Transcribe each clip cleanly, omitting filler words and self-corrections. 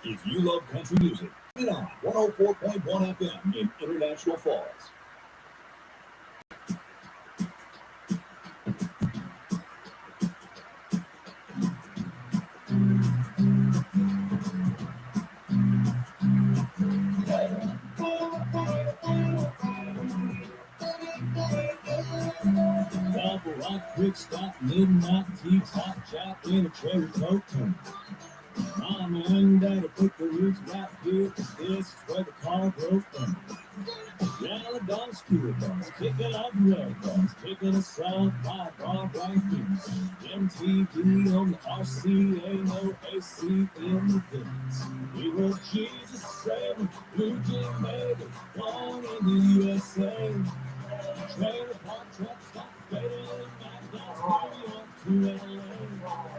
If you love country music, get on 104.1 FM in International Falls. Double rock, quick stop, midnight tea, top chop in a cherry coke. Mama and Daddy put the roots right here, 'cause this is where the car broke from. Yellow dogs, school bus, kicking up red bus, kicking us out by Barbara Hughes. MTV on the RCA, no AC in the vents. We were Jesus saving, Blue Jim baby, born in the USA. Trailer park truck stop, faded in back, that's where we went to LA.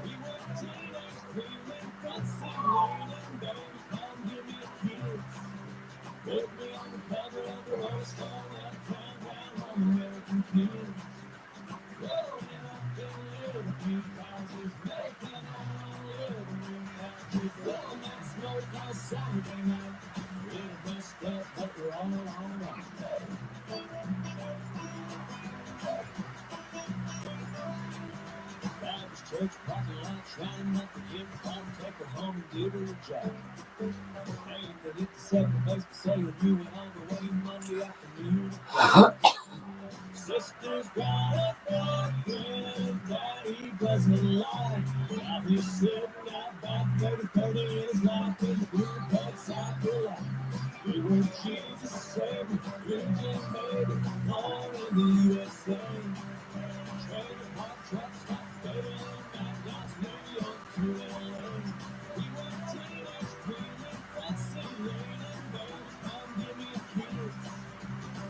We were teenage, we went front seat lane, and baby, come give me a kiss. Put me on the cover of the Rolling Stone, uptown, down home, American kid. Growing up in Little Few houses, making all my living room couches. Well, man, smoke on Saturday night. Little messed up, but we're all right. Baptist church parking lot, trying not to give a call, take her home and give her a job. Ain't that hit the second base for saying you went all the way Monday afternoon. Sister's got a boyfriend, daddy doesn't lie. Now he's sitting out back, maybe 30 in his life in the blue bed cycle. USA. Trailer park truck stop fatal. Mad Dogs, New York to LA. We were teenage dreaming, fascinating, baby, come give me a kiss.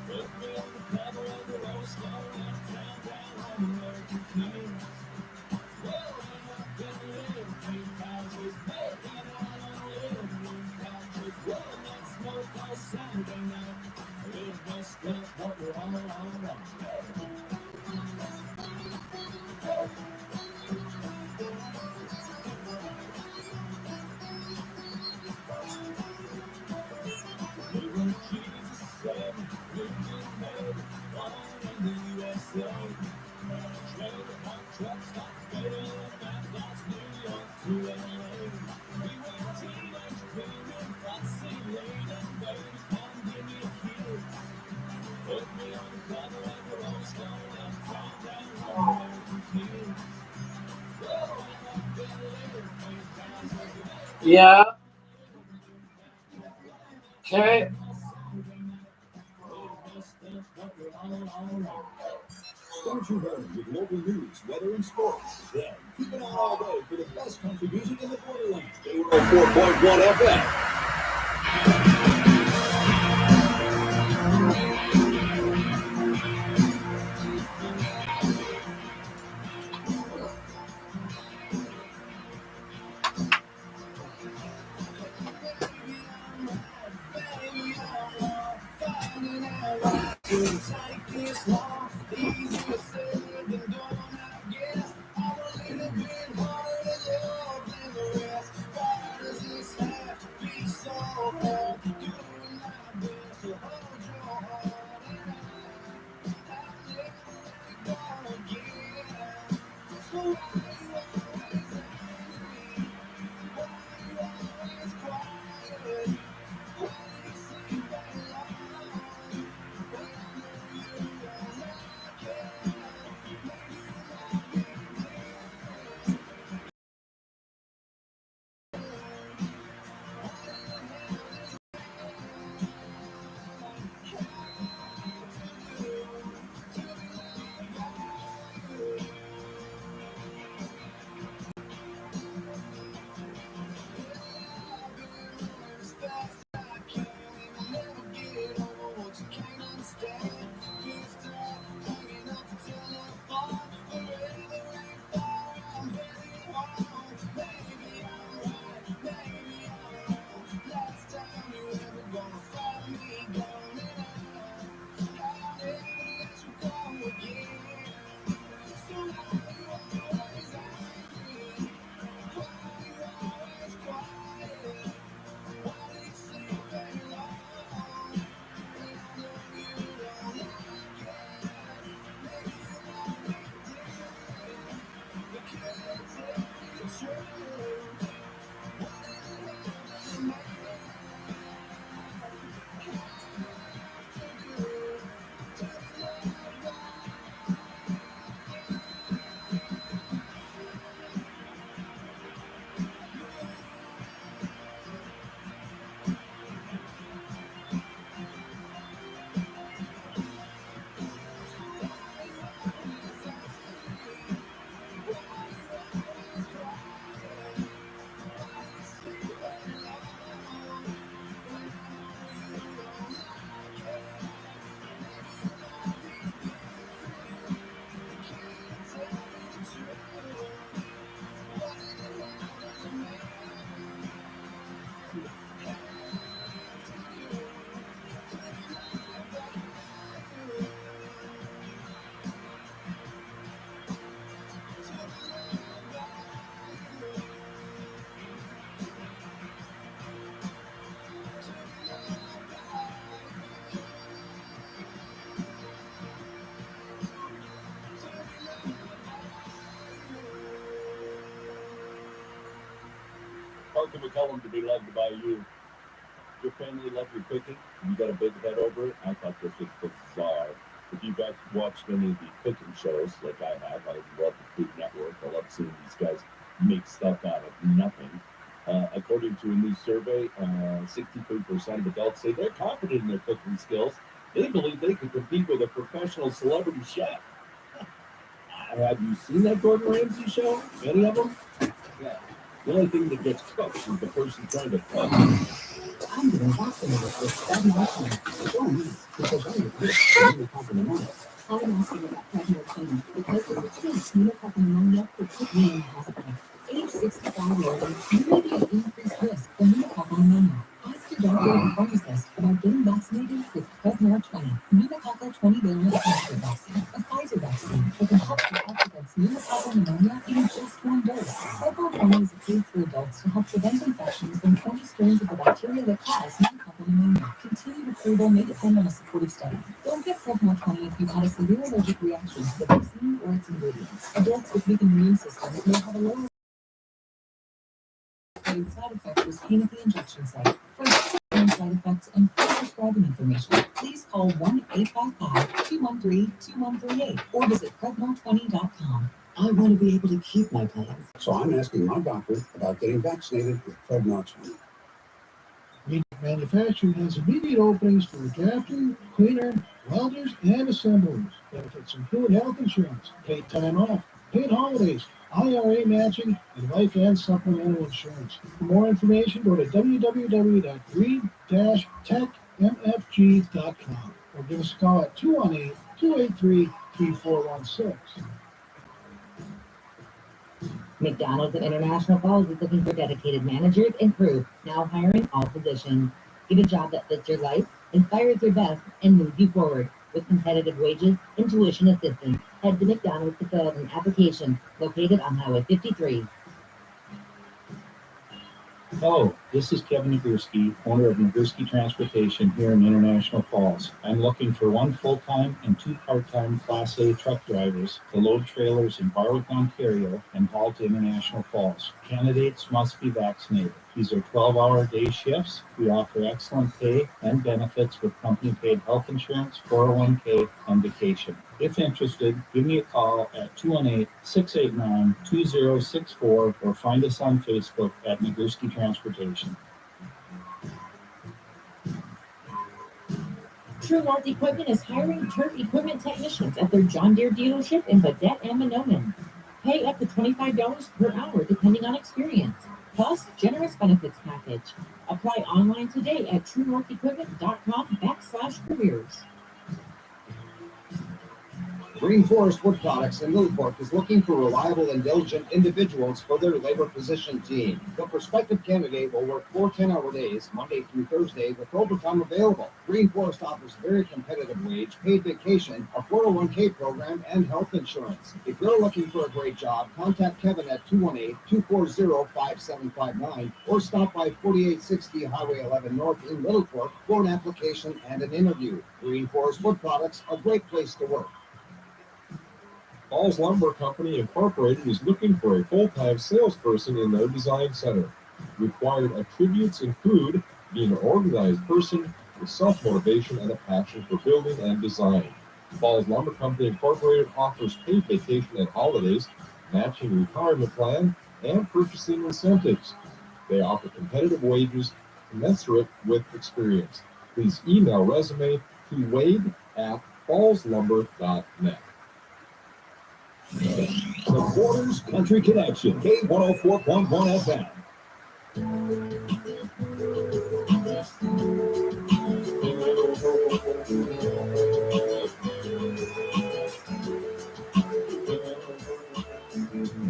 Put me on the cover of the Rolling Stone and down on American Kings. Well, I'm up in little pink houses, making out on little green couches. Well, let's smoke all Saturday night. A little messed up, but we're all alright. We were Jesus 7, Virgin Mary, born in the USA. Trailer park truck stop fatal, Mad Dogs, New York to LA. We were teenage dreaming, fascinating, baby, come give me a kiss. Put me on the cover of the Rolling Stone and down on American Kings. Well, I'm up in little pink houses. Yeah. Okay. Don't you worry with local news, weather, and sports. Then keep it on all day for the best country music in the borderlands. 4.1 FM. Parker McCollum to be loved by you. Your family love your cooking? You got a big head over it? I thought this was bizarre. If you guys watched any of the cooking shows like I have, I love the Food Network. I love seeing these guys make stuff out of nothing. According to a new survey, 63% of adults say they're confident in their cooking skills. They believe they could compete with a professional celebrity chef. Have you seen that Gordon Ramsay show? Any of them? Yeah. The only thing that gets cooked is the person trying to cook. I'm getting vaccinated with Prevnar 20. Join me because I'm your first pneumococcal pneumonia. I'm asking about Prevnar 20 because there's a chance pneumococcal pneumonia could put me in the hospital. Age 65 or older, you may be at increased risk for pneumococcal pneumonia. Ask your doctor or pharmacist about getting vaccinated with Prevnar 20, pneumococcal 20-valent cancer vaccine, a Pfizer vaccine that can help protect against pneumococcal pneumonia in just one dose. Prevnar 20 is approved for adults to help prevent infections from 20 strains of the bacteria that cause pneumococcal pneumonia. Continued approval may depend on a supportive study. Don't get Prevnar 20 if you've had a severe allergic reaction to the vaccine or its ingredients. Adults with weakened immune systems may have a lower side effects was pain at the injection site. For side effects and full prescribing information, please call 1-855-213-2138 or visit Prevnar20.com. I want to be able to keep my plans. So I'm asking my doctor about getting vaccinated with Prevnar 20. Manufacturing has immediate openings for drafting, cleaner, welders, and assemblers. Benefits include health insurance, paid time off, paid holidays, IRA matching, and life and supplemental insurance. For more information, go to www.green-techmfg.com or give us a call at 218-283-3416. McDonald's at International Falls is looking for dedicated managers and crew, now hiring all positions. Get a job that fits your life, inspires your best, and moves you forward. With competitive wages and tuition assistance, head to McDonald's to fill out an application located on Highway 53. Hello, this is Kevin Nagurski, owner of Nagurski Transportation here in International Falls. I'm looking for one full-time and two part-time Class A truck drivers to load trailers in Barwick, Ontario and haul to International Falls. Candidates must be vaccinated. These are 12-hour day shifts. We offer excellent pay and benefits with company-paid health insurance, 401k, and vacation. If interested, give me a call at 218-689-2064 or find us on Facebook at Nagurski Transportation. True North Equipment is hiring turf equipment technicians at their John Deere dealership in Badette and Monoman. Pay up to $25 per hour depending on experience, plus generous benefits package. Apply online today at truenorthequipment.com/careers. Green Forest Wood Products in Little Fork is looking for reliable and diligent individuals for their labor position team. The prospective candidate will work 4 10-hour days, Monday through Thursday, with overtime available. Green Forest offers very competitive wage, paid vacation, a 401k program, and health insurance. If you're looking for a great job, contact Kevin at 218-240-5759 or stop by 4860 Highway 11 North in Little Fork for an application and an interview. Green Forest Wood Products, a great place to work. Falls Lumber Company Incorporated is looking for a full-time salesperson in their design center. Required attributes include being an organized person with self-motivation and a passion for building and design. Falls Lumber Company Incorporated offers paid vacation and holidays, matching retirement plan, and purchasing incentives. They offer competitive wages commensurate with experience. Please email resume to wade@fallslumber.net. The Borders Country Connection, K104.1 FM.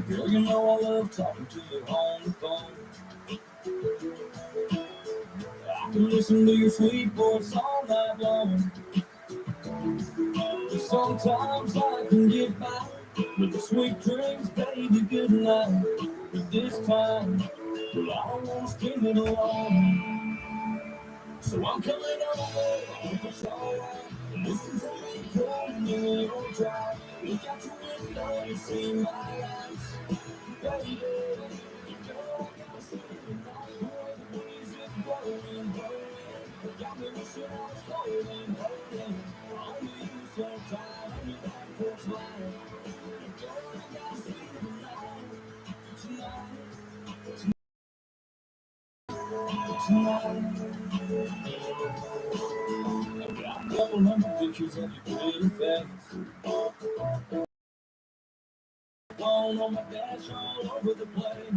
Girl, you know I love talking to you on the phone. I can listen to your sweet voice all night long. Sometimes I can get by with the sweet dreams, baby, good night. But this time, well, I won't string it along. So I'm coming over, it's alright. Listen to me coming in your drive. Look out your window and see my eyes. Baby, you know I gotta see you tonight. Boy, the breeze is blowing, blowing. It got me wishing I was holding, holding. Only you so tired on your back porch line. Girl, I gotta see you tonight, tonight, tonight. I got Couple hundred pictures of your pretty face. Phone on my dash all over the place.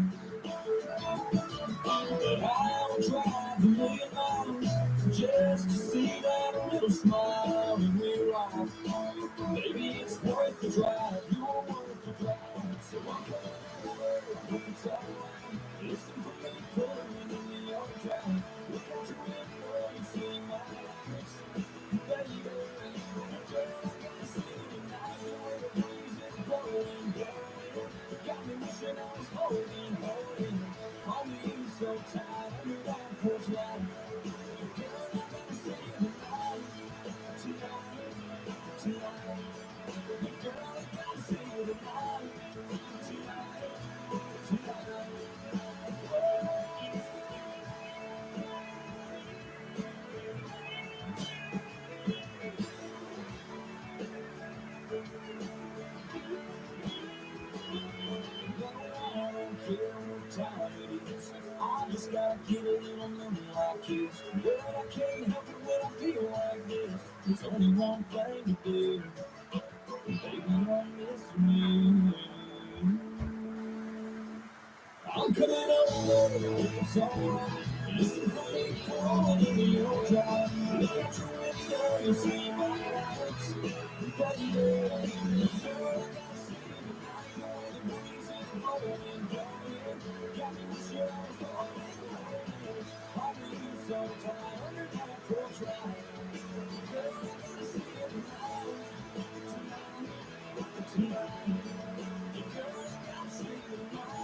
But I will drive a million miles just to see that little smile in your eyes. Maybe it's worth the drive, you're worth the drive. So I'm coming over, hope it's alright. Listen for me pulling in the overdrive. Look out your window and see my lights. Baby, girl, I gotta see you tonight. The way the breeze is blowing, blowing. Got me wishing I was holding on to you so tight under that porch light. Girl, I gotta see you tonight, tonight, tonight. Girl, I gotta see you tonight, tonight, tonight. No, I don't care what time it is. I just gotta get a little moonlight kiss. Girl, I can't help it when I feel like this. There's only one thing to do. Baby, I'm missing you. I'm coming over, it's alright. Listen for me calling in your drive. Look out your window, you'll see my lights. Baby, girl, I gotta see you tonight. The way the breeze is blowing, blowing. Got me wishing I was holding you so tight under that porch light. Girl, I gotta see you tonight, tonight, tonight. Girl, I gotta see you tonight.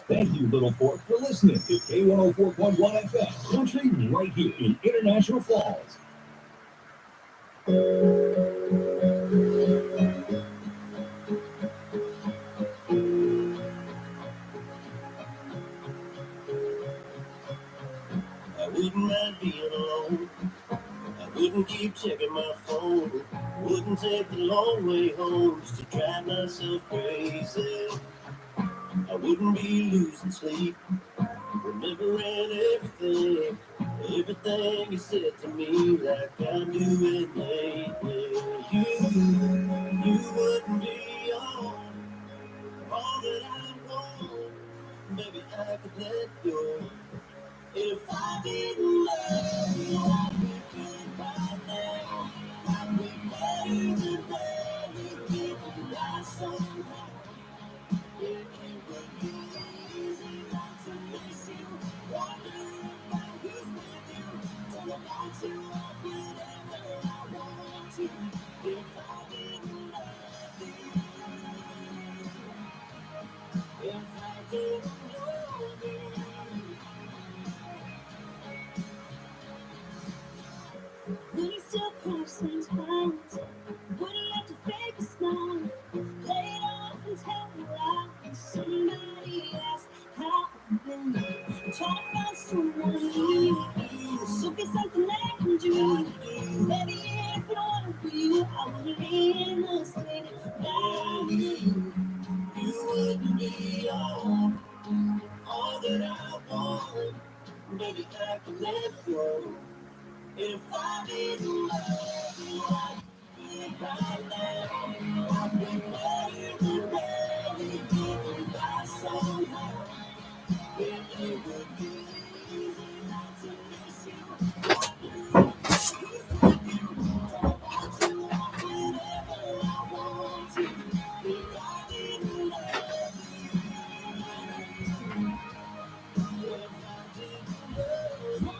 Thank you, Little Fork, for listening to K104.1 FM, country right here in International Falls. I wouldn't mind being alone. I wouldn't keep checking my phone. Wouldn't take the long way home just to drive myself crazy. I wouldn't be losing sleep, remembering everything you said to me like I'm doing lately. You wouldn't be all that I want. Maybe I could let go. If I didn't love you, I'd be good by now. I'd be better than where we didn't die so long. It would be easy not to miss you. Wondering about who's with you. Tell about you off whenever I want to. If I didn't love you, if I didn't love you. We still cry sometimes. Wouldn't have to fake a smile. Play it off and tell me why. Somebody asked how I've been. Try to find someone new. So get something that I can do. Maybe if it weren't for you, I wouldn't be in the state now. You wouldn't be all that I want. Maybe I can let go. If I didn't love you, I'd be right now. I'd be better than where we didn't die somehow. It would be easy not to miss you. About you whenever I want to. If I didn't love you, if I didn't love you.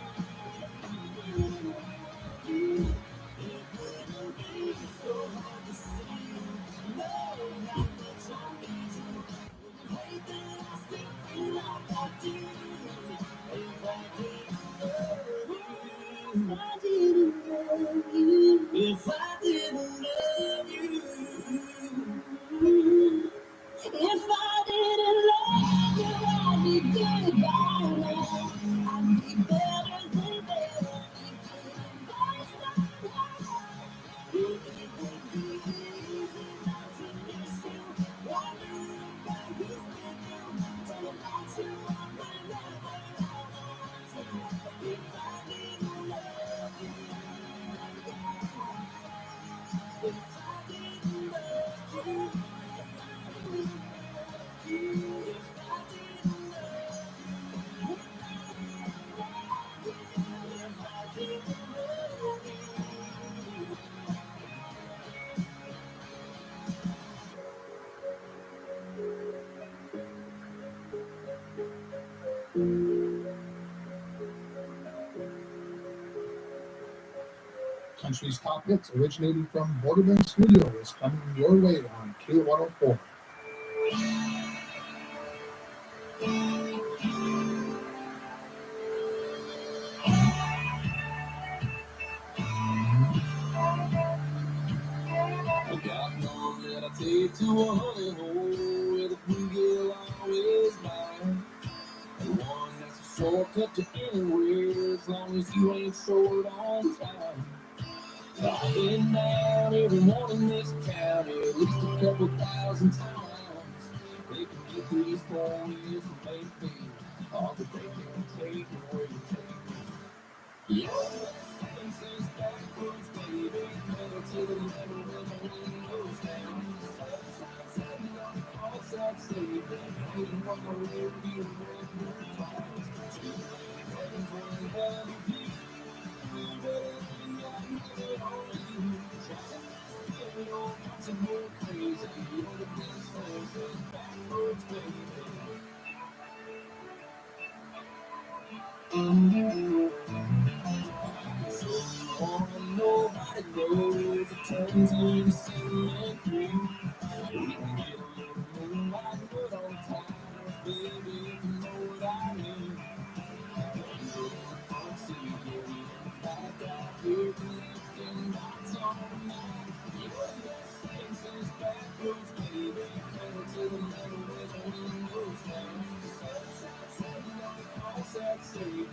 Country's top hits originating from Borderland Studio is coming your way on K104. I got one that I take to a honey hole where the bluegill always mine. And one that's a shortcut to anywhere as long as you ain't short on time. I've been down every one in this town at least a couple thousand times. They can get these 4 wheels and make me all that they can take me where you take me. Yeah, this is backwards, baby. Pedal to the metal with the windows down. Sunshine setting on the cross that saved me. Waiting on the rear view mirror clouds. Two heavens, one hell of a view. But it ain't got nothing on you. Try to get all kinds of more crazy. You're the best thing since backwards, baby. Nobody knows it turns into cement cream. We can get a little moonlight put on top, baby, if you know what I mean. Angel in the front seat, yeah, back out here collecting dots all night. You're the best thing since backwards, baby. Pedal to the metal with the windows down. Sunshine setting on the cross that saved me.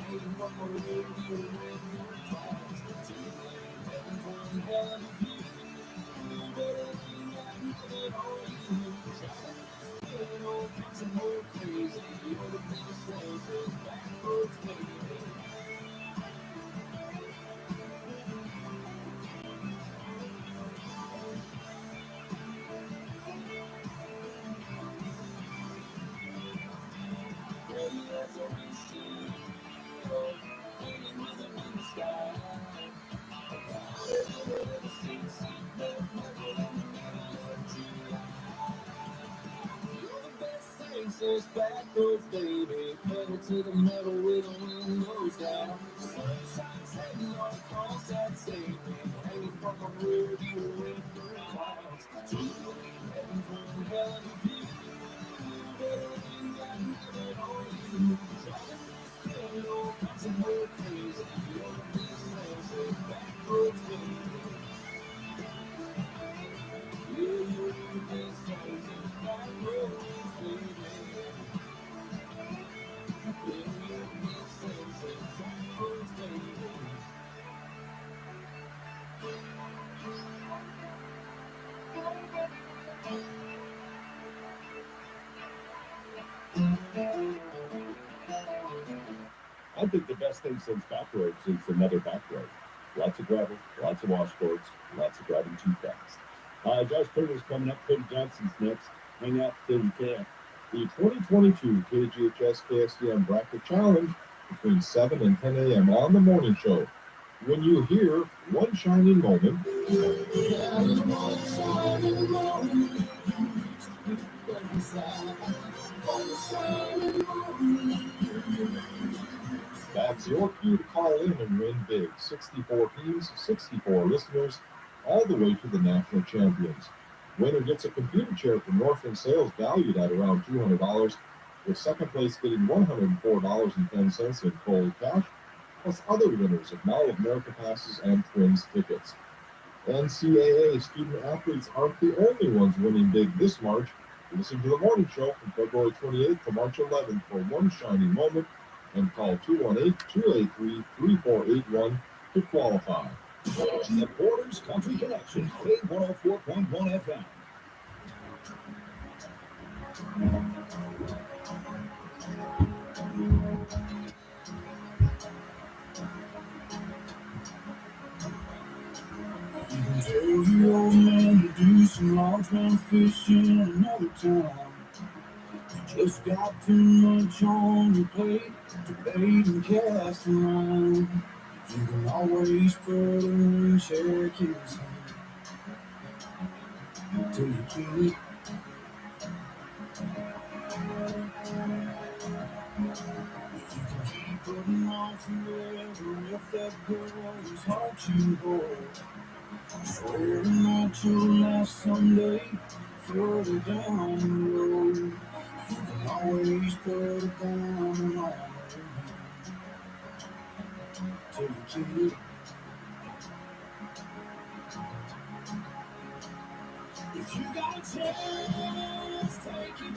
Waiting for my rear view with your clouds. Two heavens, one hell of a view. But it ain't got nothing on you. Try to get all kinds of more crazy. You're the best thing since backwards, baby. Ready as a receiver, hanging with them in the sky. Never seen seatbelt buckle in the middle of July. You're the best thing since backwards, baby. Pedal to the metal with the windows down. Sunshine setting on the cross that saved me. Hanging from the rear view with the clouds. Two heavens, one hell of a view. But it ain't got nothing on you. Try to get all kinds of more crazy. You're the best thing since backwards, baby. Yeah, you're the best thing since backwards, baby. Yeah, you're the best thing since backwards, baby. I think the best thing since backroads is another back road. Lots of gravel, lots of washboards, lots of driving too fast. Josh Turner's coming up. Cody Johnson's next. Hang out till you can. The 2022 KGHS KSDM Bracket Challenge between 7 and 10 a.m. on the morning show. When you hear One Shining Moment, that's your cue to call in and win big. 64 teams, 64 listeners, all the way to the national champions. Winner gets a computer chair from Northland Sales valued at around $200, with second place getting $104.10 in cold cash, plus other winners of Mall of America passes and Twins tickets. NCAA student athletes aren't the only ones winning big this March. Listen to the morning show from February 28th to March 11th for One Shining Moment, and call 218-283-3481 to qualify. The Borders Country Connection, K104.1 FM. You can tell your old man to do some largemouth fishing another time. You just got too much on your plate to bait and cast the line. You can always put a ring Cherokee's hand till you keep. You can keep Putting on forever if that girl whose heart you hold. Swearing that you'll last someday further down the road. You can always put it down on her hand till you keep it. If you got a chance, take it.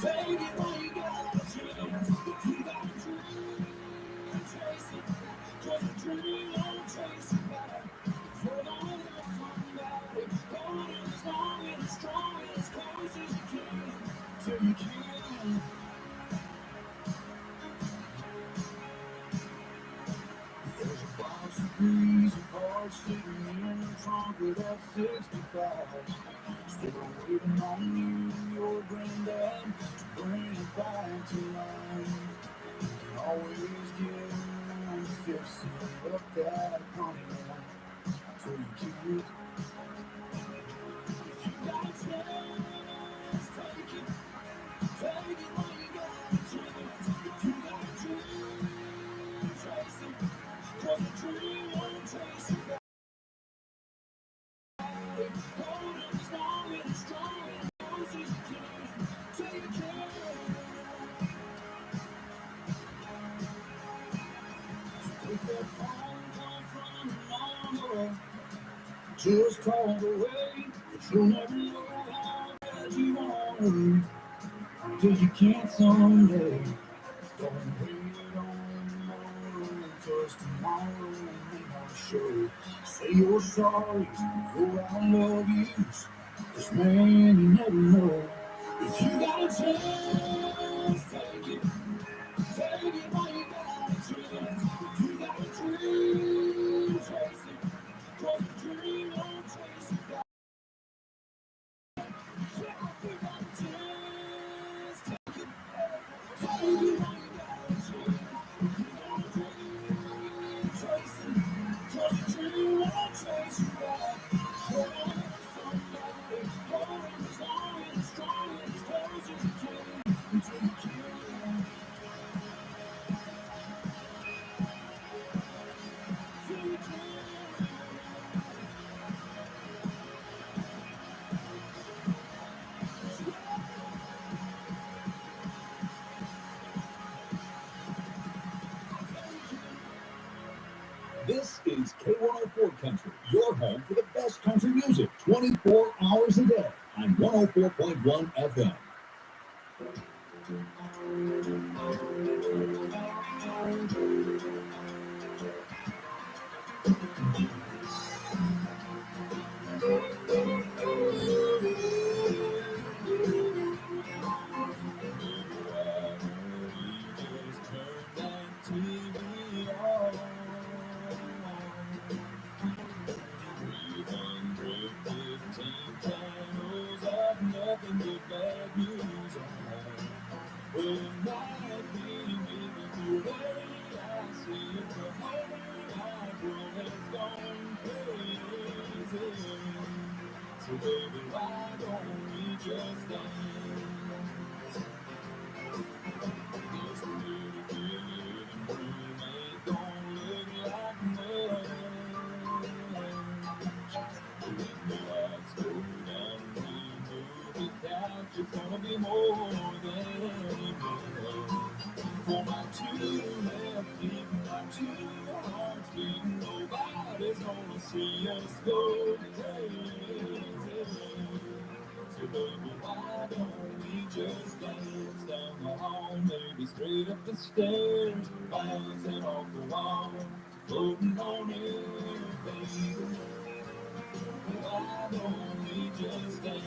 Take it while you got a chance. If you got a dream, chase it. 'Cause a dream won't chase you back. If you're gonna love somebody, hold it as long and as strong and as close as you can. Till you can. There's a box of greasy parts sitting in the trunk of that 65. Still waiting on you, your granddad, to bring it back to life. You can always get around to fixing up that Pontiac till you keep it. If you got a chance, take it. Take it while you got a chance. If you got a dream, chase it. 'Cause a dream won't chase you back. Hold it as long and as strong and as close as you can. Till you can. Take that phone call from mama. Just call away. But you'll never know how bad you want her till you can't someday. Don't wait on tomorrow, 'cause tomorrow may not show. Say you're sorry, you're I love yous. 'Cause man, you never know. If you got a chance, take it. Take it while you got a chance. If you got a dream, chase it. 'Cause a dream won't chase you back. Yeah, if you got a chance, take it. Take it while you got a chance. If you got a dream, chase it. 'Cause a dream won't chase you back. Hold on to somebody, hold on as long and as strong and as close as you can until you can. Till you can. This is K104 Country, your home for the best country music 24 hours a day on 104.1 FM. So baby, why don't we just dance? This little living room ain't gonna look like much. When the lights go down and we move the couch, it's gonna be more than enough. For my two left feet, my two hearts beating, nobody's gonna see us go crazy. So baby, why don't we just dance down the hall, maybe straight up the stairs, bouncing off the wall, floating on air, baby. Why don't we just dance?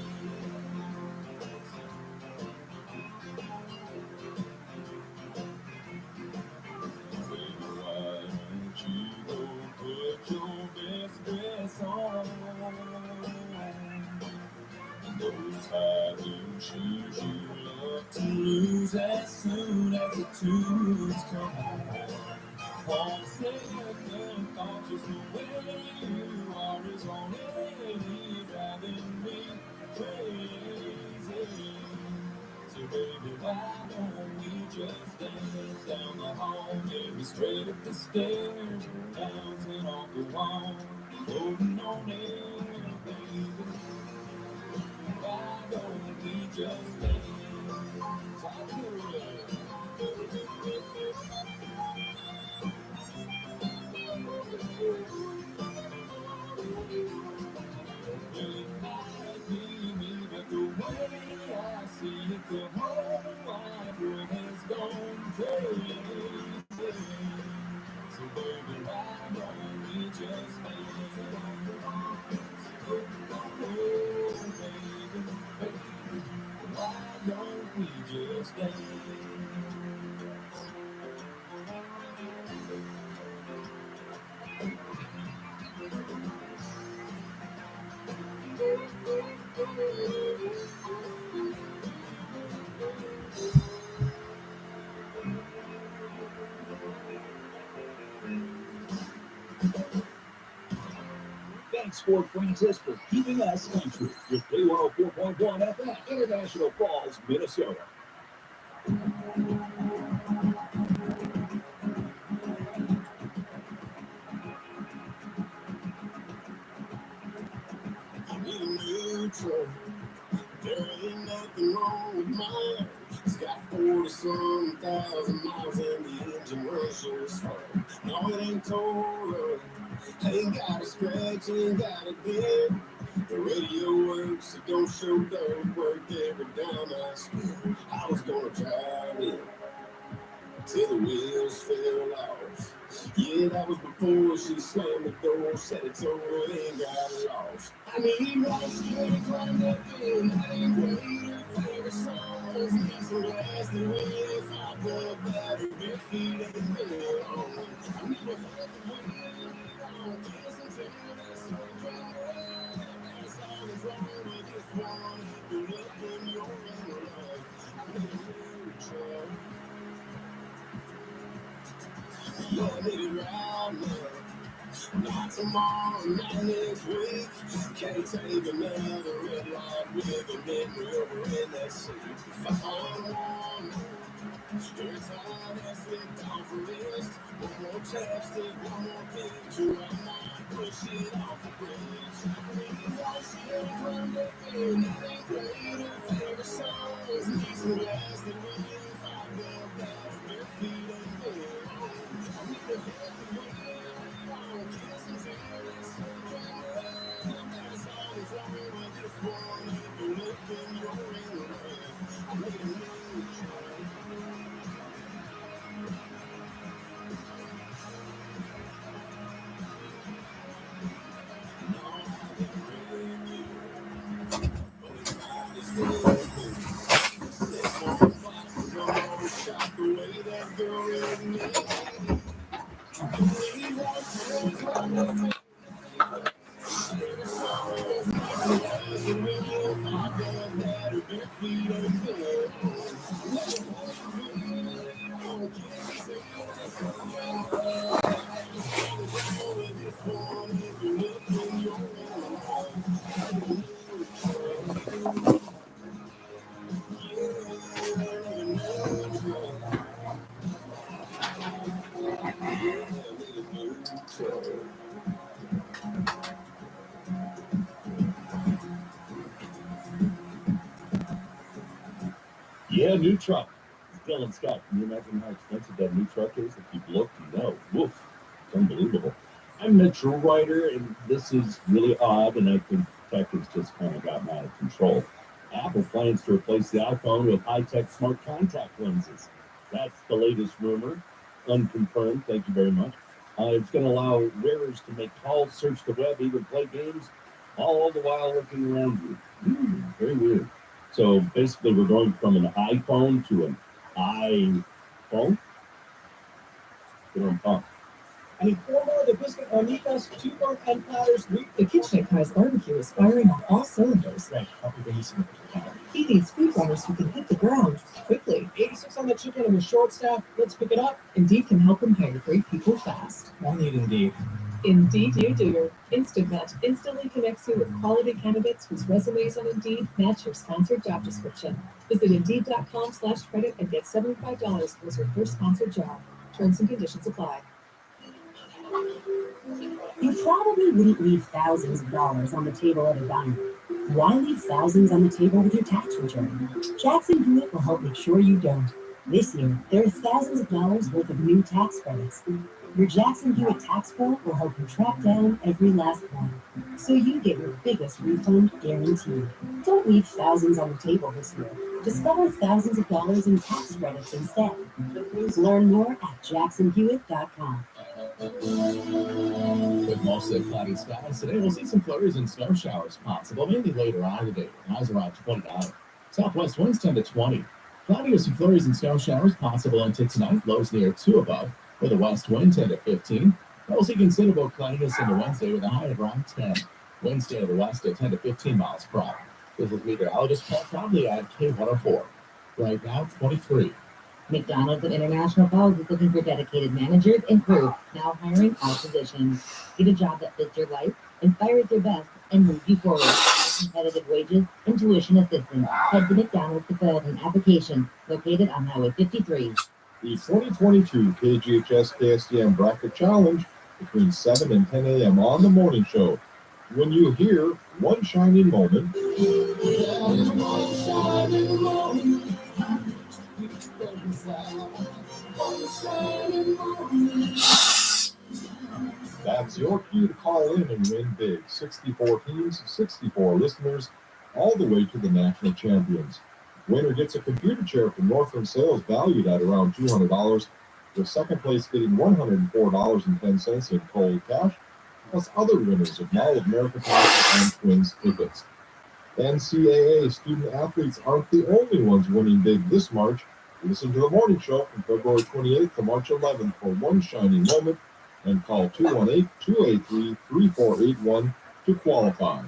Baby, why don't you go put your best dress on? Those high heel shoes you love to lose as soon as the tunes come on. On second thought, just the way you are is already driving me crazy. So baby, why don't we just dance down the hall, maybe straight up the stairs, bouncing off the wall, floating on air, baby. Why don't we just dance? Talk to well, it might be me, but the way I see it, the whole wide world has gone crazy. So baby, why don't we just dance? Oh, baby, baby, why don't we just dance? Thanks, Fort Francis, for keeping us country with K104.1 FM, International Falls, Minnesota. I need a new truck. There ain't nothing wrong with mine. It's got 40-some thousand miles and the engine runs so slow. No, it ain't tore up. Ain't got a scratch, ain't got a dent. The radio works, it don't show dirt. Worked every dime I spent. I was gonna drive it till the wheels fell off. Yeah, that was before she slammed the door, said it's over, and got lost. I need rice, you ain't climbed up in, I ain't greater, favorite songs, need some glass and wheels, I love that, your feet ain't really on. I need a heavy wheel, on kiss and tell this so dry. That's all that's wrong with this one, if you look in your own life, I need a new truck. Yeah, I need it right now. Not tomorrow, not next week. Can't take another red light with a memory over in that seat. If I find one, there's all that slipped off the list. One more chapstick, one more picture. I might push it off the bridge. I need rice, ain't climbed up in, that ain't great. Her favorite songs, need some glass to live. I love that, her feet ain't big. I need a heavy wheel, on kiss and tell this so dry. That's all that's wrong with this one. If you look in your real life, I need a new truck. Yeah, new truck. Dylan Scott, can you imagine how expensive that new truck is? If you've looked, you know. Woof. It's unbelievable. I'm Mitch Ryder, and this is really odd, and I think tech has just kind of gotten out of control. Apple plans to replace the iPhone with high-tech smart contact lenses. That's the latest rumor. Unconfirmed, thank you very much. It's going to allow wearers to make calls, search the web, even play games, all the while looking around you. Very weird. So basically, we're going from an iPhone to an iPhone. I need 4 more of the biscuit Amigas, 2 more pen platters, 3. The Kitchen at Kai's barbecue is firing on all cylinders. Right, help me bring you some more. He needs food runners who can hit the ground quickly. 86 on the chicken and we're short staffed. Let's pick it up. Indeed can help him hire great people fast. I need Indeed. Indeed you do. Instant Match instantly connects you with quality candidates whose resumes on Indeed match your sponsored job description. Visit Indeed.com/credit and get $75 towards your first sponsored job. Terms and conditions apply. You probably wouldn't leave thousands of dollars on the table at a diner. Why leave thousands on the table with your tax return? Jackson Hewitt will help make sure you don't. This year, there are thousands of dollars worth of new tax credits. Your Jackson Hewitt tax pro will help you track down every last one, so you get your biggest refund guaranteed. Don't leave thousands on the table this year. Discover thousands of dollars in tax credits instead. Learn more at jacksonhewitt.com. With mostly cloudy skies today, we'll see some flurries and snow showers possible, mainly later on today. Highs around 29. Southwest winds 10 to 20. Cloudy with some flurries and snow showers possible into tonight. Lows near 2 above. With a west wind 10 to 15. We'll see considerable cloudiness into Wednesday with a high of around 10. Wednesday to the west at 10 to 15 miles per hour. This is meteorologist Paul Conley at K104. Right now, 23. McDonald's at International Falls is looking for dedicated managers and crew, now hiring all positions. Get a job that fits your life, inspires your best, and moves you forward. Competitive wages and tuition assistance. Head to McDonald's to fill out an application located on Highway 53. The 2022 KGHS KSDM Bracket Challenge between 7 and 10 a.m. on the morning show. When you hear One Shining Moment, that's your cue to call in and win big. 64 teams, 64 listeners, all the way to the national champions. Winner gets a computer chair from Northland Sales valued at around $200, with second place getting $104.10 in cold cash, plus other winners of Mall of America passes and Twins tickets. NCAA student athletes aren't the only ones winning big this March. Listen to the morning show from February 28th to March 11th for One Shining Moment and call 218-283-3481 to qualify.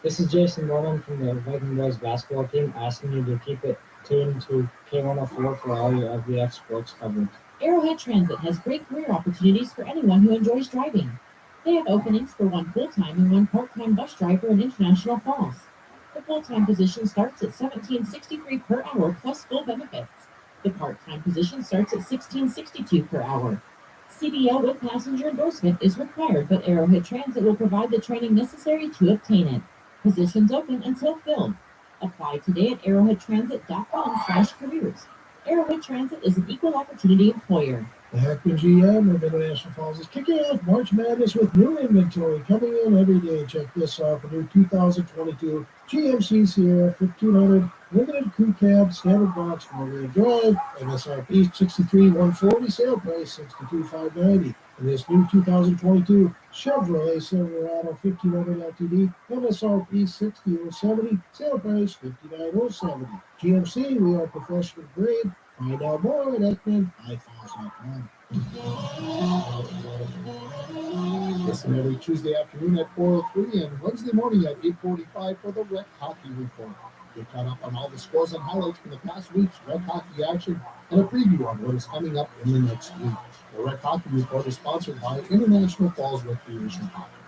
This is Jason Roman from the Viking Boys basketball team, asking you to keep it tuned to K104 for all your FBX sports coverage. Arrowhead Transit has great career opportunities for anyone who enjoys driving. They have openings for 1 full-time and 1 part-time bus driver in International Falls. The full-time position starts at $17.63 per hour plus full benefits. The part-time position starts at $16.62 per hour. CDL with passenger endorsement is required, but Arrowhead Transit will provide the training necessary to obtain it. Positions open until filled. Apply today at arrowheadtransit.com/careers. Arrowhead Transit is an equal opportunity employer. The Hackman GM of International Falls is kicking off March Madness with new inventory coming in every day. Check this out for new 2022 GMC Sierra 1500 limited crew cab standard box 4-wheel drive. MSRP $63,140, sale price $62,590. And this new 2022 Chevrolet Silverado 1500 LTD, MSRP $60,070, sale price $59,070. GMC, we are professional grade. Find out more at EckmanIFalls.com. Listen every Tuesday afternoon at 4:03 and Wednesday morning at 8:45 for the Rec Hockey Report. Get caught up on all the scores and highlights from the past week's Rec Hockey action and a preview on what is coming up in the next week. The Rec Hockey Report is sponsored by International Falls Recreation Hockey.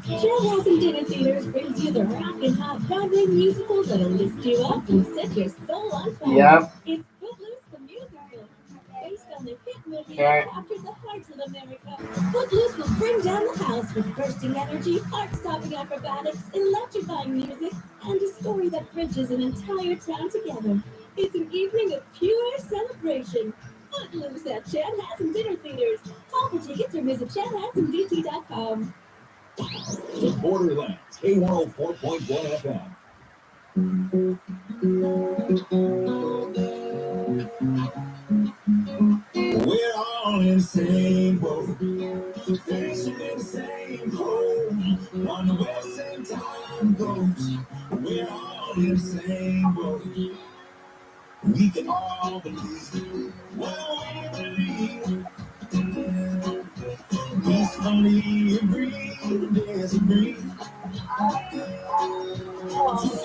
Jailhouse Dinner Theaters brings you the rockin' hot Broadway musical that'll lift you up and set your soul on fire. Yep. It's Footloose the Musical, based on the hit movie Okay. that captured the hearts of America. Footloose will bring down the house with bursting energy, heart-stopping acrobatics, electrifying music, and a story that bridges an entire town together. It's an evening of pure celebration. Footloose at Chanhassen Dinner Theaters. Call for tickets or visit chanhassendt.com. The Borderlands, K104.1 FM. We're all in the same boat, facing in the same home, on the west same time coast. We're all in the same boat. We can all believe what we believe. Humbly agree to disagree. You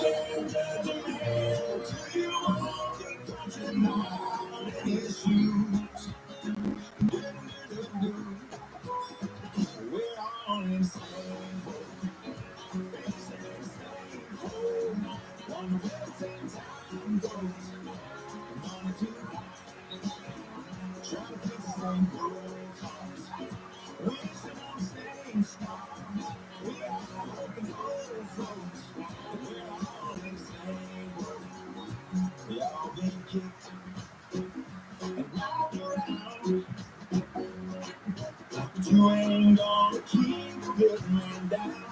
can't judge a man till you walk and put your mind in his shoes. We're all in the same boat, facing the same hole. One where the same time goes, money too high, trying to fix the same broke hearts, wasting on the same stars. We are hoping for folks, we're all in the same boat. We all been kicked and knocked around, but you ain't gonna keep a good man down.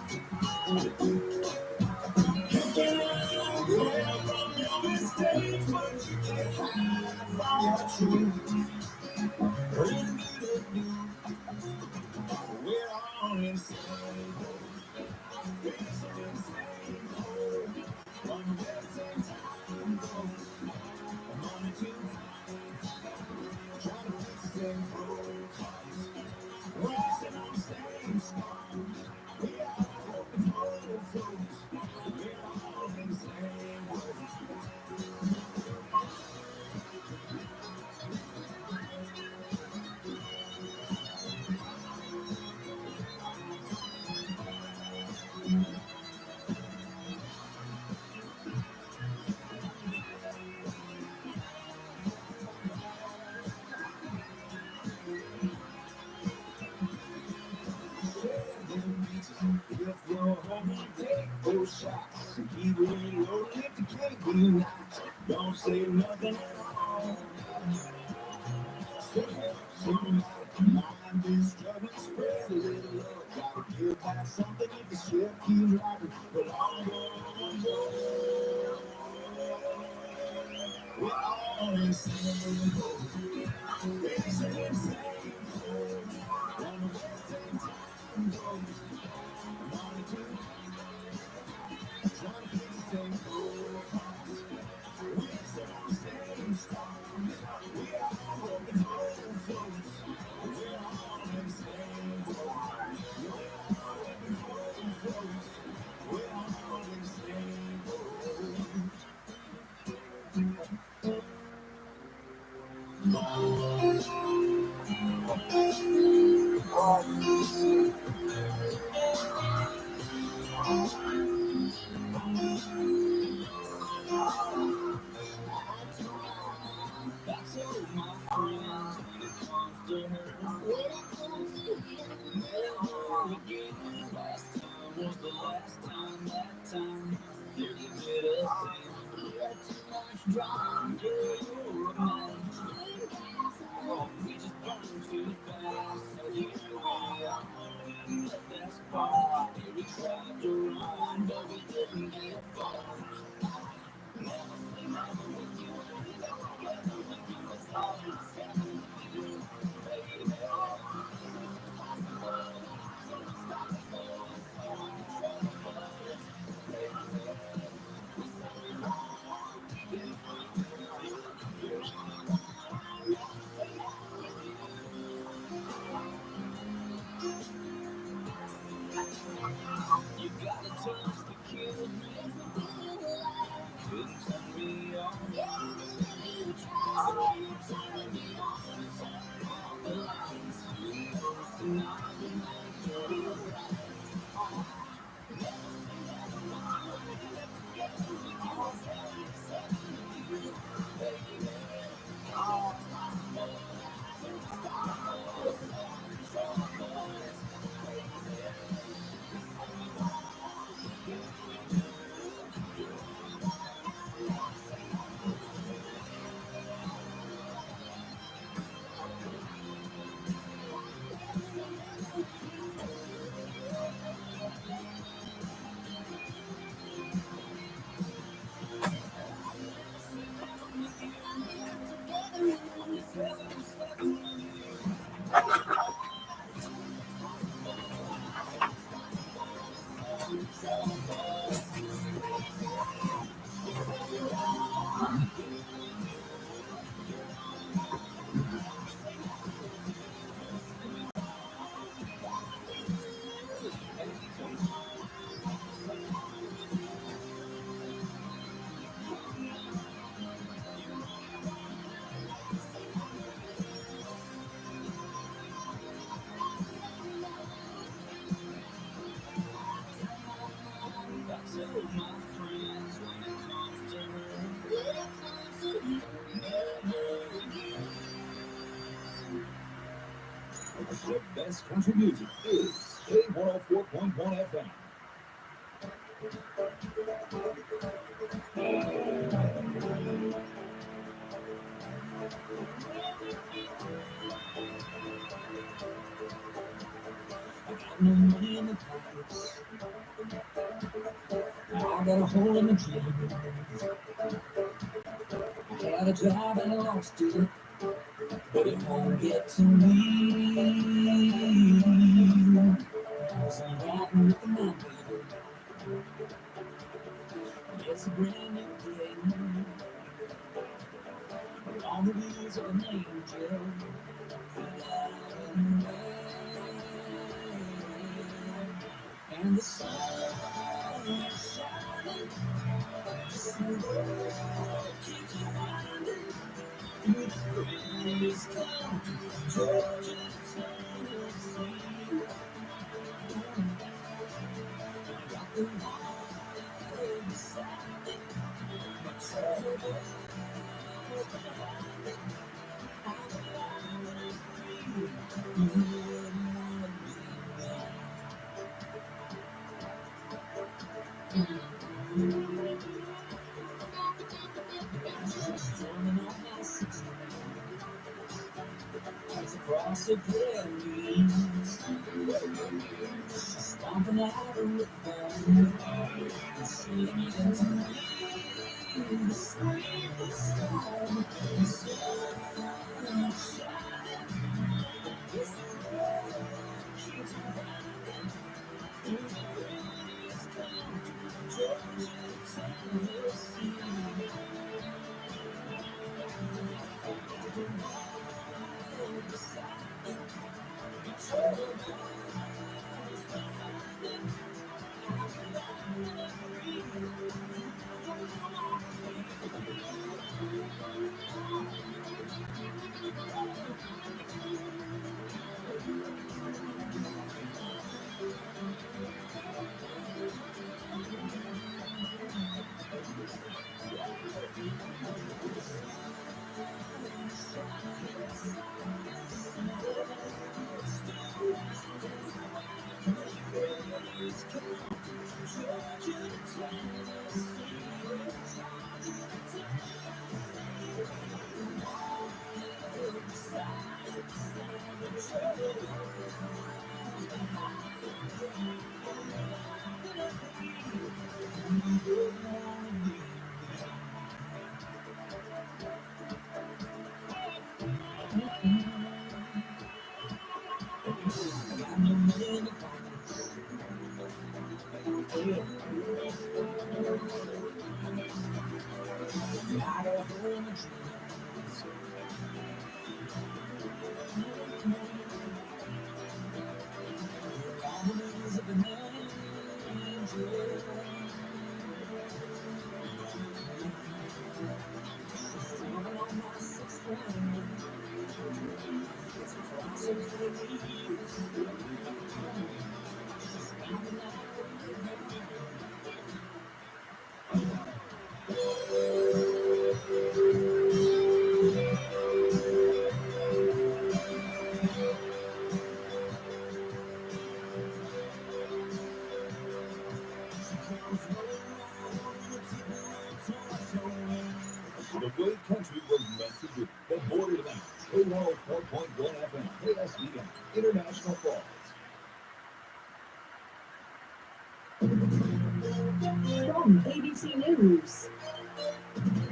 You can learn from your mistakes, but you can't hide from your truth. We're all in the same boat, facing the same hole. One where the same time goes, money too high, trying to fix the same broke hearts, wasting on the same scars. We are hoping for folks, we're all in the same boat. If you're hungry, take those shots and keep it reloaded. If you can't be nice, don't say nothing at all. So help somebody, mind is struggling, spread a little love. Gotta give back something if the ship keeps rocking. But I'm going, we're all in the same boat, facing the same hole. On the same time goes, money too high, trying to fix the same broke hearts, wasting on the same stars. We are broken home folks, we're all in the same boat. We're all broken home folks, we're all in the same boat. That's all my friends when it comes to her. Never again. Last time was the last time. That time there's a bit of sin. Yeah, too much drama. Yeah, you're a man. We just burn too fast. So here we are in the best part. Yeah, we tried to run, but we didn't get far. Never say never with you. We got together with you. It's all in the same with you, baby. You gotta touch the kills me. Couldn't turn me on. So keep turning me on and turn off the lights. You know tonight we might get it right. The best country music is K104.1 FM. I got no money in the pockets. I got a hole in my dreams. I had a job and I lost it, but it won't get to me. 'Cause I'm riding with the mountain. It's a brand new day. With all the wheels of an angel flying away. And the sun is shining. Just the road keeps winding. Through the greatest country, Georgia, Tennessee. I got the water beside me, my trouble behind me. I'm alive and free. You wouldn't wanna be there. Drumming on my 16 as across the prairies, stomping out a rhythm and singing to me the sweetest song. The sun is shining, this world keeps winding through the greatest country, Georgia, Tennessee. The great country was meant to be. The Borderlands, K104.1 FM, KSDN, International Falls. From ABC News,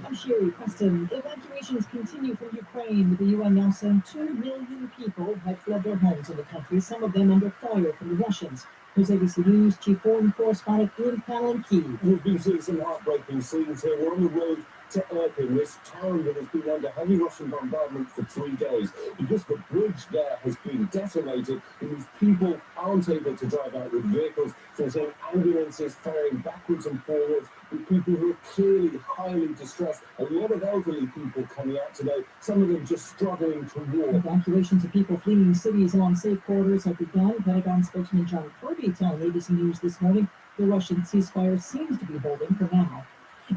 I'm Sherry Preston. Evacuations continue from Ukraine, with the UN now saying 2 million people have fled their homes in the country, some of them under fire from the Russians. Here's ABC News Chief Foreign Correspondent Ian Palanki. We've been seeing some heartbreaking scenes here. We're on the road to Irpin, this town that has been under heavy Russian bombardment for 3 days. Because the bridge there has been detonated, it means people aren't able to drive out with vehicles. So we're seeing ambulances ferrying backwards and forwards with people who are clearly highly distressed. A lot of elderly people coming out today, some of them just struggling to walk. Evacuations of people fleeing cities along safe corridors have begun. Pentagon spokesman John Kirby telling ABC News this morning the Russian ceasefire seems to be holding for now.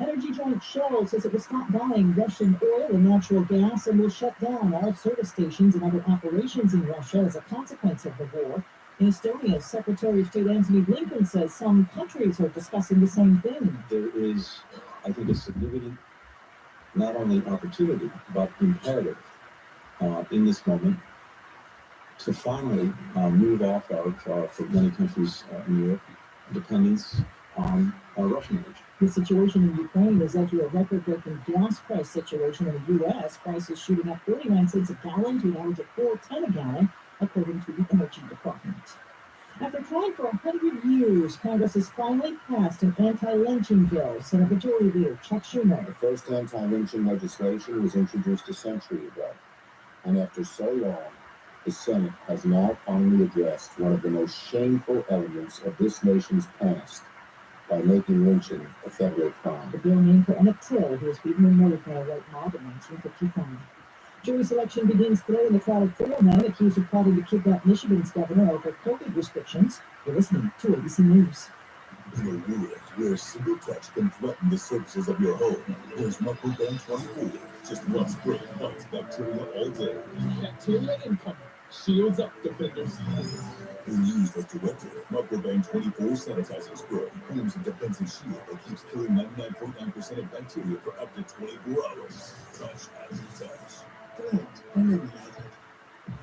Energy giant Shell says it will stop buying Russian oil and natural gas and will shut down all service stations and other operations in Russia as a consequence of the war. In Estonia, Secretary of State Antony Blinken says some countries are discussing the same thing. There is, I think, a significant not only opportunity but imperative in this moment to finally move off for many countries in Europe, dependence on Russian energy. The situation in Ukraine has led to a record-breaking gas price situation in the U.S. Prices shooting up 49 cents a gallon to an average of $4.10 a gallon, according to the Energy Department. After trying for 100 years, Congress has finally passed an anti-lynching bill. Senate Majority Leader Chuck Schumer. The first anti-lynching legislation was introduced a century ago, and after so long, the Senate has now finally addressed one of the most shameful elements of this nation's past by making lynching a federal crime. The bill named for Emmett Till, who was beaten and murdered by a white mob in 1955. Jury selection begins today in the trial of 4 men accused of plotting to kidnap Michigan's governor over COVID restrictions. You're listening to ABC News. In a world where a single touch can threaten the surfaces of your home, there's Microban 24. Just one spray fights bacteria all day. Bacteria incoming. Shields up, defenders. When used as directed, Microban 24 sanitizing spray cleans a defensive shield that keeps killing 99.9% of bacteria for up to 24 hours. Touch as you touch. Don't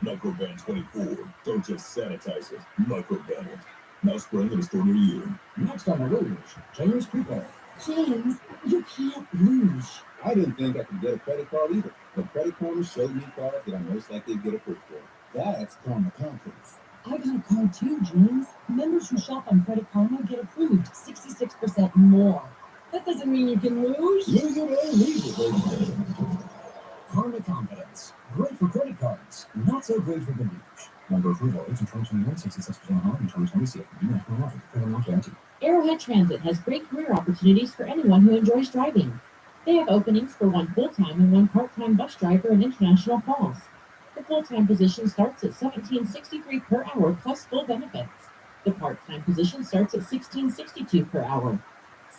Microban 24. Don't just sanitize it. Microban it. Now spraying in a store near you. Next on the luge, James Cooper. James, you can't lose. I didn't think I could get a credit card either. But Credit Karma showed me cards that I'm most likely to get approved for. That's Karma Confidence. I got a card too, James. Members who shop on Credit Karma get approved 66% more. That doesn't mean you can lose. Lose it or leave it, baby. Karma Confidence. Great for credit cards. Not so great for the luge. Number approval age in 2021, 66% home in 2020. See it. National offer. Credit not guaranteed. Arrowhead Transit has great career opportunities for anyone who enjoys driving. They have openings for 1 full-time and 1 part-time bus driver in International Falls. The full-time position starts at $17.63 per hour plus full benefits. The part-time position starts at $16.62 per hour.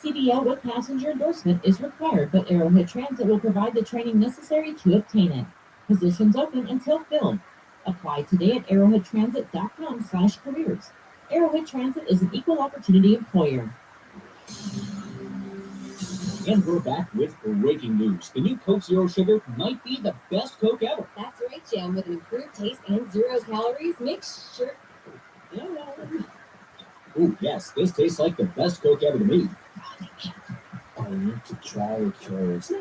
CDL with passenger endorsement is required, but Arrowhead Transit will provide the training necessary to obtain it. Positions open until filled. Apply today at arrowheadtransit.com/careers. Arrowhead Transit is an equal opportunity employer. And we're back with breaking news. The new Coke Zero Sugar might be the best Coke ever. That's right, Jim. With an improved taste and 0 calories, make sure. Ooh, yes, this tastes like the best Coke ever to me. I need to try it first.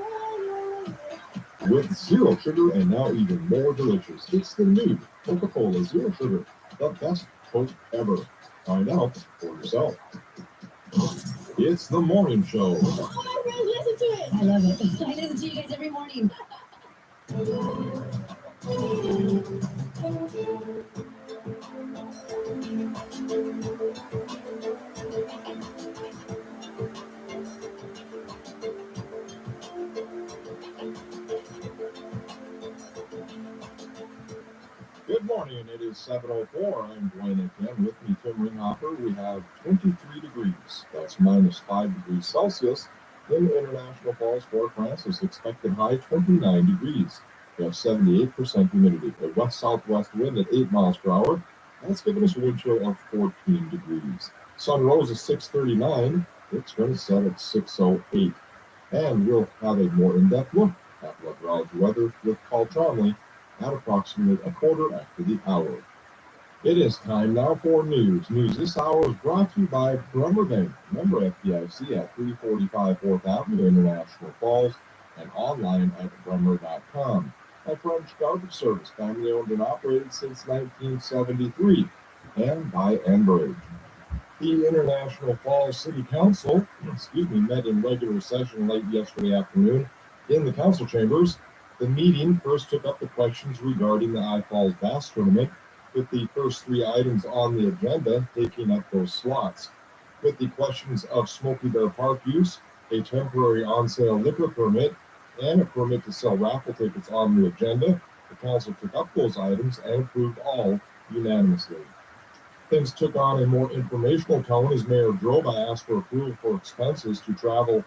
With zero sugar and now even more delicious, it's the new Coca-Cola Zero Sugar, the best Coke ever. Find out for yourself. It's the morning show. Oh, I really listen to it. I love it. I listen to you guys every morning. Good morning. It is 7:04. I'm Dwayne again. With me, Tim Ringhoffer. We have 23 degrees. That's minus 5 degrees Celsius. In International Falls, Fort Francis, expected high 29 degrees. We have 78% humidity. A west-southwest wind at 8 miles per hour. That's giving us a wind chill of 14 degrees. Sun rose at 6:39. It's going to set at 6:08. And we'll have a more in-depth look at meteorology weather with Paul Tromley at approximately a quarter after the hour. It is time now for news. News this hour is brought to you by Bremer Bank. Member FDIC at 345 4th Avenue, International Falls, and online at bremer.com. By French Garbage Service, family owned and operated since 1973, and by Enbridge. The International Falls City Council, met in regular session late yesterday afternoon in the council chambers. The meeting first took up the questions regarding the I-Falls Bass Tournament, with the first 3 items on the agenda taking up those slots. With the questions of Smoky Bear Park use, a temporary on-sale liquor permit, and a permit to sell raffle tickets on the agenda, the council took up those items and approved all unanimously. Things took on a more informational tone as Mayor Droba asked for approval for expenses to travel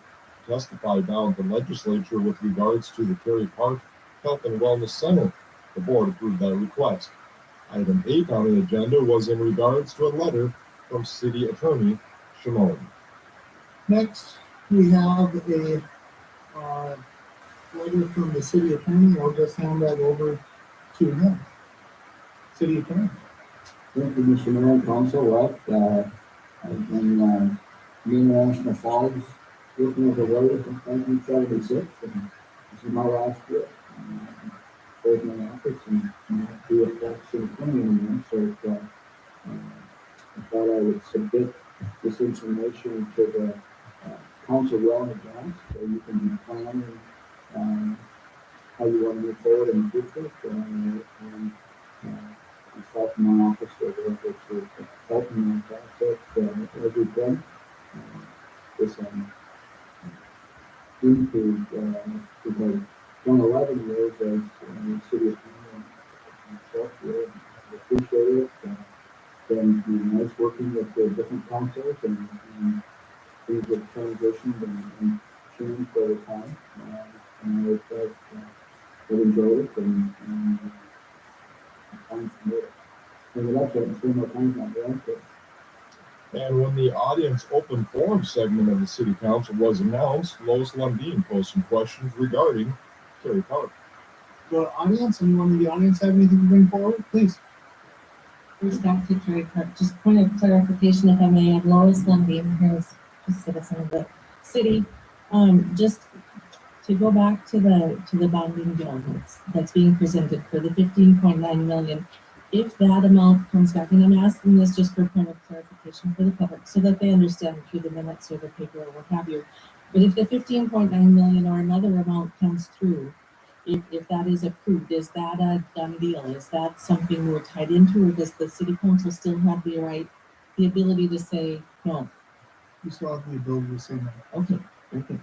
testified now at the legislature with regards to the Terry Park Health and Wellness Center. The board approved that request. Item 8 on the agenda was in regards to a letter from City Attorney Shimon. Next, we have a letter from the city attorney. I'll just hand that over to him. City attorney. Thank you, Mr. Mayor and Council. Well, I've been International Falls working with a lawyer since 1976, and this is my last year. Both my efforts and do it back to the attorney anymore. So I thought I would submit this information to the council well in advance, so you can be planning how you want to move forward in the future. Myself and my office are able to help me in the process every day. This into because I've done 11 years as city attorney and myself here. I appreciate it. Been nice working with the different councils and things have transitioned and changed over time. And I've enjoyed it and I'm And when the audience open forum segment of the City Council was announced, Lois Lundeen posed some questions regarding Terry Park. The audience, anyone in the audience have anything to bring forward? Please. Respect to Terry Park. Just point of clarification, if I may, of Lois Lundeen, who's a citizen of the city. Just to go back to the bonding bill that's being presented for the 15.9 million. If that amount comes back, and I'm asking this just for point of clarification for the public, so that they understand through the minutes or the paper or what have you. But if the 15.9 million or another amount comes through, if that is approved, is that a done deal? Is that something we're tied into, or does the city council still have the ability to say no? You still have the ability to say no. Okay, thank you.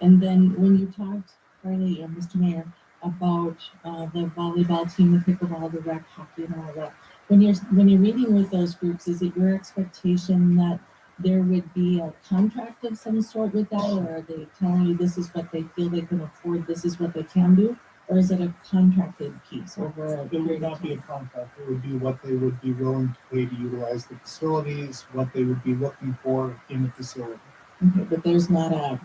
And then when you talked earlier, Mr. Mayor, about the volleyball team, the pickleball, the rec hockey, and all that. When you're meeting with those groups, is it your expectation that there would be a contract of some sort with that, or are they telling you this is what they feel they can afford, this is what they can do, or is it a contracted piece over a It would not be a contract. It would be what they would be willing to pay to utilize the facilities, what they would be looking for in the facility. Okay, but there's not a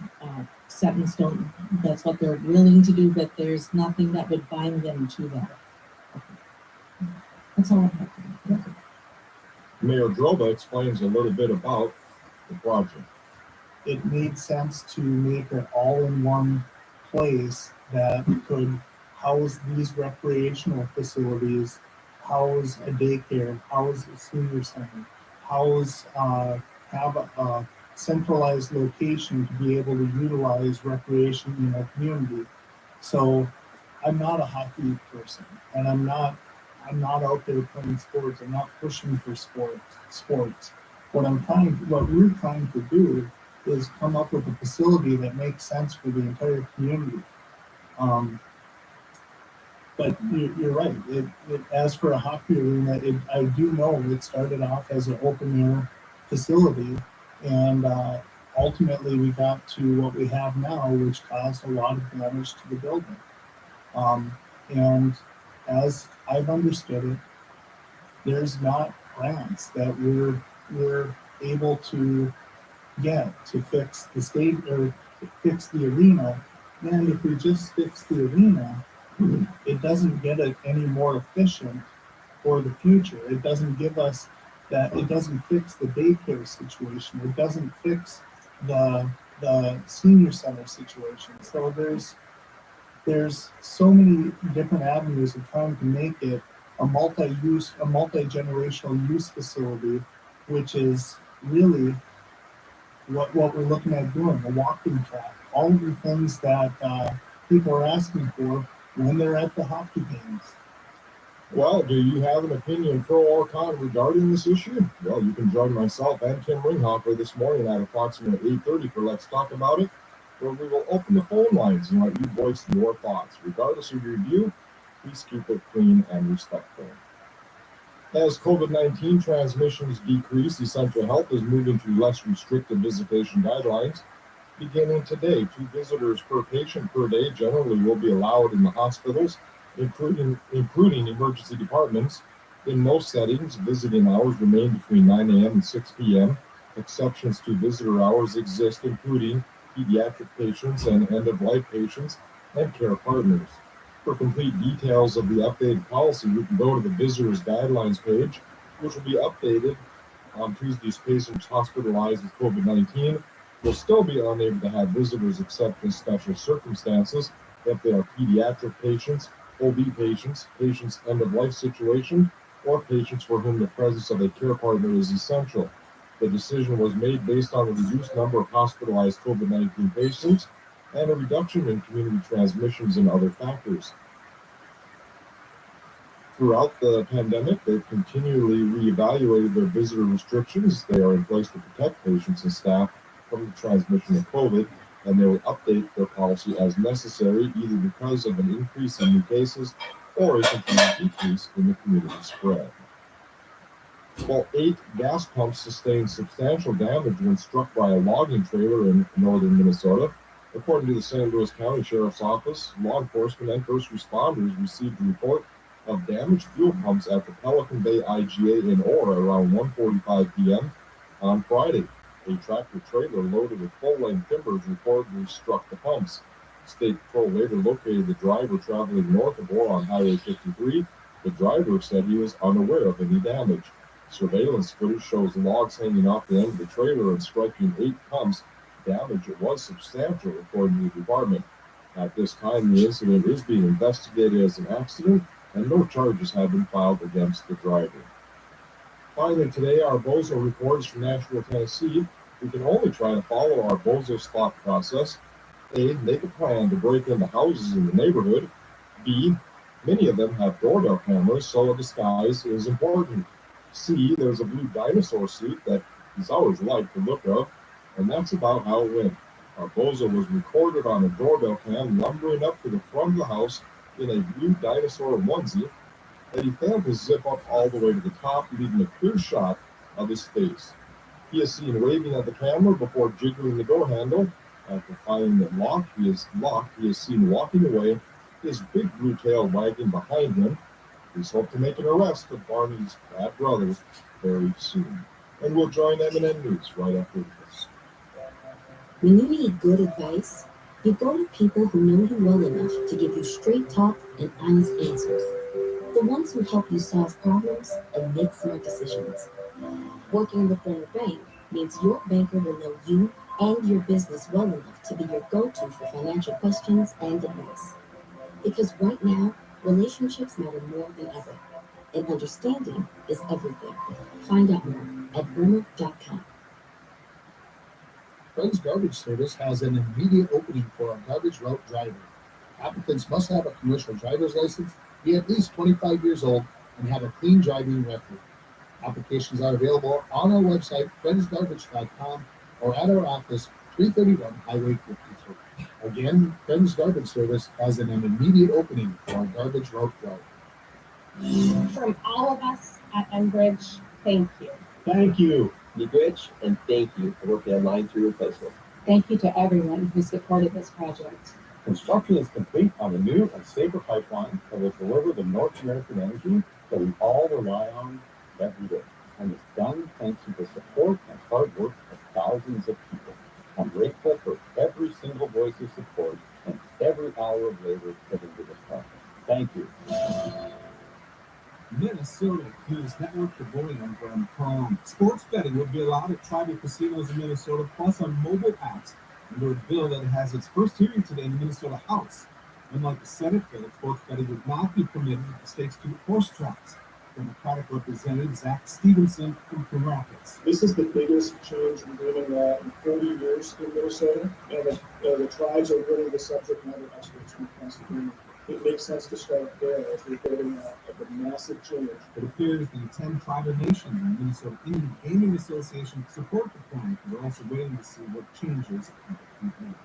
set in stone, that's what they're willing to do, but there's nothing that would bind them to that. Okay. That's all I have. Okay. Mayor Droba explains a little bit about the project. It made sense to make it all in one place that could house these recreational facilities, house a daycare, house a senior center, have a centralized location to be able to utilize recreation in our community. So I'm not a hockey person, and I'm not out there playing sports. I'm not pushing for sports. What we're trying to do is come up with a facility that makes sense for the entire community. But you're right. As for a hockey arena, I do know it started off as an open air facility, and ultimately we got to what we have now, which caused a lot of damage to the building. And as I've understood it, there's not grants that we're able to get to fix the state or fix the arena. And if we just fix the arena, it doesn't get it any more efficient for the future. It doesn't give us that. It doesn't fix the daycare situation. It doesn't fix the senior center situation. So there's so many different avenues of trying to make it a multi-generational use facility, which is really what we're looking at doing, a walking track, all of the things that people are asking for when they're at the hockey games. Well, do you have an opinion pro or con regarding this issue? Well, you can join myself and Tim Ringhoffer this morning at approximately 8:30 for Let's Talk About It, where we will open the phone lines and let you voice your thoughts. Regardless of your view, please keep it clean and respectful. As COVID-19 transmissions decrease, Essential Health is moving to less restrictive visitation guidelines. Beginning today, 2 visitors per patient per day generally will be allowed in the hospitals, including emergency departments. In most settings, visiting hours remain between 9 a.m. and 6 p.m. Exceptions to visitor hours exist, including pediatric patients and end-of-life patients and care partners. For complete details of the updated policy, you can go to the Visitors Guidelines page, which will be updated on Tuesday's. Patients hospitalized with COVID-19 will still be unable to have visitors except in special circumstances if they are pediatric patients, OB patients, patients end-of-life situation, or patients for whom the presence of a care partner is essential. The decision was made based on the reduced number of hospitalized COVID-19 patients and a reduction in community transmissions and other factors. Throughout the pandemic, they've continually reevaluated their visitor restrictions. They are in place to protect patients and staff from the transmission of COVID, and they will update their policy as necessary, either because of an increase in new cases or a continued decrease in the community spread. Well, 8 gas pumps sustained substantial damage when struck by a logging trailer in northern Minnesota. According to the St. Louis County Sheriff's Office, law enforcement and first responders received a report of damaged fuel pumps at the Pelican Bay IGA in Orr around 1:45 p.m. on Friday. A tractor trailer loaded with full-length timbers reportedly struck the pumps. State Patrol later located the driver traveling north of Orr on Highway 53. The driver said he was unaware of any damage. Surveillance footage shows logs hanging off the end of the trailer and striking 8 pumps. Damage was substantial, according to the department. At this time, the incident is being investigated as an accident, and no charges have been filed against the driver. Finally, today, our Bozo reports from Nashville, Tennessee. We can only try to follow our Bozo's thought process. A, make a plan to break into houses in the neighborhood. B, many of them have doorbell cameras, so a disguise is important. C, there's a blue dinosaur suit that he's always liked the look of, and that's about how it went. Our Bozo was recorded on a doorbell cam lumbering up to the front of the house in a blue dinosaur onesie, that he failed to zip up all the way to the top, leaving a clear shot of his face. He is seen waving at the camera before jiggling the door handle. After finding it locked, he is seen walking away, his big blue tail wagging behind him. Please hope to make an arrest of Barney's bad brothers very soon. And we'll join M&N News right after this. When you need good advice, you go to people who know you well enough to give you straight talk and honest answers. The ones who help you solve problems and make smart decisions. Working with Bremer Bank means your banker will know you and your business well enough to be your go-to for financial questions and advice. Because right now, relationships matter more than ever, and understanding is everything. Find out more at bremer.com. Friends Garbage Service has an immediate opening for a garbage route driver. Applicants must have a commercial driver's license, be at least 25 years old, and have a clean driving record. Applications are available on our website, friendsgarbage.com, or at our office, 331 Highway 53. Again, Friends Garbage Service has an immediate opening for a garbage route driver. From all of us at Enbridge, thank you. Thank you, Bridge, and thank you for working on Line 3 replacement. Thank you to everyone who supported this project. Construction is complete on the new and safer pipeline that will deliver the North American energy that we all rely on every day. And it's done thanks to the support and hard work of thousands of people. I'm grateful for every single voice of support and every hour of labor put into this project. Thank you. Minnesota News Network reporting on Graham Palm. Sports betting would be allowed at tribal casinos in Minnesota, plus on mobile apps, under a bill that has its first hearing today in the Minnesota House. Unlike the Senate bill, sports betting would not be permitted at the state's 2 horse tracks. Democratic Representative Zach Stevenson from Coon Rapids. This is the biggest change we're doing in 40 years in Minnesota, and the tribes are really the subject matter experts when it comes to doing it. It makes sense to start there as we're building a massive change. It appears the 10 tribal nations in the Minnesota Indian Gaming Association support the plan, but we're also waiting to see what changes can be made.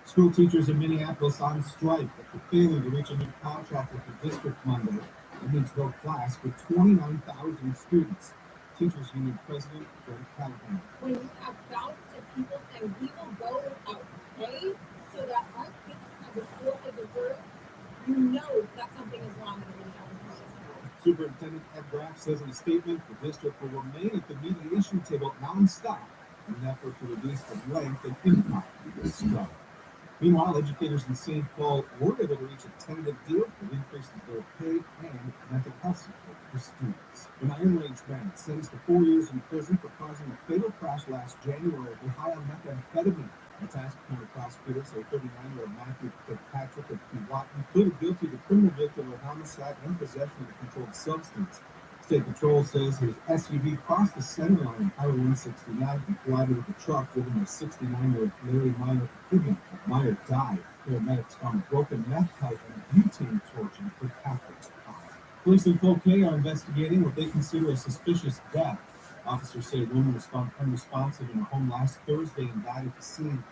School teachers in Minneapolis on strike after failing to reach a new contract with the district Monday. It means no class for 29,000 students. Teachers Union President Greg Callahan. When you have thousands of people saying we will go without pay so that our kids have the schools they deserve, you know that something is wrong in the Minneapolis. Superintendent Ed Graff says in a statement the district will remain at the mediation table nonstop in an effort to reduce the length and impact of this struggle. Meanwhile, educators in St. Paul were able to reach a tentative deal that increases their pay and mental health support for students. An Iron Range man sentenced to 4 years in prison for causing a fatal crash last January with high on methamphetamine. The task county prosecutors say 39-year-old Matthew Kirkpatrick of Pewaukee pleaded guilty to criminal vehicular homicide and possession of a controlled substance. State Patrol says his SUV crossed the center line on Highway 169 and collided with a truck driven by 69-year-old Larry Meyer. Meyer died. Paramedics found a broken meth pipe and a butane torch in Kirkpatrick's car. Police in Cloquet are investigating what they consider a suspicious death. Officers say a woman was found unresponsive in her home last Thursday and died at the scene.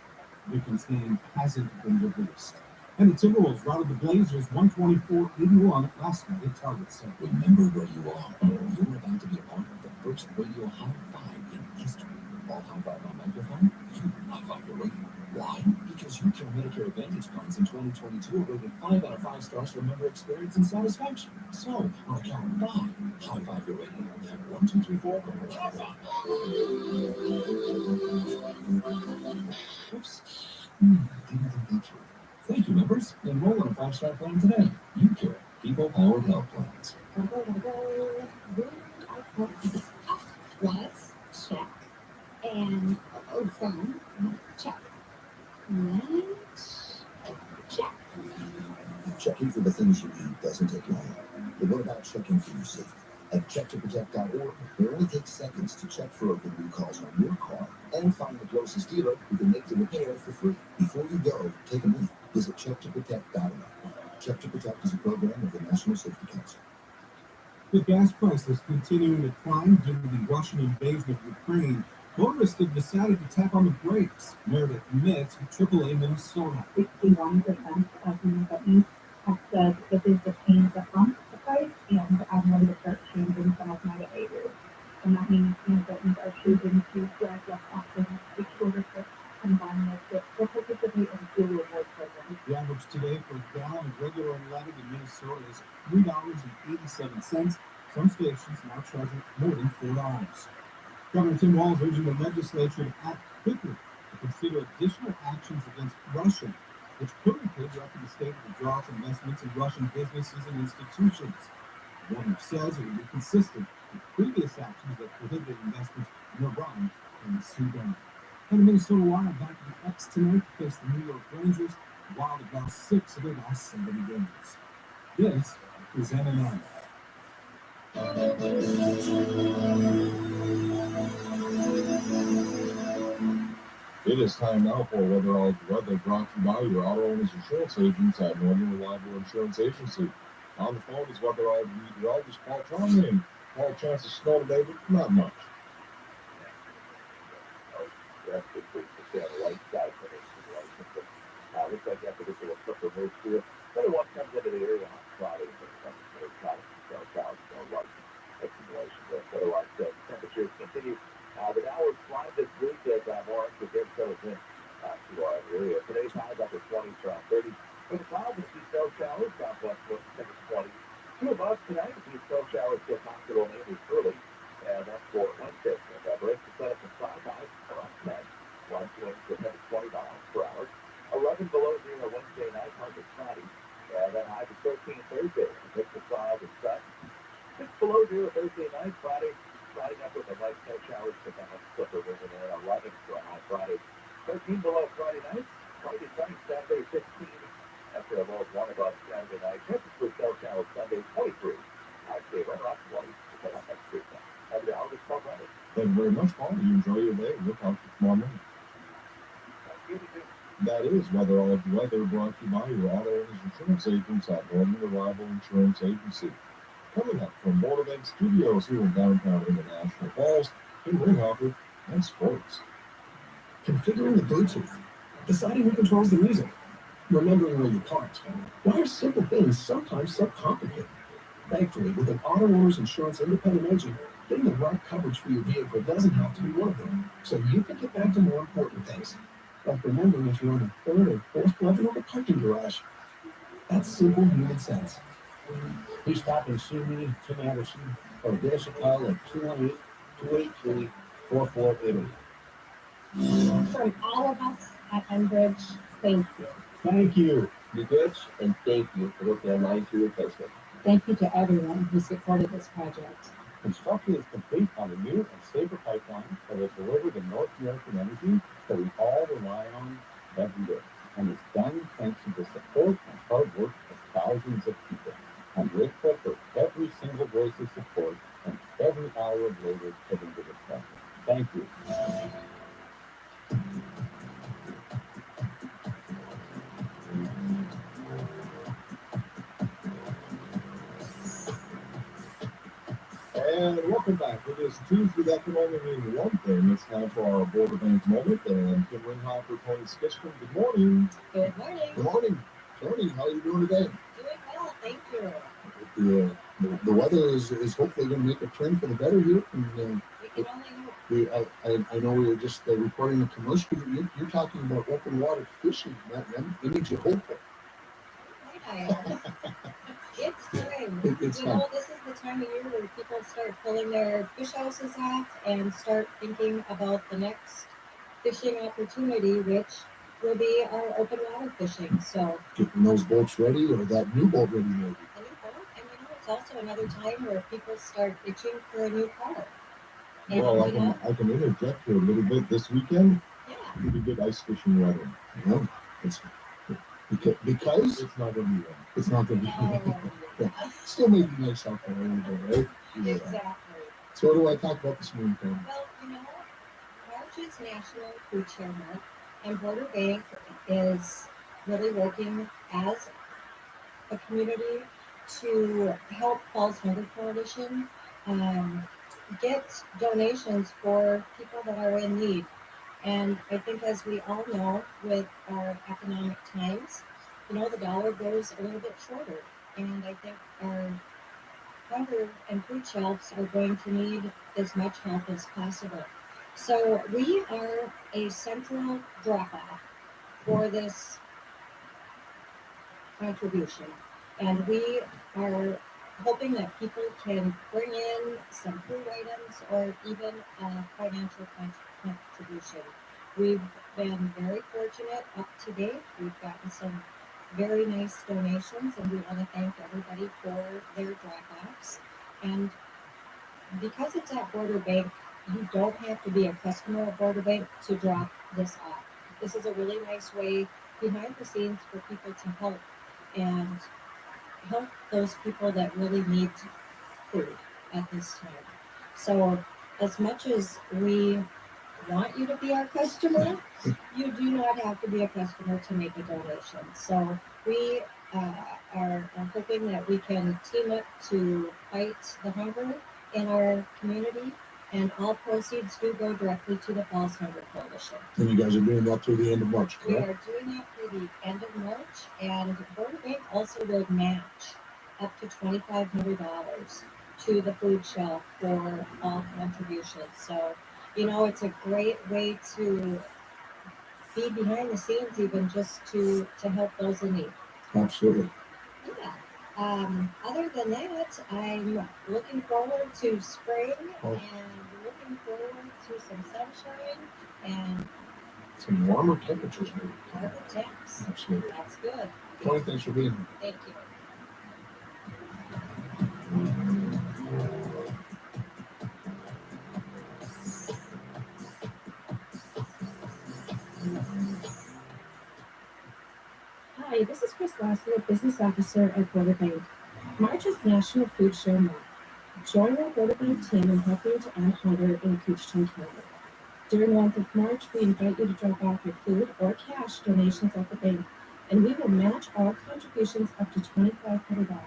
The victim's name hasn't been released. And the Timberwolves routed the Blazers 124-81 last night at Target Center. Remember where you are. You're about to be a part of the first radio high five in history. All high five on microphone, you high five your radio. Why? Because your Care Medicare Advantage plans in 2022 are rated 5 out of 5 stars for member experience and satisfaction. So, on a count of 5, high five your radio. 1, 2, 3, 4, high five. Oops. Didn't think that through. Thank you, members. Enroll in a 5-star plan today. You care. People-powered health plans. Was check. And phone, check. Right, check. Checking for the things you need doesn't take long. But what about checking for your safety? At checktoprotect.org, it only takes seconds to check for open recalls on your car and find the closest dealer who can make the repair for free. Before you go, take a minute. Visit checktoprotect.org. Check to Protect is a program of the National Safety Council. With gas prices continuing to climb due to the Russian invasion of Ukraine, motorists have decided to tap on the brakes. Meredith Mitz with AAA Minnesota. 61% of Minnesotans have said this is the pain at the pump price, and I'm ready to start changing some of my behaviors. And that means Minnesotans are choosing to drive less often, take shorter trips, combine their trips, or participate in fuel reward programs. The average today for a gallon of regular unleaded in Minnesota is $3.87. Some stations now charging more than $4. Governor Tim Walz urging the legislature to act quickly to consider additional actions against Russia, which could include directing the state to withdraw its investments in Russian businesses and institutions. The governor says it will be consistent with previous actions that prohibited investments in Iran and Sudan. And the Minnesota Wild back to the X tonight to face the New York Rangers. The Wild have lost 6 of their last 7 games. This is NNI. It is time now for Weather brought to you by your auto owners insurance agents at Northern Reliable Insurance Agency. On the phone is Weatherology meteorologist Paul Tromley. Paul, chance of snow today, but not much. Light sky looks like that particular slipper moves through. Another one comes into the area on Friday, but it comes to the clouds, no light accumulation there. Otherwise, temperatures continue. The downward slide this week as more unprepared settles in to our area. Today's highs upper 20s around 30. For the clouds, we see snow showers, southwest winds 20. 2 above tonight, we see snow showers still possible mainly early. And that's for Wednesday. And breaks the setup from 5 highs around 10. Winds to 20 miles per hour. 11 below zero Wednesday night, hard to cloudy. And then high to 13 Thursday. Mix of clouds and sun. 6 below zero Thursday night, Friday. Friday up with a light snow showers, but then a slipper moving in 11 for a high Friday. 13 below Friday night. Friday sunny, Saturday 15. After a low of 1 above Saturday night. Chances for snow showers Sunday 23. High stay right around 20. But up next week. Have the hour to spell right. Thank you very much, Paul. You enjoy your day. We'll talk to you tomorrow morning. That is Weatherology Weather brought to you by your auto owners insurance agents at Northern Reliable Insurance Agency. Coming up from Motorbank Studios here in downtown International Falls, in Ringhoffer and sports. Configuring the Bluetooth, deciding who controls the music, remembering where you parked. Why are simple things sometimes so complicated? Thankfully, with an auto owner's insurance independent agent, Getting the right coverage for your vehicle doesn't have to be one of them, so you can get back to more important things, like remembering if you're on the third or fourth level of a parking garage. That's simple human sense. Please stop and see me, Tim Anderson, or give us a call at 218-283-4488. From all of us at Enbridge, thank you. Thank you. Be good, and thank you for working online through replacement. Thank you to everyone who supported this project. Construction is complete on a new and safer pipeline that will deliver the North American energy that we all rely on every day. And it's done thanks to the support and hard work of thousands of people. I'm grateful for every single voice of support and every hour of labor put into this project. Thank you. And welcome back. It is Tuesday. That can only mean one thing. It's time for our Border Bank moment. And Kim Ringhoffer, Tony Skistrom, good morning. Good morning. Good morning. Tony, how are you doing today? Doing well, thank you. The weather is hopefully going to make a turn for the better here. And, We can only hope. I know we were just recording a commercial. You're talking about open water fishing. That makes you hopeful. It's time. It's You know, this is the time of year where people start pulling their fish houses off and start thinking about the next fishing opportunity, which will be our open water fishing. So Getting those boats ready, or that new boat ready, maybe. a new boat, and you know, it's also another time where people start itching for a new car. And Well, you know, I can interject here a little bit. This weekend, pretty good ice fishing weather. Yeah, it's because it's not going to be rain. It's not going to be. Yeah. Still may be nice out there, right? Yeah. exactly. So what do I talk about this morning, Tony? Well, you know, March is National Food Share Month, and Border Bank is really working as a community to help Falls Hunger Coalition get donations for people that are in need. And I think, as we all know, with our economic times, you know, the dollar goes a little bit shorter. And I think our hunger and food shelves are going to need as much help as possible. So we are a central drop-off for this contribution. And we are hoping that people can bring in some food items or even a financial contribution. We've been very fortunate up to date. We've gotten some very nice donations, and we want to thank everybody for their drop-offs. And because it's at Border Bank, you don't have to be a customer of Border Bank to drop this off. This is a really nice way behind the scenes for people to help and help those people that really need food at this time. So as much as we want you to be our customer, you do not have to be a customer to make a donation. So we are hoping that we can team up to fight the hunger in our community, and all proceeds do go directly to the Falls Hunger Coalition. And you guys are doing that through the end of March, We correct? are doing that through the end of March, and Border Bank also will match up to $2,500 to the food shelf for all contributions. So, you know, it's a great way to be behind the scenes, even just to help those in need. Absolutely. Yeah. Other than that, I'm looking forward to spring and looking forward to some sunshine and Some warmer temperatures, maybe. warmer temps. Absolutely. That's good. Tony, thanks for being here. Thank you. Hi, this is Chris Lasseter, Business Officer at Border Bank. March is National Food Share Month. Join our Border Bank team in helping to end hunger in Couchiching County. During the month of March, we invite you to drop off your food or cash donations at the bank, and we will match all contributions up to $2,500.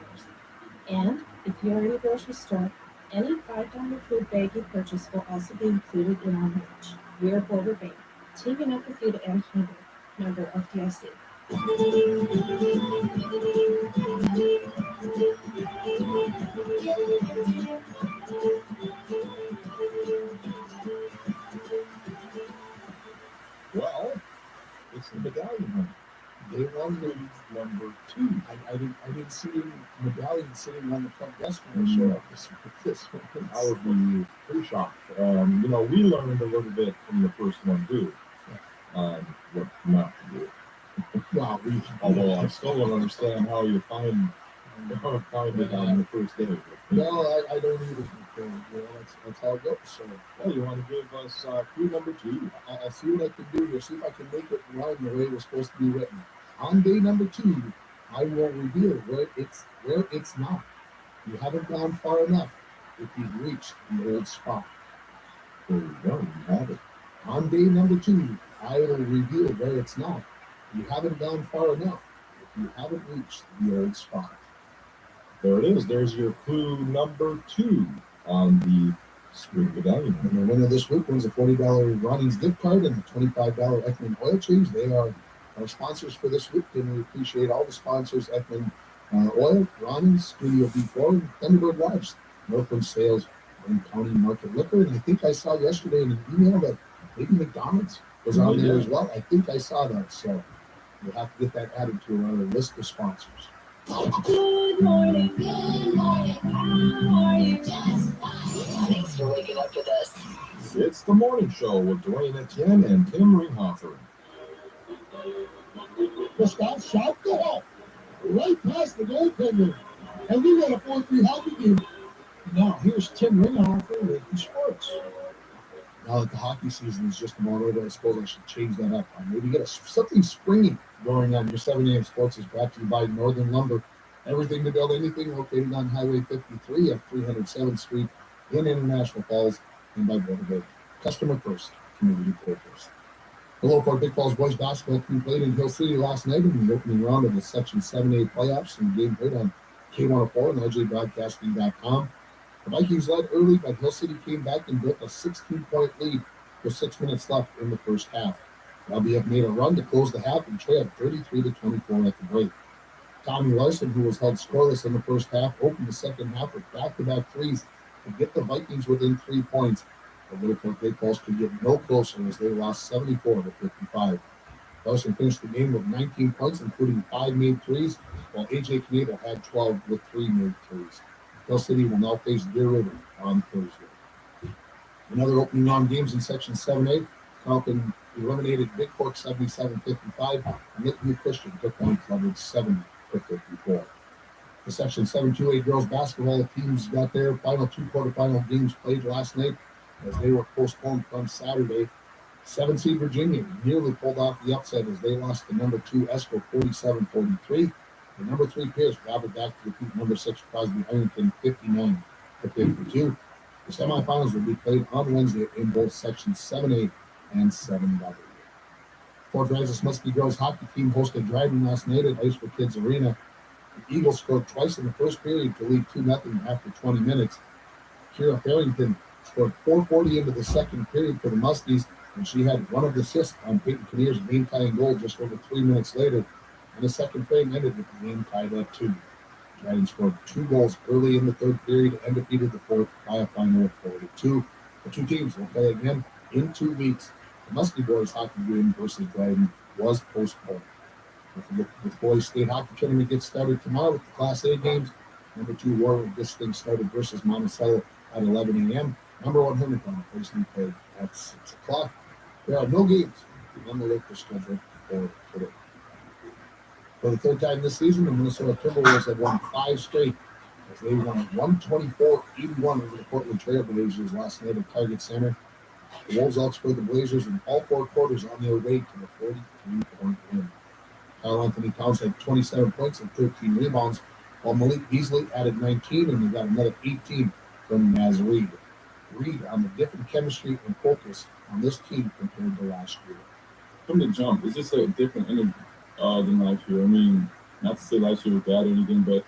And if you're in a grocery store, any $5 food bag you purchase will also be included in our match. We are Border Bank, teaming up with you to end hunger. Member FDIC. even seeing medallions sitting on the front desk when I showed up this one. I would be pretty shocked. We learned a little bit from the first one too. What not to do. Wow, Although I still don't understand how you find it on the first day. No, I don't either. That's how it goes. So, well, you want to give us clue number 2? I'll see what I can do here. See if I can make it rhyme the way it was supposed to be written. On day number 2, I will reveal where it's not. You haven't gone far enough if you've reached the old spot. There you go. You have it. On day number 2, I will reveal where it's not. You haven't gone far enough if you haven't reached the old spot. There it is. There's your clue number 2 on the Spring Medallion. And the winner this week wins a $40 Ronnie's gift card and a $25 Ekman oil change. They are our sponsors for this week, and we appreciate all the sponsors: Ekman Oil, Ronnie's, Studio B4, Thunderbird Lodge, Northland Sales, and County Market Liquor. And I think I saw yesterday in an email that maybe McDonald's was on there as well. I think I saw that, so we'll have to get that added to our list of sponsors. Good morning, how are you? Just fine. Thanks for waking up with us. It's the morning show with Dwayne Etienne and Tim Ringhofer. The stop shot the hole right past the goaltender, and we got a 4-3 hockey game. Now here's Tim Ringhofer with the sports. Now that the hockey season is just about over, I suppose I should change that up. Maybe get something springy going on. Your 7 a.m. Sports is brought to you by Northern Lumber. Everything to build anything, located on Highway 53 at 307th Street in International Falls, and by Boulder. Customer first, community focused. Hello for Big Falls boys basketball team played in Hill City last night in the opening round of the Section 7A playoffs, and the game played on K104 and LJBroadcasting.com. The Vikings led early, but Hill City came back and built a 16-point lead with 6 minutes left in the first half. LBF made a run to close the half and trailed 33-24 at the break. Tommy Larson, who was held scoreless in the first half, opened the second half with back-to-back threes to get the Vikings within 3 points. The Littlefield Great Falls could get no closer as they lost 74-55. Larson finished the game with 19 points, including 5 made threes, while A.J. Knable had 12 with 3 made threes. Hill City will now face Deer River on Thursday. Another opening round games in Section 7A. Carlton eliminated Big Fork 77-55, and Lakeview Christian took down Clubbard 70-54. The Section 7-2A girls basketball teams got their final 2 quarterfinal games played last night as they were postponed from Saturday. 7-seed Virginia nearly pulled off the upset as they lost to number 2 Esco 47-43. The number 3 Pierce battled back to defeat number 6 Crosby Ironton 59-52. The semifinals will be played on Wednesday in both Sections 7A and 7W. Fort Francis Muskie girls hockey team hosted Dryden last night at Ice for Kids Arena. The Eagles scored twice in the first period to lead 2-0 after 20 minutes. Kira Farrington scored 4:40 into the second period for the Muskies, and she had one of the assists on Peyton Kinnear's game-tying goal just over 3 minutes later. And the second frame ended with the game tied at 2. Dryden scored 2 goals early in the third period and defeated the fourth by a final of 4-2. The two teams will play again in 2 weeks. The Muskie boys hockey game versus Dryden was postponed. The boys state hockey tournament gets started tomorrow with the Class A games. Number 2 Warwick this thing started versus Monticello at 11 a.m. Number 1 Hermantown plays played at 6 o'clock. There are no games on the local schedule for today. For the third time this season, the Minnesota Timberwolves have won 5 straight as they won 124-81 over the Portland Trail Blazers last night at Target Center. The Wolves outscored the Blazers in all 4 quarters on their way to the 43-point win. Kyle Anthony Towns had 27 points and 13 rebounds, while Malik Beasley added 19, and they got another 18 from Naz Reid. Reid on the different chemistry and focus on this team compared to last year. From the jump, it's just a different energy than last year. I mean, not to say last year was bad or anything, but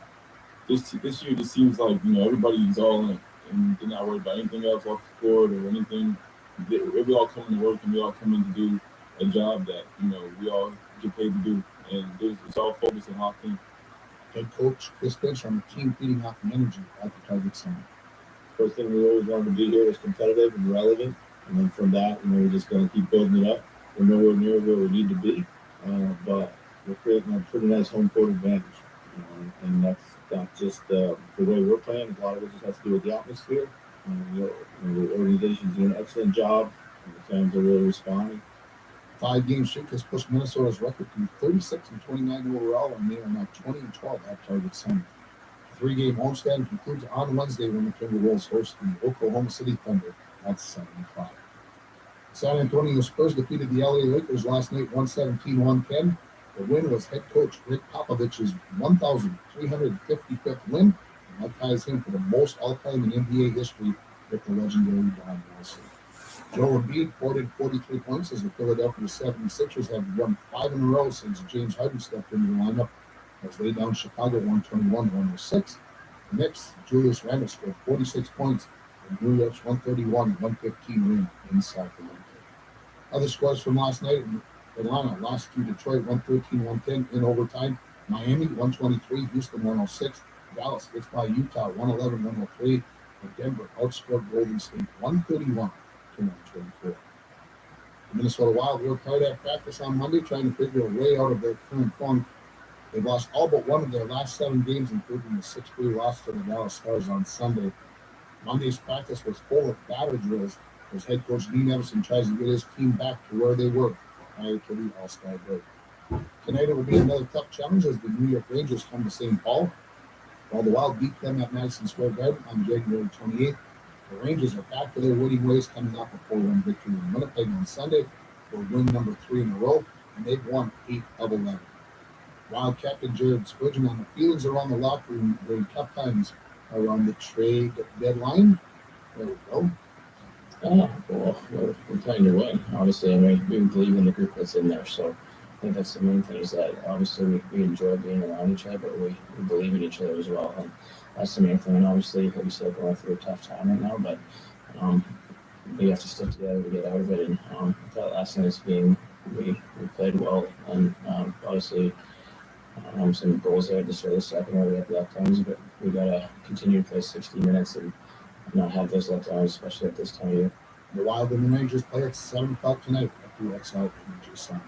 this year just seems like, everybody's all in and they're not worried about anything else off the court or anything. We all come to work and we all come in to do a job that, we all get paid to do. And it's all focused on hockey. Head coach Chris Finch on the team feeding off the energy at the Target Center. First thing we always wanted to be here was competitive and relevant. And then from that, we're just going to keep building it up. We're nowhere near where we need to be, but we're creating a pretty nice home court advantage. And that's not just the way we're playing. A lot of it just has to do with the atmosphere. The organization's doing an excellent job, and the fans are really responding. 5-game streak has pushed Minnesota's record to 36-29 overall, and they are now 20-12 at Target Center. The 3-game homestand concludes on Wednesday when the Timberwolves host the Oklahoma City Thunder at 7 o'clock. San Antonio Spurs defeated the LA Lakers last night 117-110. The win was head coach Rick Popovich's 1,355th win, and that ties him for the most all-time in NBA history with the legendary Don Nelson. Joel Embiid quoted 43 points as the Philadelphia 76ers have won 5 in a row since James Harden stepped into the lineup as they down Chicago 121-106. The Knicks, Julius Randle scored 46 points in New York's 131-115 win in Sacramento. Other scores from last night: Atlanta lost to Detroit 113-110 in overtime. Miami 123, Houston 106. Dallas gets by Utah 111-103. And Denver outscored Golden State 131-124. The Minnesota Wild worked hard at practice on Monday trying to figure a way out of their current funk. They've lost all but one of their last 7 games, including the 6-3 loss to the Dallas Stars on Sunday. Monday's practice was full of batter drills as head coach Dean Evison tries to get his team back to where they were prior to the All-Star break. Tonight it will be another tough challenge as the New York Rangers come to St. Paul. While the Wild beat them at Madison Square Garden on January 28th, the Rangers are back to their winning ways, coming off a 4-1 victory in Winnipeg on Sunday for win number 3 in a row, and they've won 8 of 11. Wild captain Jared Spurgeon on the feelings around the locker room during tough times around the trade deadline. There we go. Well, we're trying to win. Obviously, I mean, we believe in the group that's in there. So I think that's the main thing is that obviously we enjoy being around each other, but we believe in each other as well. And that's the main thing. And obviously, like you said, going through a tough time right now, but we have to stick together to get out of it. And I thought last night's game, we played well. And obviously, some goals there at the start of the second where we had letdowns, but we got to continue to play 60 minutes and not have those letdowns, especially at this time of year. The Wild and the Rangers play at 7 o'clock tonight at the XL Energy Center.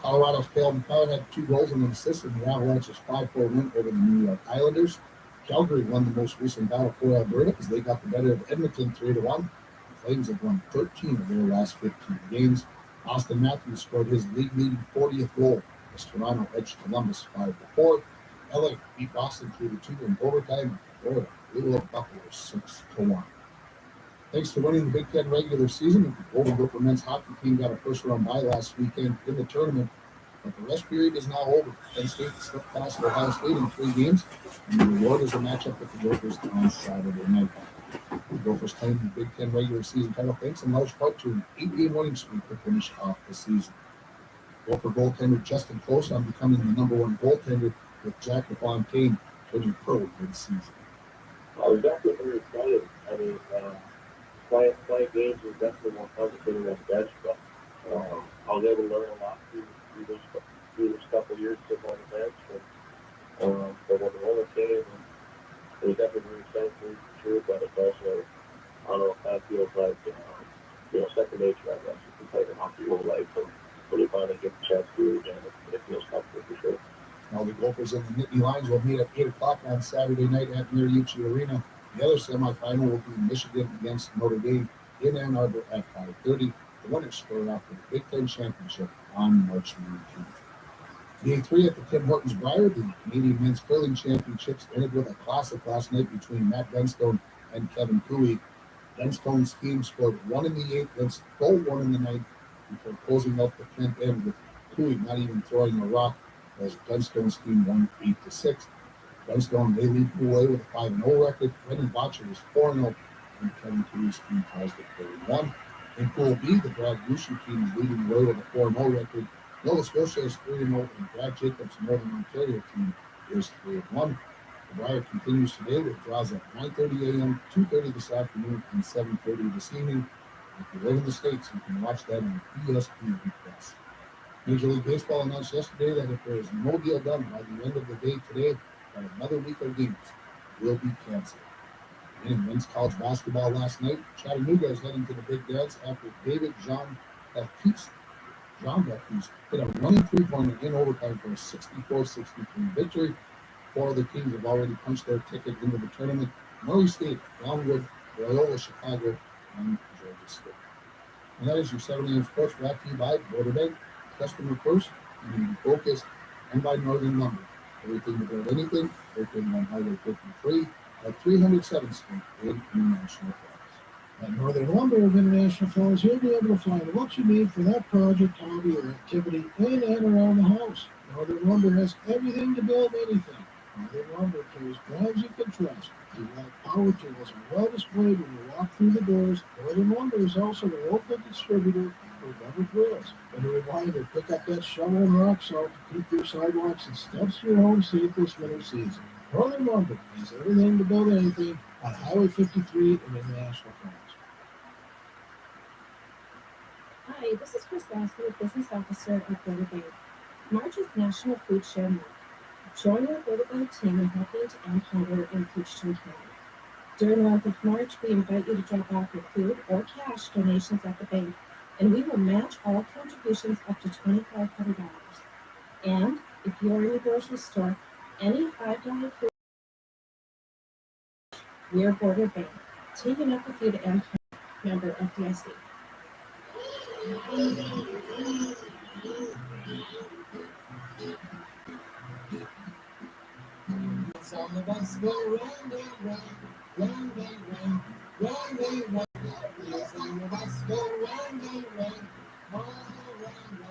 Colorado's Cale McCarr had 2 goals and an assist in the Avalanche's 5-4 win over the New York Islanders. Calgary won the most recent battle for Alberta as they got the better of Edmonton 3-1. The Flames have won 13 of their last 15 games. Austin Matthews scored his league-leading 40th goal as Toronto edged Columbus 5-4. LA beat Boston 3-2 in overtime. Florida blew up Buffalo 6-1. Thanks to winning the Big Ten regular season, the Golden Gopher men's hockey team got a first-round bye last weekend in the tournament, but the rest period is now over. Penn State slipped past Ohio State in 3 games, and the reward is a matchup with the Gophers on Saturday night. The Gophers claimed the Big Ten regular season title thanks in large part to an 8-game winning streak to finish off the season. Gopher goaltender Justin Close on becoming the #1 goaltender, with Jack LaFontaine turning pro mid-season. We're definitely very excited. I mean, playing games is definitely more fun than sitting on the bench, but I was able to learn a lot through this couple of years sitting on the bench. But when the moment came, it was definitely very exciting for sure, but it's also, I don't know if that feels like, second nature, I guess. You can play the hockey your whole life, and when you finally get the chance to do it again, it feels comfortable for sure. Now the Gophers and the Nittany Lions will meet at 8 o'clock on Saturday night at Mariucci Arena. The other semifinal will be Michigan against Notre Dame in Ann Arbor at 5:30. The winners square off for the Big Ten Championship on March 19th. Game 3 at the Tim Hortons Briar, the Canadian Men's Curling Championships, ended with a classic last night between Matt Dunstone and Kevin Cooley. Dunstone's team scored 1 in the 8th and stole 1 in the 9th before closing out the 10th end with Cooley not even throwing a rock, as Dunstone's team won 8-6. Dunstone, they lead Pool A with a 5-0 record. Brendan Botcher is 4-0, and Kevin Cooley's team ties to 31. In Pool B, the Brad Gushue team is leading the way with a 4-0 record. Nova Scotia is 3-0, and Brad Jacobs' Northern Ontario team is 3-1. The Briar continues today with draws at 9:30 a.m., 2:30 this afternoon, and 7:30 this evening. If you live in the States, you can watch that on ESPN+. Major League Baseball announced yesterday that if there is no deal done by the end of the day today, that another week of games will be canceled. And in men's college basketball last night, Chattanooga is heading to the big dance after David Jean Baptiste John Beck, who's hit a running three-pointer in overtime for a 64-63 victory. 4 of the teams have already punched their ticket into the tournament: Murray State, Longwood, Loyola Chicago, and Georgia State. And that is your 7 a.m. sports brought to you by Border Bank, customer first, community focused, and by Northern Lumber. Everything to build anything, located on Highway 53 at 307th Street in International Falls. At Northern Lumber of International Falls, you'll be able to find what you need for that project, hobby, or activity in and around the house. Northern Lumber has everything to build anything. Northern Lumber carries brands you can trust. The power tools are well displayed when you walk through the doors. Northern Lumber is also the local distributor for rubber grills. And a reminder, pick up that shovel and rock salt to keep your sidewalks and steps to your home safe this winter season. Northern Lumber has everything to build anything on Highway 53 in International Falls. Hi, this is Chris Lassley, Business Officer at Border Bank. March is National Food Share Month. Join our Border Bank team in helping to end hunger in Peachtree County. During the month of March, we invite you to drop off your food or cash donations at the bank, and we will match all contributions up to $2,500. And if you are in the grocery store, any $5 food, we are Border Bank, teaming up with you to end hunger. Member FDIC. It's on the bus go round and round, round and round, round and round. It's on the bus go round and round, all around.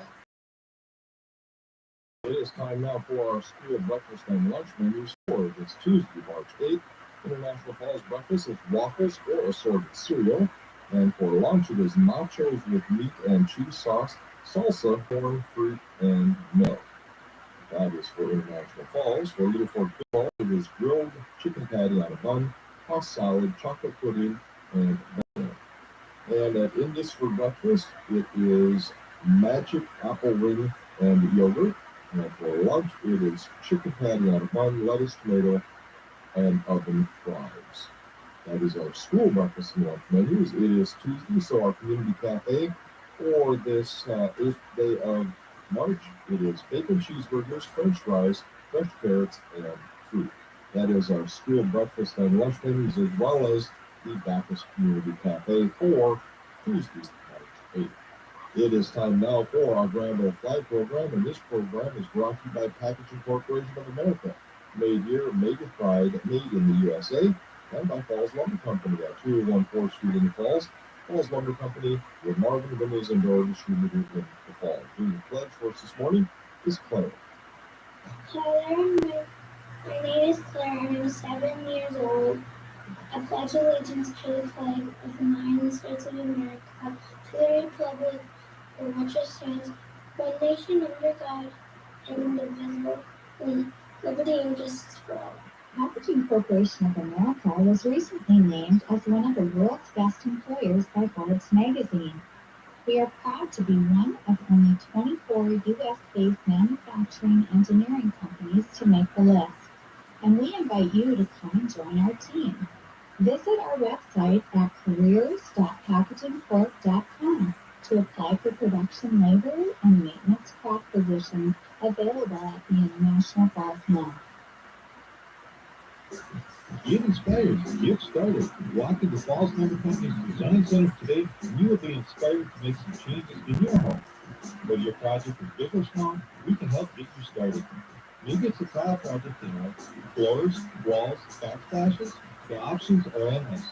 It is time now for our school breakfast and lunch menus for this Tuesday, March 8th. International Falls breakfast is waffles or assorted cereal. And for lunch, it is nachos with meat and cheese sauce, salsa, corn, fruit, and milk. That is for International Falls. For Little Fork Falls, it is grilled chicken patty on a bun, tossed salad, chocolate pudding, and banana. And at Indus for breakfast, it is magic apple ring and yogurt. And for lunch, it is chicken patty on a bun, lettuce, tomato, and oven fries. That is our school breakfast and lunch menus. It is Tuesday, so our community cafe for this 8th day of March, it is bacon cheeseburgers, french fries, fresh carrots, and fruit. That is our school breakfast and lunch menus, as well as the Baptist Community Cafe for Tuesday, March 8th. It is time now for our Grand Old Flag program, and this program is brought to you by Packaging Corporation of America. Made here, made with pride, made in the USA, and by Falls Lumber Company at 201 4th Street in the Falls. Falls Lumber Company with Marvin Windows and Door Distributor in the Falls. Doing the pledge for us this morning is Claire. Hi there, my name is Claire and I'm 7 years old. I pledge allegiance to the flag of the United States of America, to the republic for which it stands, one nation under God, indivisible, with liberty and justice for all. Packaging Corporation of America was recently named as one of the world's best employers by Forbes magazine. We are proud to be one of only 24 U.S.-based manufacturing engineering companies to make the list, and we invite you to come and join our team. Visit our website at careers.packagingcorp.com to apply for production labor and maintenance craft positions available at the International Falls Mall. Get inspired, get started. Walk into Falls Lumber Company's Design Center today, and you will be inspired to make some changes in your home. Whether your project is big or small, we can help get you started. Maybe it's a tile project in our floors, walls, backsplashes. The options are endless.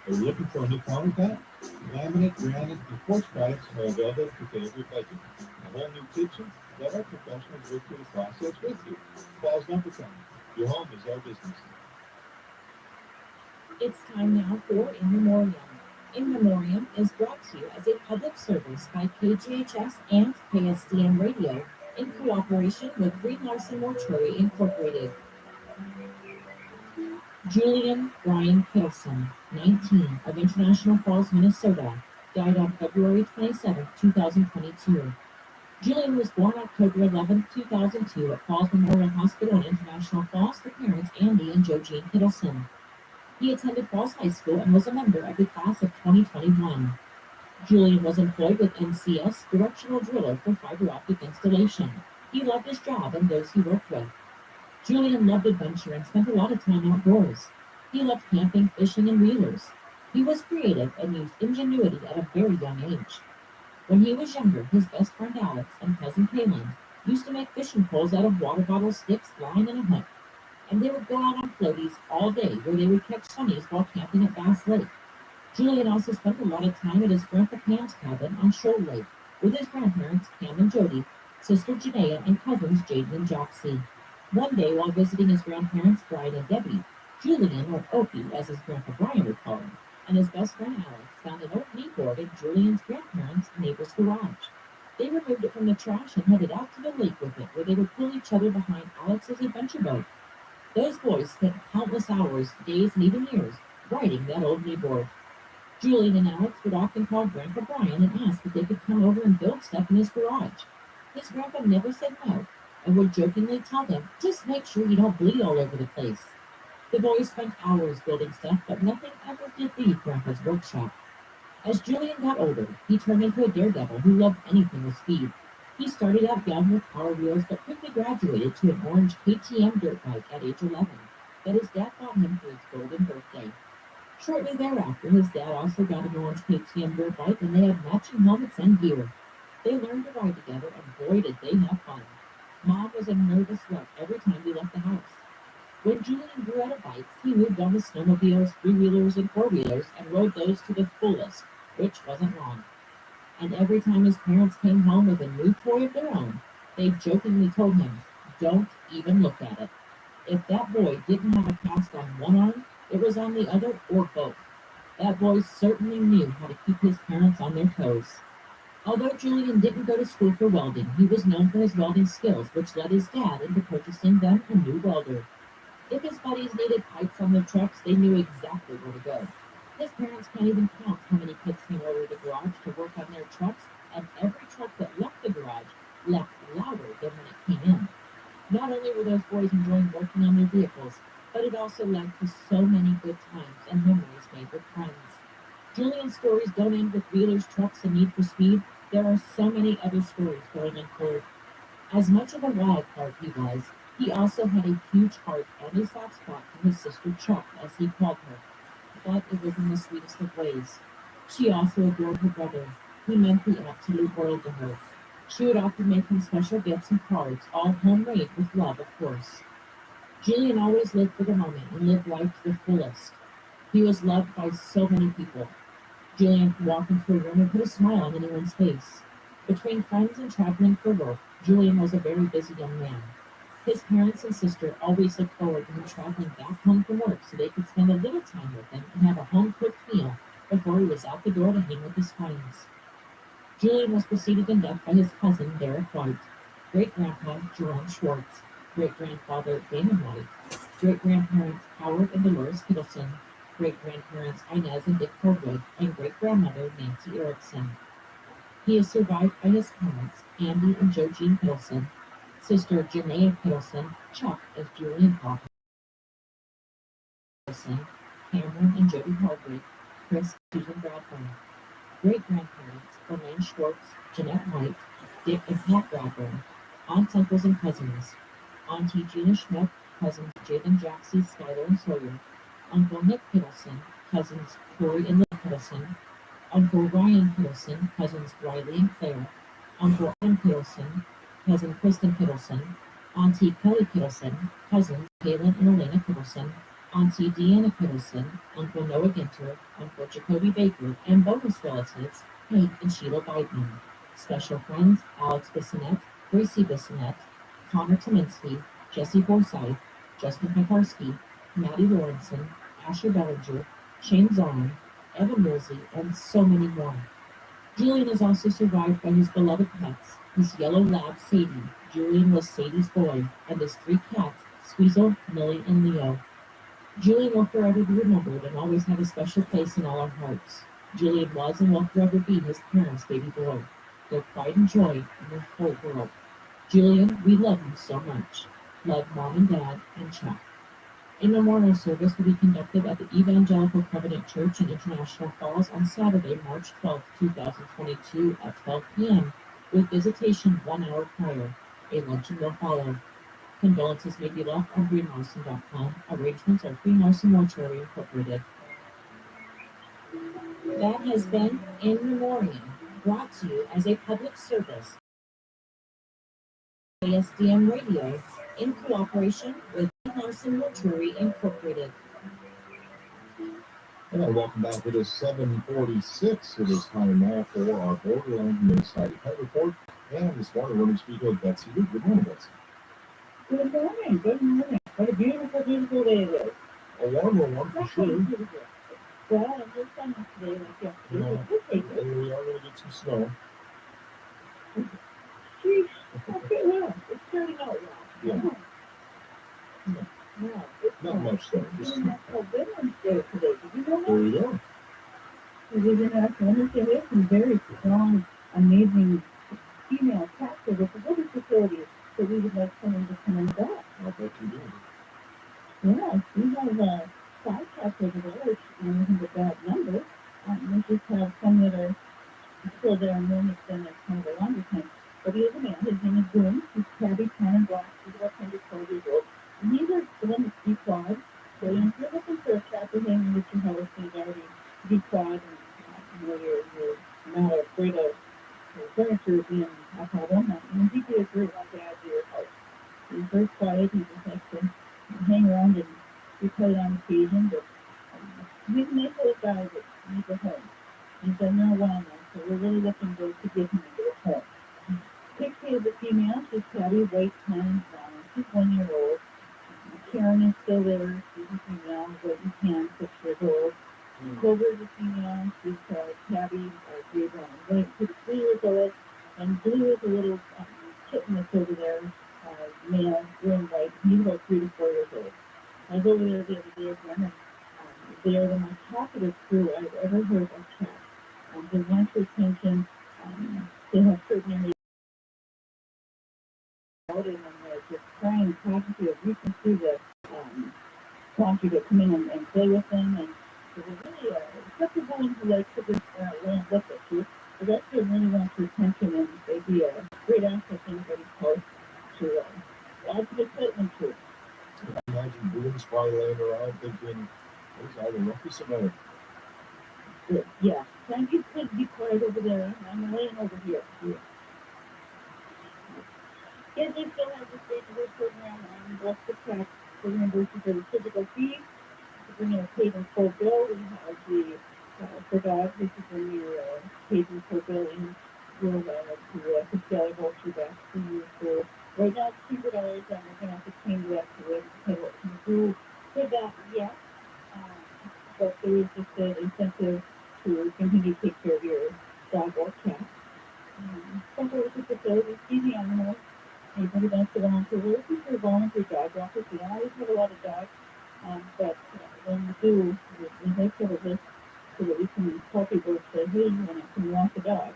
Are you looking for a new countertop? Laminate, granite, and quartz products are available to fit every budget. A whole new kitchen? Let our professionals work through the process with you. Falls Lumber Company. Your home is our business. It's time now for In Memoriam. In Memoriam is brought to you as a public service by KGHS and KSDM Radio in cooperation with Green Larson Mortuary Incorporated. Julian Brian Kittleson, 19, of International Falls, Minnesota, died on February 27, 2022. Julian was born October 11, 2002 at Falls Memorial Hospital in International Falls to parents Andy and Joe Jean Kittleson. He attended Falls High School and was a member of the class of 2021. Julian was employed with NCS Directional Driller for fiber optic installation. He loved his job and those he worked with. Julian loved adventure and spent a lot of time outdoors. He loved camping, fishing, and wheelers. He was creative and used ingenuity at a very young age. When he was younger, his best friend Alex and cousin Kaylin used to make fishing poles out of water bottle sticks, line, and a hook. And they would go out on floaties all day where they would catch sunnies while camping at Bass Lake. Julian also spent a lot of time at his grandpa Pam's cabin on Shoal Lake with his grandparents Pam and Jody, sister Janaea, and cousins Jaden and Joxie. One day, while visiting his grandparents Brian and Debbie, Julian, or Opie as his grandpa Brian would call him, and his best friend Alex found an old kneeboard in Julian's grandparents' neighbor's garage. They removed it from the trash and headed out to the lake with it, where they would pull each other behind Alex's adventure boat. Those boys spent countless hours, days, and even years riding that old kneeboard. Julian and Alex would often call Grandpa Brian and ask if they could come over and build stuff in his garage. His grandpa never said no, and would jokingly tell them, "Just make sure you don't bleed all over the place." The boys spent hours building stuff, but nothing ever did leave Grandpa's workshop. As Julian got older, he turned into a daredevil who loved anything with speed. He started out young with Power Wheels, but quickly graduated to an orange KTM dirt bike at age 11 that his dad bought him for his golden birthday. Shortly thereafter, his dad also got an orange KTM dirt bike, and they had matching helmets and gear. They learned to ride together, and boy did they have fun. Mom was a nervous wreck every time we left the house. When Julian grew out of bikes, he moved on to snowmobiles, three-wheelers, and four-wheelers, and rode those to the fullest, which wasn't wrong. And every time his parents came home with a new toy of their own, they jokingly told him, "Don't even look at it." If that boy didn't have a cast on one arm, it was on the other or both. That boy certainly knew how to keep his parents on their toes. Although Julian didn't go to school for welding, he was known for his welding skills, which led his dad into purchasing them a new welder. If his buddies needed pipes on their trucks, they knew exactly where to go. His parents can't even count how many kids came over to the garage to work on their trucks, and every truck that left the garage left louder than when it came in. Not only were those boys enjoying working on their vehicles, but it also led to so many good times and memories made with friends. Julian's stories don't end with wheelers, trucks, and need for speed. There are so many other stories going unfold. As much of a wild card he also had a huge heart and a soft spot for his sister Chuck, as he called her. But it was in the sweetest of ways. She also adored her brother. He meant the absolute world to her. She would often make him special gifts and cards, all homemade with love, of course. Julian always lived for the moment and lived life to the fullest. He was loved by so many people. Julian could walk into a room and put a smile on anyone's face. Between friends and traveling for work, Julian was a very busy young man. His parents and sister always looked forward to him traveling back home from work so they could spend a little time with him and have a home-cooked meal before he was out the door to hang with his friends. Julian was preceded in death by his cousin, Derek White, great-grandpa, Jerome Schwartz, great-grandfather, Damon White, great-grandparents, Howard and Dolores Kittleson, great-grandparents, Inez and Dick Cordwood, and great-grandmother, Nancy Erickson. He is survived by his parents, Andy and Joe Jean Kittleson, sister Janaea Kittleson, Chuck, as Julian called her, Kittleson, Cameron and Jody Hardwick, Chris and Susan Bradburn, great-grandparents, Elaine Schwartz, Jeanette White, Dick and Pat Bradburn, aunts, uncles, and cousins, Auntie Gina Schmidt, cousins Jalen Jackson, Skylar, and Sawyer, Uncle Nick Kittleson, cousins Corey and Lynn Kittleson, Uncle Ryan Kittleson, cousins Riley and Claire, Uncle Adam Kittleson, cousin Kristen Kittleson, Auntie Kelly Kittleson, cousins Kaylin and Elena Kittleson, Auntie Deanna Kittleson, Uncle Noah Ginter, Uncle Jacoby Baker, and bonus relatives, Hank and Sheila Biden. Special friends, Alex Bissonette, Gracie Bissonette, Connor Tominski, Jesse Forsythe, Justin Pekarsky, Maddie Lawrenson, Asher Bellinger, Shane Zorn, Evan Woolsey, and so many more. Julian is also survived by his beloved pets, his yellow lab, Sadie. Julian was Sadie's boy, and his 3 cats, Squeezel, Millie, and Leo. Julian will forever be remembered and always have a special place in all our hearts. Julian was and will forever be his parents' baby boy, their pride and joy in the whole world. Julian, we love you so much. Love Mom and Dad and Chuck. A memorial service will be conducted at the Evangelical Covenant Church in International Falls on Saturday, March 12, 2022 at 12 p.m. with visitation 1 hour prior. A luncheon will follow. Condolences may be left on greenlawson.com. Arrangements are Greenlawson Mortuary Incorporated. That has been In Memoriam, brought to you as a public service. ASDM Radio, in cooperation with Greenlawson Mortuary Incorporated. And welcome back. It is 7:46. It is time now for our Borderland Municipality Pet Report. And this morning we're going to speak with Betsy Root. Good morning, Betsy. Good morning. Good morning. What a beautiful, beautiful day it is. A warmer one for sure. Well, I'm just sunny today, like yesterday. But we'll take it. And we are going to get some snow. Sheesh. Okay, well, it's turning out well. Yeah. No, it's Not much snow. Just National Women's Day today. Did you know that? there you go. It is International Women's Day. We have some very strong, amazing female cat service at other facilities that we would like someone to come and adopt. I'll bet you do. Yeah, we have 5 cats over there, which isn't a bad number. We just have some that are still there and one that's been there kind of a longer time. But he is a man. His name is Boone. He's tabby, tan, and black. He's about 10 to 12 years old. And these are the ones that declawed. So if you're looking for a cat to hang with your house, he's already declawed, and you're not afraid of the furniture being a problem. And he'd be a great one to add to your house. He's very quiet. He just likes to hang around and be played on occasion. But he's a nice little guy that needs a home. He's been there a while now, so we're really looking to get him into a home. Pixie is a female. She's tabby, white, tan, and brown. She's 1 year old. Karen is still there. She's a female, white and tan, 6 years old. Clover is a female. She's tabby, gray, brown, and white. She's 3 years old. And Blue is a little kitten that's over there, male, gray and white. He's about 3 to 4 years old. I was over there the other day again, and they are the most talkative crew I've ever heard of cats. They want your attention. They have certain areas out, and then they're just trying to talk to you, reaching through the want you to come in and play with them. And so they're really acceptable ones who like to just learn look at you. But actually really want your attention, and they'd be a great asset to anybody's house to add to the excitement to. I imagine Boone's probably laying around thinking, there's either ruckus or Good. Yeah. Try and be quiet over there. I'm laying over here. Yeah. Yes, they still have the state of program and bless the tax for reimbursement for the physical fees. To bring in a paid in full bill, we have the for dogs, this is when your paid in full bill in will to Casella voucher back to you. So right now it's $2, and we're gonna have to change that to what we can do for that yet. But there is just an incentive to continue to take care of your dog or cat. Some sort of facilities, easy animals. Anybody wants to volunteer. We're looking for volunteer dog walkers. We don't always have a lot of dogs, but when we do, we make sure of this so that we can tell people to say, hey, can you walk the dog?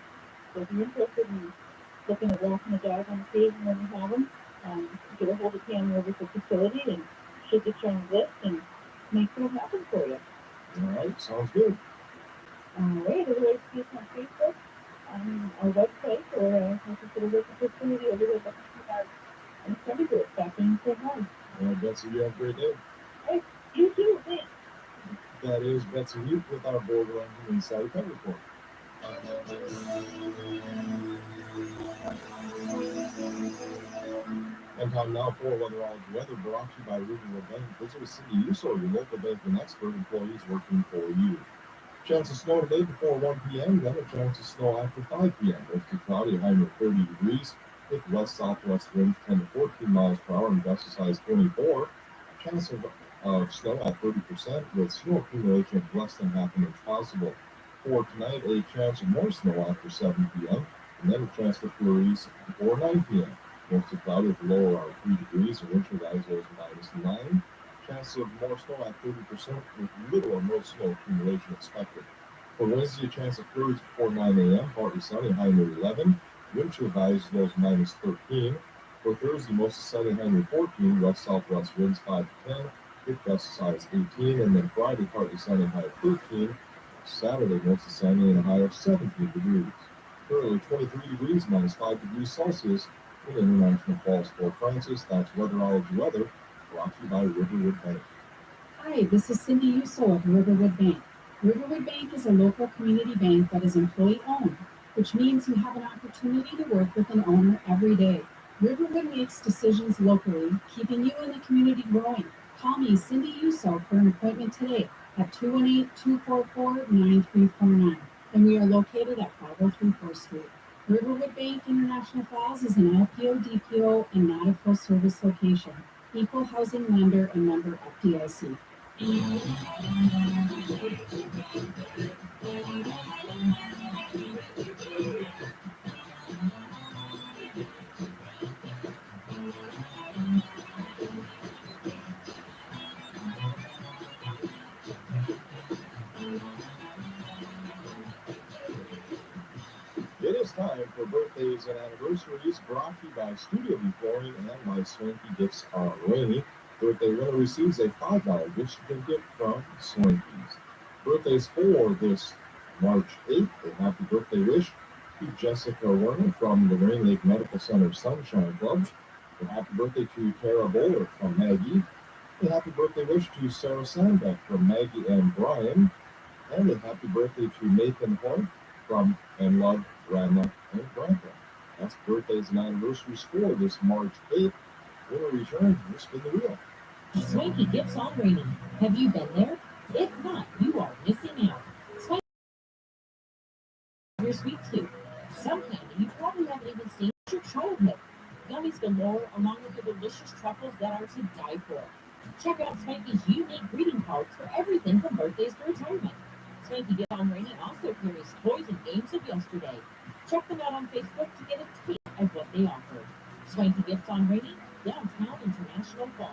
So if you're interested in looking at walking the dog on occasion when we have them, get a hold of Tammy over at the facility, and she'll get you on the list and make it happen for you. All right, sounds good. All right, otherwise see us on Facebook, on our website, or consider with the facility over there. And somebody do it, stop in and say hi. All right, Betsy, you have a great day. Hey, you too, thanks. That is Betsy Root with our Borderland Municipality Pet Report. And time now for weatherology weather brought to you by Regional Bank. Visit with Cindy Uso, your local banking expert, employees working for you. Chance of snow today before 1 p.m., then a chance of snow after 5 p.m. Mostly cloudy, high near 30 degrees, with west-southwest winds 10 to 14 miles per hour and gust size 24. Chance of snow at 30%, with snow accumulation of less than half an inch possible. For tonight, a chance of more snow after 7 p.m., and then a chance of flurries before 9 p.m. Mostly cloudy with low around 3 degrees, and winter guys is -9. Chance of more snow at 30%, with little or no snow accumulation expected. For Wednesday, a chance of flurries before 9 a.m., partly sunny, high near 11. Wind chill highs lows -13. For Thursday, mostly sunny, high near 14. West-southwest winds 5 to 10. Gift gust size 18, and then Friday partly sunny, high of 13. Saturday mostly sunny and a high of 17 degrees. Currently 23 degrees, minus 5 degrees Celsius in International Falls, Fort Francis. That's Weatherology Weather, brought to you by Riverwood Bank. Hi, this is Cindy Uso of Riverwood Bank. Riverwood Bank is a local community bank that is employee-owned, which means you have an opportunity to work with an owner every day. Riverwood makes decisions locally, keeping you and the community growing. Call me, Cindy Uso, for an appointment today at 218-244-9349, and we are located at 503 4th Street. Riverwood Bank International Falls is an LPO, DPO, and not a full-service location. Equal housing lender and member FDIC. It is time for birthdays and anniversaries, brought to you by Studio B Flooring and my Swanky Gifts on Rainy. Birthday winner receives a $5 gift certificate from Swanky's. Birthdays for this March 8th, a happy birthday wish to Jessica Werner from the Rain Lake Medical Center Sunshine Club. A happy birthday to Tara Bowler from Maggie. A happy birthday wish to Sarah Sandbeck from Maggie and Brian. And a happy birthday to Nathan Hoy from and Love Grandma and Grandpa. That's birthdays and anniversaries for this March 8th. When we return, we'll spin the wheel. Swanky Gifts on Rainy. Have you been there? If not, you are missing out. Swanky your sweet tooth. Some candy you probably haven't even seen in your childhood. Gummies galore, along with the delicious truffles that are to die for. Check out Swanky's unique greeting cards for everything from birthdays to retirement. Swanky Gifts on Rainy also carries toys and games of yesterday. Check them out on Facebook to get a taste of what they offer. Swanky Gifts on Rainy, downtown International Falls.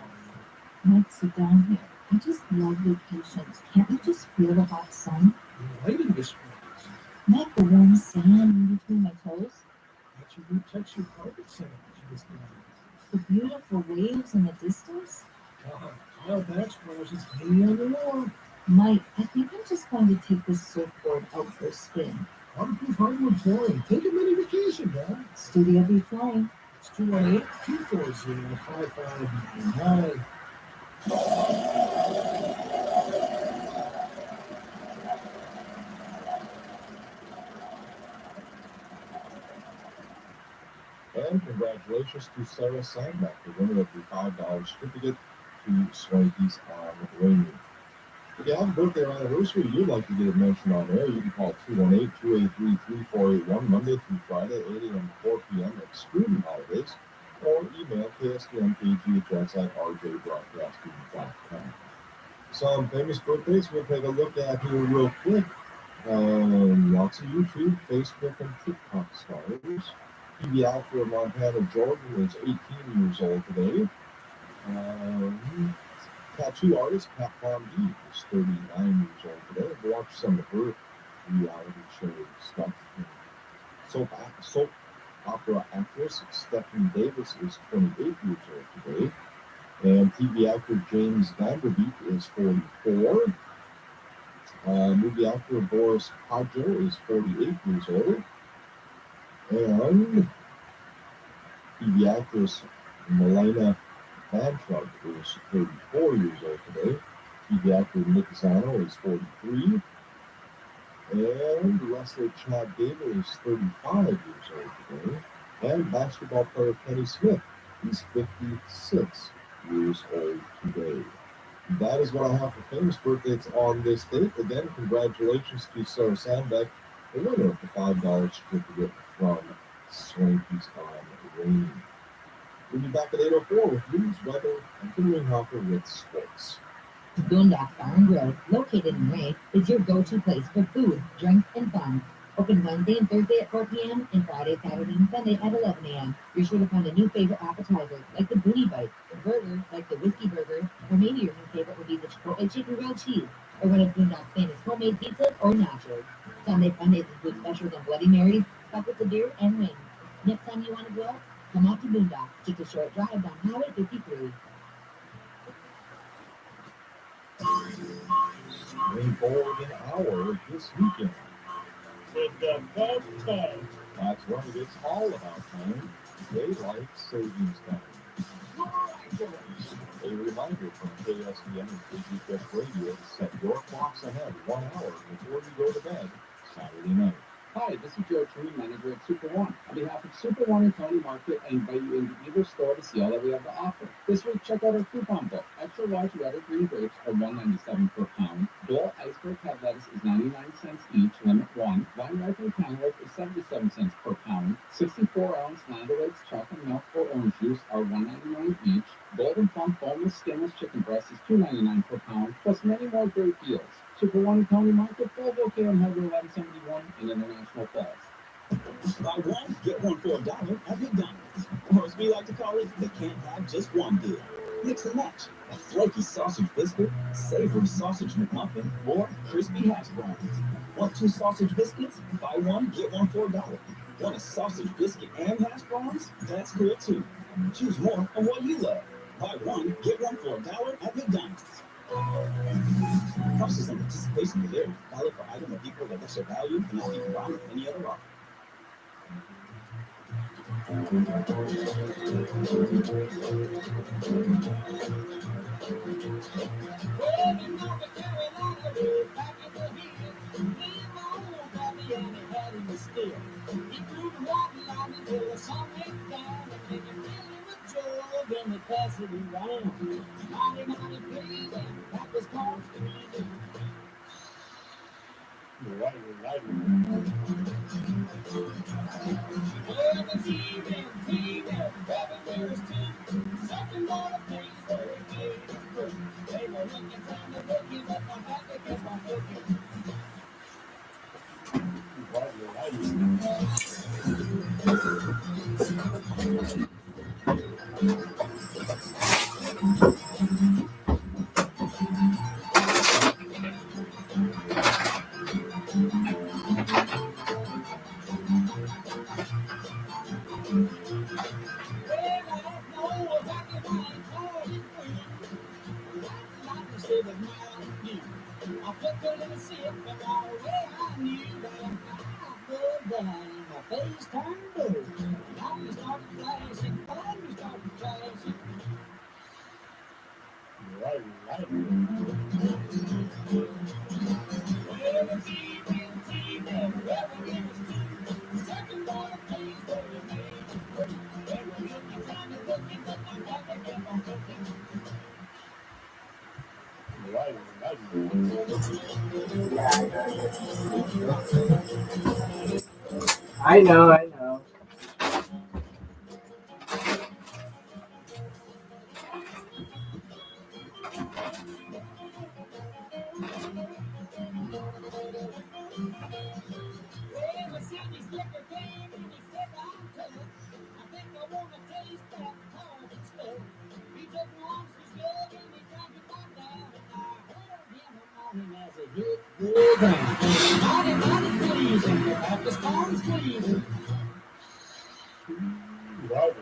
Let's sit down here. I just love vacations. Can't you just feel the hot sun? Lighting displays. Like the warm sand in between my toes? That's your new textured carpet sand you just got. The beautiful waves in the distance? Kyle Baxbars is hanging on the wall. Mike, I think I'm just going to take this surfboard out for a spin. Waterproof hardwood flooring. Take a mini vacation, Dad. Studio B Flying. It's 218-240-5599. And congratulations to Sarah Sandbeck, the winner of the $5 certificate to Swanky's on Rainy. If you have a birthday or anniversary you'd like to get it mentioned on air, you can call 218-283-3481 Monday through Friday, 8 a.m. to 4 p.m. excluding holidays, or email ksdmpghs@rjbroadcasting.com. Some famous birthdays we'll take a look at here real quick. Lots of YouTube, Facebook, and TikTok stars. TV actor of Montana Jordan is 18 years old today. Tattoo artist Pat Bondi is 39 years old today. Watch some of her reality show stuff. Soap opera actress Stephanie Davis is 28 years old today. And TV actor James Vanderbeek is 44. Movie actor Boris Kodjoe is 48 years old. And TV actress Milena Mantrub is 34 years old today. TV actor Nick Zano is 43. And wrestler Chad Gable is 35 years old today. And basketball player Kenny Smith is 56 years old today. That is what I have for famous birthdays on this date. Again, congratulations to Sarah Sandbeck, the winner of the $5 certificate from Swanky's on Rainy. We'll be back at 8:04 with news, weather, and Kim Hopper with sports. The Boondock Bar and Grill, located in Ray, is your go-to place for food, drink, and fun. Open Wednesday and Thursday at 4 p.m. and Friday, Saturday, and Sunday at 11 a.m. You're sure to find a new favorite appetizer, like the Boonie Bite, a burger, like the Whiskey Burger, or maybe your new favorite would be the Chipotle Chicken Grilled Cheese, or one of Boondock's famous homemade pizzas or nachos. Sunday Fundays include specials on Bloody Marys, buckets of beer, and wings. Next time you want to go, come out to Boondock, just a short drive down Highway 53. Rainfall of an hour this weekend. With the best pay. That's right, it's all about time. Daylight savings time. A reminder from KSDM and KGFS Radio to set your clocks ahead 1 hour before you go to bed Saturday night. Hi, this is Joe Tree, manager at Super One. On behalf of Super One and County Market, I invite you into either store to see all that we have to offer. This week, check out our coupon book. Extra large red or green grapes are $1.97 per pound. Dole iceberg head lettuce is 99 cents each, limit one. Vine ripened cantaloupe is 77 cents per pound. 64-ounce Land O'Lakes chocolate milk or orange juice are $1.99 each. Golden plump boneless skinless chicken breast is $2.99 per pound, plus many more great deals. Super One County Market, both located on Highway 1171 in International Falls. Buy one, get one for $1 at McDonald's. Or as we like to call it, they can't have just one deal. Mix and match. A flaky sausage biscuit, savory sausage McMuffin, or crispy hash browns. Want 2 sausage biscuits? Buy one, get one for $1. Want a sausage biscuit and hash browns? That's cool too. Choose more of what you love. Buy one, get one for $1 at McDonald's. Prices and participation may vary. Valid for item of equal or lesser value cannot be combined with any other offer. Then they pass it around. Money, money, please, and that was called squeezing. Right. Well, it's even, everywhere is tea. Second ball of please, where it is free. They were looking from the bookie, but my back to get my bookie. I took a little sip and all the way I knew that I was down. My face turned blue. Lights started flashing, fires started flashing. Right. Well, it's even, everything is true. Second ball, please, where you made it free. They were looking, trying to book it, but my back to get my booking. Right. I know. Well, the city's liquor came and he said I'm tough. I think I want to taste that hard and stuff. He took monster's jug and he drank it right down. And I heard him a moaning as it hit the ground. Mighty, mighty pleasing, the back was starting squeezing. Right.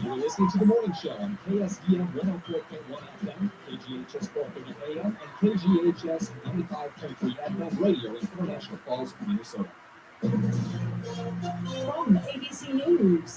You're listening to The Morning Show on KSDM 104.1 FM, KGHS 430 AM, and KGHS 95.3 FM radio in International Falls, Minnesota. From ABC News.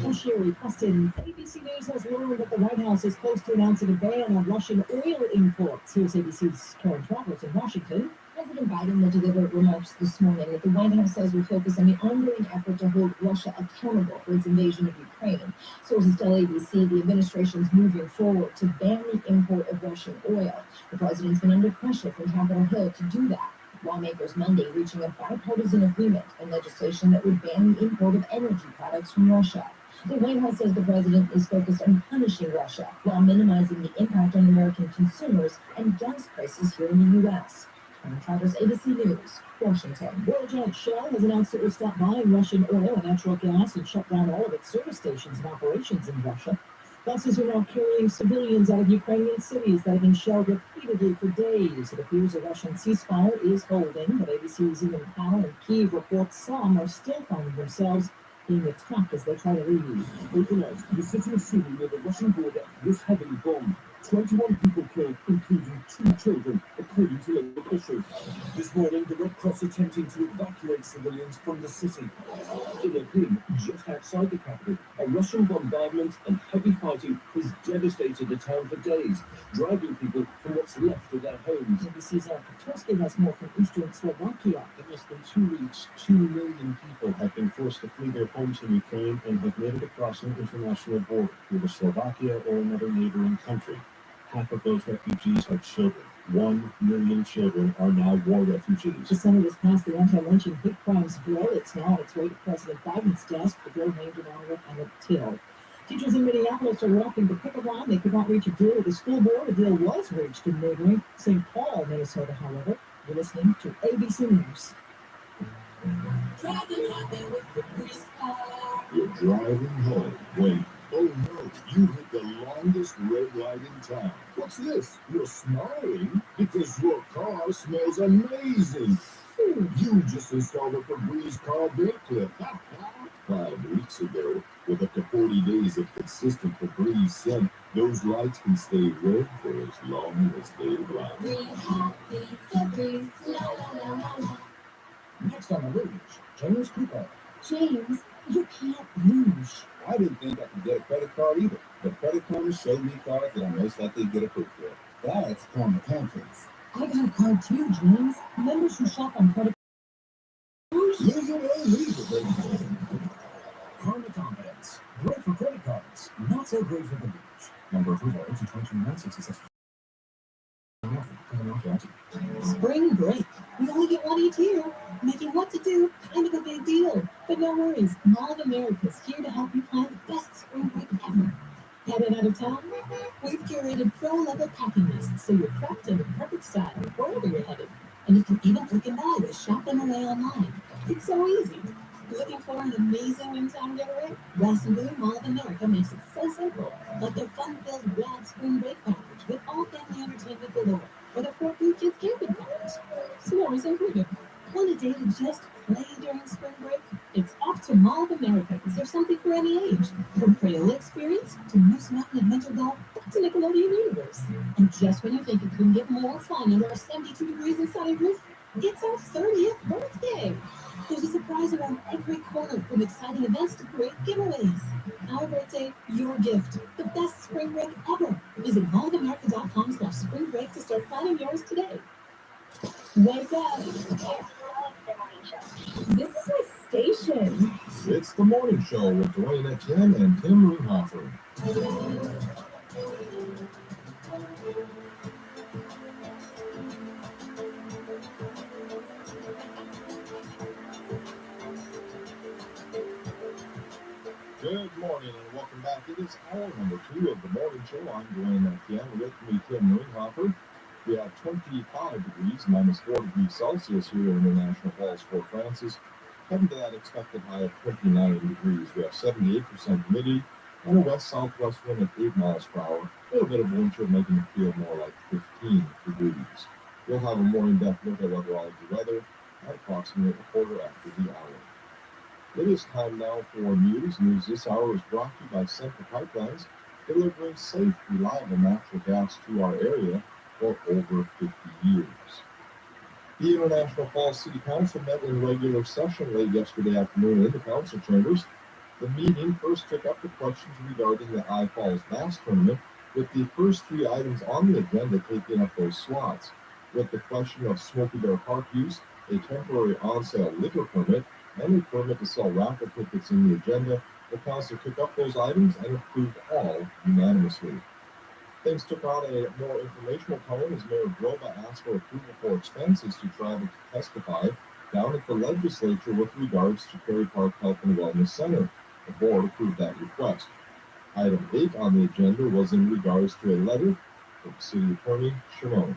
I'm Sherry Preston. ABC News has learned that the White House is close to announcing a ban on Russian oil imports. Here's ABC's Karen Travers in Washington. President Biden will deliver remarks this morning that the White House says will focus on the ongoing effort to hold Russia accountable for its invasion of Ukraine. Sources tell ABC the administration is moving forward to ban the import of Russian oil. The president's been under pressure from Capitol Hill to do that. Lawmakers Monday reaching a bipartisan agreement on legislation that would ban the import of energy products from Russia. The White House says the president is focused on punishing Russia while minimizing the impact on American consumers and gas prices here in the U.S. Karen Travers, ABC News, Washington. World giant Shell has announced it will stop buying Russian oil and natural gas and shut down all of its service stations and operations in Russia. Buses are now carrying civilians out of Ukrainian cities that have been shelled repeatedly for days. It appears a Russian ceasefire is holding, but ABC's Ian Powell in Kyiv reports some are still finding themselves being attacked as they try to leave. Overnight, the city of Sumy near the Russian border was heavily bombed. 21 people killed, including 2 children, according to local officials. This morning, the Red Cross attempting to evacuate civilians from the city. In Irpin, just outside the capital, a Russian bombardment and heavy fighting has devastated the town for days, driving people from what's left of their homes. ABC's Eric Petrovsky has more from eastern Slovakia. In less than 2 weeks, 2 million people have been forced to flee their homes in Ukraine and have made it across an international border, either Slovakia or another neighboring country. Half of those refugees are children. 1 million children are now war refugees. The Senate has passed the anti-lynching hate crimes bill. It's now on its way to President Biden's desk. The bill named in honor of Emmett Till. Teachers in Minneapolis are walking the picket line. They could not reach a deal with the school board. A deal was reached in neighboring St. Paul, Minnesota, however. You're listening to ABC News. You're driving home when, oh no, you hit the longest red light in town. What's this? You're smiling because your car smells amazing. You just installed a Febreze car brake clip 5 weeks ago. With up to 40 days of consistent Febreze scent, those lights can stay red for as long as they last. Next on the luge, James Cooper. James, you can't lose. I didn't think I could get a credit card either, but Credit Karma showed me cards that I'm most likely to get approved for. That's Karma Confidence. I got a card too, James. Members who shop on credit Lose it or leave it, baby. Karma Confidence. Great for credit cards. Not so great for the luge. Number approval, 2021, 66. Spring break. We only get one each year, making what to do kind of a big deal. But no worries, Mall of America is here to help you plan the best spring break ever. Headed out of town? We've curated pro-level packing lists so you're prepped in the perfect style wherever you're headed. And you can even click and buy with Shop Them Away online. It's so easy. Looking for an amazing in-town getaway? Rasmussen Mall of America makes it so simple. Like their fun-filled Rad Spring Break package with all family entertainment galore, or the Fort Blue Kids camping package. S'mores included. Want a day to just play during spring break? It's off to Mall of America because there's something for any age. From Crayola Experience to Moose Mountain Adventure Golf to Nickelodeon Universe. And just when you think it couldn't get more fun under a 72 degrees and sunny roof, it's our 30th birthday. There's a surprise around every corner, from exciting events to great giveaways. Our birthday, your gift. The best spring break ever. Visit mallamerica.com/spring break to start planning yours today. Wake up. This is my station. It's the morning show with Dwayne Etienne and Tim Ringhofer. Good morning and welcome back. It is hour number 2 of the morning show. I'm Dwayne Etienne. With me, Tim Ringhofer. We have 25 degrees, minus 4 degrees Celsius here in the National Falls, Fort Francis. Heading to that expected high of 29 degrees. We have 78% humidity and a west-southwest wind at 8 miles per hour. A little bit of wind chill making it feel more like 15 degrees. We'll have a more in-depth look at weatherology weather at approximately a quarter after the hour. It is time now for news. News this hour is brought to you by Central Pipelines, delivering safe, reliable natural gas to our area for over 50 years. The International Falls City Council met in regular session late yesterday afternoon in the council chambers. The meeting first took up the questions regarding the I-Falls Bass Tournament, with the first 3 items on the agenda taking up those slots, with the question of Smoky Bear Park use, a temporary on-sale liquor permit, and a permit to sell raffle tickets in the agenda. The council took up those items and approved all unanimously. Things took on a more informational tone as Mayor Groba asked for approval for expenses to travel to testify down at the legislature with regards to Perry Park Health and Wellness Center. The board approved that request. Item 8 on the agenda was in regards to a letter from City Attorney Shimon.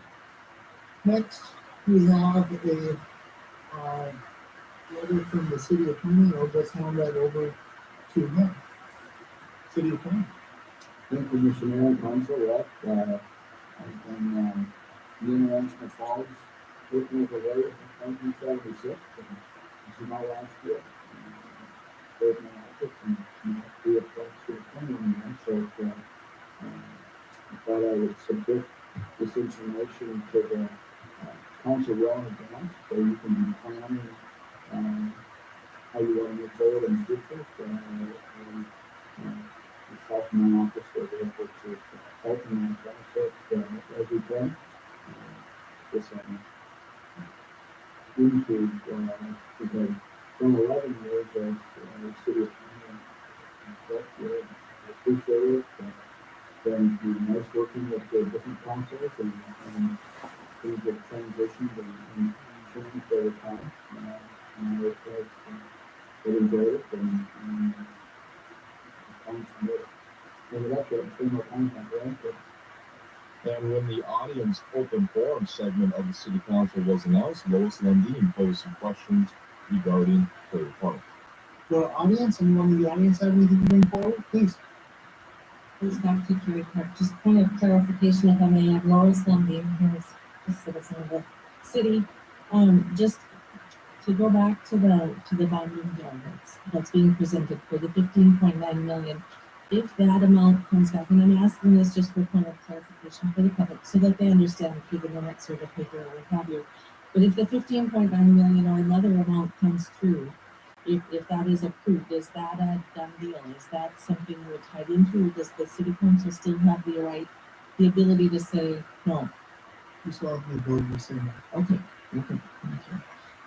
Next, we have a, letter from the city attorney, I'll just hand that over to him. City attorney. Thank you, Mr. Mayor and Council. I've been in Rancho Falls, working with a lawyer since 1976. This is my last year. There's my office and be a close to attorney in there. So I thought I would submit this information to the council well in advance, so you can be planning how you want to move forward in the future. It's helping my office to be able to help in that process as we can. This into we've had 11 years as city attorney and stuff. I appreciate it. Been nice working with the different councils and things have transitioned and changed over time. And I've enjoyed it and And when the audience open forum segment of the city council was announced, Lois Lundeen posed some questions regarding Prairie Park. The audience, anyone in the audience have anything to bring forward, please? Please, Dr. Prairie Park, just point of clarification if I may have. Lois Lundeen here is a citizen of the city. Just to go back to the bonding bill that's being presented for the 15.9 million. If that amount comes back, and I'm asking this just for point of clarification for the public, so that they understand through the minutes or the paper or what have you. But if the 15.9 million or another amount comes through, if that is approved, is that a done deal? Is that something we're tied into? Or does the city council still have the ability to say no? You still have the ability to say no. Okay, thank you.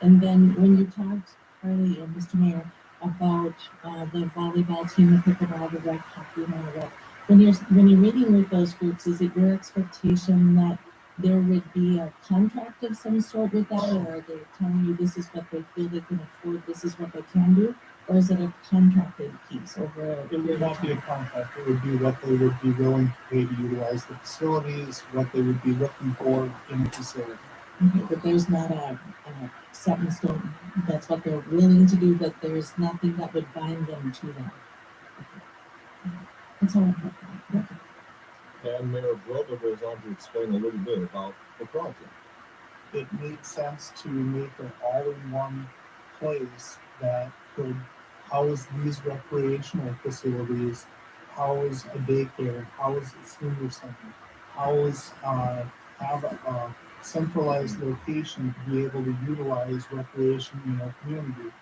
And then when you talked earlier, Mr. Mayor, about the volleyball team, the pickleball, the rec hockey, and all that. When you're meeting with those groups, is it your expectation that there would be a contract of some sort with that, or are they telling you this is what they feel they can afford, this is what they can do, or is it a contracted piece over? It would not be a contract. It would be what they would be willing to pay to utilize the facilities, what they would be looking for in the facility. Okay, but there's not a set in stone. That's what they're willing to do, but there's nothing that would bind them to that. That's all I have. And Mayor Broda goes on to explain a little bit about the project. It made sense to make an all-in-one place that could house these recreational facilities, house a daycare, house a senior center, house have a centralized location to be able to utilize recreation in our community.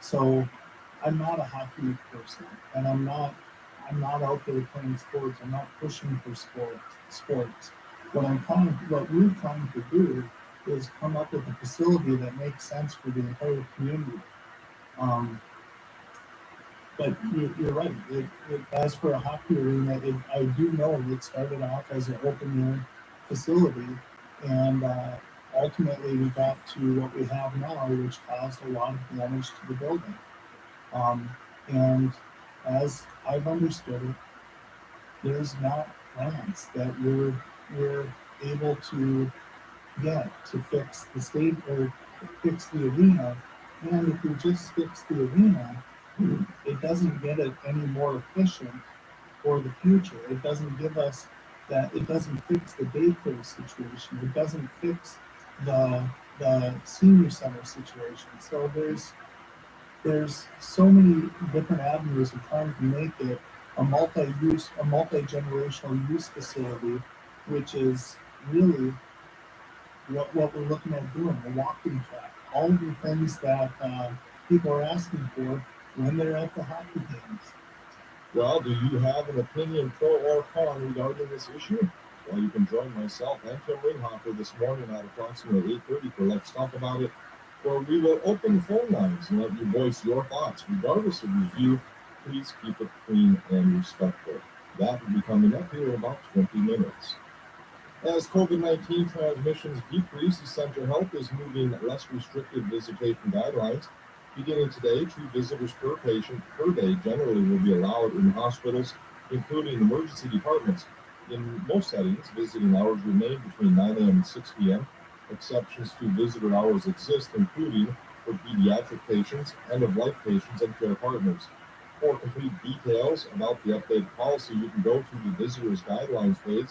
So I'm not a hockey person, and I'm not out there playing sports. I'm not pushing for sports. What we're trying to do is come up with a facility that makes sense for the entire community. But you're right. As for a hockey arena, I do know it started off as an open-air facility, and ultimately we got to what we have now, which caused a lot of damage to the building. And as I've understood it, there's not grants that we're able to get to fix the state or fix the arena. And if we just fix the arena, it doesn't get it any more efficient for the future. It doesn't give us that. It doesn't fix the daycare situation. It doesn't fix the senior center situation. So there's so many different avenues of trying to make it a multi-generational use facility, which is really what we're looking at doing, a walking track, all of the things that people are asking for when they're at the hockey games. Well, do you have an opinion, pro or con, regarding this issue? Well, you can join myself and Tim Ringhoffer this morning at approximately 8:30 for Let's Talk About It, where we will open the phone lines and let you voice your thoughts. Regardless of review, please keep it clean and respectful. That will be coming up here in about 20 minutes. As COVID-19 transmissions decrease, Essential Health is moving less restrictive visitation guidelines. Beginning today, 2 visitors per patient per day generally will be allowed in hospitals, including emergency departments. In most settings, visiting hours remain between 9 a.m. and 6 p.m. Exceptions to visitor hours exist, including for pediatric patients, end-of-life patients, and care partners. For complete details about the updated policy, you can go to the Visitors Guidelines page,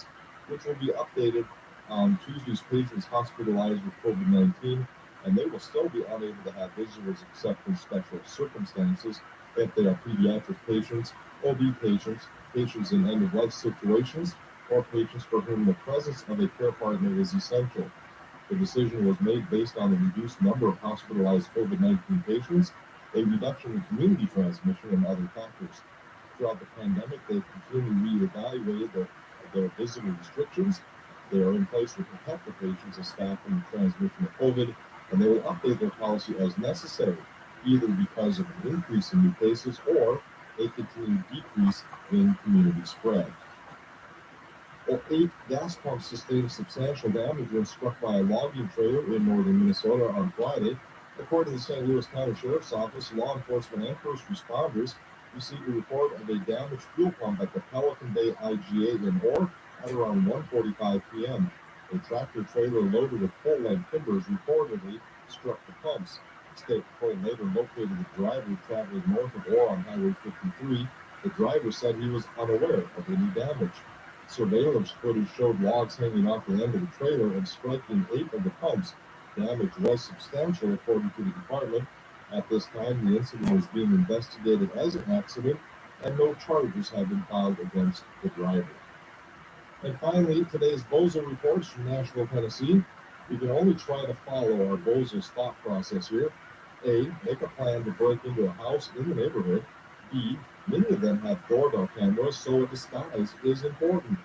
which will be updated on Tuesday's patients hospitalized with COVID-19, and they will still be unable to have visitors except in special circumstances if they are pediatric patients, OB patients, patients in end-of-life situations, or patients for whom the presence of a care partner is essential. The decision was made based on the reduced number of hospitalized COVID-19 patients, a reduction in community transmission, and other factors. Throughout the pandemic, they've continually reevaluated their visitor restrictions. They are in place to protect the patients and staff from the transmission of COVID, and they will update their policy as necessary, either because of an increase in new cases or a continued decrease in community spread. Well, 8 gas pumps sustained substantial damage when struck by a logging trailer in northern Minnesota on Friday. According to the St. Louis County Sheriff's Office, law enforcement and first responders received a report of a damaged fuel pump at the Pelican Bay IGA in Orr at around 1:45 p.m. A tractor trailer loaded with full-length timbers reportedly struck the pumps. State Patrol later located the driver traveling north of Orr on Highway 53. The driver said he was unaware of any damage. Surveillance footage showed logs hanging off the end of the trailer and striking 8 of the pumps. Damage was substantial, according to the department. At this time, the incident is being investigated as an accident, and no charges have been filed against the driver. And finally, today's Bozo reports from Nashville, Tennessee. We can only try to follow our Bozo's thought process here. A, make a plan to break into a house in the neighborhood. B, many of them have doorbell cameras, so a disguise is important.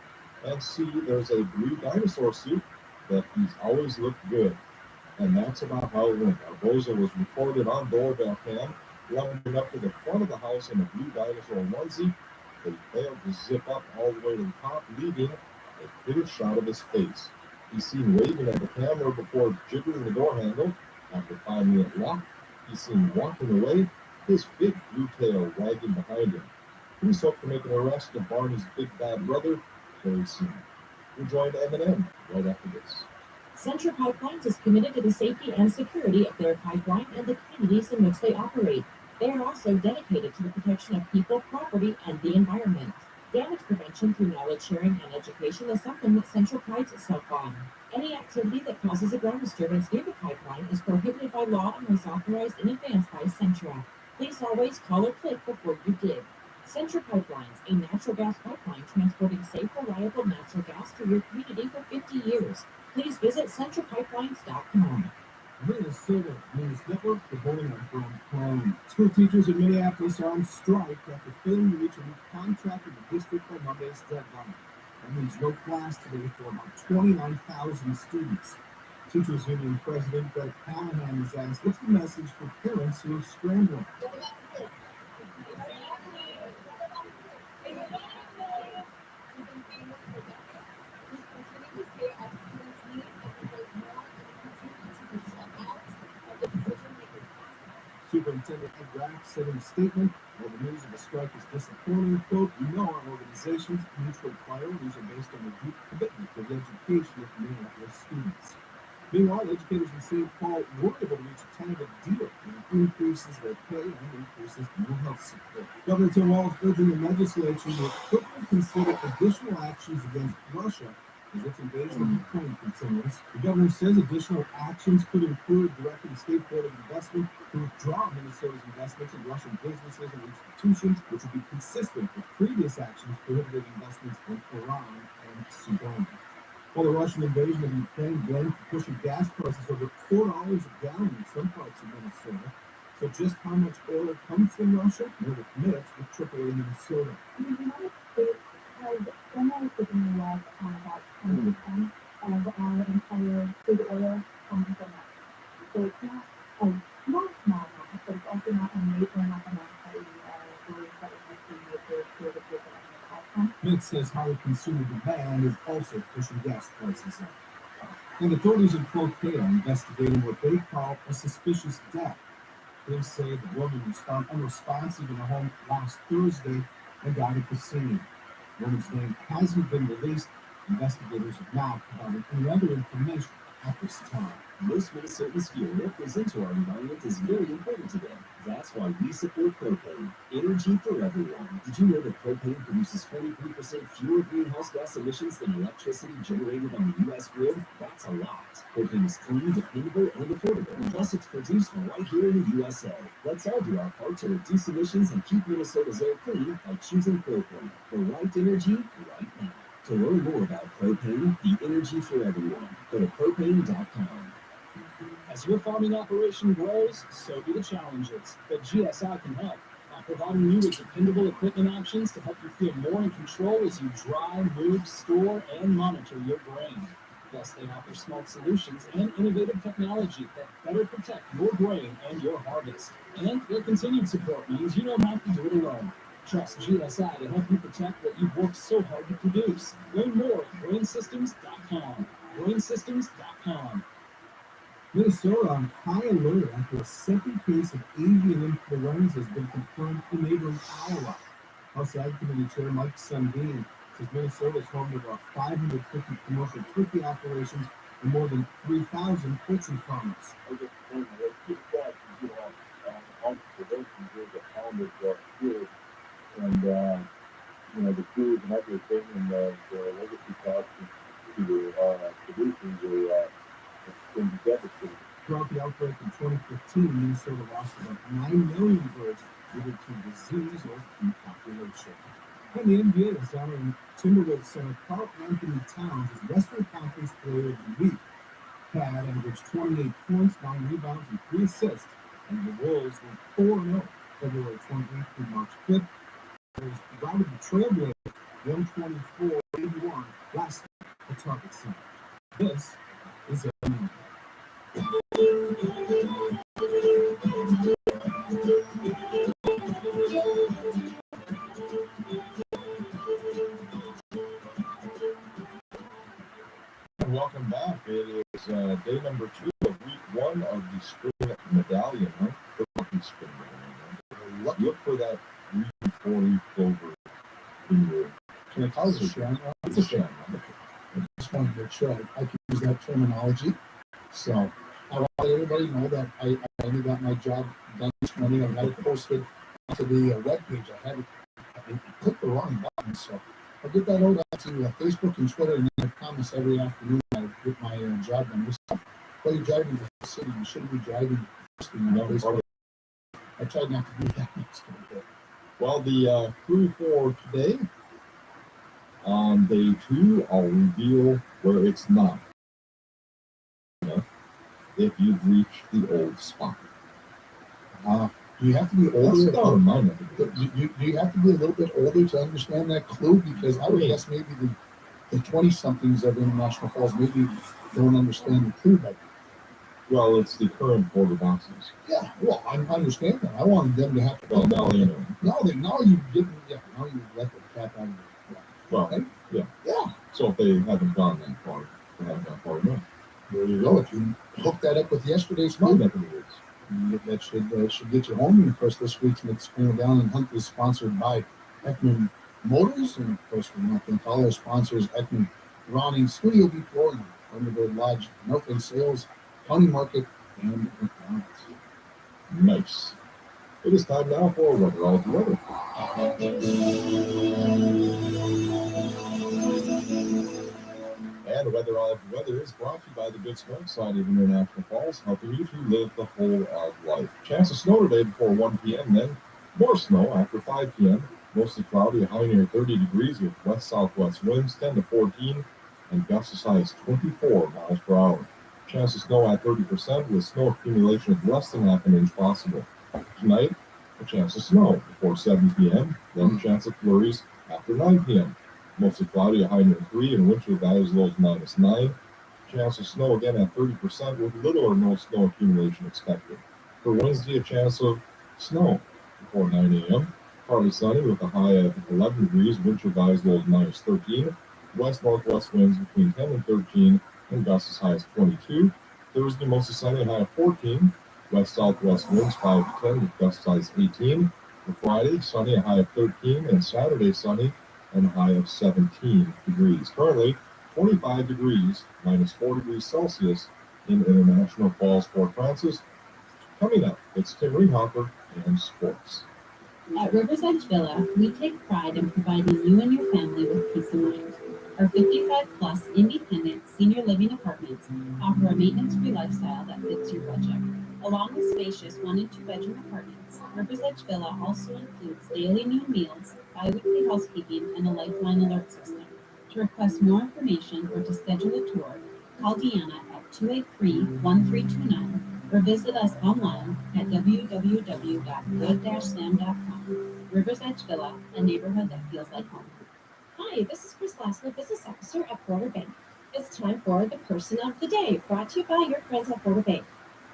And C, there's a blue dinosaur suit that he's always looked good. And that's about how it went. Our Bozo was reported on doorbell cam, lumbering up to the front of the house in a blue dinosaur onesie. They failed to zip up all the way to the top, leaving a clear shot of his face. He's seen waving at the camera before jiggling the door handle. After 5-minute lock, he's seen walking away, his big blue tail wagging behind him. Police hope to make an arrest of Barney's big bad brother very soon. We'll join Eminem right after this. Central Pipelines is committed to the safety and security of their pipeline and the communities in which they operate. They are also dedicated to the protection of people, property, and the environment. Damage prevention through knowledge sharing and education is something that Central prides itself on. Any activity that causes a ground disturbance near the pipeline is prohibited by law unless authorized in advance by Centra. Please always call or click before you dig. Centra Pipelines, a natural gas pipeline transporting safe, reliable natural gas to your community for 50 years. Please visit centralpipelines.com. Minnesota News Network reporting on Grand Prairie. School teachers in Minneapolis are on strike after failing to reach a new contract with the district by Monday's deadline. That means no class today for about 29,000 students. Teachers Union President Greg Callahan has asked, what's the message for parents who are scrambling? Superintendent Ed Rack said in a statement, while the news of the strike is disappointing, quote, we know our organization's mutual priorities are based on a deep commitment to the education of Minneapolis students. Meanwhile, educators in St. Paul were able to reach a tentative deal that increases their pay and increases mental health support. Governor Tim Walz urging the legislature to quickly consider additional actions against Russia as its invasion of Ukraine continues. The governor says additional actions could include directing the State Board of Investment to withdraw Minnesota's investments in Russian businesses and institutions, which would be consistent with previous actions prohibiting investments in Iran and Sudan. While the Russian invasion of Ukraine blamed for pushing gas prices over $4 a gallon in some parts of Minnesota. So just how much oil comes from Russia? Never commits with AAA Minnesota. The United States has almost given the love on about 20% of our entire crude oil coming from Russia. So it's not a small amount, but it's also not a major enough amount that we are worried that it might be major to the people outcome. Mintz says higher consumer demand is also pushing gas prices up. And authorities in Cloquet are investigating what they call a suspicious death. Police say the woman was found unresponsive in a home last Thursday and died at the scene. The woman's name hasn't been released. Investigators have not provided any other information at this time. Most Minnesotans feel what goes into our environment is very important to them. That's why we support propane, energy for everyone. Did you know that propane produces 43% fewer greenhouse gas emissions than electricity generated on the U.S. grid? That's a lot. Propane is clean, dependable, and affordable. Plus, it's produced right here in the USA. Let's all do our part to reduce emissions and keep Minnesota's air clean by choosing propane, the right energy right now. To learn more about propane, the energy for everyone, go to propane.com. As your farming operation grows, so do the challenges. But GSI can help by providing you with dependable equipment options to help you feel more in control as you dry, move, store, and monitor your grain. Plus, they offer smart solutions and innovative technology that better protect your grain and your harvest. And their continued support means you don't have to do it alone. Trust GSI to help you protect what you've worked so hard to produce. Learn more at grainsystems.com. Grainsystems.com. Minnesota on high alert after a second case of avian influenza has been confirmed in neighboring Iowa. House Ag Committee Chair Mike Sundin says Minnesota is home to about 550 commercial turkey operations and more than 3,000 poultry farms. And the crews and everything, and the legacy costs to the producers are going to be devastating. Throughout the outbreak in 2015, Minnesota lost about 9 million birds either to disease or depopulation. And the NBA is honoring Timberwolves center Karl Anthony Towns as Western Conference Player of the Week. Cat averaged 28 points, 9 rebounds, and 3 assists, and the Wolves were 4-0 February 28th through March 5th. It was routed the Trailblazers 124-81 last night at Target Center. This is a Welcome back. It is day number 2 of week 1 of the spring medallion hunt. The lucky spring medallion hunt. Look for that green 4-leaf clover in your. Can I call it a shamrock? It's a shamrock. I just wanted to make sure I can use that terminology. So I want everybody to know that I only got my job done this morning. I got it posted to the webpage. I clicked the wrong button, so I'll get that out to Facebook and Twitter, and then I promise every afternoon I'll get my job done. While you're driving to the city, you shouldn't be driving. I tried not to do that. Well, the crew for today, on day 2, I'll reveal where it's not enough if you've reached the old spot. You have to be older. That's not mine. You have to be a little bit older to understand that clue, because I would guess maybe the 20-somethings of International Falls maybe don't understand the clue, but well, it's the current border boxes. Yeah, well, I understand that. I wanted them to have to. Well, now you know. Now you didn't. Yeah, now you let the cat out of the. Well, okay? yeah. So if they haven't gone that far, they haven't gone far enough. There you go. If you hook that up with yesterday's clue, that should get you home. And of course, this week's Spring Down and Hunt is sponsored by Ekman Motors, and of course, we want to thank all our sponsors: Ekman, Ronning, Studio B Flooring, Thunderbird Lodge, Northland Sales, County Market, and McDonald's. Nice. It is time now for Weather All the Weather. And Weather All the Weather is brought to you by the Good Smoke Society of International Falls, helping you to live the whole of life. Chance of snow today before 1 p.m., then more snow after 5 p.m. Mostly cloudy, a high near 30 degrees with west-southwest winds 10 to 14 and gusts as high as 24 miles per hour. Chance of snow at 30% with snow accumulation of less than half an inch possible. Tonight, a chance of snow before 7 p.m., then a chance of flurries after 9 p.m. Mostly cloudy, a high near 3, and wind chill values as low as -9. Chance of snow again at 30% with little or no snow accumulation expected. For Wednesday, a chance of snow before 9 a.m. Partly sunny with a high of 11 degrees, wind chill values as low as -13. West-northwest winds between 10 and 13, and gusts as high as 22. Thursday, mostly sunny, a high of 14. West-southwest winds 5 to 10 with gusts as high as 18. For Friday, sunny, a high of 13, and Saturday, sunny, and a high of 17 degrees. Currently, 25 degrees, minus 4 degrees Celsius in International Falls, Fort Francis. Coming up, it's Tim Ringhofer and sports. At Rivers Edge Villa, we take pride in providing you and your family with peace of mind. Our 55-plus independent senior living apartments offer a maintenance-free lifestyle that fits your budget. Along with spacious 1- and 2-bedroom apartments, Rivers Edge Villa also includes daily new meals, bi-weekly housekeeping, and a Lifeline alert system. To request more information or to schedule a tour, call Deanna at 283-1329 or visit us online at www.good-sam.com. Rivers Edge Villa, a neighborhood that feels like home. Hi, this is Chris Lassler, business officer at Border Bank. It's time for the person of the day, brought to you by your friends at Border Bank.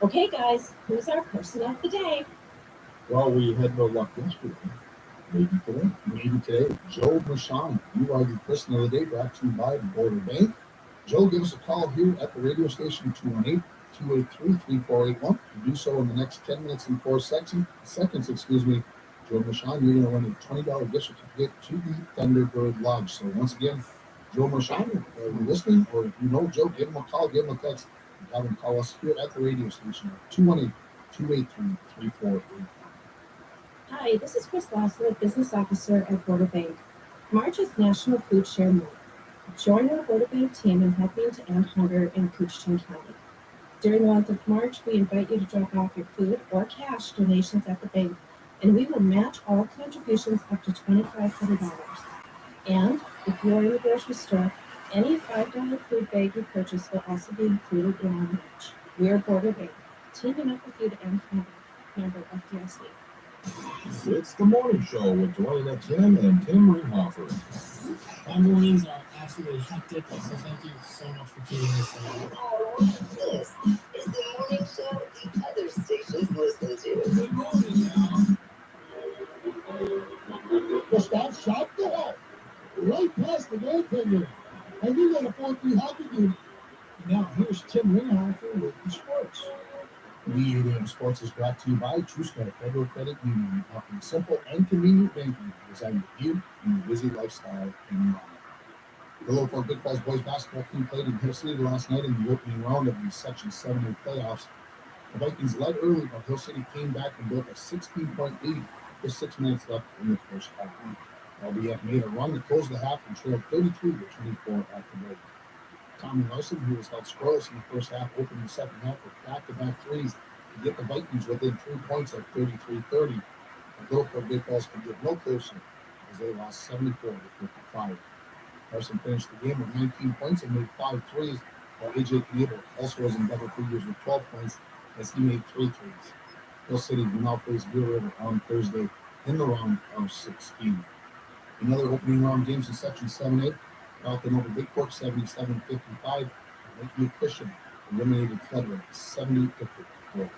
Okay, guys, who's our person of the day? Well, we had no luck yesterday. Maybe today. Maybe today. Joe Mershon, you are the person of the day, brought to you by Border Bank. Joe, give us a call here at the radio station, 218-283-3481. You do so in the next 10 minutes and 4 seconds. Joe Mershon, you're going to win a $20 gift certificate to the Thunderbird Lodge. So once again, Joe Mershon, if you're listening, or if you know Joe, give him a call, give him a text, and have him call us here at the radio station at 218-283-3481. Hi, this is Chris Lassler, business officer at Border Bank. March is National Food Share Month. Join our Border Bank team in helping to end hunger in Coochin County. During the month of March, we invite you to drop off your food or cash donations at the bank, and we will match all contributions up to $2,500. And if you are in the grocery store, any $5 food bag you purchase will also be included in our match. We are Border Bank, teaming up with you to end hunger. Member FDIC. It's the morning show with Dwayne Etienne and Tim Ringhofer. My mornings are absolutely hectic, so thank you so much for tuning us in. This is the morning show the other stations listen to. Good morning, y'all. The stop shot the hole. Right past the goaltender. And you got a 4-3 hockey game. Now here's Tim Ringhofer with the sports. The AM Sports is brought to you by TrueStar Federal Credit Union, offering simple and convenient banking designed with you and your busy lifestyle in mind. The Little Fort Big Falls boys basketball team played in Hill City last night in the opening round of the Section 7A playoffs. The Vikings led early, but Hill City came back and built a 16-point lead with 6 minutes left in the first half. LBF made a run to close the half and trailed 33-24 at the break. Tommy Larson, who was held scoreless in the first half, opened the second half with back-to-back threes to get the Vikings within 3 points at 33-30. But Little Fort Big Falls could get no closer as they lost 74-55. Larson finished the game with 19 points and made 5 threes, while A.J. Knable also was in double figures with 12 points as he made 3 threes. Hill City will now face Deer River on Thursday in the round of 16. In other opening round games in Section 7A, Falcon over Big Fork 77-55. Lakeview Christian eliminated Federal 70-54.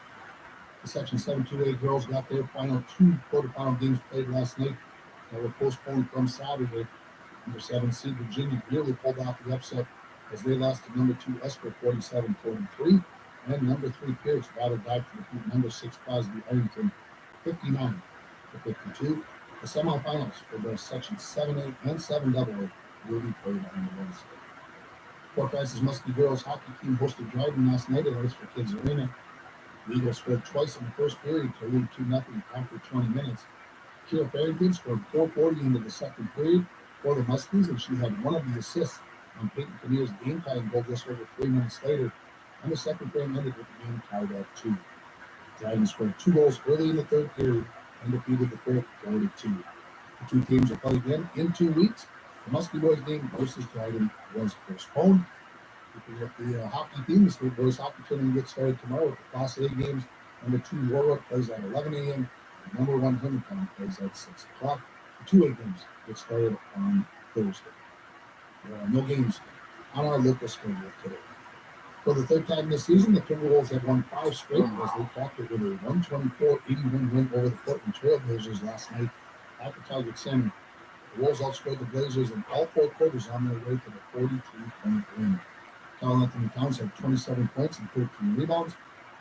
The Section 7-2A girls got their final 2 quarterfinal games played last night that were postponed from Saturday. Number 7 seed Virginia nearly pulled off the upset as they lost to number 2 Esper 47-43, and number 3 Pierce battled back to defeat number 6 Crosby Arlington 59-52. The semifinals for both Section 7A and 7AA will be played on Wednesday. Fort Francis Muskie girls hockey team hosted Dryden last night at Ice for Kids Arena. The Eagles scored twice in the first period to lead 2-0 after 20 minutes. Kira Farrington scored 4:40 into the second period for the Muskies, and she had one of the assists on Peyton Kinnear's game-tying goal just over 3 minutes later, and the second frame ended with the game tied at 2. Dryden scored 2 goals early in the third period and defeated the fourth 4-2. The 2 teams will play again in 2 weeks. The Muskie boys game versus Dryden was postponed. Keeping with the hockey team, the state boys hockey tournament gets started tomorrow with the Class A games. Number 2 Warwick plays at 11 a.m. and number 1 Henderson plays at 6 o'clock. The 2A games get started on Thursday. There are no games on our local schedule today. For the third time this season, the Timberwolves have won 5 straight as they capped it with a 124-81 win over the Portland Trailblazers last night at the Target Center. The Wolves outscored the Blazers in all 4 quarters on their way to the 43-point win. Carl Anthony Towns had 27 points and 13 rebounds,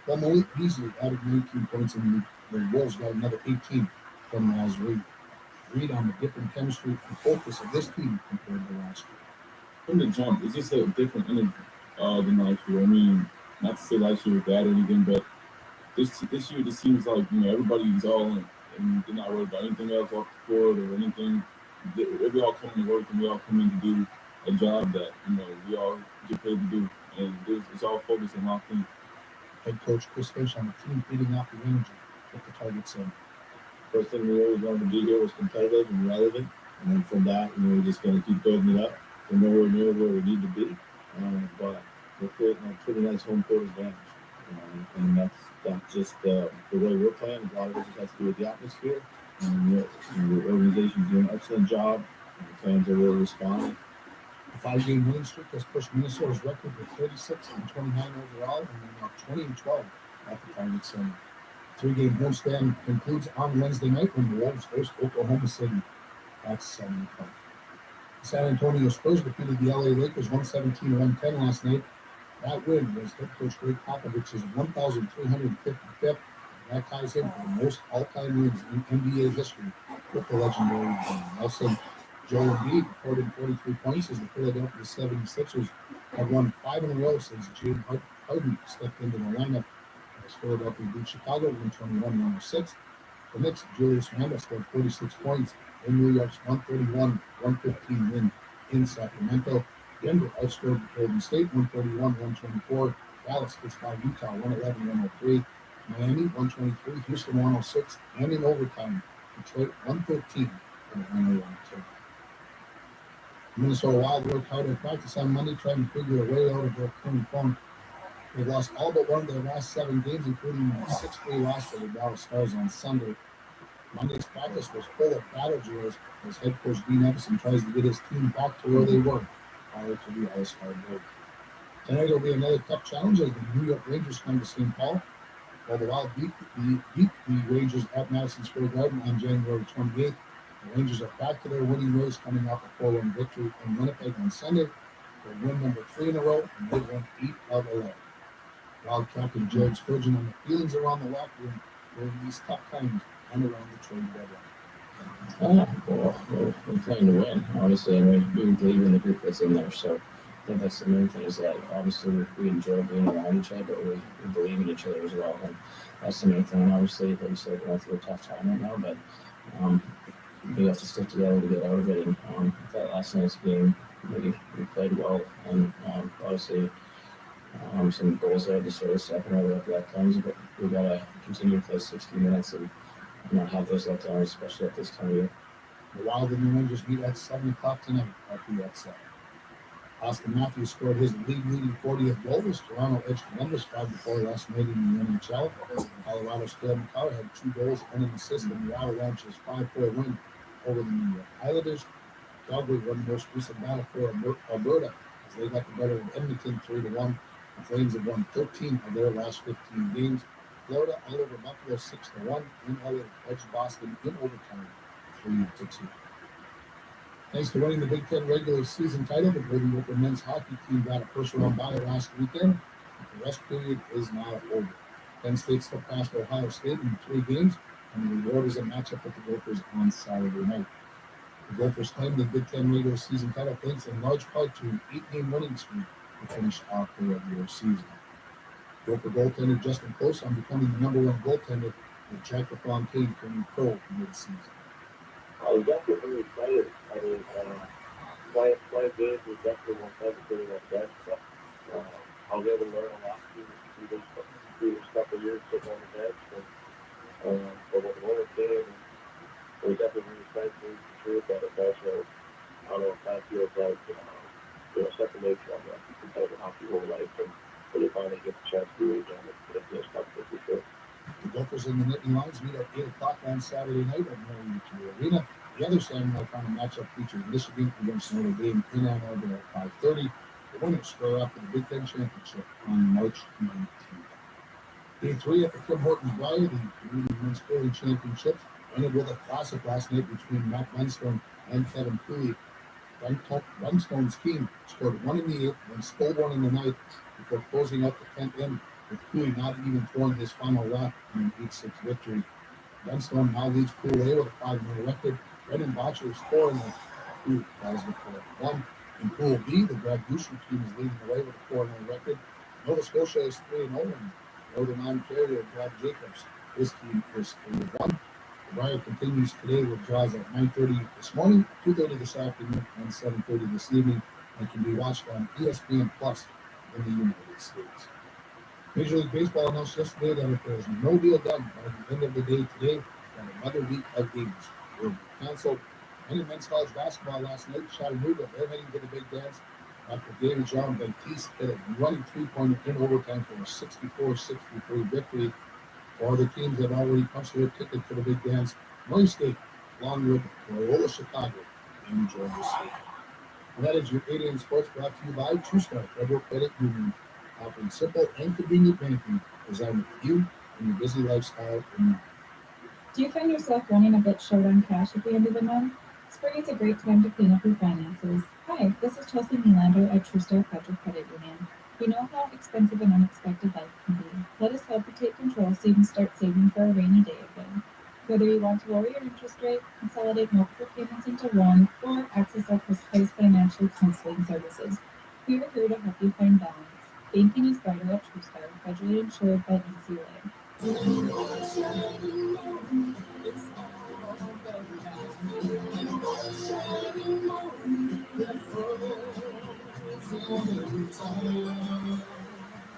while Malik Beasley added 19 points, and the Wolves got another 18 from Naz Reid. Reid on the different chemistry and focus of this team compared to last year. from the jump, it's just a different energy than last year. I mean, not to say last year was bad or anything, but this year just seems like everybody's all in, and they're not worried about anything else off the court or anything. We all come to work and we all come in to do a job that we all get paid to do, and it's all focused and locked in. Head coach Chris Finch on the team feeding off the energy with the targets in. First thing we always wanted to do here was competitive and relevant, and then from that, we're just going to keep building it up. We're nowhere near where we need to be, but we're creating a pretty nice home court advantage, and that's just the way we're playing. A lot of it just has to do with the atmosphere, and the organization's doing an excellent job, and the fans are really responding. A 5-game winning streak has pushed Minnesota's record to 36-29 overall, and they're now 20-12 at the Target Center. 3-game homestand concludes on Wednesday night when the Wolves host Oklahoma City at 7 o'clock. San Antonio Spurs defeated the LA Lakers 117-110 last night. That win was head coach Greg Popovich's 1,355th, and that ties him for the most all-time wins in NBA history with the legendary John Nelson. Joel Embiid recorded 43 points as the Philadelphia 76ers have won 5 in a row since James Harden stepped into the lineup. As Philadelphia beat Chicago 121-106. The Knicks' Julius Randle scored 46 points in New York's 131-115 win in Sacramento. Denver outscored Golden State 131-124. Dallas gets by Utah 111-103. Miami 123, Houston 106, and in overtime, Detroit 113 and Atlanta 102. The Minnesota Wild worked hard in practice on Monday trying to figure a way out of their current funk. They've lost all but one of their last 7 games, including a 6-3 loss to the Dallas Stars on Sunday. Monday's practice was full of battle drills as head coach Dean Evason tries to get his team back to where they were prior to the All-Star break. Tonight will be another tough challenge as the New York Rangers come to St. Paul. While the Wild beat the Rangers at Madison Square Garden on January 28th, the Rangers are back to their winning ways coming off a 4-1 victory in Winnipeg on Sunday. They win number 3 in a row, and they've won 8 of 11. Wild captain Jared Spurgeon on the feelings around the locker room during these tough times and around the trade deadline. We're playing to win, obviously, and we believe in the group that's in there. So I think that's the main thing, is that obviously we enjoy being around each other, but we believe in each other as well. And that's the main thing. And obviously, like you said, going through a tough time right now, but we have to stick together to get out of it. And I thought last night's game, we played well, and obviously some goals there to sort of second or up letdowns, but we got to continue to play 60 minutes and not have those letdowns, especially at this time of year. The Wild and the Rangers meet at 7 o'clock tonight at the XL. Austin Matthews scored his league-leading 40th goal as Toronto edged Columbus 5-4 last night in the NHL. Colorado's Cale Makar had 2 goals and an assist in the Avalanche's 5-4 win over the New York Islanders. Calgary won the most recent battle for Alberta as they got the better of Edmonton 3-1. The Flames have won 13 of their last 15 games. Florida all over Buffalo 6-1, and LA edged Boston in overtime 3-2. Thanks to winning the Big Ten regular season title, the Golden Gopher men's hockey team got a first-round bye last weekend. The rest period is now over. Penn State still passed Ohio State in 3 games, and the reward is a matchup with the Gophers on Saturday night. The Gophers claimed the Big Ten regular season title thanks in large part to an 8-game winning streak to finish off the regular season. Gopher goaltender Justin Close on becoming the number 1 goaltender, with Jack LaFontaine turning pro mid-season. We definitely really excited. I mean, playing games was definitely one time to put in that bench, but I was able to learn a lot through this couple of years sitting on the bench. And, but when the moment came, it was definitely really excited to contribute that bench. I don't know if that feels like, second nature on the competitive hockey whole life, and really finally get the chance to do it again if this couple for sure. The Gophers and the Nittany Lions meet at 8 o'clock on Saturday night at Murray Mutual Arena. The other Saturday night final matchup features Michigan against Notre Dame in Ann Arbor at 5:30. The winners square off for the Big Ten Championship on March 19th. Day 3 at the Tim Hortons Brier, the Canadian Men's Curling Championships, ended with a classic last night between Matt Dunstone and Kevin Cooley. Dunstone's team scored 1 in the 8th, then stole 1 in the 9th before closing out the 10th inning, with Cooley not even throwing his final lap in an 8-6 victory. Dunstone now leads Pool A with a 5-0 record. Brendan Botcher is 4-2, ties with 4-1. In Pool B, the Brad Boucher team is leading the way with a 4-0 record. Nova Scotia is 3-0, and Northern Ontario, Brad Jacobs, his team is 3-1. The Brier continues today with draws at 9:30 this morning, 2:30 this afternoon, and 7:30 this evening, and can be watched on ESPN Plus in the United States. Major League Baseball announced yesterday that if there is no deal done by the end of the day today, then another week of games will be canceled. And in men's college basketball last night, Chattanooga, they're heading to the big dance after David Jean Baptiste hit a running three-pointer in overtime for a 64-63 victory. Four other teams have already punched their ticket to the big dance: Murray State, Longwood, Loyola Chicago, and Georgia State. And that is your 8 a.m. Sports, brought to you by True Star Federal Credit Union, offering simple and convenient banking designed for you and your busy lifestyle in mind. Do you find yourself running a bit short on cash at the end of the month? Spring is a great time to clean up your finances. Hi, this is Chelsea Nylander at True Star Federal Credit Union. We know how expensive and unexpected life can be. Let us help you take control so you can start saving for a rainy day again. Whether you want to lower your interest rate, consolidate multiple payments into one, or access our customized financial counseling services, we are here to help you find balance. Banking is brighter at True Star, federally insured by NCUA.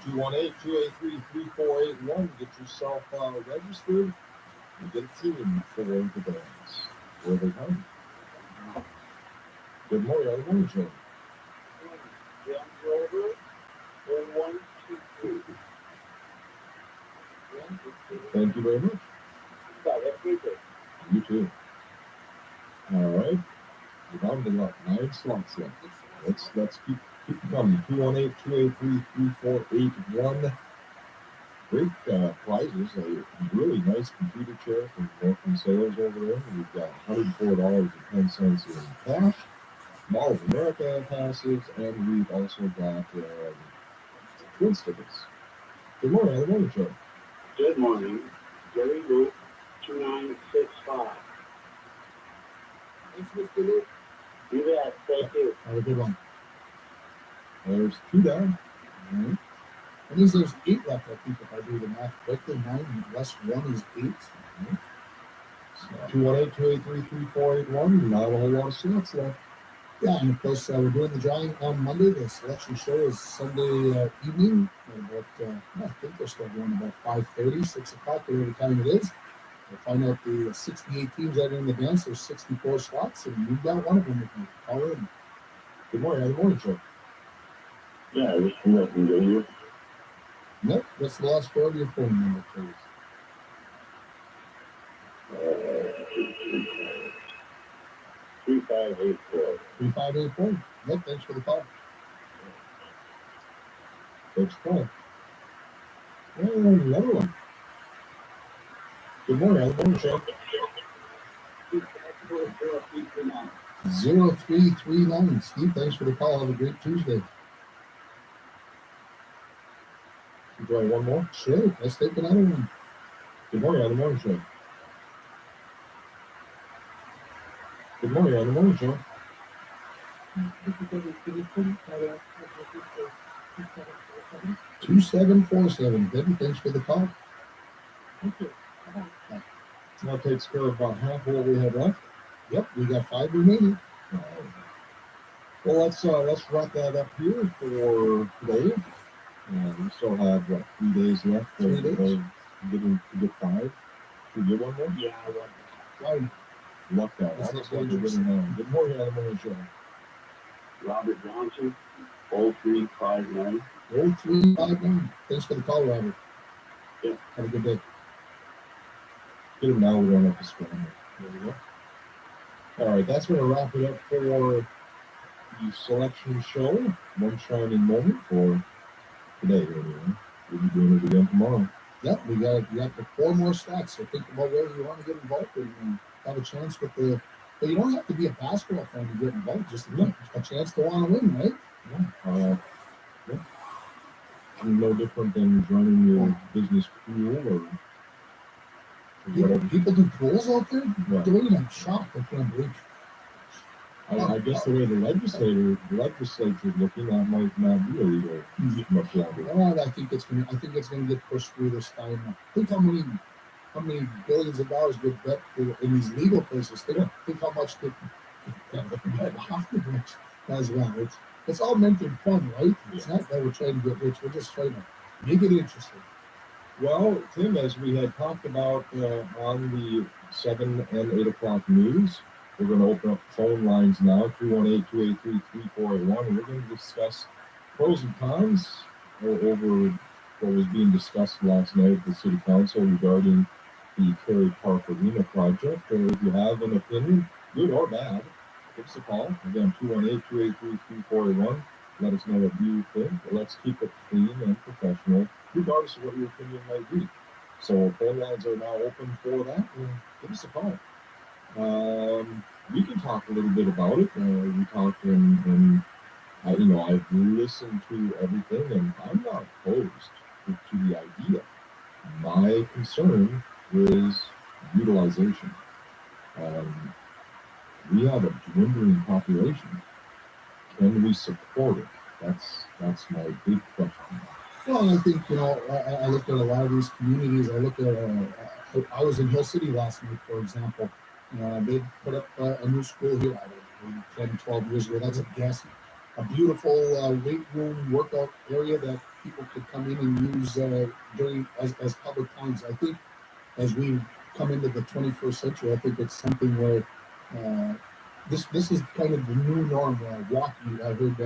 218-283-3481. Get yourself registered and get a team for the dance. Where they come. Good morning, on the morning show. Jim Grover, 1122. Thank you very much. Have a great day. You too. All right. We're down to about 9 slots left. Let's keep coming. 218-283-3481. Great prizes. A really nice computer chair from Northland Sales over there. We've got $104.10 in cash. Mall of America passes, and we've also got twin tickets. Good morning, on the morning show. Good morning. Jerry Luke, 2965. Thanks, Mr. Luke. You bet. Thank you. Have a good one. There's 2 down. All right. That means there's 8 left, I think, if I do the math correctly. 9 less 1 is 8. 218-283-3481. Not a whole lot of slots left. Yeah, and of course, we're doing the drawing on Monday. The selection show is Sunday evening at about, I think they're still going about 5:30, 6 o'clock, whatever time it is. We'll find out the 68 teams that are in the dance. There's 64 slots, and we've got one of them with you. Call in. Good morning, on the morning show. Yeah, this is nothing to you. Nope, that's the last 4 of your phone number, please. 3584. 3584. Nope, thanks for the call. Thanks for calling. And another one. Good morning, on the morning show. 0339. Steve, thanks for the call. Have a great Tuesday. You try one more? Sure. Let's take another one. Good morning, on the morning show. Good morning, on the morning show. 2747. Debbie, thanks for the call. Thank you. That takes care of about half of what we have left. Yep, we got 5 remaining. Well, let's wrap that up here for today. We still have 3 days left. 3 days. To get 5. Should we get one more? Yeah, Fine. Lucked out. That's That's not what we're dangerous. getting on. Good morning, on the morning show. Robert Johnson, 0359. 0359. Thanks for the call, Robert. Yeah. Have a good day. Get him now. We don't have to scramble. There we go. All right, that's going to wrap it up for the selection show. One shining moment for today, anyway. We'll be doing it again tomorrow. Yep, we got the 4 more slots. So think about where you want to get involved and have a chance with the. But you don't have to be a basketball fan to get involved. Just a chance to want to win, right? Yeah. No different than joining your business pool or whatever. People do pools out there. Yeah. Doing it, I'm shocked. I can't believe. I guess the way the legislature is looking, that might not be illegal much longer. Well, I think it's gonna get pushed through this time. Think how many billions of dollars get bet in these legal places. Think how much the hockey bench as well. It's all meant in fun, right? It's not that we're trying to get rich. We're just trying to make it interesting. Well, Tim, as we had talked about on the 7 and 8 o'clock news, we're going to open up phone lines now, 218-283-3481, and we're going to discuss pros and cons over what was being discussed last night at the City Council regarding the Kerry Park Arena project. If you have an opinion, good or bad, give us a call. Again, 218-283-3481. Let us know what you think. But let's keep it clean and professional, regardless of what your opinion might be. So phone lines are now open for that. Give us a call. We can talk a little bit about it. We talked and I've listened to everything, and I'm not opposed to the idea. My concern is utilization. We have a dwindling population. Can we support it? That's my big question. Well, I think, I look at a lot of these communities. I look at, I was in Hill City last night, for example. They put up a new school here, I don't know, 10, 12 years ago. That's a guess. A beautiful weight room workout area that people could come in and use during as public times. I think as we come into the 21st century, I think it's something where this is kind of the new norm. Walking, I heard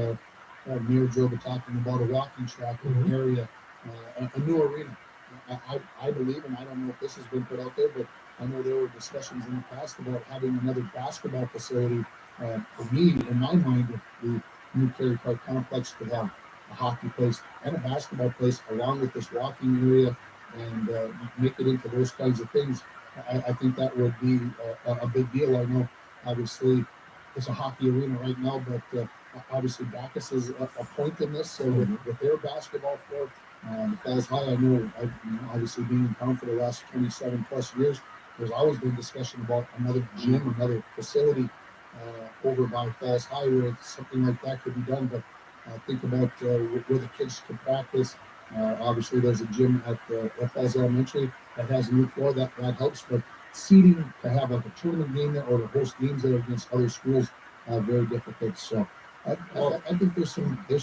Mayor Joba talking about a walking track in an area, a new arena. I believe, and I don't know if this has been put out there, but I know there were discussions in the past about having another basketball facility. For me, in my mind, if the new Kerry Park complex could have a hockey place and a basketball place along with this walking area and make it into those kinds of things, I think that would be a big deal. I know, obviously, it's a hockey arena right now, but obviously Bacchus is a point in this. So with their basketball floor, Falls High, I know, obviously being in town for the last 27 plus years, there's always been discussion about another gym, another facility over by Falls High where something like that could be done. But think about where the kids can practice. Obviously, there's a gym at Falls Elementary that has a new floor that helps. But seating to have like a tournament game there or to host games there against other schools, very difficult. So I think there's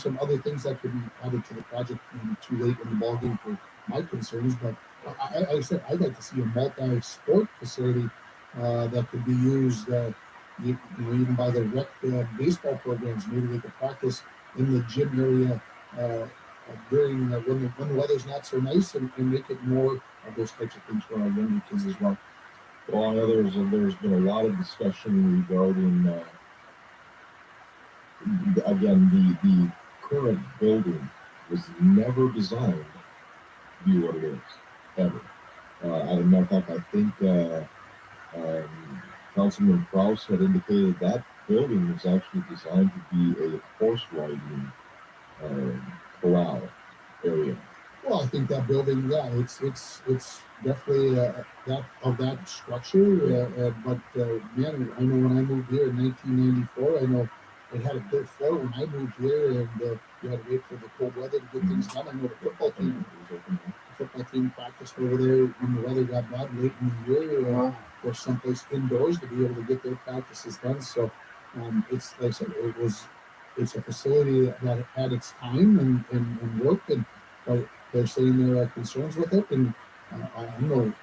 some other things that could be added to the project. Maybe too late in the ballgame for my concerns, but I said I'd like to see a multi-sport facility that could be used. Even by the rec baseball programs, maybe they could practice in the gym area during when the weather's not so nice, and make it more of those types of things for our younger kids as well. Well, I know there's been a lot of discussion regarding again the current building was never designed to be what it is ever. As a matter of fact, I think Councilman Kraus had indicated that building was actually designed to be a horse riding corral area. Well, I think that building, yeah, it's definitely that structure. But man, I know when I moved here in 1994, I know it had a dirt floor when I moved here, and you had to wait for the cold weather to get things done. I know the football team practiced over there when the weather got bad late in the year, or someplace indoors to be able to get their practices done. So it's like I said, it's a facility that had its time and work, but they're saying there are concerns with it, and I'm not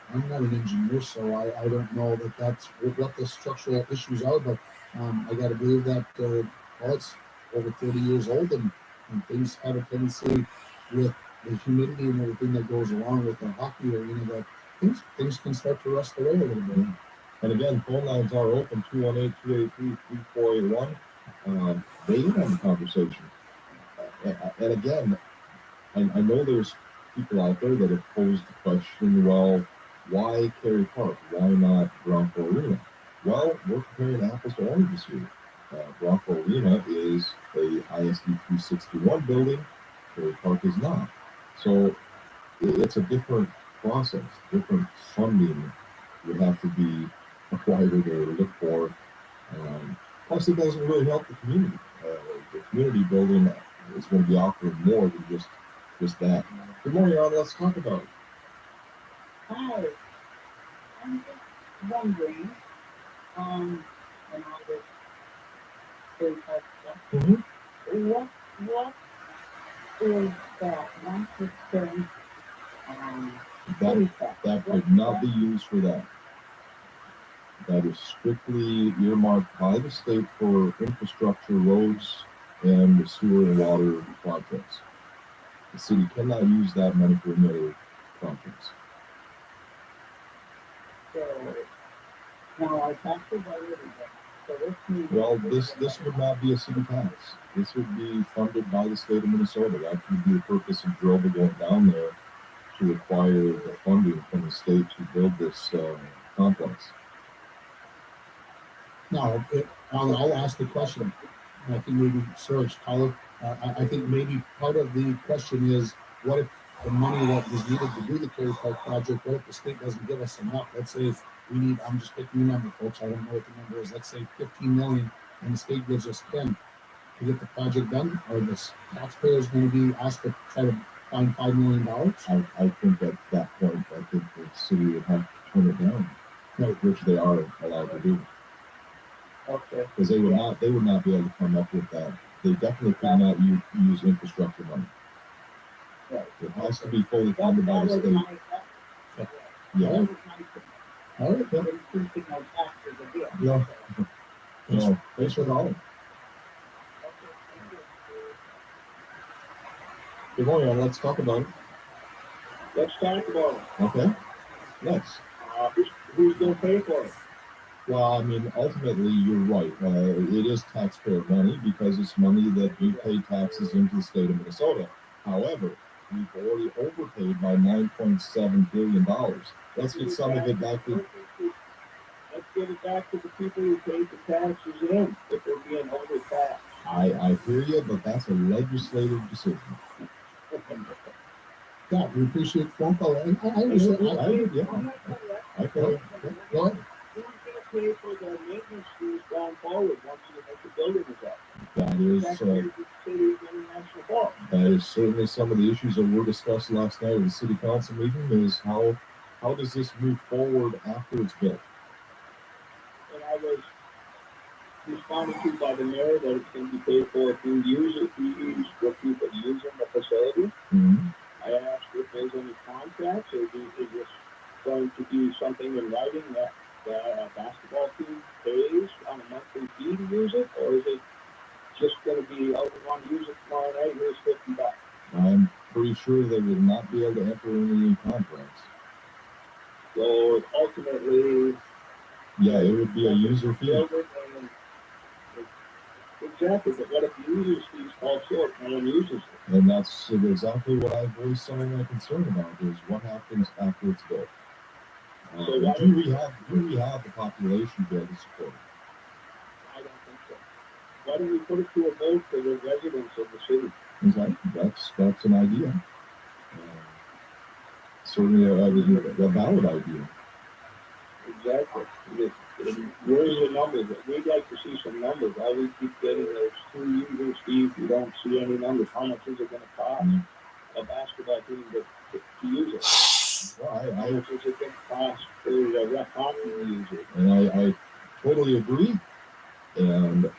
an engineer, so I don't know that that's what the structural issues are, but I got to believe that it's over 30 years old, and things have a tendency with the humidity and everything that goes along with the hockey arena that things can start to rust away a little bit. And again, phone lines are open, 218-283-3481. They can have a conversation. And again, I know there's people out there that have posed the question, well, why Kerry Park? Why not Bronco Arena? Well, we're comparing apples to oranges here. Bronco Arena is a ISD 361 building. Kerry Park is not. So it's a different process, different funding would have to be acquired or looked for. Plus, it doesn't really help the community. The community building is going to be offering more than just that. Good morning, Ron. Let's talk about it. Hi, I'm just wondering, and all this food type stuff, what is that 1%, city tax? That would not be used for that. That is strictly earmarked by the state for infrastructure, roads, and sewer and water projects. The city cannot use that money for any other projects. So, now our taxes are really good. So this means. Well, this would not be a city tax. This would be funded by the state of Minnesota. That would be the purpose of Droga going down there to require the funding from the state to build this complex. Now, I'll ask the question. I think maybe Serge, Tyler, I think maybe part of the question is, what if the money that was needed to do the Kerry Park project, what if the state doesn't give us enough? Let's say we need, I'm just picking a number, folks, I don't know what the number is, let's say 15 million, and the state gives us 10 to get the project done, or the taxpayer is going to be asked to try to find $5 million? I think at that point, I think the city would have to turn it down, right, which they are allowed to do. Okay. Because they would not be able to come up with that. They definitely could not use infrastructure money. Right. It has to be fully funded by the state. Yeah. All right. Yeah. Increasing our taxes again. Yeah. No, thanks for calling. Good morning. Let's talk about it. Let's talk about it. Okay. Next. Who's going to pay for it? Well, I mean, ultimately, you're right. It is taxpayer money because it's money that we pay taxes into the state of Minnesota. However, we've already overpaid by $9.7 billion. Let's get some of it back to. Let's get it back to the people who paid the taxes in if they're being overtaxed. I hear you, but that's a legislative decision. Yeah, we appreciate the phone call. I understand. Go ahead. Who's going to pay for the maintenance fees going forward once you make the building is up? That is certainly some of the issues that were discussed last night at the city council meeting. Is how does this move forward after it's built? And I was responded to by the mayor that it's going to be paid for if you use it, for people using the facility. Mm-hmm. I asked if there's any contracts, or is this going to be something in writing that a basketball team pays on a monthly fee to use it, or is it just going to be, oh, we want to use it tomorrow night, here's $50? I'm pretty sure they would not be able to enter any contracts. So ultimately, yeah, it would be a user fee. Exactly, but what if the user fees fall short and no one uses it? And that's exactly what I voiced some of my concern about, is what happens after it's built. So do we have the population to be able to support it? I don't think so. Why don't we put it to a vote for the residents of the city? Exactly. That's an idea. Certainly a valid idea. Exactly. Where's the numbers? We'd like to see some numbers. All we keep getting is 2 users, Steve. We don't see any numbers. How much is it going to cost a basketball team to use it? Well, how much is it going to cost for the rec hockey to use it? And I totally agree. And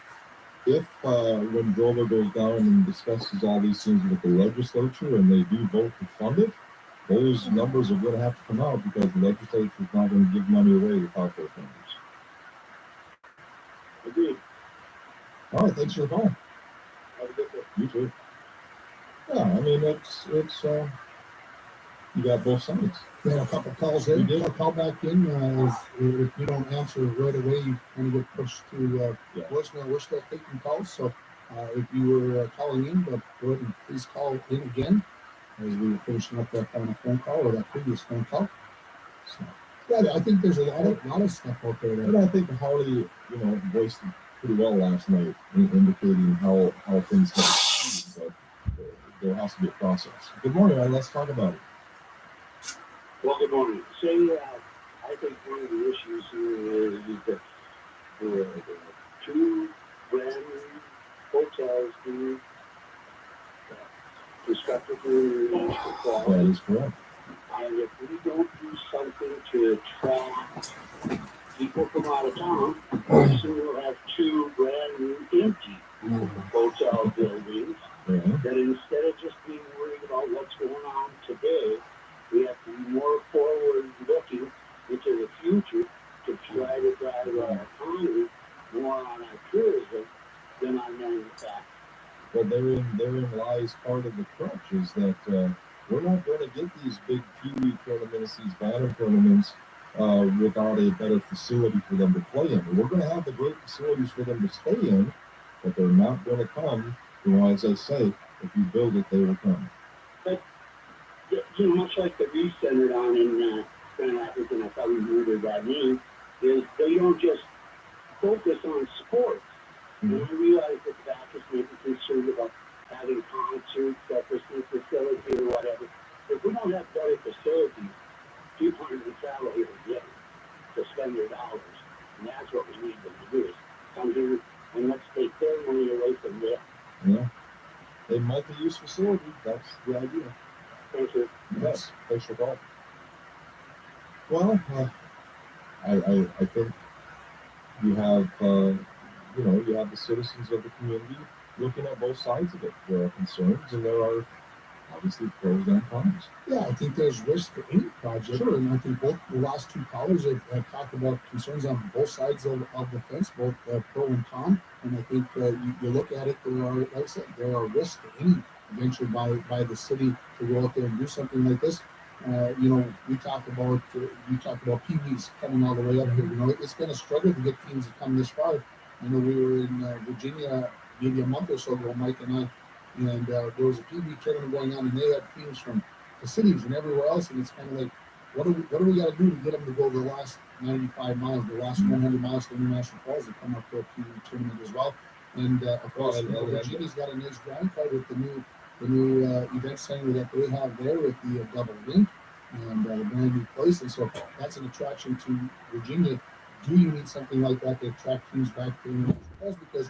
if when Droga goes down and discusses all these things with the legislature and they do vote to fund it, those numbers are going to have to come out because the legislature is not going to give money away without those numbers. Agreed. All right, thanks for the call. Have a good day. You too. Yeah, I mean, it's you got both sides. We had a couple calls in. You a call back in. If you don't answer right away, you kind of get pushed to voicemail. We're still taking calls, so if you were calling in, but go ahead and please call in again as we were finishing up that final phone call or that previous phone call. So, yeah, I think there's a lot of stuff out there. And I think Harley, voiced it pretty well last night, indicating how things have, but there has to be a process. Good morning, let's talk about it. Well, good morning. Say, I think one of the issues here is that the 2 brand new hotels being constructed in National Falls. That is correct. And if we don't do something to attract people from out of town, soon we'll have two brand new empty hotel buildings. That instead of just being worried about what's going on today, we have to be more forward looking into the future to try to drive our economy more on our tourism than on manufacturing. Well, therein lies part of the crutch is that we're not going to get these big Pee-wee tournaments, these banner tournaments, without a better facility for them to play in. We're going to have the great facilities for them to stay in, but they're not going to come. You know, as I say, if you build it, they will come. But, you know, much like the recenter down in Grand Rapids, and I thought we remembered that name, is they don't just focus on sports. And I realize that the Baptists may be concerned about having concerts at Christmas facility or whatever. If we don't have better facilities, people aren't going to travel here again to spend their dollars. And that's what we need them to do is come here and let's take their money away from them. Yeah. A multi-use facility, that's the idea. Thank you. Yes, thanks for calling. Well, I think you have, you have the citizens of the community looking at both sides of it. There are concerns and there are obviously pros and cons. Yeah, I think there's risk to any project, and I think both the last two callers have talked about concerns on both sides of the fence, both pro and con. And I think you look at it, there are, like I said, there are risks to any venture by the city to go out there and do something like this. We talk about Pee-wees coming all the way up here. You know, it's been a struggle to get teams to come this far. I know we were in Virginia maybe a month or so ago, Mike and I, and there was a Pee-wee tournament going on, and they had teams from the cities and everywhere else, and it's kind of like, what do we got to do to get them to go the last 95 miles, the last 100 miles to International Falls to come up for a Pee-wee tournament as well? And of course, Virginia's got a nice ground card with the new event center that they have there with the double rink and the brand new place, and so that's an attraction to Virginia. Do you need something like that to attract teams back to International Falls? Because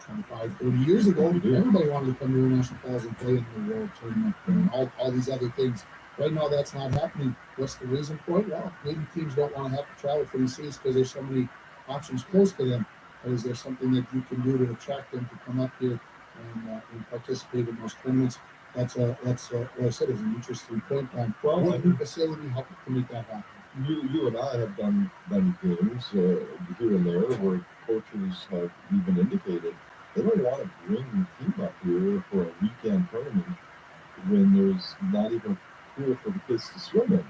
25, 30 years ago, everybody wanted to come to International Falls and play in the World Tournament and all these other things. Right now, that's not happening. What's the reason for it? Well, maybe teams don't want to have to travel for these cities because there's so many options close to them. But is there something that you can do to attract them to come up here and participate in those tournaments? That's what I said is an interesting point. What new facility help to make that happen? You and I have done games here and there where coaches have even indicated they don't want to bring the team up here for a weekend tournament when there's not even a pool for the kids to swim in.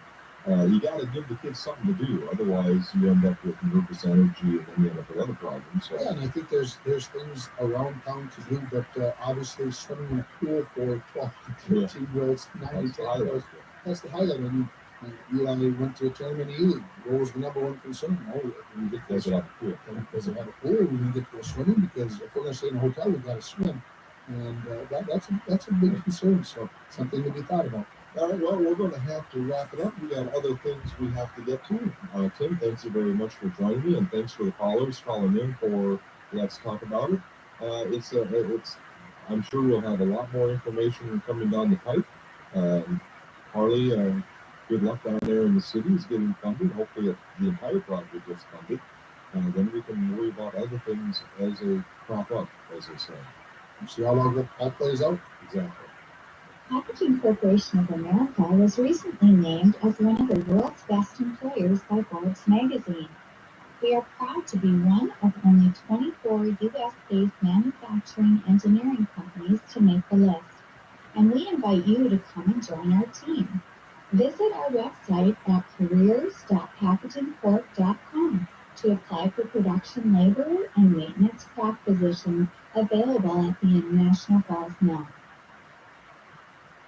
You got to give the kids something to do, otherwise you end up with nervous energy and then you end up with other problems. So. Yeah, and I think there's things around town to do, but obviously swimming in a pool for 12 to 13-year-olds, 9 to 10-year-olds, that's the highlight. I mean, Eli went to a tournament in Ely. What was the number one concern? We get does it have a pool? Does it have a pool? We can get to go swimming because if we're going to stay in a hotel, we've got to swim, and that's a big concern. So something to be thought about. All right, well, we're going to have to wrap it up. We got other things we have to get to. Tim, thanks you very much for joining me, and thanks for the callers calling in for Let's Talk About It. I'm sure we'll have a lot more information coming down the pipe. Harley, good luck down there in the cities getting funded. Hopefully the entire project gets funded. And then we can worry about other things as they crop up, as they say. See how long that plays out? Exactly. Packaging Corporation of America was recently named as one of the world's best employers by Forbes magazine. We are proud to be one of only 24 U.S.-based manufacturing engineering companies to make the list, and we invite you to come and join our team. Visit our website at careers.packagingcorp.com to apply for production laborer and maintenance craft positions available at the International Falls Mill.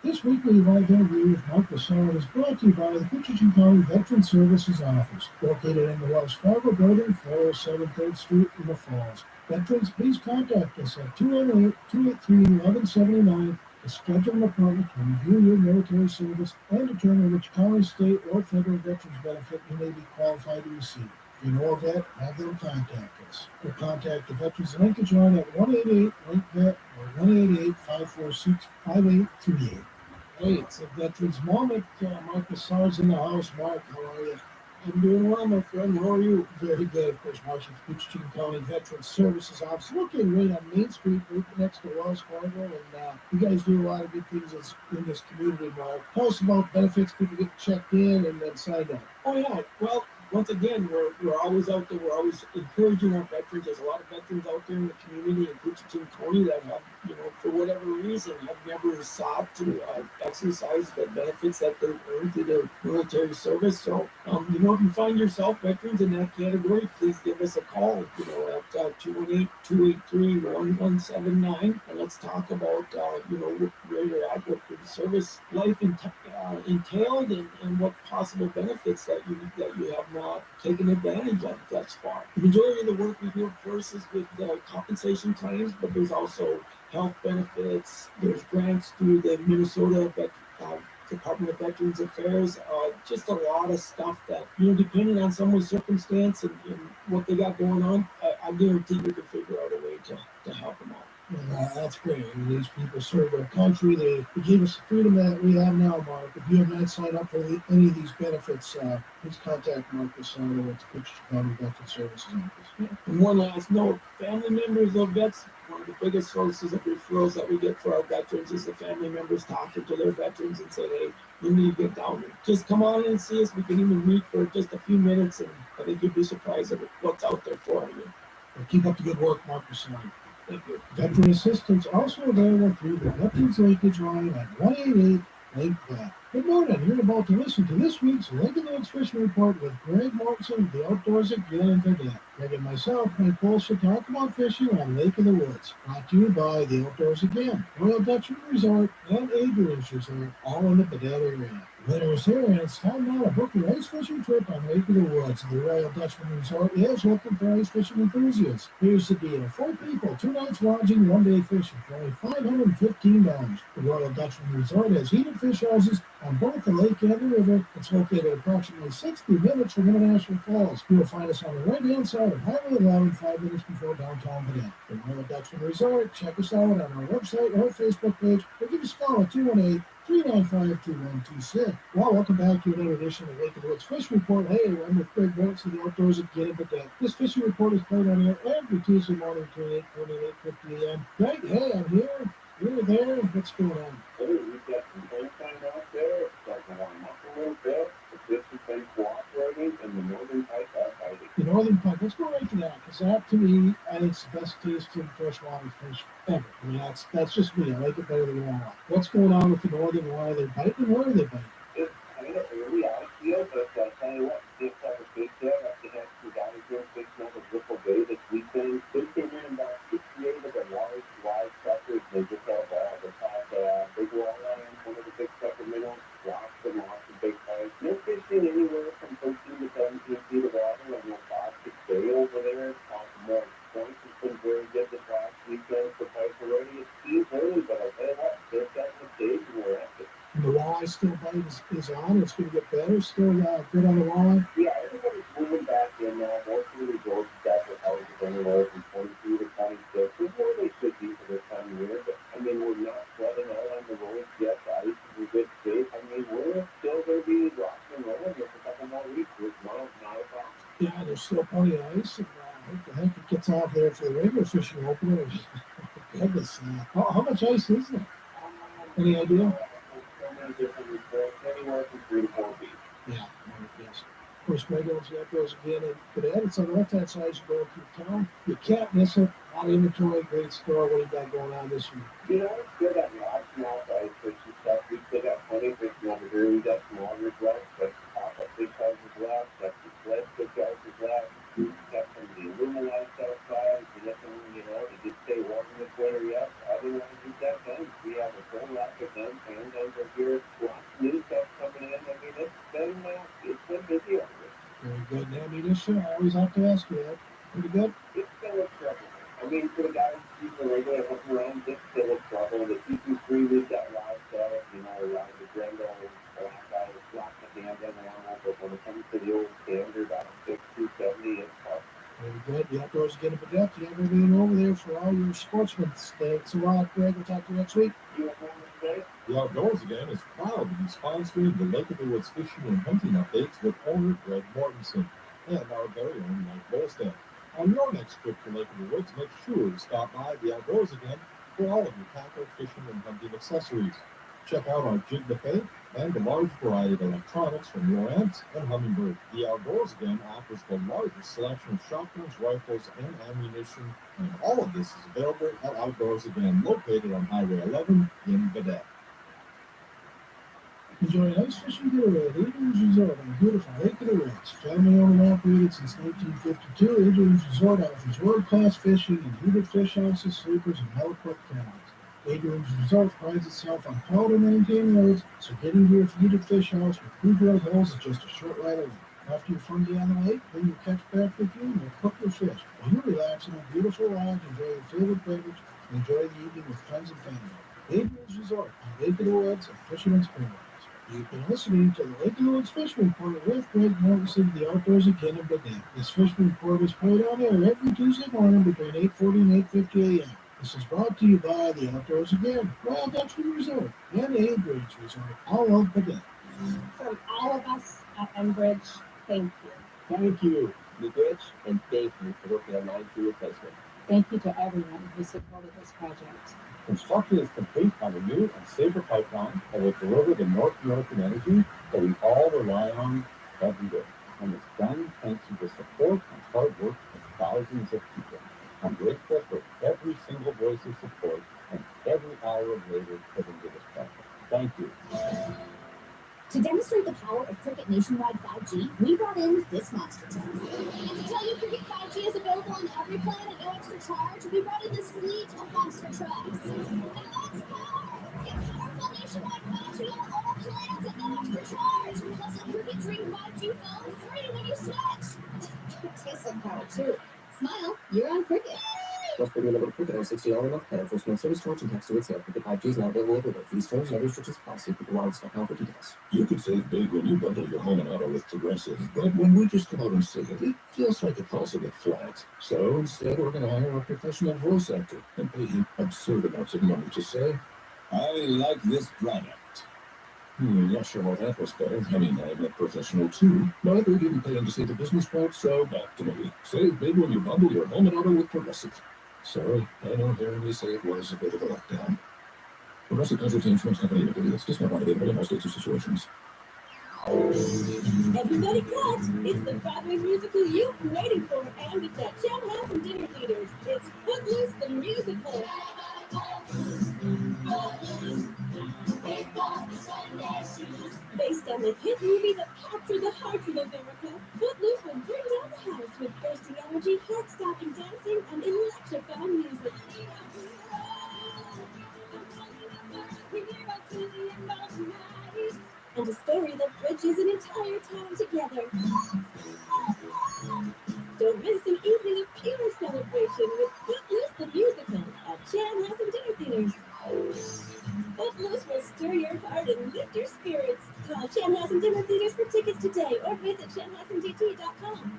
This weekly live interview with Mark Bassard is brought to you by the Kitchen County Veteran Services Office, located in the Wells Fargo Building, 407 3rd Street in the Falls. Veterans, please contact us at 218-283-1179 to schedule an appointment to review your military service and determine which county, state, or federal veterans benefit you may be qualified to receive. If you know a vet, have them contact us. Or contact the Veterans Linkage line at 188-LINK-VET or 188-546-5838. Hey, it's a Veterans Moment. Mark Massard's in the house. Mark, how are you? I'm doing well, my friend. How are you? Very good. Of course, Mark's with Couchiching County Veterans Services Office, located right on Main Street, right next to Wells Fargo. And you guys do a lot of good things in this community, Mark. Tell us about benefits, people get checked in and then signed up. Oh yeah, well, once again, we're always out there. We're always encouraging our veterans. There's a lot of veterans out there in the community in Couchiching County that have, for whatever reason, have never sought to exercise the benefits that they've earned through their military service. So, if you find yourself veterans in that category, please give us a call. At 218-283-1179, and let's talk about where you're at, what your service life entailed, and what possible benefits that you have not taken advantage of thus far. The majority of the work we do, of course, is with compensation claims, but there's also health benefits. There's grants through the Minnesota Department of Veterans Affairs. Just a lot of stuff that, depending on someone's circumstance and what they got going on, I guarantee you can figure out a way to help them out. That's great. I mean, these people serve our country. They gave us the freedom that we have now, Mark. If you have not signed up for any of these benefits, please contact Mark Passano at the Couchiching County Veterans Services Office. And one last note, family members of vets, one of the biggest sources of referrals that we get for our veterans is the family members talking to their veterans and saying, hey, you need to get down here. Just come on in and see us. We can even meet for just a few minutes, and I think you'd be surprised at what's out there for you. Well, keep up the good work, Mark Passano. Thank you. Veteran assistance also available through the Veterans Linkage line at 188-LINK-VET. Good morning. You're about to listen to this week's Lake of the Woods Fishing Report with Greg Mortensen of the Outdoors Again and Vedette. Greg and myself, Mike Bolster, talk about fishing on Lake of the Woods. Brought to you by the Outdoors Again, Royal Dutchman Resort, and Adrian's Resort, all in the Vedette area. Winter is here, and it's time now to book your ice fishing trip on Lake of the Woods. The Royal Dutchman Resort is looking for ice fishing enthusiasts. Here's the deal. 4 people, 2 nights lodging, 1 day fishing for only $515. The Royal Dutchman Resort has heated fish houses on both the lake and the river. It's located approximately 60 minutes from International Falls. You will find us on the right-hand side of Highway 11, 5 minutes before downtown Vedette. The Royal Dutchman Resort. Check us out on our website or Facebook page, or give us a call at 218-395-2126. Well, welcome back to another edition of Lake of the Woods Fishing Report. Hey, I'm with Greg Mortensen of the Outdoors Again and Vedette. This fishing report is played on air every Tuesday morning between 8:40 and 8:50 a.m. Greg, hey, I'm here. You're there. What's going on? Hey, we've got some sunshine out there. It's starting to warm up a little bit. The fish have been cooperating, and the northern pike are biting. The northern pike. Let's go right to that, because that, to me, I think it's the best tasting freshwater fish ever. I mean, that's just me. I like it better than walleye. What's going on with the northern? Why are they biting? Where are they biting? It's kind of early out here, but I'll tell you what, this time of big there, after that, we got to go fix over Ripple Bay this weekend. They came in about 68 of the large wide suckers. They just have big walleye and one of the big sucker minnows, lots and big pies. They're fishing anywhere from 13 to 17 feet of water on the Boston Bay over there. More points has been very good this last weekend for pike already. It seems early, but I'll tell you what, they're setting the stage and we're at it. The walleye still bite is on. It's going to get better. Still good on the walleye. Yeah, everybody's moving back in now. Most of the resorts got their houses anywhere from 22 to 26. It's where they should be for this time of year. But I mean, we're not flooding out on the roads yet. The ice is in good shape. I mean, we're still going to be rocking and rolling here for a couple more weeks. It's not a problem. Yeah, there's still plenty of ice. And I think it gets off there for the regular fishing opener. Goodness, how much ice is there? Any idea? Different reports, anywhere from 3 to 4 feet. Yeah, yes. Of course, Greg owns the Outdoors Again and Vedette. It's on the left-hand side as you go through town. You can't miss it. A lot of inventory, great store. What do you got going on this week? You know, we still got lots and lots of ice fishing stuff. We still got plenty of fishing over here. We got some longers left, got some pop-up fish houses left, got some sled fish houses left. We got some of the aluminum lights outside. We got some, to just stay warm this winter yet. Otherwise, we've got guns. We have a full rack of guns. Handguns are here. Lots of new stuff coming in. I mean, it's been busy over here. Very good. And ammunition, I always have to ask you that. Pretty good? It's still a trouble. I mean, for the guys who are regular hunting around, it's still a trouble. The 223, we've got live stuff, the Grendel, Black Eye, Black Camden now, but when it comes to the old standard, I don't think 270 is tough. Very good. The Outdoors Again in Badette. You have everything over there for all your sportsmen. Thanks a lot, Greg. We'll talk to you next week. The Outdoors Again is proud to be sponsoring the Lake of the Woods fishing and hunting updates with owner Greg Mortensen and our very own Mike Bolstad. On your next trip to Lake of the Woods, make sure to stop by the Outdoors Again for all of your tackle, fishing, and hunting accessories. Check out our jig buffet and the large variety of electronics from Lowrance and Humminbird. The Outdoors Again offers the largest selection of shotguns, rifles, and ammunition, and all of this is available at Outdoors Again, located on Highway 11 in Badette. Enjoy ice fishing gear at Adrian's Resort on beautiful Lake of the Woods. Family owned and operated since 1952, Adrian's Resort offers world-class fishing and heated fish houses, sleepers, and well-equipped cabins. Adrian's Resort prides itself on power-to-maintain roads, so getting to your heated fish house with pre-drilled holes is just a short ride away. After your fun day on the lake, bring your catch back with you and you'll cook your fish. While you're relaxing on a beautiful lodge, enjoy your favorite beverage, and enjoy the evening with friends and family. Adrian's Resort on Lake of the Woods and Fisherman's Paradise. You've been listening to the Lake of the Woods Fishing Report with Greg Mortensen, the Outdoors Again in Badette. This fishing report is played on air every Tuesday morning between 8:40 and 8:50 a.m. This is brought to you by the Outdoors Again, Royal Dutchman Resort, and Adrian's Resort, all of Badette. From all of us at Enbridge, thank you. Thank you, the ditch, and thank you for working on 9-2 replacement. Thank you to everyone who supported this project. Construction is complete on a new and safer pipeline that will deliver the North American energy that we all rely on every day. And it's done thanks to the support and hard work of thousands of people. I'm grateful for every single voice of support and every hour of labor put into this project. Thank you. To demonstrate the power of Cricket Nationwide 5G, we brought in this monster truck. And to tell you Cricket 5G is available on every plan at no extra charge, we brought in this fleet of monster trucks. And that's power! Get powerful Nationwide 5G on all plans at no extra charge. Plus a Cricket Dream 5G phone free when you switch. It tastes like power too. Smile, you're on Cricket. Plus, premium number Cricket on $60 a month plan for no service charge and text to its sale. Cricket 5G is now available everywhere. Fees, terms, and other restrictions apply. See CricketWireless.com for details. You could save big when you bundle your home and auto with Progressive, but when we just come out and say it, it feels like it falls a bit flat. So instead, we're going to hire a professional voice actor and pay him absurd amounts of money to say, I like this product. Not sure how that was better. I mean, I'm a professional too. Neither didn't pay him to say the business part, so back to me. Save big when you bundle your home and auto with Progressive. Sorry, I know hearing me say it was a bit of a letdown. Progressive Casualty Insurance Company Limited. It's just not available in all states or situations. Everybody cut! It's the Broadway musical you've been waiting for, and it's at Chanhassen Dinner Theaters. It's Footloose the Musical. Based on the hit movie that captured the hearts of America, Footloose will bring down the house with bursting energy, heart-stopping dancing, and electrifying music. And a story that bridges an entire town together. Don't miss an evening of pure celebration with Footloose the Musical at Chanhassen Dinner Theaters. Footloose will stir your heart and lift your spirits. Call Chanhassen Dinner Theaters for tickets today or visit chanhassendt.com.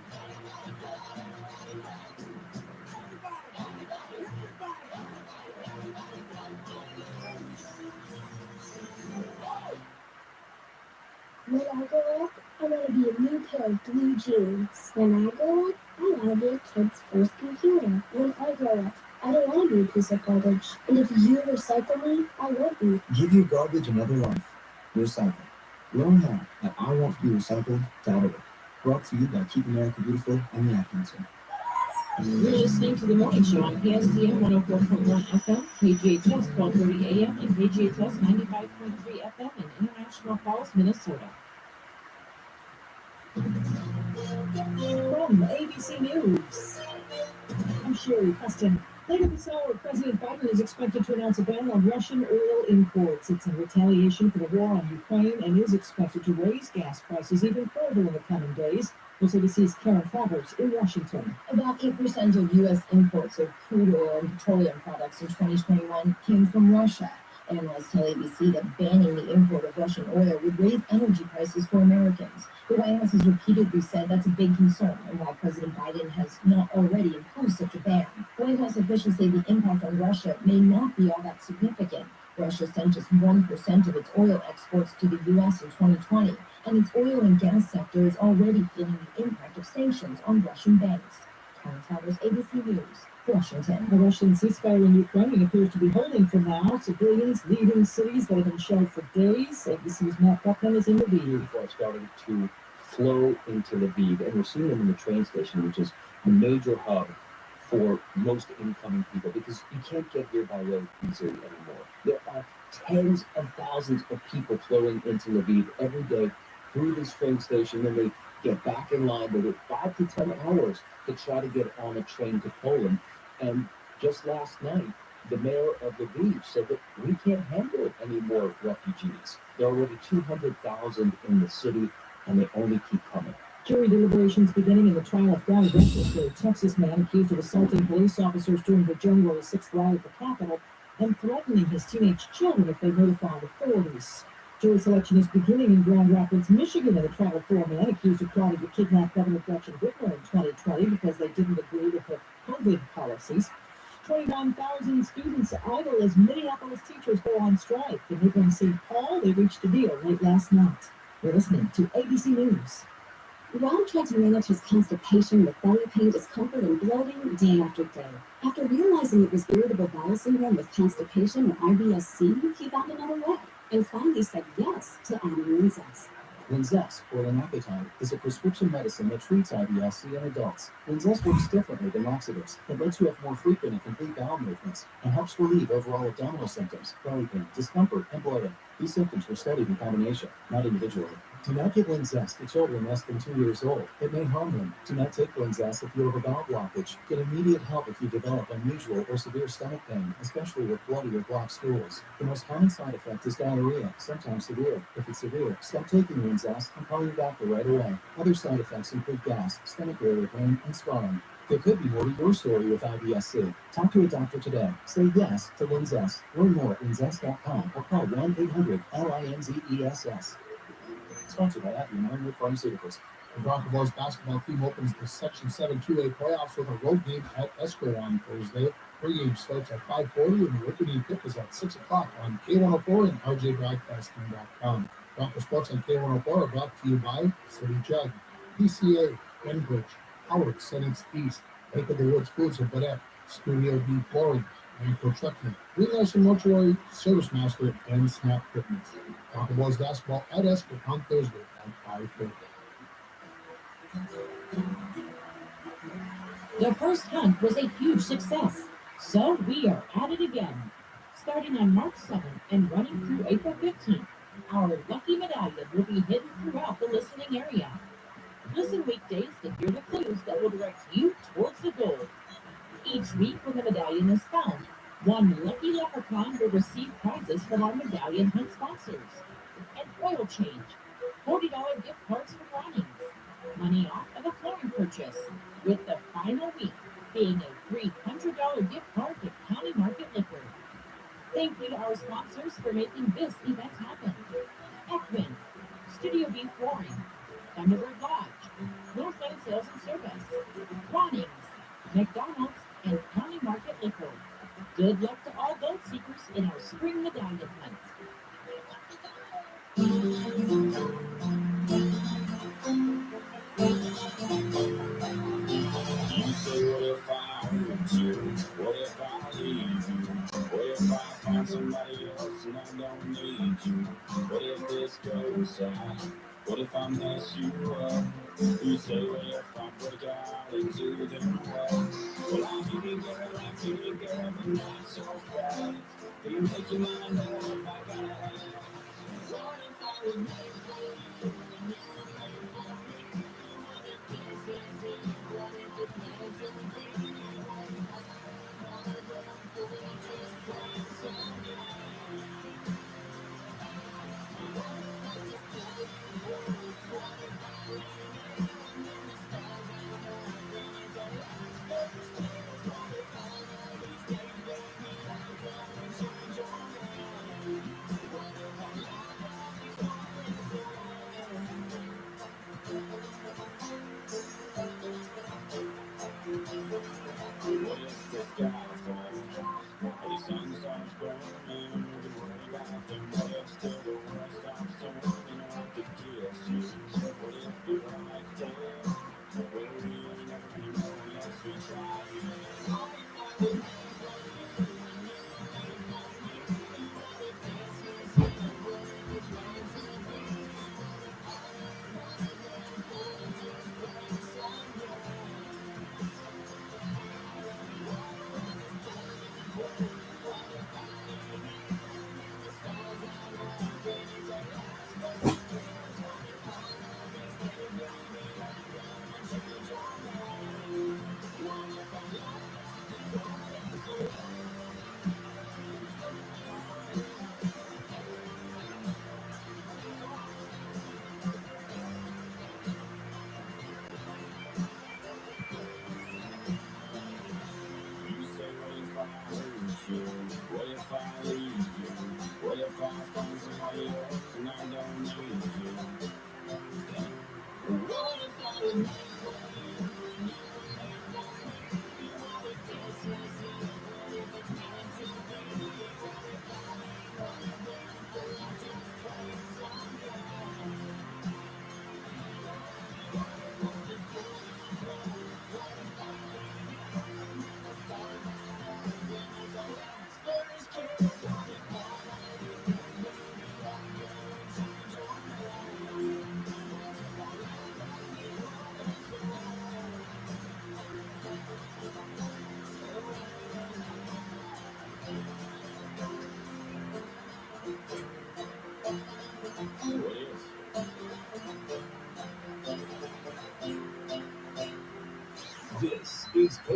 When I grow up, I want to be a new pair of blue jeans. When I grow up, I want to be a kid's first computer. When I grow up, I don't want to be a piece of garbage. And if you recycle me, I won't be. Give your garbage another life. Recycle. Learn how at IWantToBeRecycled.org. Brought to you by Keep America Beautiful and the Ad Council. You're listening to The Morning Show on KSTM 104.1 FM, KGHS 1230 AM, and KGHS 95.3 FM in International Falls, Minnesota. From ABC News, I'm Sherry Preston. Later this hour, President Biden is expected to announce a ban on Russian oil imports. It's in retaliation for the war on Ukraine and is expected to raise gas prices even further in the coming days. News ABC's Karen Travers in Washington. About 8% of U.S. imports of crude oil and petroleum products in 2021 came from Russia. Analysts tell ABC that banning the import of Russian oil would raise energy prices for Americans. The White House has repeatedly said that's a big concern and why President Biden has not already imposed such a ban. White House officials say the impact on Russia may not be all that significant. Russia sent just 1% of its oil exports to the U.S. in 2020, and its oil and gas sector is already feeling the impact of sanctions on Russian banks. Karen Travers, ABC News, Washington. The Russian ceasefire in Ukraine appears to be holding for now. Civilians leaving cities that have been shelled for days. ABC's Matt Buckman is in Lviv. People are starting to flow into Lviv, and we're seeing them in the train station, which is a major hub for most incoming people, because you can't get here by road easily anymore. There are tens of thousands of people flowing into Lviv every day through this train station, and they get back in line. They wait 5 to 10 hours to try to get on a train to Poland. And just last night, the mayor of Lviv said that we can't handle any more refugees. There are already 200,000 in the city, and they only keep coming. Jury deliberations beginning in the trial of Guy Westchester, a Texas man accused of assaulting police officers during the January 6th riot at the Capitol and threatening his teenage children if they notified authorities. Jury selection is beginning in Grand Rapids, Michigan, in the trial of 4 men accused of plotting to kidnap Governor Gretchen Whitmer in 2020 because they didn't agree with her COVID policies. 29,000 students idle as Minneapolis teachers go on strike. In neighboring St. Paul, they reached a deal late last night. You're listening to ABC News. Rob tried to manage his constipation with belly pain, discomfort, and bloating day after day. After realizing it was irritable bowel syndrome with constipation or IBS-C, he found another way and finally said yes to adding Linzess. Linzess, or linaclotide, is a prescription medicine that treats IBS-C in adults. Linzess works differently than laxatives. It lets you have more frequent and complete bowel movements and helps relieve overall abdominal symptoms, belly pain, discomfort, and bloating. These symptoms were studied in combination, not individually. Do not give Linzess to children less than 2 years old. It may harm them. Do not take Linzess if you have a bowel blockage. Get immediate help if you develop unusual or severe stomach pain, especially with bloody or blocked stools. The most common side effect is diarrhea, sometimes severe. If it's severe, stop taking Linzess and call your doctor right away. Other side effects include gas, stomach area pain, and swelling. There could be more to your story with IBS-C. Talk to a doctor today. Say yes to Linzess. Learn more at linzess.com or call 1-800-LINZESS. Sponsored by Aetna United Pharmaceuticals. The Bronco Boys basketball team opens the Section 7 2A playoffs with a road game at Esco on Thursday. Pregame starts at 5:40 and the opening tip is at 6 o'clock on K104 and RJBroadcasting.com. Bronco Sports on K104 are brought to you by City Jug, PCA, Enbridge, Howard, Settings East, Lake of the Woods Foods of Badet, Studio D Flooring, Anchor Trucking, Green Larson Mortuary, Service Master, and Snap Fitness. Bronco Boys basketball at Esco on Thursday at 5:30. The first hunt was a huge success, so we are at it again. Starting on March 7th and running through April 15th, our lucky medallion will be hidden throughout the listening area. Listen weekdays to hear the clues that will direct you towards the goal. Each week when the medallion is found, one lucky leprechaun will receive prizes from our medallion hunt sponsors. An oil change, $40 gift cards for Ronnie's, money off of a flooring purchase, with the final week being a $300 gift card to County Market Liquor. Thank you to our sponsors for making this event happen. Ekman, Studio B Flooring, Thunderbird Lodge, Northland Sales and Service, Ronnie's, McDonald's, and County Market Liquor. Good luck to all gold seekers in our spring medallion hunt. You say, what if I hurt you? What if I leave you? What if I find somebody else and I don't need you? What if this goes south? What if I mess you up? You say, what if I break out into the well? Well, I feel it, girl, but not so fast. Can you make your mind up? I gotta ask. What if I was made for you and you were made for me? What if this is it? What if it's meant to be? What if I wanna go for just play some game? What if I just play you first? What if I leave you under the stars and nothing is our last first kiss? What if all of these days, baby, I'm gonna change your mind?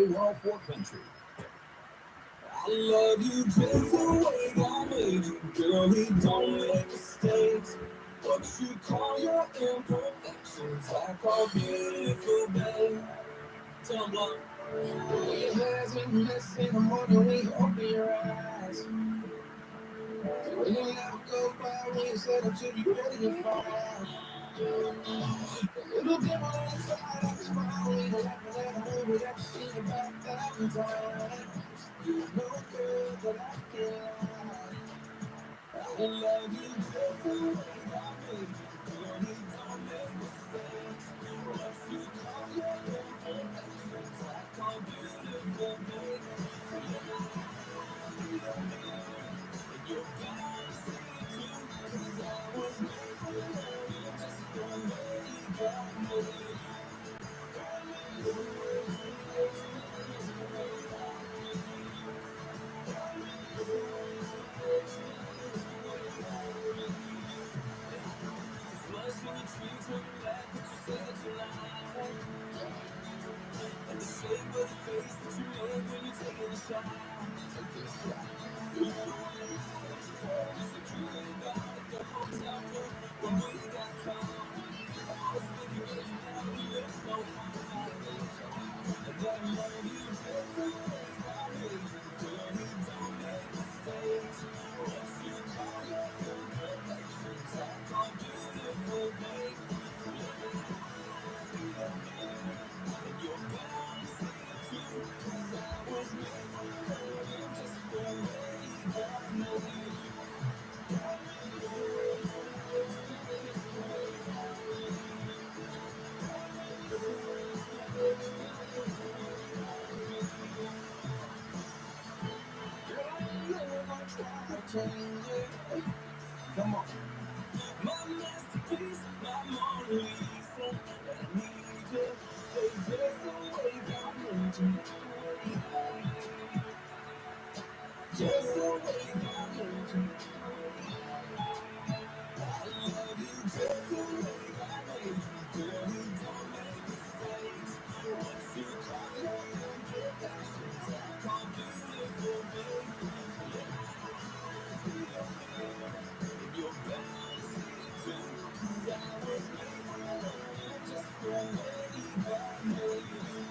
Highway 104 Country. I love you just the way God made you, girl. He don't make mistakes. What you call your imperfections, I call beautiful, babe. Tell 'em what. It hasn't missing the morning when you open your eyes. When your life goes by, when you said I'm to be ready to fire. A little devil inside, I can smile when you're laughing at a movie that you've seen about 1,000 times. You know, girl, that I can't lie. I love you just the way I made you. Girl, he don't make mistakes. What you call your imperfections, I call beautiful, babe. And you're bound to see it too, 'cause I was made for you just the way God made you. Flush in the trees when you laugh, but you said you lied. And the shape of the face that you make when you're taking a shot. You know what you call just a dream about it. The hotel room when we got caught. I was thinking of you now, you look so fine. And I love you just the way I made you. Girl, he don't make mistakes. What you call your imperfections, I call beautiful, babe. And you're bound to see it too, 'cause I was made for you just the way God made you. Come on. My masterpiece, my Mona Lisa. I need you, stay just the way God made you. Just the way God made you. I love you just the way God made you. Girl, you don't make mistakes. What you call your imperfections, I call beautiful, babe. And you're bound to see it too, 'cause I was made for you just the way God made you.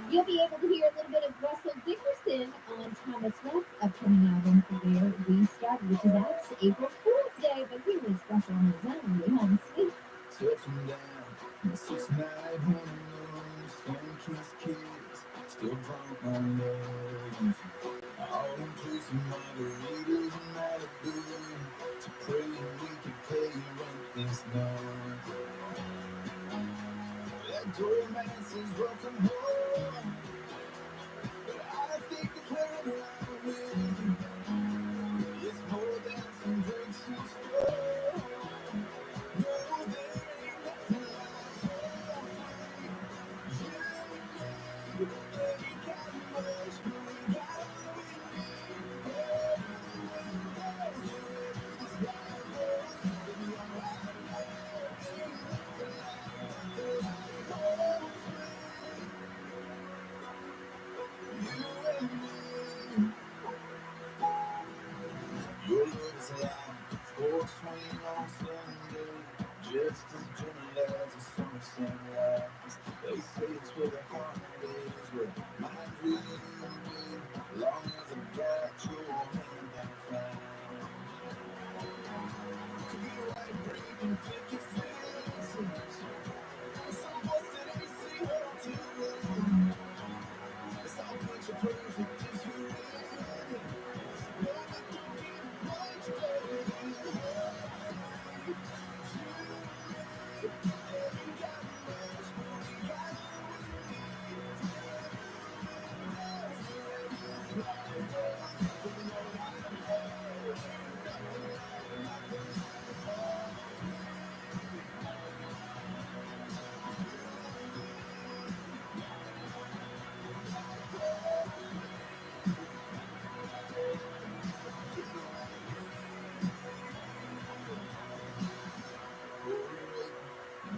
You'll be able to hear a little bit of Russell Dickerson on Thomas West's upcoming album, Where We Started, which is out April Fool's Day. But here is Russell on his own way home sweet. Touching down, 6 night honeymoon, sun-kissed kids, still drunk on love. All-inclusive margaritas in Malibu, to pray we could pay rent this night. That romance is welcome home, but I think it's where I'm with you. It's more than some drinks and stuff. No, there ain't nothing like home. You and me, ain't got much, but we got all we need. Everyone knows wherever this life goes, baby, I'm right there. Ain't nothing like home. You and me. Your love is like full swing on Sunday, just as gentle as a summer sunrise. They say it's where the heart is, where mine really be. Long as I got your hand, I'm fine. Could be right breaking picket fences. Some busted AC hotel. It's all picture perfect if you're ready. No, but don't get much better than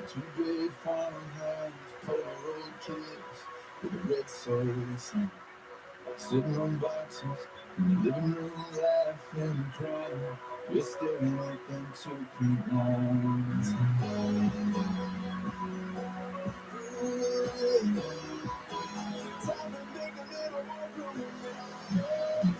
2 gray farmhouse, Polaroid kids with a red Sox sign. Sitting on boxes in the living room, laughing and crying. We're staring at them 2 feet lines. Time to make a little more room in my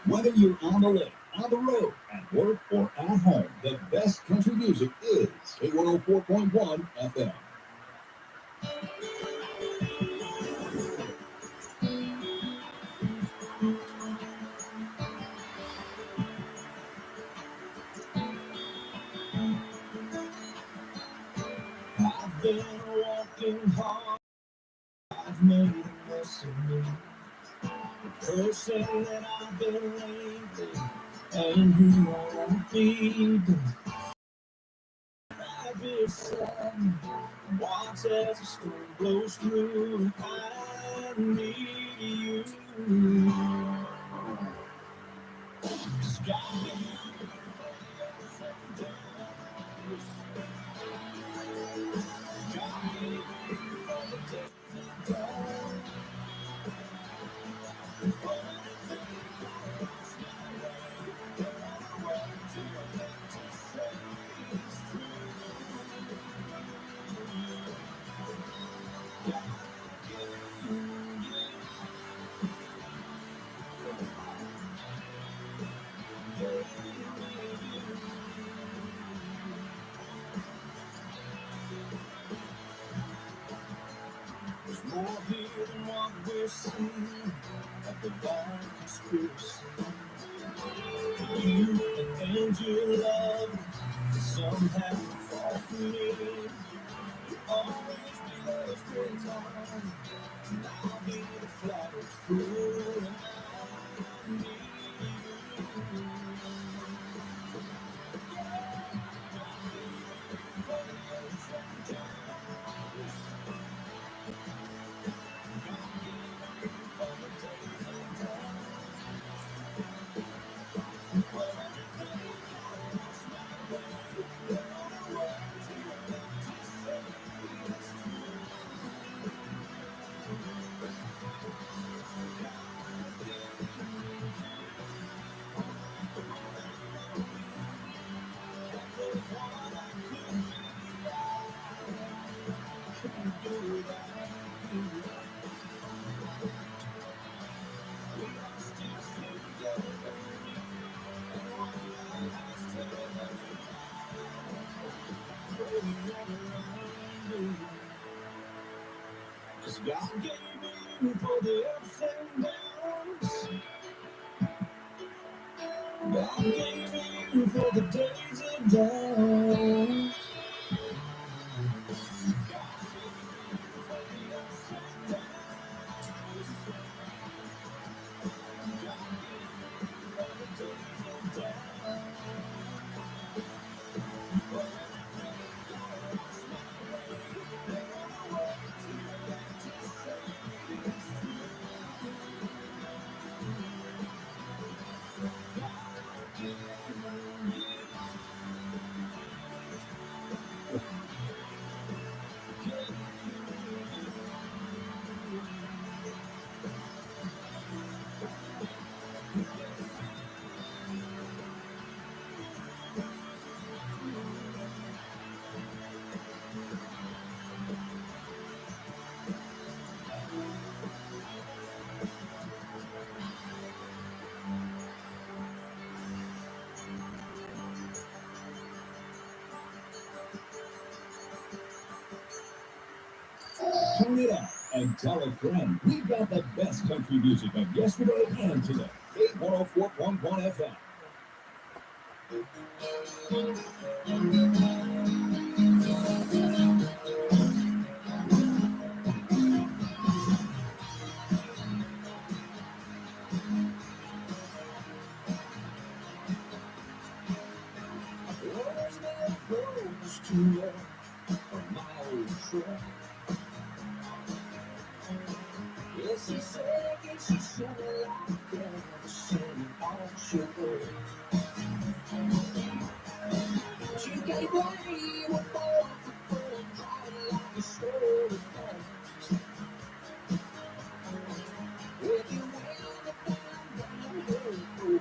Whether you're on the lake, on the road, at work, or at home, the best country music is K104.1 FM. I've been walking hard, I've made a mess of me. The person that I've been lately ain't who I want to be. I've been sad, watch as the storm blows through. I need you. 'Cause God gave you there's more here than what we're seeing. Like the divine conspiracy. You and angel love somehow fall for me. You'll always be those great times. And I'll be the flattered fool. And I need you. Cause God gave me you for the ups and downs. God gave me you for the days of down. Turn it up and tell a friend. We've got the best country music of yesterday and today. 104.1 FM. Yes, she said, yes, she said, like that, singing all sugar. She can't blame a boy for driving like a soda can. If you will, the down, you'll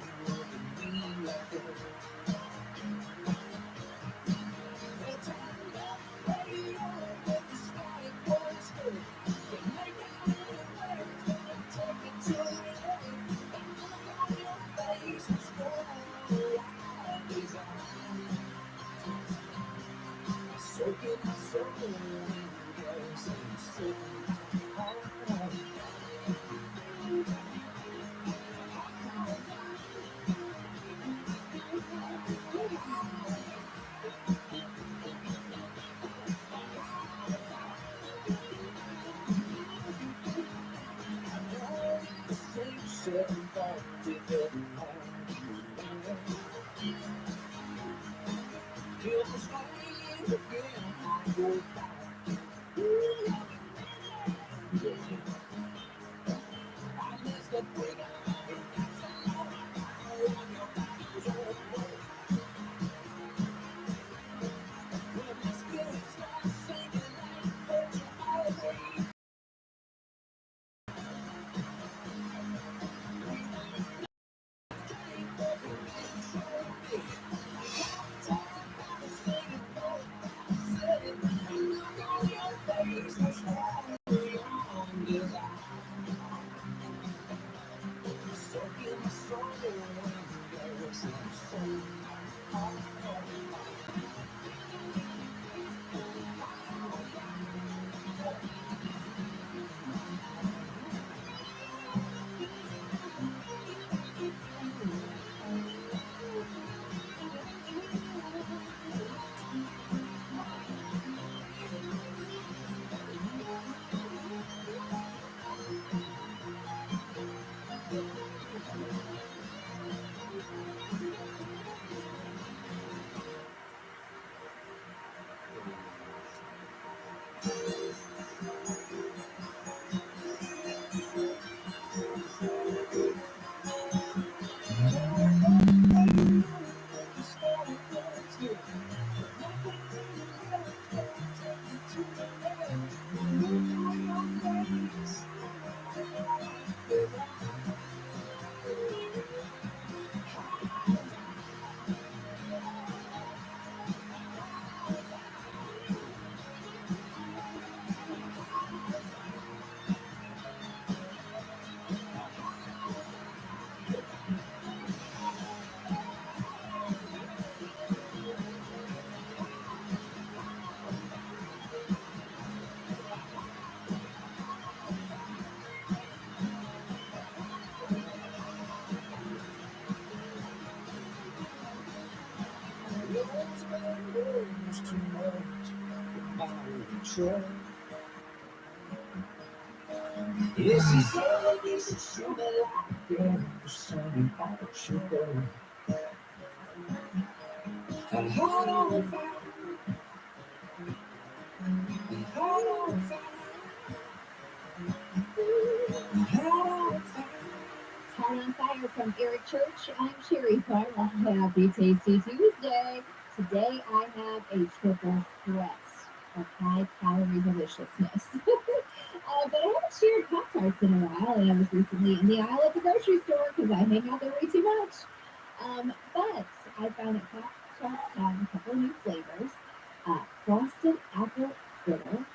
be like that. They'll turn up the radio, make the sky boys good. They make it anywhere, take it to the end. And look on your face, it's going right design. Soaking my soul in gas and soaking my heart. Yes, she said, yes, she said, like that, singing all sugar. I'm hot on fire. I'm hot on fire. I'm hot on fire. Heart on Fire from Eric Church. I'm Sherry Carter. Happy Tasty Tuesday. Today I have a triple threat of high-calorie deliciousness. But I haven't shared Pop-Tarts in a while, and I was recently in the aisle at the grocery store because I hang out there way too much. But I found that Pop-Tarts have a couple new flavors. Frosted Apple Fritter,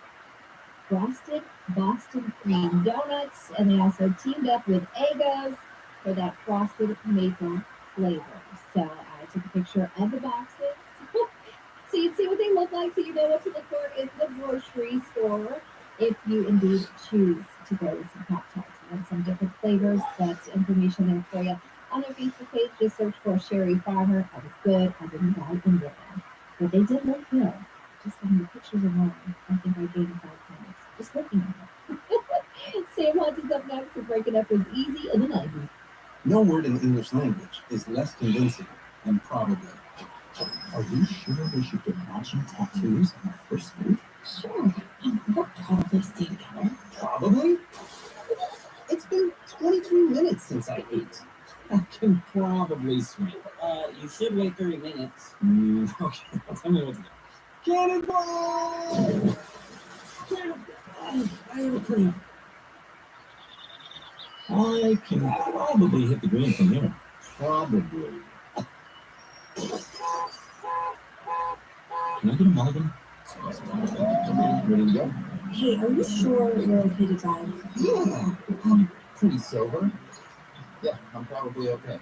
Frosted Boston Cream Donuts, and they also teamed up with Eggos for that frosted maple flavor. So I took a picture of the boxes so you'd see what they look like so you know what to look for in the grocery store. if you indeed choose to go with some Pop-Tarts. We have some different flavors. That's information there for you. On our Facebook page, just search for Sherry Farmer. I was good. I didn't buy any of them. But they did look good. Just on the pictures alone, I think I gained 5 pounds. Just looking at them. Sam Hunt is up next. To break it up as easy as an onion. No word in the English language is less convincing than probably. Are you sure we should get matching tattoos on our first date? Sure. We'll probably stay together. Probably? It's been 23 minutes since I ate. I can probably swim. You should wait 30 minutes. Okay, tell me what to do. Cannonball! I have a cramp. I can probably hit the green from here. Probably. Can I get a mulligan? Ready to go? Hey, are you sure you're okay to drive? Yeah, I'm pretty sober. Yeah, I'm probably okay.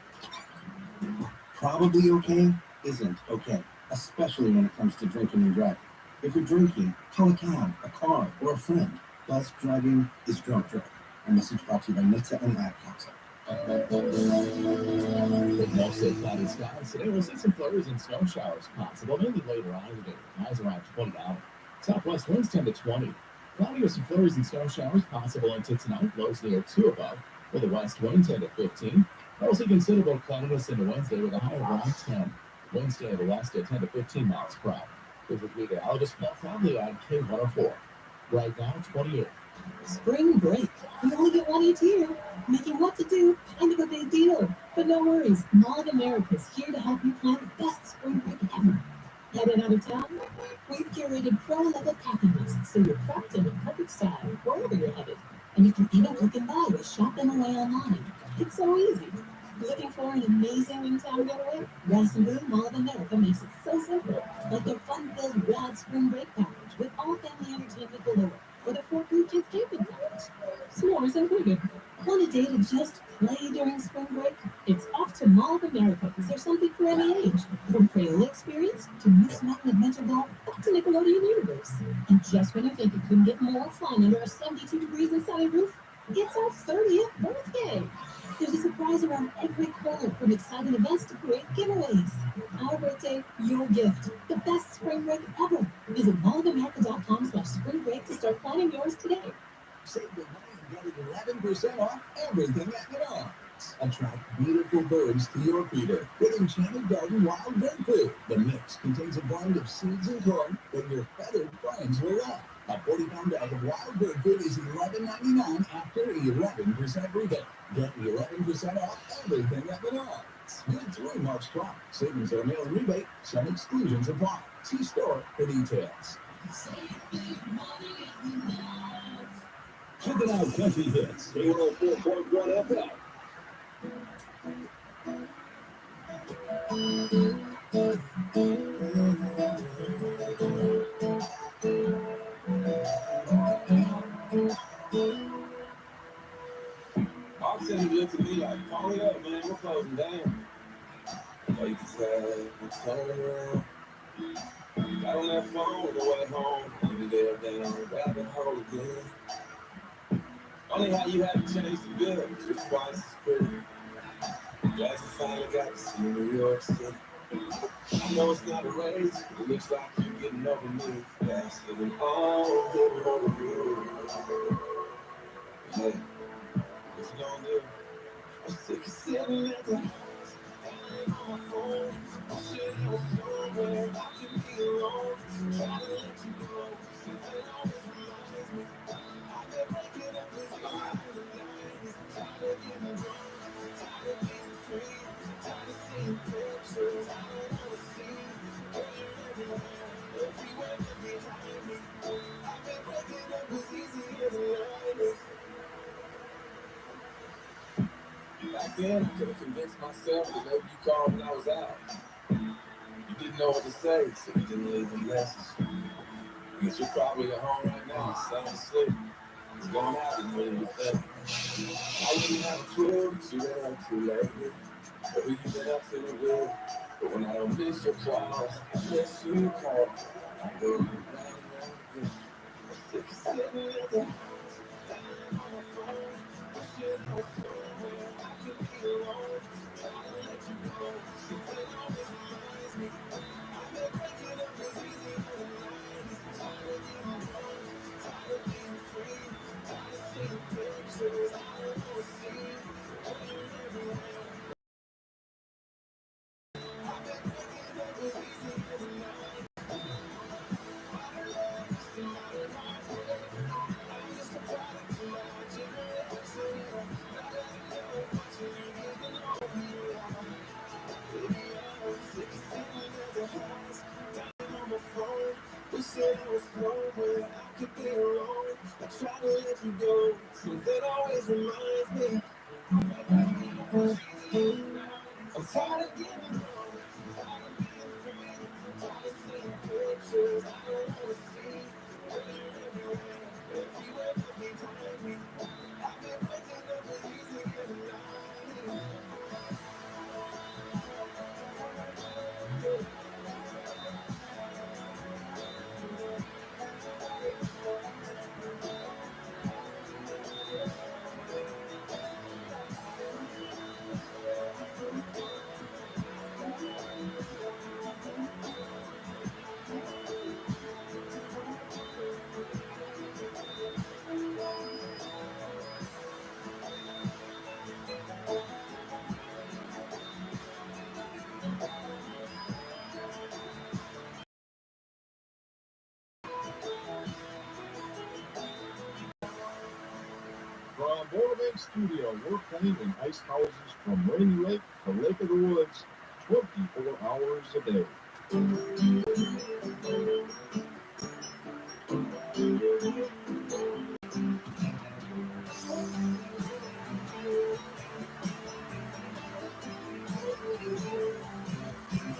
Probably okay isn't okay, especially when it comes to drinking and driving. If you're drinking, call a cab, a car, or a friend. Bus driving is drunk driving. A message brought to you by NHTSA and Ad Council. With mostly cloudy skies, today we'll see some flurries and snow showers possible, maybe later on in the day. Highs around 20 hours. Southwest winds 10 to 20. Cloudy with some flurries and snow showers possible into tonight. Lows near 2 above. With a west wind 10 to 15. We'll see considerable cloudiness into Wednesday with a high of around 10. Wednesday the west at 10 to 15 miles per hour. This is me to Alex probably on K104. Right now, 28. Spring break. We only get one each year. Making what to do, kind of a big deal. But no worries, Mall of America is here to help you plan the best spring break ever. Headed out of town? We've curated pro-level packing lists so you're prepped in the perfect style wherever you're headed. And you can even click and buy with Shop them away online. It's so easy. Looking for an amazing in-town getaway? Grass and Boone Mall of America makes it so simple. Like their fun-filled rad spring break package with all family entertainment galore. Or the 4 Blue Kids camping package. S'mores included. Want a day to just play during spring break? It's off to Mall of America because there's something for any age. From Crayola Experience to Moose Mountain Adventure Golf back to Nickelodeon Universe. And just when you think it couldn't get more fun under a 72 degrees and sunny roof, it's our 30th birthday. There's a surprise around every corner, from exciting events to great giveaways. Our birthday, your gift. The best spring break ever. Visit mallamerica.com/spring break to start planning yours today. Save the money and get 11% off everything at Menards. Attract beautiful birds to your feeder with Enchanted Garden Wild Grapefruit. The mix contains a blend of seeds and corn that your feathered friends will love. A 40-pound bag of wild grapefruit is $11.99 after 11% rebate. Get 11% off everything at Menards. Good through March 12th. Savings are mail and rebate. Some exclusions apply. See store for details. Check it out, Country Hits, K104.1 FM. Bob said he looked at me like, hurry up, man, we're closing down. Wait till turn around. Got on that phone on the way home. Maybe they're down, rabbit hole again. Funny how you haven't changed the good, but you're twice as pretty. Glad you finally got to see New York City. I know it's not a race, it looks like you're getting over me faster than I'm getting over you. Hey, what you gonna do? I'm sick of sitting at the house, on my phone. I should have somewhere I can be alone. Try to let you go, something always reminds me. I've been breaking up with you in the night. Tired of getting drunk, tired of being free, tired of seeing pictures I don't wanna see. Girl, you're everywhere, everywhere but behind me. I've been breaking up was easier than lying. Back then, I could have convinced myself that maybe you called when I was out. You didn't know what to say, so you didn't leave a message. I guess you're probably at home right now, sound asleep. It's going out in the middle of the day. I wouldn't have a clue that you were up too late. Or who you been up to with. But when I don't miss your calls, I miss you call. I go round and round again. I'm sick of sitting at at the house, dying on my phone, wishing I was somewhere I could be alone. Trying to let you go, something always reminds me. I've been breaking up as easy as the 90s. Tired of being alone, tired of being free, tired of seeing pictures I don't wanna see. When you're everywhere. I've been breaking up as easy as the 90s. My love is to my life. I'm just a product of my generation. Not anymore watching you giving all you are. Baby, I'm 16 at the house, dying on my phone. Wishing I was somewhere I could be alone. I try to let you go, something always reminds me. I'm tired of giving up, tired of being free, tired of seeing pictures I don't wanna see. When you're everywhere, if you ever behind me, I've been breaking up as easy as a 90s. From Borderbank Studio, we're playing in ice houses from Rainy Lake to Lake of the Woods, 24 hours a day.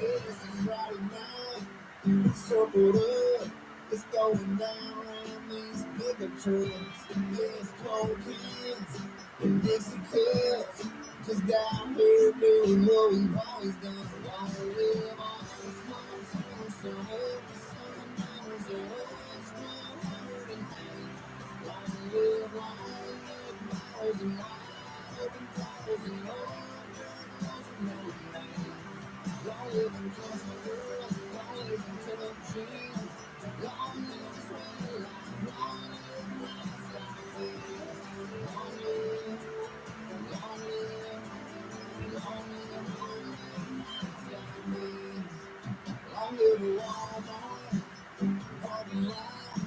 This is Friday night, circled up, it's going down on these pickup trucks. Yeah, it's cold kids and Dixie cups, just down here doing what we've always done. Wanna live on the small town, sun up to sundown, zero extra 108. Wanna live long, look miles and miles, and cars and all, no name. Long live in country girls, long live in tough jeans, long live this way life, long live nights like these. Long live, long live, long live, long live nights like these. Long live a Walmart parking lot,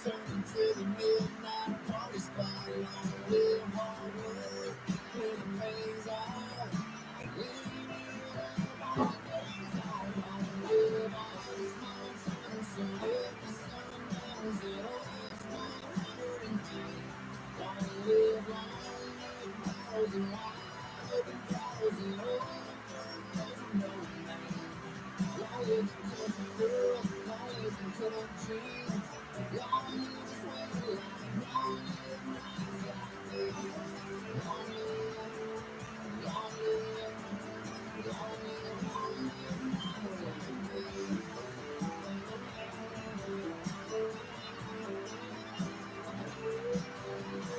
turning to the midnight party spot. Long live hard work when it pays off. Living it up all the days off. Long live all the small towns, so if the sun downs, it always 103. Long live miles and miles and cars and old no name. Long live the country girls, long live the tough jeans, long live this way of life, long live nights like these. Long live, long live, long live, long live nights like these.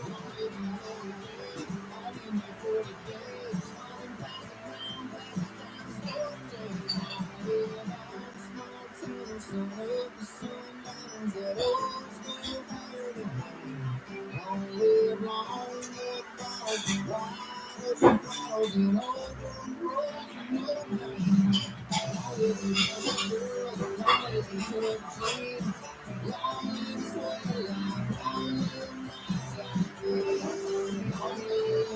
Long live another day, I'll be my 40 days, smiling past the ground, past the down, slow days. Long live all the small towns, sun up the sundowns, that old school heritage name. Long live balls and wild and balls and old road name. Long live the young girls, long live the tough jeans, long live this way of life, long live nights like these. Long live,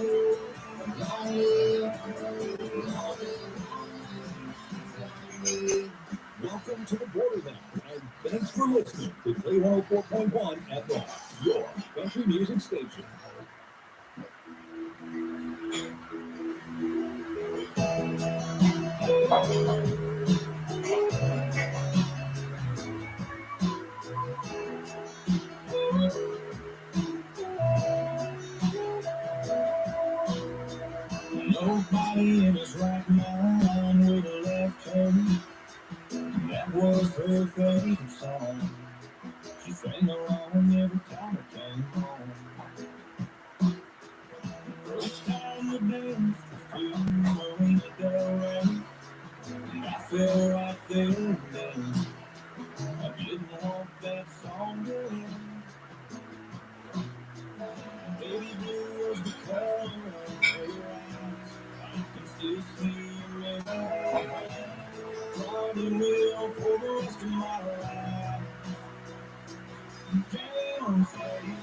long live, long live, long live nights like these. Welcome to the Borderland, and thanks for listening to K104.1 FM, your country music station. Nobody in his right mind would have left her. That was her favorite song. She sang along every time it came longer in. Baby blue was the color of your eyes. I can still see you in my probably will for the rest of my life. Damn straight,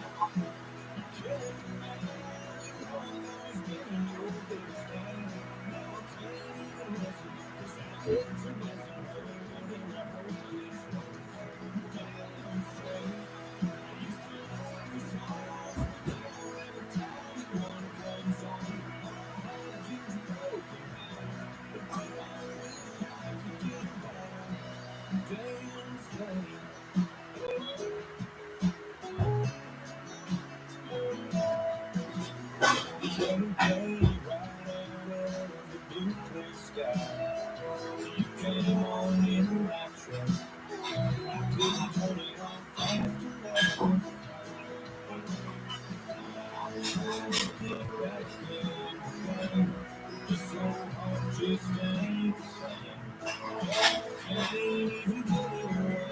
you killing me. You know I know it's been your biggest thing. Now I can't even listen, 'cause I get to messing with it when I know it's worse. Damn straight, I used to love your songs, but now every time one comes on, my heart keeps broken down. But do I wish I could get back? Damn straight. Every day right out of the blue clear sky, you came on in my truck. I couldn't turn it off fast enough. I tried to get back in the game. It's so hard, just ain't the same. Can't even get it away.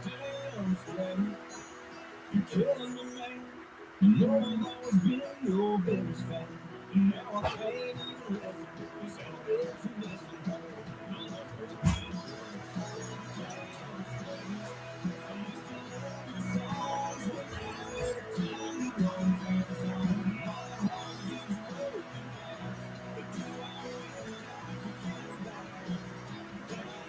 Damn straight, you're killing me, man. You know I've always been your biggest fan. Now I can't even listen, 'cause I get to listen. You'll never be damn straight. I used to love your songs, but now every time one comes on, my heart keeps broken down. But do I wish I could get back? Damn straight.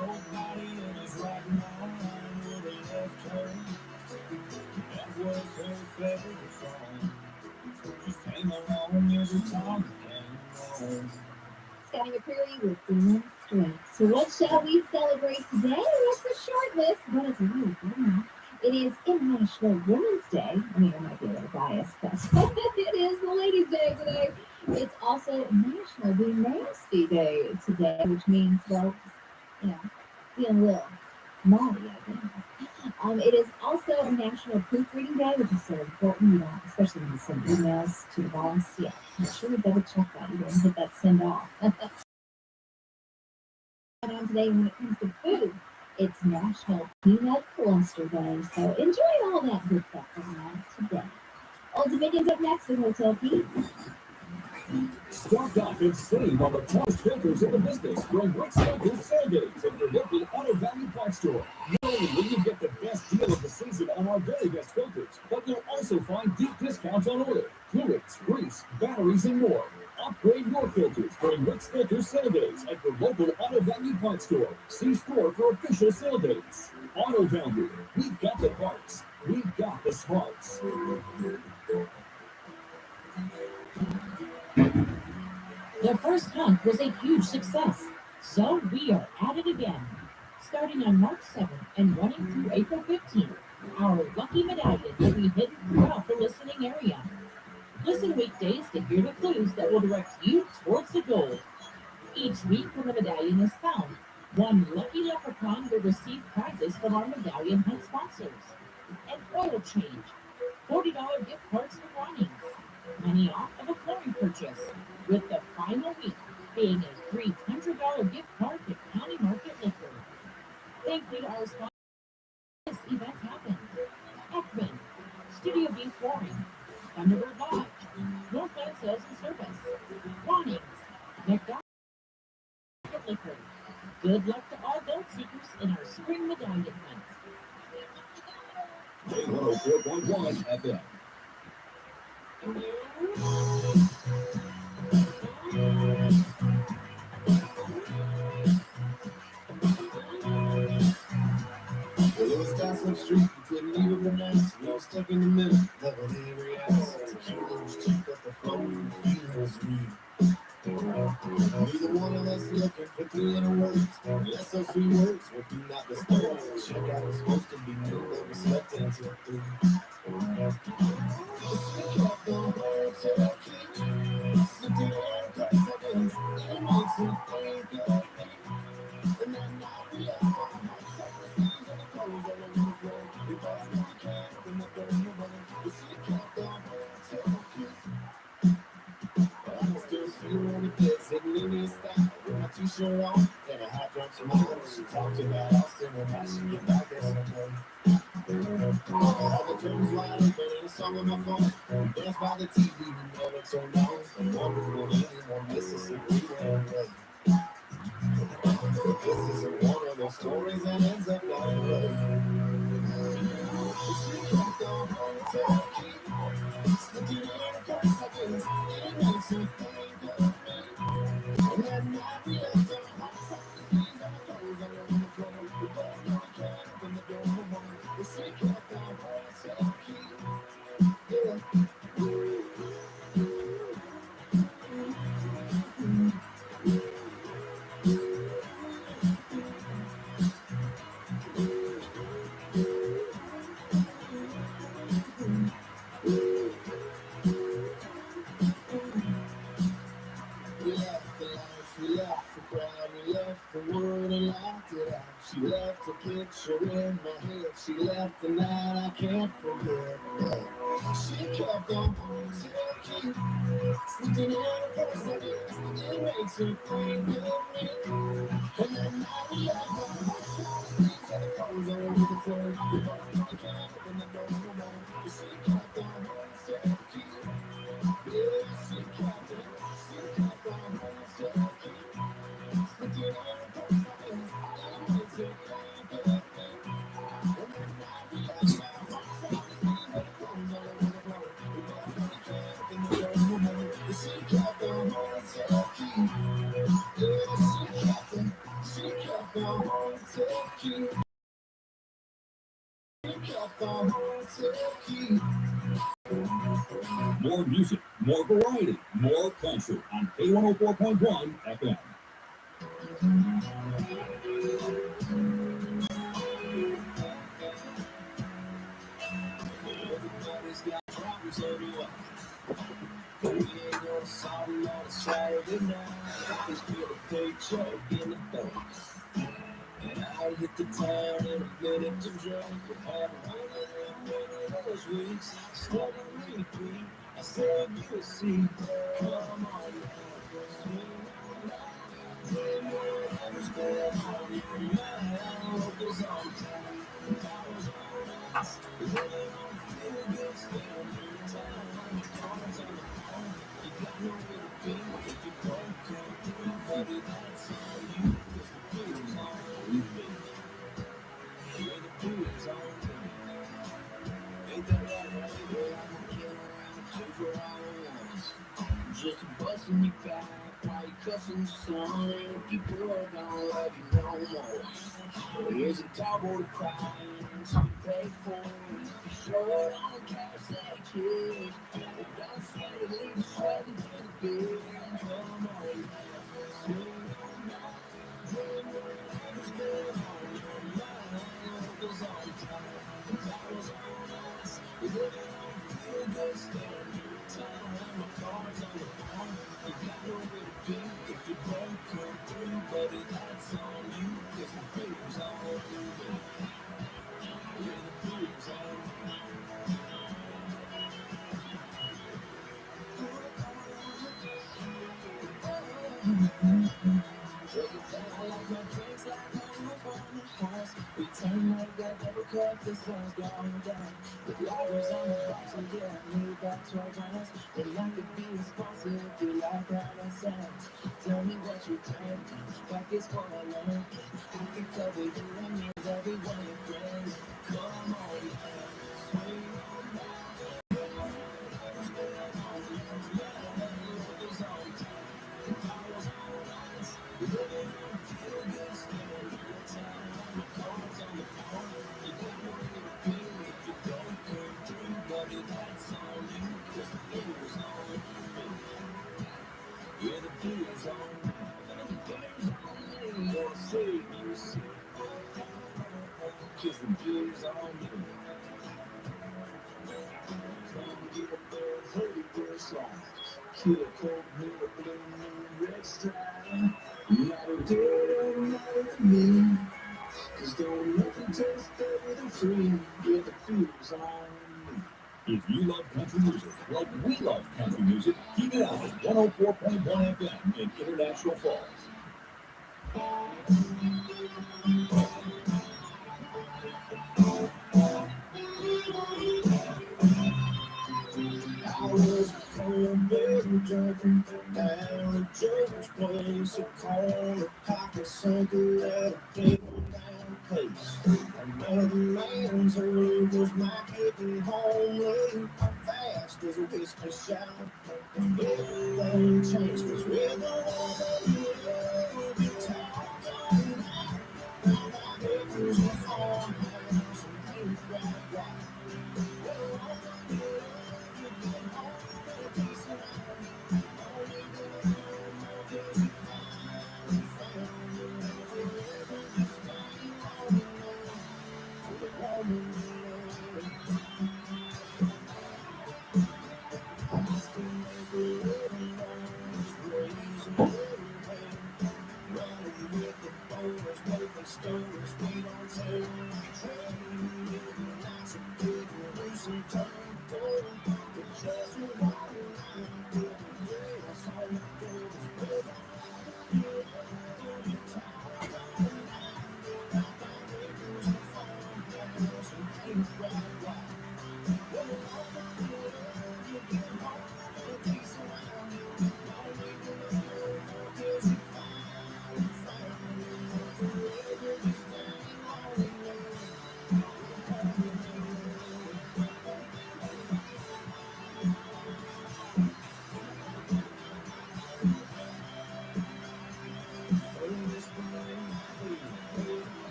Nobody in his right mind would have left her. That was her favorite song. Just hang along every time you came home. Scotty McCreary with Dylan Strength. So what shall we celebrate today? It's a short list, but it's a really good one. It is International Women's Day. I mean, I might be a little biased, but it is the Ladies' Day today. It's also National Be Nasty Day today, which means, well, being a little naughty, I think. It is also National Proofreading Day, which is so important, especially when you send emails to the boss. Yeah, make sure you double check that. You don't hit that send off. And on today, when it comes to food, it's National Peanut Cluster Day. So enjoy all that good stuff going on today. Old Dominion's up next with Hotel Pete. Stock up and save on the best filters in the business from Rick's Local Saturdays at your local Auto Value Parts store. Not only will you get the best deal of the season on our very best filters, but you'll also find deep discounts on oil, fluids, grease, batteries, and more. Upgrade your filters during Rick's Filter Sale Days at your local Auto Value Parts store. See store for official sale dates. Auto Value, we've got the parts, we've got the smarts. The first hunt was a huge success, so we are at it again. Starting on March 7th and running through April 15th, our lucky medallion will be hidden throughout the listening area. Listen weekdays to hear the clues that will direct you towards the goal. Each week when the medallion is found, one lucky leprechaun will receive prizes from our medallion hunt sponsors. An oil change, $40 gift cards for Ronnie's, money off of a flooring purchase, with the final week being a $300 gift card to County Market Liquor. Thank you to our sponsors. This event happened. Ekman, Studio B Flooring, Thunderbird Lodge, Northland Sales and Service, Good luck to all gold seekers in our spring medallion hunt. K104.1 FM. Well, it was Gossip Street, you couldn't even pronounce. We all stuck in the middle, loving every ounce. Tequila was cheap, but the phone was real. Neither one of us looking for 300 words. Yes, those 3 words would be not disturbed. Checkout was supposed to be new, but we slept until 3. Sitting in his style with my t-shirt on and a half drunk smile. She talked about Austin and how she get back there someday. All the curtains wide open and a song on my phone. We danced by the TV we never turned on. And wonderful evening on Mississippi Railway. This isn't one of those stories that ends up that way. She kept on home talking, slipping in a car seconds. It makes her think of me. And that night we left her house, things on the clothes all over the floor. We both know we can't open the door no more. But she kept on home talking, yeah. We left the lights, we left the crowd, we left the world and locked it out. She left a picture in my head, she left the night I can't forget. She kept on talking, sneaking in a purse like this, it makes her think of me. And that night we left her house, things had the clothes all over the floor. We both know we can't open the door no more. But she kept on talking, yeah, she kept on. More music, more variety, more country on K104.1 FM. Everybody's got problems anyway. But we ain't gonna solve them on a Saturday night. Just get a paycheck in the bank. And I'll hit the town in a minute to drink. But have one of those weeks. Study repeat. I said you a seat. Come on now. Whatever's going on in your mind. Locals on time. Powers on us. Really don't feel good staying in town. Cards on the phone. You got nowhere to be. If you don't come through, buddy, that's on you. 'Cause the feeling's on you. Yeah, the feeling's on me. Ain't that right, right? Yeah, I'm gonna kill around two for all at once. Just busting you back while you cussing the sun. If your girl don't love you no more. Well, here's a double to cry and some pay for it. If you show it on cash that kid, well, don't say it, leave the sweat into the bed. Come on, swing on now. Dream whatever's going on your mind. Locals on time, the power's on us. We really don't feel good staying in town. My car's on the phone. You got nowhere to be if you don't come through, buddy. That's on you. 'Cause the feeling's on you. Yeah, the feeling's on you. Take it down like my drinks, like I'm up on the high. us. We turn like that double cup, the sun's going down. The flowers on the box and get me back 12 ounce. And I could be responsive, you like how that sounds. Tell me what you think, like it's going on. I can cover you and me, everyone you bring. Come on, man, swing on down. Kiss the Jews on me. Come get up there, hurry for a slide. Kill a cold mirror, blue moon, red stripe. Not a day, not a me. Cause don't nothing taste better than free. Get the fuse on me. If you love country music like we love country music, keep it on 104.1 FM in International Falls. I was home, baby, drinking down at Joe's place. A corner pocket single at a table down place. Another man's early was my getting home late. Fast as a whiskey shout. Everything changed 'cause we're the woman you love. You talk all night. Now my neighbors are farmhouse and paint bright white.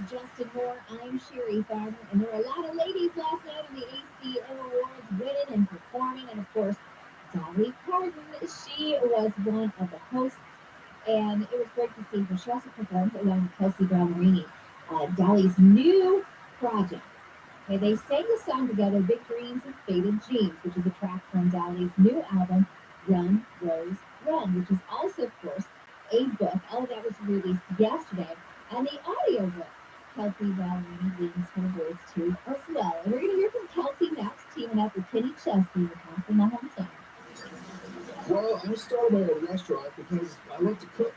Justin Moore. I'm Sherry Farmer, and there were a lot of ladies last night in the ACM Awards winning and performing, and of course, Dolly Parton, she was one of the hosts, and it was great to see her. She also performed along with Kelsey Ballerini, Dolly's new project. Okay, they sang the song together, Big Dreams and Faded Jeans, which is a track from Dolly's new album, Run, Rose, Run, which is also, of course, a book. All of that was released yesterday, and the audio book. Kelsey Ballerini leans her voice to as well. And we're going to hear from Kelsey next, teaming up with Kenny Chesney to come from the hometown. Well, I started a restaurant because I love to cook,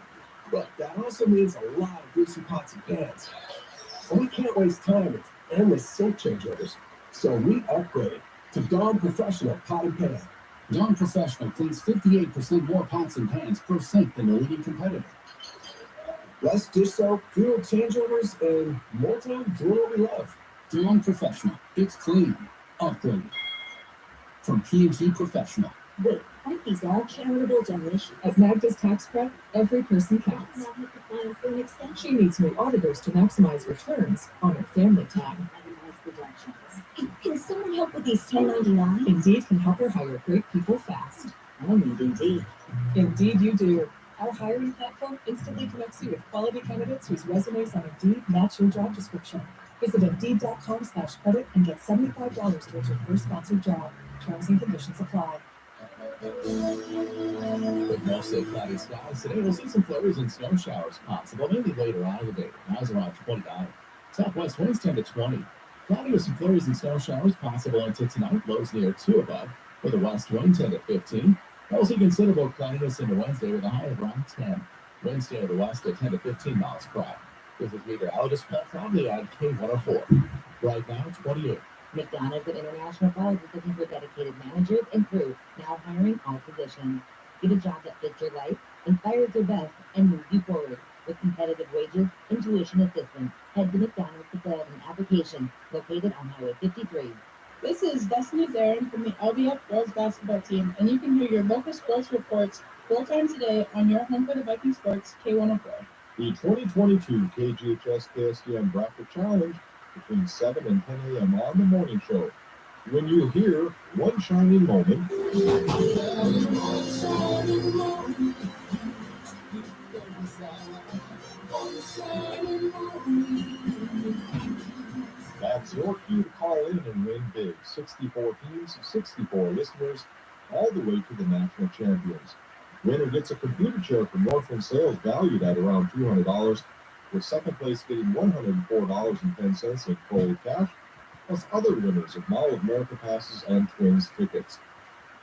but that also means a lot of greasy pots and pans. And we can't waste time with endless sink changeovers. So we upgraded to Dawn Professional Pot and Pan. Dawn Professional cleans 58% more pots and pans per sink than the leading competitor. Less dish soap, fewer changeovers, and more time doing what we love. Dawn Professional. It's clean. Upgraded. From P&G Professional. Wait, Fight these all charitable donations. At Magda's Tax Prep, every person counts. Now hit the file for an extension. She needs new auditors to maximize returns on her family time. Itemize deductions. Can someone help with these 1099s? Indeed can help her hire great people fast. I need Indeed. Indeed you do. Our hiring platform instantly connects you with quality candidates whose resumes on Indeed match your job description. Visit Indeed.com/credit and get $75 towards your first sponsored job. Terms and conditions apply. With mostly cloudy skies today, we'll see some flurries and snow showers possible, mainly later on in the day. Highs around 29. Southwest winds 10 to 20. Cloudy with some flurries and snow showers possible into tonight. Lows near 2 above. For the west wind 10 to 15. We'll see considerable cloudiness into Wednesday with a high of around 10. Winds to the west at 10 to 15 miles per hour. This is meteorologist Pat Cromley on K104. Right now, 28. McDonald's at International Falls is looking for dedicated managers and crew, now hiring all positions. Get a job that fits your life, inspires your best, and moves you forward. With competitive wages and tuition assistance, head to McDonald's to fill out an application located on Highway 53. This is Destiny Darren from the LBF girls basketball team, and you can hear your local sports reports 4 times a day on your home for the Viking Sports, K104. The 2022 KGHS KSDM Bracket Challenge between 7 and 10 a.m. on the morning show. When you hear One Shining Moment, that's your cue to call in and win big. 64 teams, 64 listeners, all the way to the national champions. Winner gets a computer chair from Northland Sales valued at around $200, with second place getting $104.10 in cold cash, plus other winners of Mall of America passes and Twins tickets.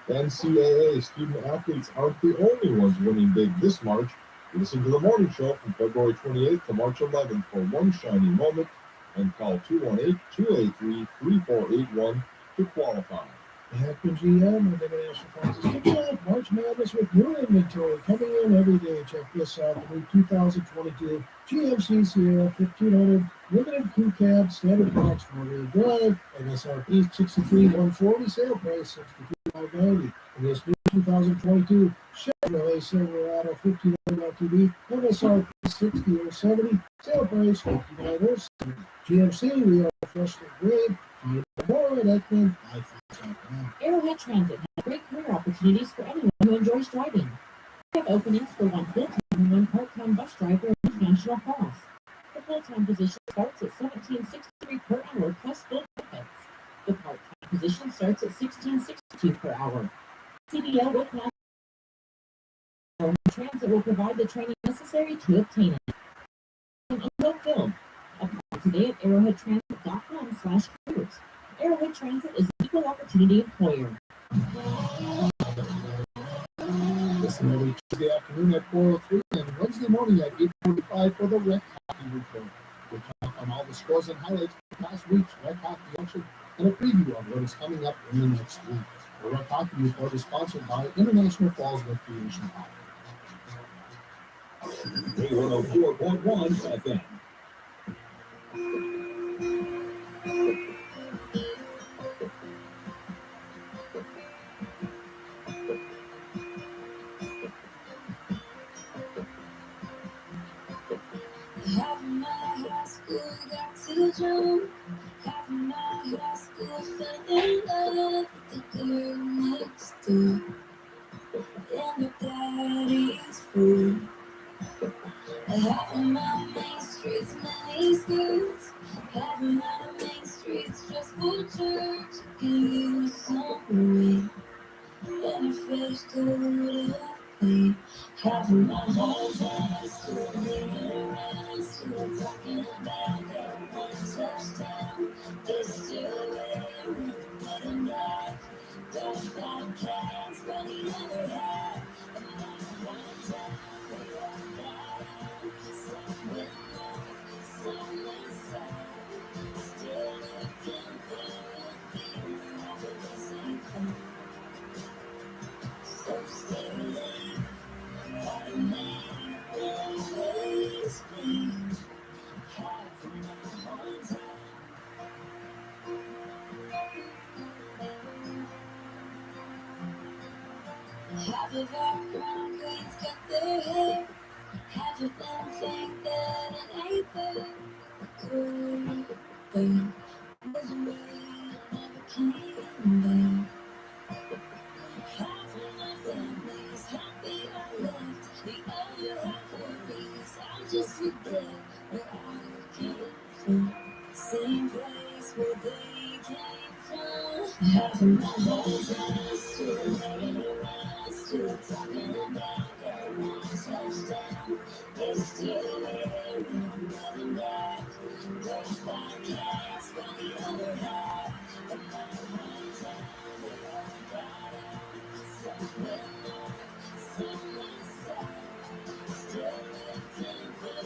NCAA student athletes aren't the only ones winning big this March. Listen to the morning show from February 28th to March 11th for One Shining Moment and call 218-283-3481 to qualify. The Hackman GM and International Falls is kicking off March Madness with new inventory coming in every day. Check this out, the new 2022 GMC Sierra 1500 limited crew cab standard box 4-wheel drive, MSRP $63,140, sale price $62,590. And this new 2022 Chevrolet Silverado 1500 LTD, MSRP $60,070, sale price $59,070. GMC, we are freshly grade. Find more at Ekman.com. Arrowhead Transit has great career opportunities for anyone who enjoys driving. We have openings for 1 full-time and 1 part-time bus driver in International Falls. The full-time position starts at $17.63 per hour plus full benefits. The part-time position starts at $16.62 per hour. CDL with National Transit will provide the training necessary to obtain it. Unfulfilled. Apply today at arrowheadtransit.com/careers. Arrowhead Transit is an equal opportunity employer. Listen every Tuesday afternoon at 4:03 and Wednesday morning at 8:45 for the Rec Hockey Report. We'll talk on all the scores and highlights from past week's Rec Hockey action and a preview of what is coming up in the next week. The Rec Hockey Report is sponsored by International Falls Recreation Hockey. K104.1 FM. Half of my high school got to jump. Half of my high school fell in love with the girl next door. And her daddy's fool. Half of my main streets, many skirts. Half of my main streets just for church. Can use some rain and a fresh coat of paint. Half of my whole time still hanging around, still talking about that one touchdown. They're still wearing red and black. Don't got cats, but he never had. And now one time they all got out. Some went north, some went south. Still looking for a Half of our crown queens cut their hair. Half of them think that it ain't fair. The good thing was we never came there. Half of my family's happy I left. The other half worries I'll just forget where I came from. Same place where they came from. Half of my hometown still hanging around, still talking about their mom's touchdown. They're still here and nothing back. Those podcasts from the other half of my hometown. They all got out somewhere north, somewhere south. Still looking for a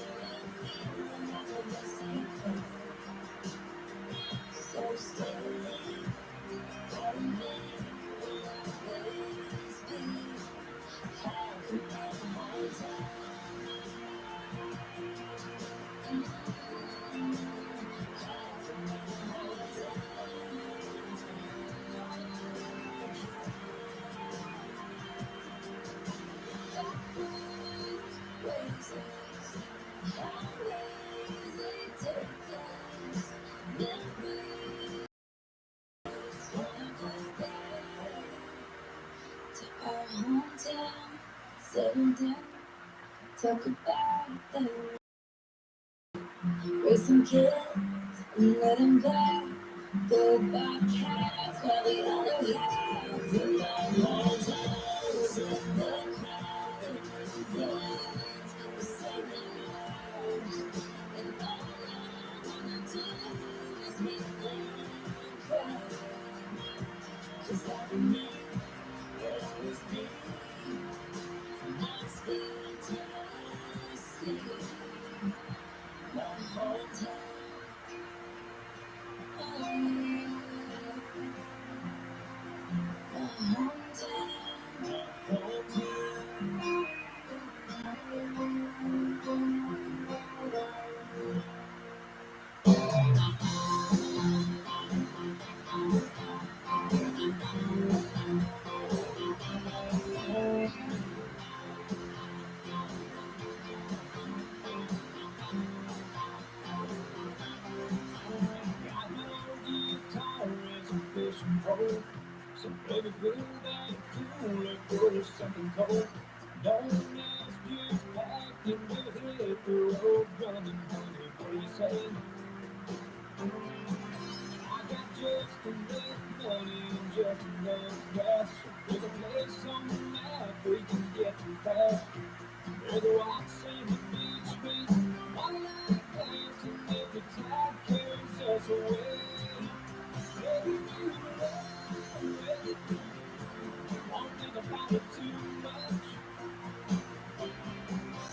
feeling of the same thing. So slowly, for me, will always be half of my hometown. Our hometown, settle down, talk about them. Raise some kids and let them go. Go Bobcats while the other half of my hometown was in the crowd. The same loud. And all I wanna do is make them cry. 'Cause that for me will always be Knoxville, Tennessee, my hometown. Oh, yeah. My hometown, my hometown. So baby, feel that cool and pour something cold. Don't ask, just pack and we'll hit the road running honey, racing. I got just enough money and just enough gas. So pick a place on the map we can get too fast. Where the rocks and the beach meet, one light dancing if the tide carries us away. Baby, we will run with it. Won't think about it too much.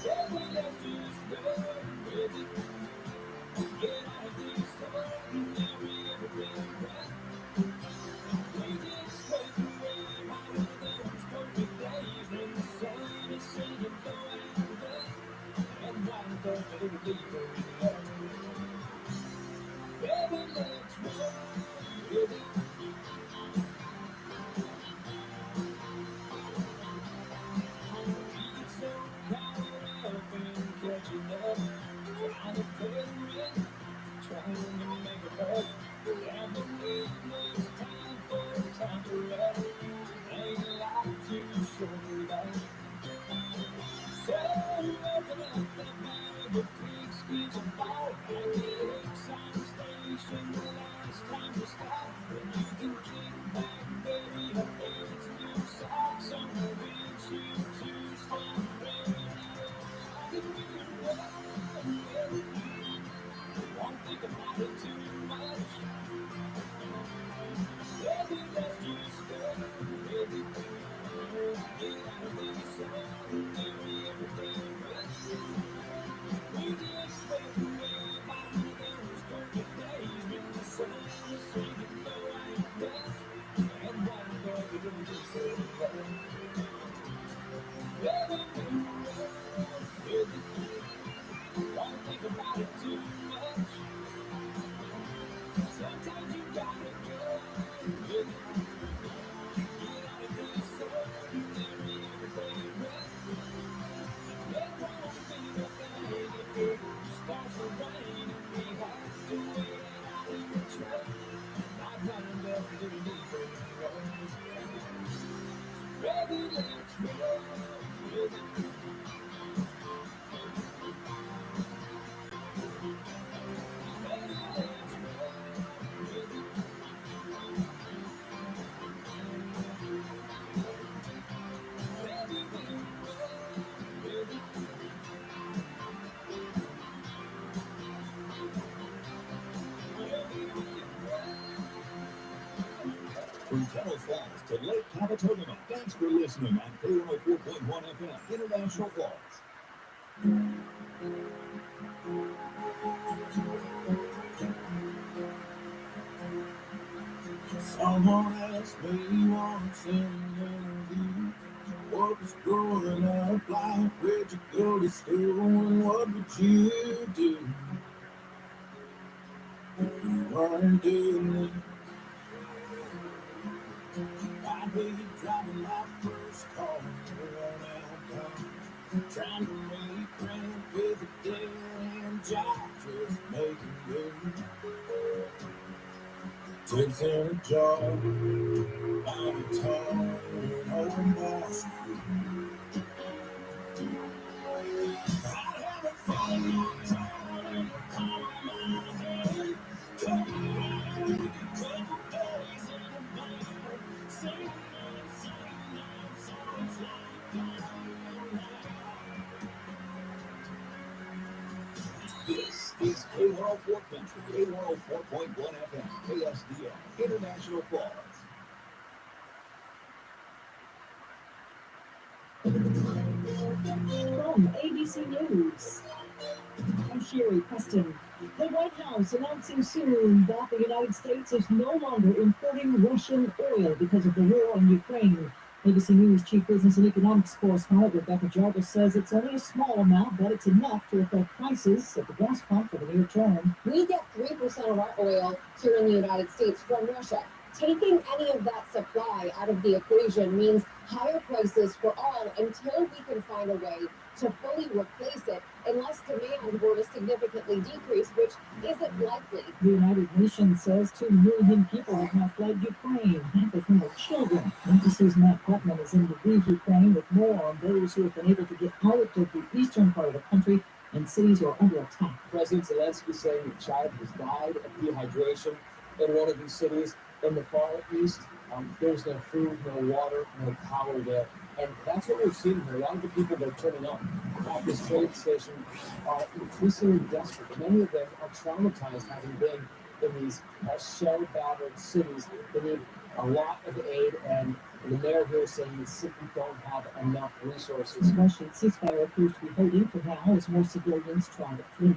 Baby, let's just run with it. Get out of this ordinary everyday rut. We can slip away out of those perfect days when the sun is sinking low and dust. And I'm going to leave for love. Baby, let's run with it. Catching up, trying to pay rent, trying to make it up. I believe there's time to rest. Ain't life too short for that. So open up that bag of pigs, kids and ball. I get Exxon station the last time to stop. When you From Kettle Falls to Lake Capitoga, thanks for listening on K104.1 FM, International Falls. Someone asked me once in an interview, what was growing up like, where'd you go to school, and what would you do if you weren't doing it? I'd be driving my first car around town, trying to make rent with a dead-end job, just making do. Tips in a jar, out of town, on Boston. I'd have a fun time in a car in my hand, couple days in a band, singing songs like This is K104 Country, K104.1 FM, KSDL, International Falls. From ABC News, I'm Sherry Preston. The White House announcing soon that the United States is no longer importing Russian oil because of the war in Ukraine. ABC News Chief Business and Economics correspondent Rebecca Jarvis says it's only a small amount, but it's enough to affect prices at the gas pump for the near term. We get 3% of our oil here in the United States from Russia. Taking any of that supply out of the equation means higher prices for all until we can find a way to fully replace it unless demand were to significantly decrease, which isn't likely. The United Nations says 2 million people have now fled Ukraine, half of whom are children. NBC's Matt Putman is in Lviv, Ukraine, with more on those who have been able to get out of the eastern part of the country and cities are under attack. President Zelensky saying a child has died of dehydration in one of these cities in the far east. There's no food, no water, no power there. And that's what we're seeing here. A lot of the people that are turning up at this train station are increasingly desperate. Many of them are traumatized, having been in these shell-battered cities. They need a lot of aid, and the mayor here is saying they simply don't have enough resources. The Russian ceasefire appears to be holding for now as more civilians try to flee.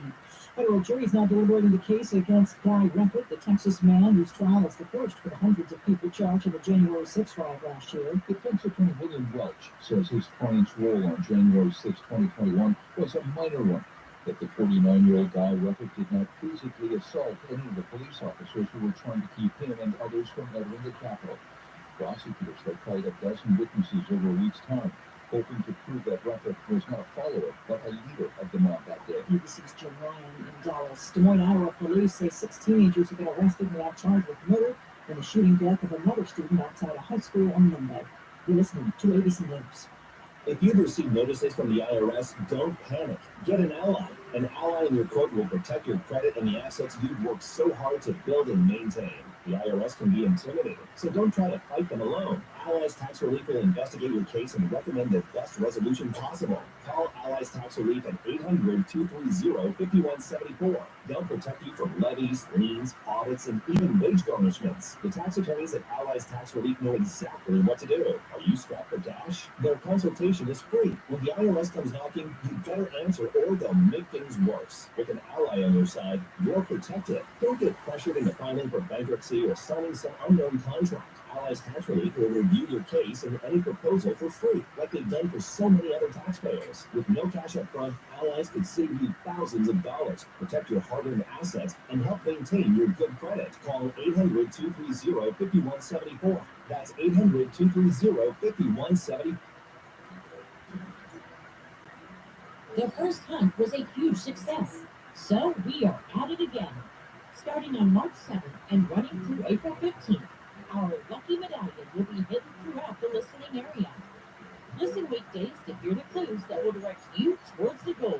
Federal jury is now deliberating the case against Guy Reffitt, the Texas man whose trial is the first for the hundreds of people charged in the January 6 riot last year. Defense attorney William Welch says his client's role on January 6, 2021 was a minor one, that the 49-year-old Guy Reffitt did not physically assault any of the police officers who were trying to keep him and others from entering the Capitol. Prosecutors have called a dozen witnesses over a week's time, hoping to prove that Reffitt was not a follower, but a leader of the mob that day. ABC's Jim Ryan in Dallas. Des Moines, Iowa police say 6 teenagers have been arrested and now charged with murder in the shooting death of another student outside a high school on Monday. You're listening to ABC News. If you've received notices from the IRS, don't panic. Get an ally. An ally in your court will protect your credit and the assets you've worked so hard to build and maintain. The IRS can be intimidating, so don't try to fight them alone. Allies Tax Relief will investigate your case and recommend the best resolution possible. Call Allies Tax Relief at 800-230-5174. They'll protect you from levies, liens, audits, and even wage garnishments. The tax attorneys at Allies Tax Relief know exactly what to do. Are you strapped for cash? Their consultation is free. When the IRS comes knocking, you better answer or they'll make things worse. With an ally on your side, you're protected. Don't get pressured into filing for bankruptcy or signing some unknown contract. Allies Tax Relief will review your case and any proposal for free, like they've done for so many other taxpayers. With no cash up front, Allies could save you thousands of dollars, protect your hard-earned assets, and help maintain your good credit. Call 800-230-5174. That's 800-230-5174. The first hunt was a huge success, so we are at it again. Starting on March 7th and running through April 15th, our lucky medallion will be hidden throughout the listening area. Listen weekdays to hear the clues that will direct you towards the goal.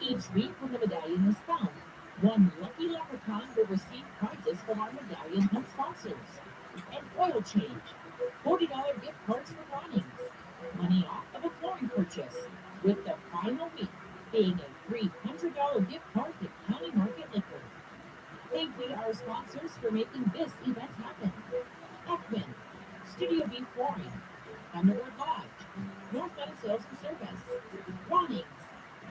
Each week when the medallion is found, one lucky leprechaun will receive prizes from our medallion hunt sponsors. An oil change, $40 gift cards for awnings, money off of a flooring purchase, with the final week being a $300 gift card to County Market Liquor. Thank we our sponsors for making this event happen. Heckman, Studio B Flooring, Thunderbird Lodge, North Meadow Sales and Service, Ronnie's,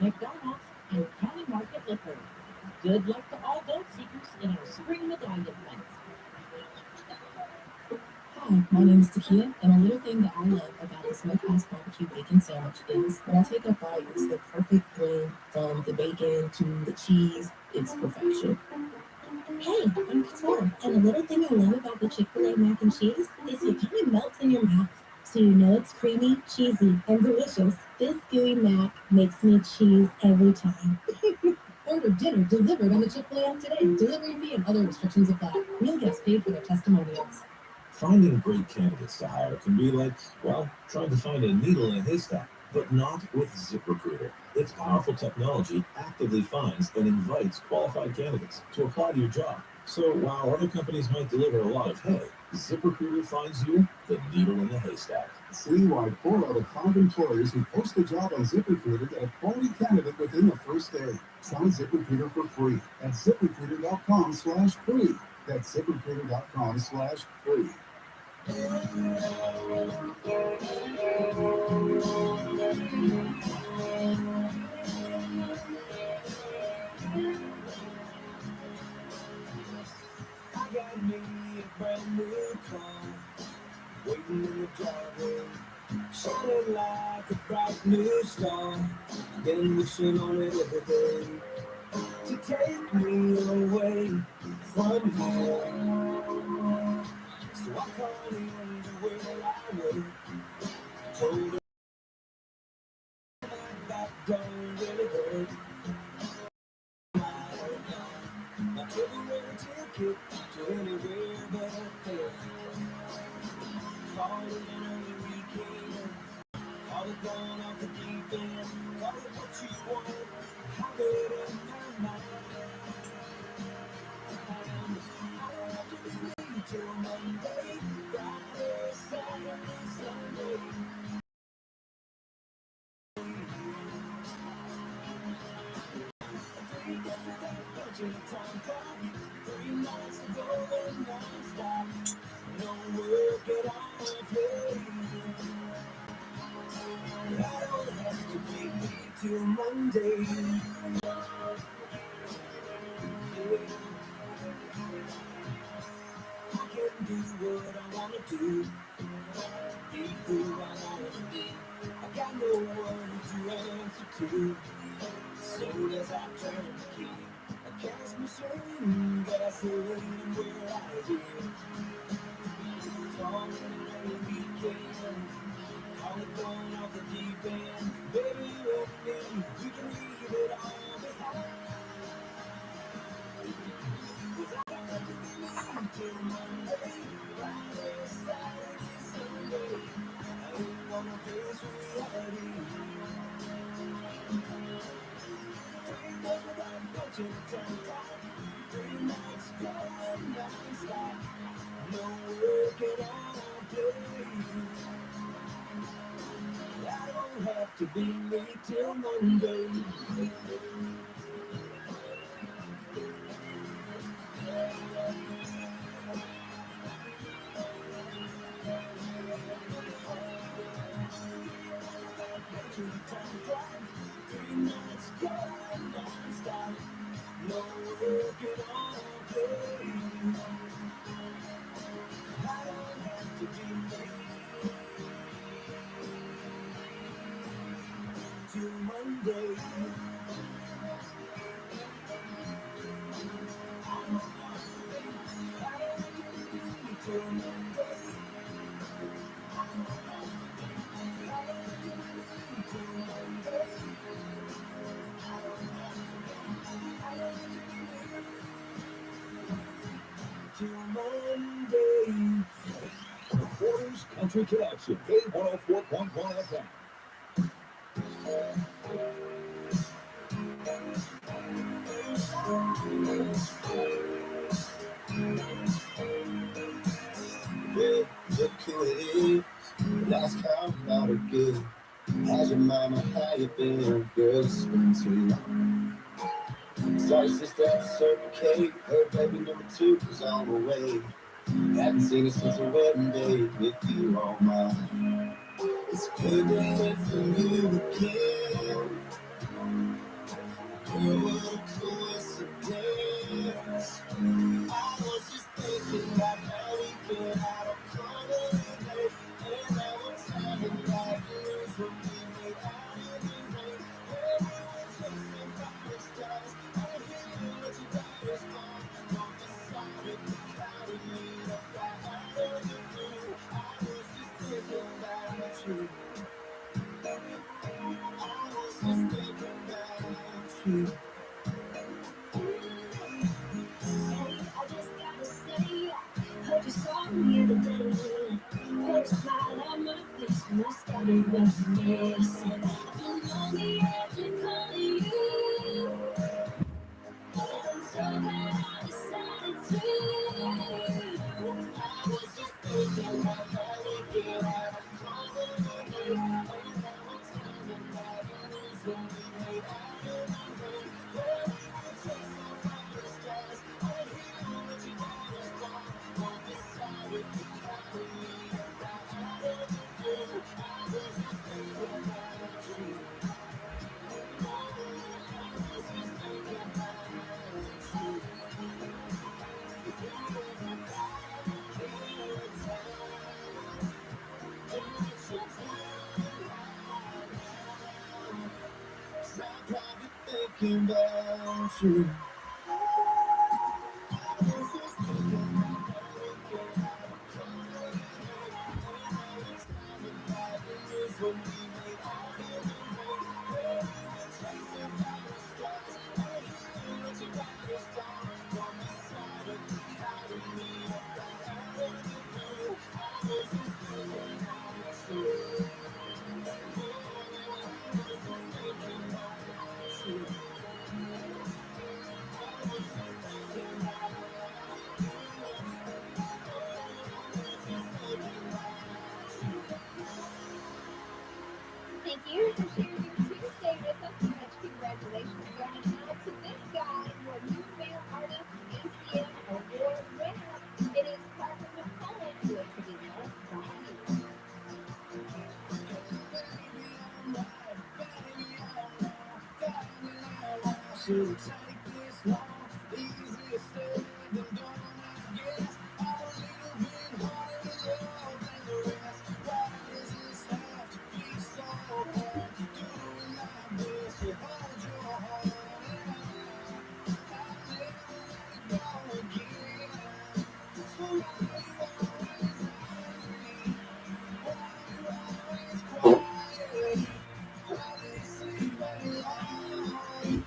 McDonald's, and County Market Liquor. Good luck to all gold seekers in our spring medallion hunt. Hi, my name is Takia, and a little thing that I love about the Smokehouse Barbecue Bacon Sandwich is when I take a bite, it's the perfect blend from the bacon to the cheese. It's perfection. Hey, I'm Couture, and a little thing I love about the Chick-fil-A mac and cheese is it kind of melts in your mouth. So you know it's creamy, cheesy, and delicious. This gooey mac makes me cheese every time. Order dinner delivered on the Chick-fil-A app today. Delivery fee and other restrictions apply. Meal guests paid for their testimonials. Finding great candidates to hire can be like, well, trying to find a needle in a haystack, but not with ZipRecruiter. Its powerful technology actively finds and invites qualified candidates to apply to your job. So while other companies might deliver a lot of hay, ZipRecruiter finds you the needle in the haystack. See why 4 out of 5 employers who post a job on ZipRecruiter get a quality candidate within the first day. Try ZipRecruiter for free at ZipRecruiter.com/free. That's ZipRecruiter.com/free. I got me a brand new car, waiting in the driveway, shining like a bright new star. Been wishing on it every day to take me away from here. So I called in to where I work, told her that don't really hurt. I took away a ticket to anywhere but up there. Call it an early weekend, call it going off the deep end, call it what you want, have it in my mind. I don't have to be late till Monday, Friday, Saturday, Sunday. Budget time clock, 3 months ago and non-stop, no work at all, play. I don't have to be late till Monday. I can do what I wanna do, be who I wanna be. I got no one to answer to, so as I turn the key, I cast my shame, gasoline where I live. Call it an early weekend, call it going off the deep end. Baby, you and me, we can leave it all behind. 'Cause I don't have to be late till Monday, Friday, Saturday, Sunday. I ain't gonna face reality. 3 days without budget time clock, 3 nights going non-stop, no work at all, play. I don't have to be late till Monday. Time clock, 3 nights going non-stop, no work at all, play. I don't have to be late till Monday. I don't have to be late till Monday. I don't have to be late till Monday. I don't have to be till Monday. Reporters Country Connection, K104.1 FM. Well, look who it is. Last count about her good. How's your mama? How you been? Girl, it's been too long. Sorry, sister, I served the cake. Her baby number 2 was on the way. Haven't seen her since her wedding day with you on mine. It's good to hear from you again. Girl, what a coincidence. I was just thinking about how we get out of Colorado. And now I'm standing like years when we made out in the rain. Where we were chasing fire stars. I hear you let your daughters fall. Don't decide if you carry me up right out of the blue. I was just thinking about you. I was just thinking about you. I just gotta say, heard you saw me the other day. Put a smile on my face when I started reminiscing. I've been on the edge of calling you. I'm so glad I decided to. I was just thinking about how we get out of Colorado. And now I'm standing by the news when we made out in the rain. Where we were chasing fire stars. I hear you let your daughters fall. Don't decide if you carry me up right out of the blue. I was just thinking about you. I was just thinking about you. Thinking about you. Thank you for sharing your Tuesday with us. And much congratulations going out to this guy, your new male artist, ACM Award winner. It is Parker McCullough who is to be noticed by you. Should take this long, easier said than done, I guess. I'm a little bit harder to love than the rest. Why does this have to be so hard? Doing my best to hold your heart, and I'll never let it go again. So why you always angry? Why you always quiet? Why they sleep at night?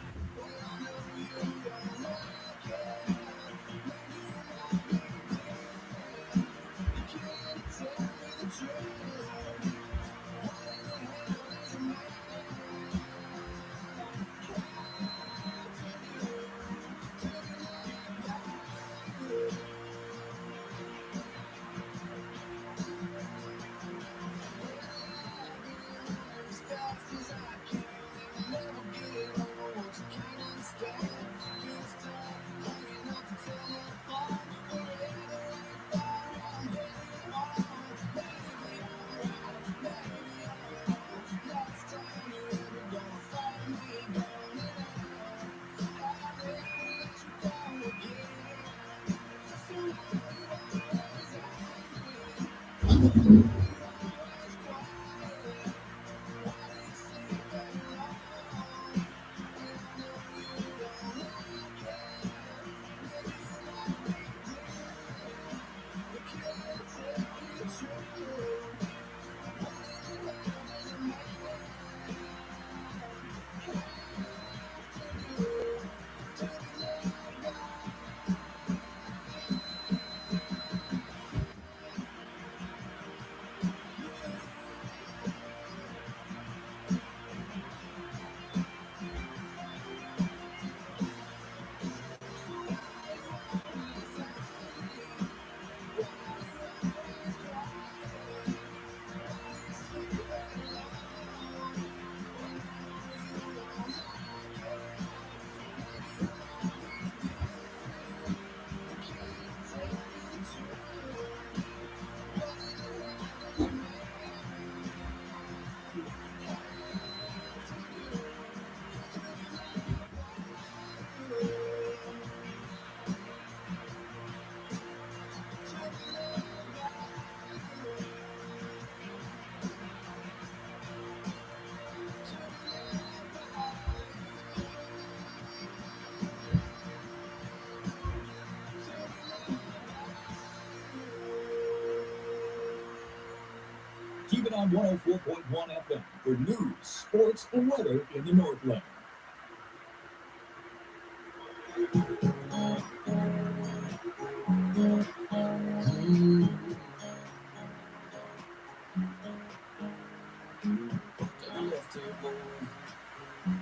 Keep it on 104.1 FM for news, sports, and weather in the Northland.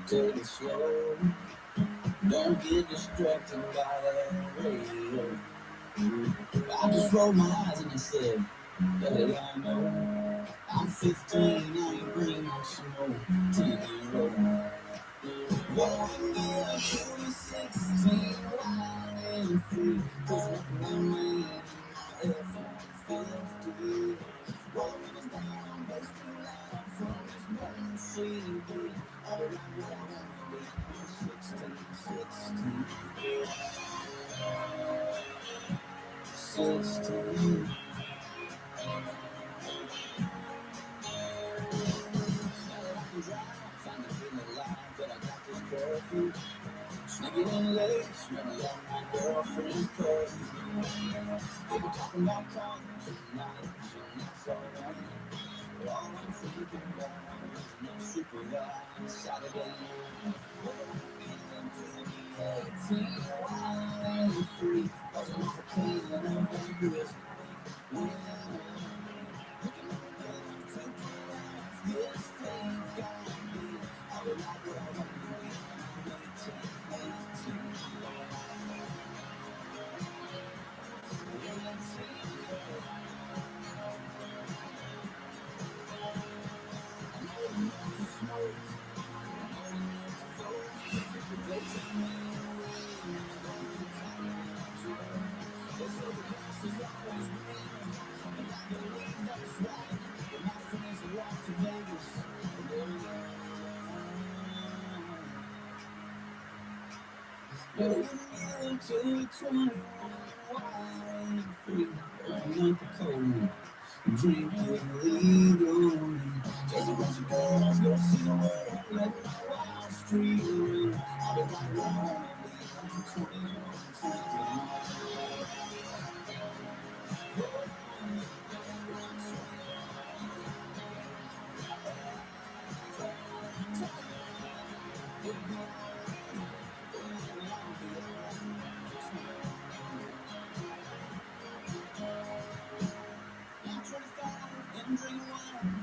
Take it slow. Don't get distracted by that radio. I just rolled my eyes and I said, hey, I know. I'm 15, I ain't bringing no snow to the road. Rolling down to 16, wild and free. Cause nothing I'm in F-150. Rolling us down, bass too loud from this one CD. All around where I wanna be. I'm 16, 16. Sneaking in late, smelling like my girlfriend's perfume. People talking about cars and nights, and that's alright. But all I'm thinking about is no supervised Saturday night. Rolling into the 18, wild and free. Wasn't off a can of Vegas. Rolling into 21, wild and free. Burning up the cold, drinking legally. Just a bunch of girls go see the world, let my wild streak ring. I've been like, wow, I'm 21, 21.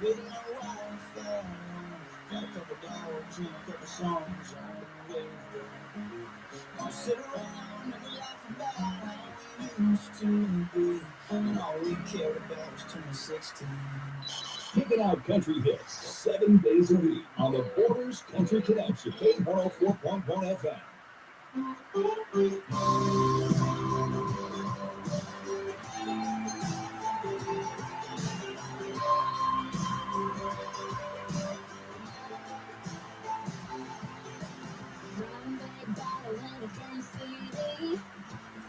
With my wife there, got a couple dogs and a couple songs on the radio. I'll sit around and laugh about how we used to be, and all we cared about was 2016. Kicking out country hits 7 days a week on the Borders Country Connection, K104.1 FM.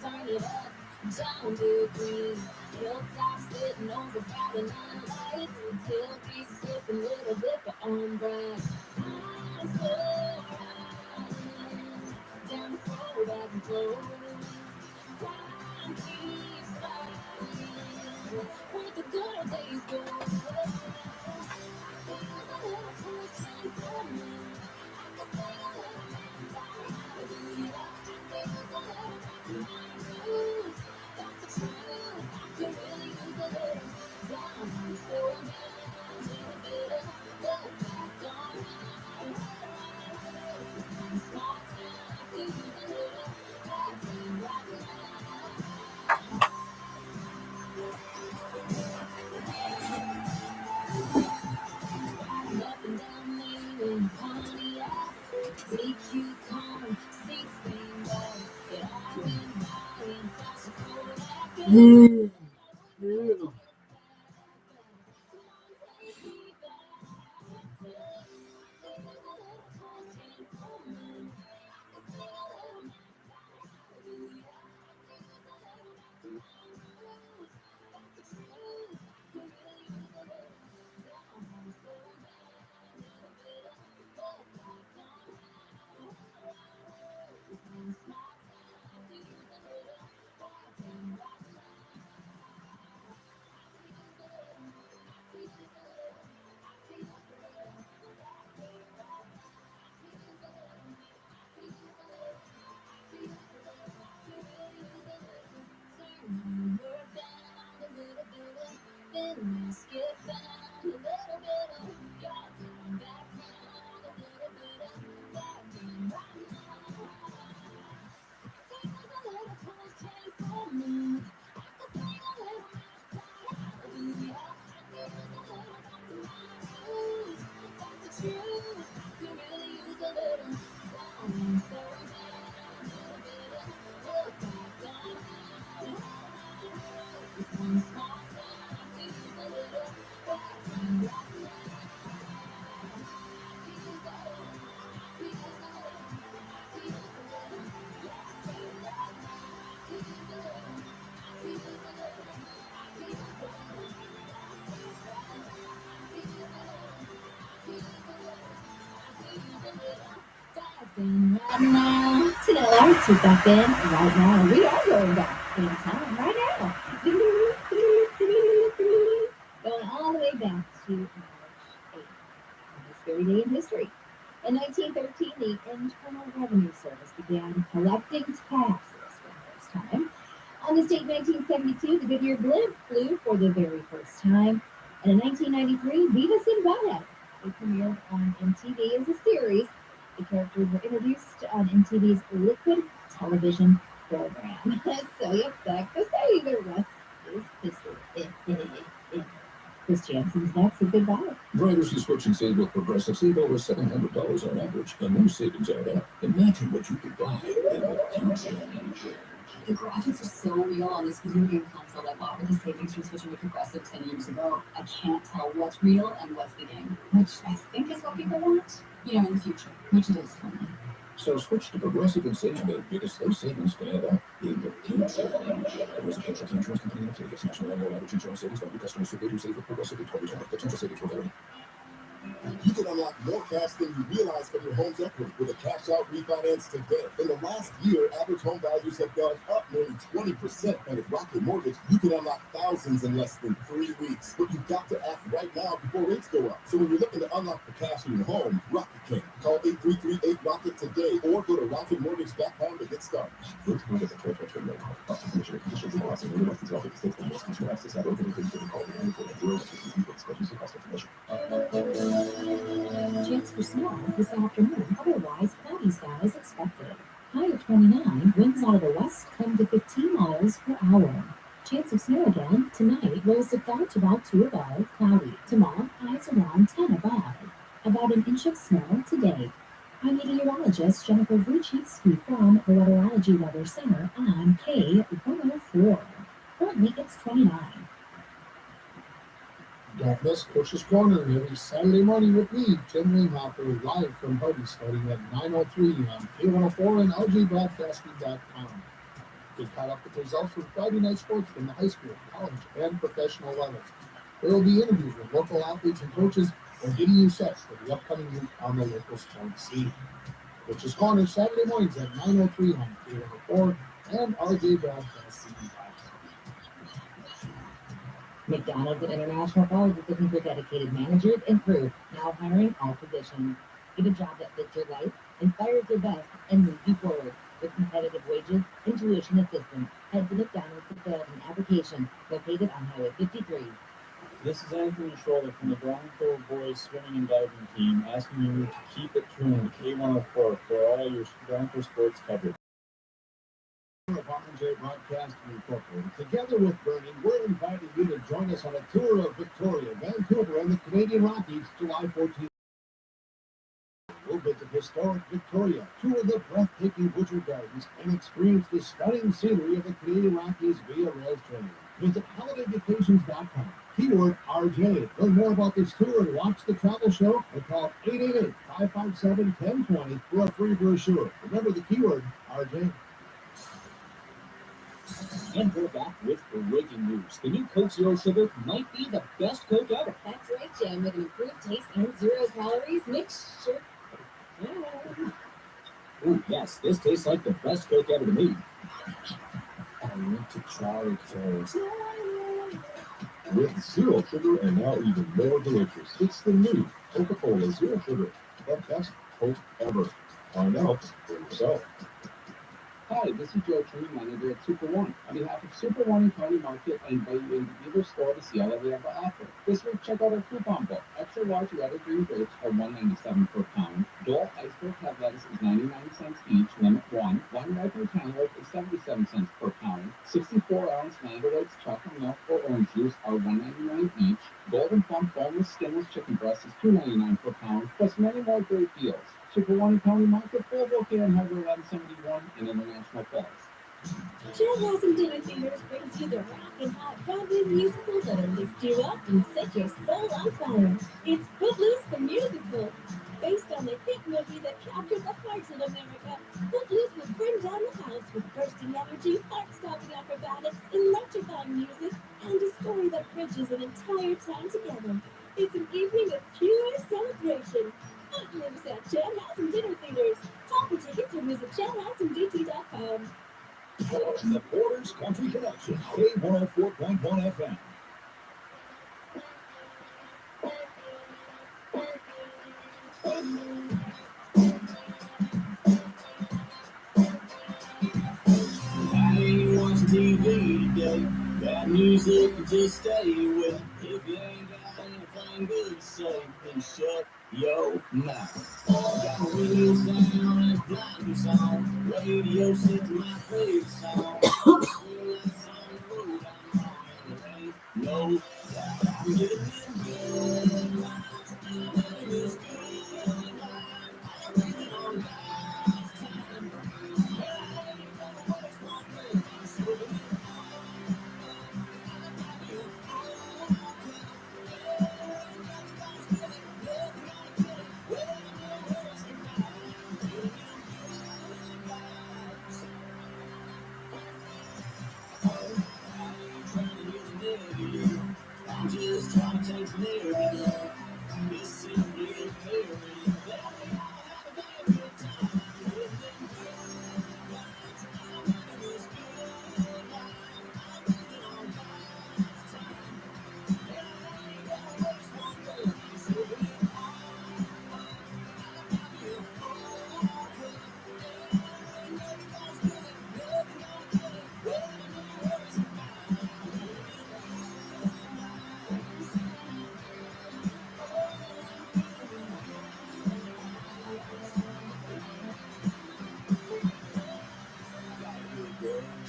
Turn it up, down to green. Hilltop sitting over Friday night lights. Until be sipping little dip on bright. I'm so riding down the throwback and flow. Time keeps flying. Where the good old days go. Feels a little pushing for me. I can feel a little mental hallelujah. Feels a little that's the truth. I can really use a little down, slow down, a little bit of look back on how small town. I can use a little laughing right now. Up and down Main in Pontiac, DQ car, seats lean back. It all went by in flash of Kodak. in right now. Tonight, Lights with back in right now. We are going back in time right now. Going all the way back to March 8th. On this very day in history. In 1913, the Internal Revenue Service began collecting taxes for the first time. On this date, 1972, the Goodyear blimp flew for the very first time. And in 1993, Beavis and Butthead. It premiered on MTV as a series. The characters were introduced on MTV's Liquid television program. So, yep, like to say, the rest is history. Chris Jansen's next, so goodbye. Drivers who switch and save with Progressive save over $700 on average, and those savings add up. Imagine what you could buy in the future. The graphics are so real on this video game console I bought with the savings from switching to Progressive 10 years ago. I can't tell what's real and what's the game, which I think is what people want, in the future, which it is for me. So switch to Progressive and save big because those savings can add up in the future. Progressive Casualty Insurance Company Limited. Its national annual average insurance savings value customers surveyed who save with Progressive in 2020. Potential savings will vary. You can unlock more cash than you realize from your home's equity with a cash-out refinance today. In the last year, average home values have gone up nearly 20%. And with Rocket Mortgage, you can unlock thousands in less than 3 weeks. But you've got to act right now before rates go up. So when you're looking to unlock the cash in your home, Rocket can. Call 833-8-ROCKET today or go to RocketMortgage.com to get started. Chance for snow this afternoon, otherwise cloudy skies expected. High of 29, winds out of the west 10 to 15 miles per hour. Chance of snow again tonight, lows of 5 to about 2 above, cloudy. Tomorrow, highs around 10 above. About an inch of snow today. I'm meteorologist Jennifer Vucicki from the Weatherology Weather Center on K104. Currently, it's 29. Don't miss Coach's Corner every Saturday morning with me, Tim Linghoffer, live from Hardy, starting at 9:03 on K104 and LGBroadcasting.com. Get caught up with results from Friday night sports from the high school, college, and professional levels. There will be interviews with local athletes and coaches and getting you set for the upcoming week on the local sports scene. Coach's Corner Saturday mornings at 9:03 on K104 and LGBroadcasting.com. McDonald's at International Falls is looking for dedicated managers and crew, now hiring all positions. Get a job that fits your life, inspires your best, and moves you forward. With competitive wages and tuition assistance, head to McDonald's to fill out an application located on Highway 53. This is Anthony Schroeder from the Bronco Boys Swimming and Diving Team, asking you to keep it tuned to K104 for all your Bronco sports coverage. Of R&J Broadcasting Incorporated. Together with Bernie, we're inviting you to join us on a tour of Victoria, Vancouver, and the Canadian Rockies, July 14th. We'll visit historic Victoria, tour the breathtaking Butcher Gardens, and experience the stunning scenery of the Canadian Rockies via rail train. Visit holidayvacations.com. Keyword RJ. Learn more about this tour and watch the travel show or call 888-557-1020 for a free brochure. Remember the keyword RJ. And we're back with breaking news. The new Coke Zero Sugar might be the best Coke ever. That's right, Jim. With an improved taste and 0 calories, mixture. Ooh, yes, this tastes like the best Coke ever to me. I need to try it first. With zero sugar and now even more delicious. It's the new Coca-Cola Zero Sugar, the best Coke ever. Find out for yourself. Hi, this is Joe Tree, manager at Super One. On behalf of Super One and County Market, I invite you into either store to see all that we have to offer. This week, check out our coupon book. Extra large lettuce green grapes are $1.97 per pound. Dole iceberg head lettuce is 99 cents each, limit one. One ripened cantaloupe is 77 cents per pound. 64-ounce Mango Whites chocolate milk or orange juice are $1.99 each. Golden Plump boneless skinless chicken breast is $2.99 per pound, plus many more great deals. Super One County Market, both located on Highway 1171 in International Falls. Joe Hasn't Dinner Theaters brings you the rockin' hot Broadway musical that'll lift you up and set your soul on fire. It's Footloose the Musical. Based on the hit movie that captured the hearts of America, Footloose will bring down the house with bursting energy, heart-stopping acrobatics, electrifying music, and a story that bridges an entire town together. It's an evening of pure celebration. Footloose at Joe Hasn't Dinner Theaters. Call for tickets or visit channelsmdt.com. The Borders Country Connection, K104.1 FM. I ain't watching TV today. Bad music can just stay with. If you ain't got anything good to say, then shut your mouth. Got my windows down and blinders on. Radio set to my favorite song. Lights on the road, I'm on, and there ain't no doubt. I'm getting good. I'm living this good life. I'm living on God's time. I ain't gonna waste one day. I'm just trying to take narrative. This simply is parody.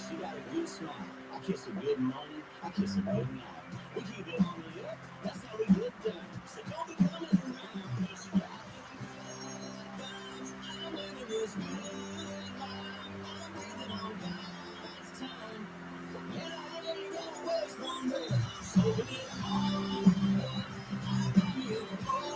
She got a good smile. I kiss her good morning. I kiss her good night. We keep it on the up. That's how we get down. So don't be coming around. She got I'm living this good life. I'm breathing on God's time. And I ain't gonna waste one day. So get on. I got me a phone.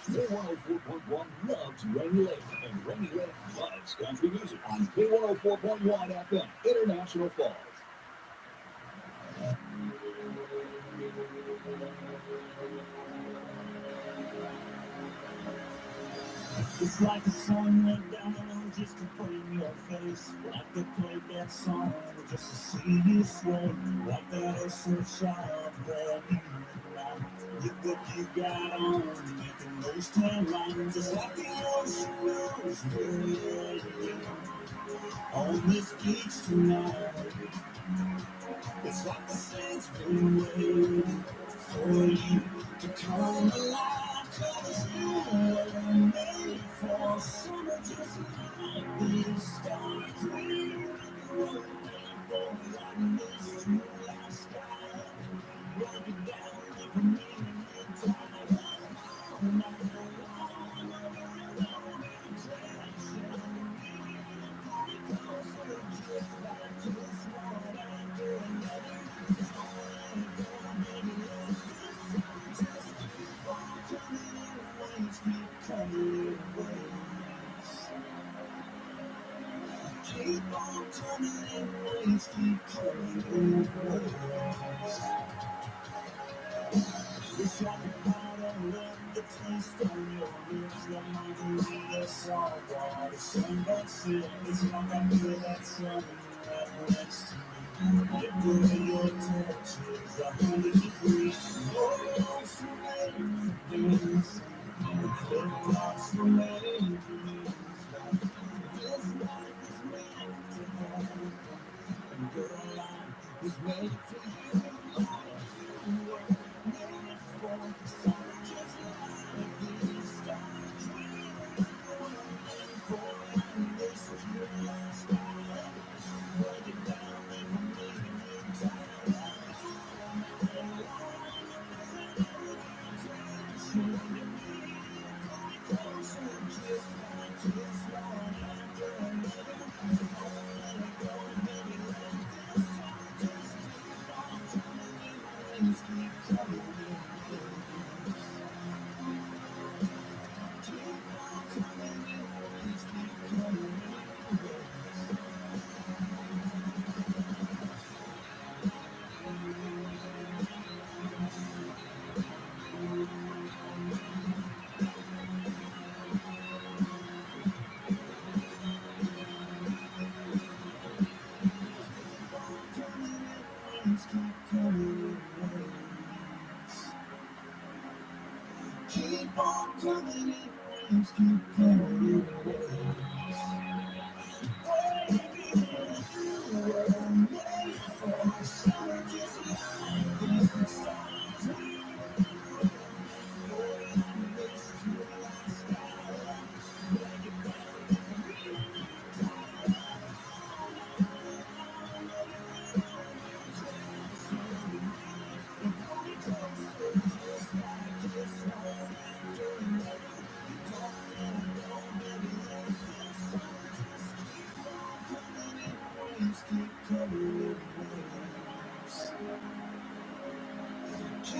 K104.1 loves Rainy Lake, and Rainy Lake loves country music on K104.1 FM, International Falls. It's like the sun went down just to put in your face. Like they played that song just to see you sway. Like that ocean shot brand new light. Look what you got on, making those tan lines. It's like the ocean knows where you're on this beach tonight. It's like the saints been waiting for you to come alive. 'Cause you were made for summer just like these stars. We were made for like this true lifestyle. Rock it down like a meaning in time. Oh, not the one of your own attraction. Pull me closer, just like this one after another. Keep on turning in waves, keep coming in waves. Wish I could bottle up the taste on your lips. The margarita salt water, sun that sin. It's like I feel that sun right next to me. Everywhere your touch is 100 degrees. Rolls remain for days. Flip-flops remain for me. This life is meant to happen. And girl, I was made for you. You were made for the sun, just like these stars. We were made for this true lifestyle. Break it down like a meeting in time. Keep on coming in waves, keep coming in waves. Baby, you were made for summer just like this. Stars we missed you last night. Break it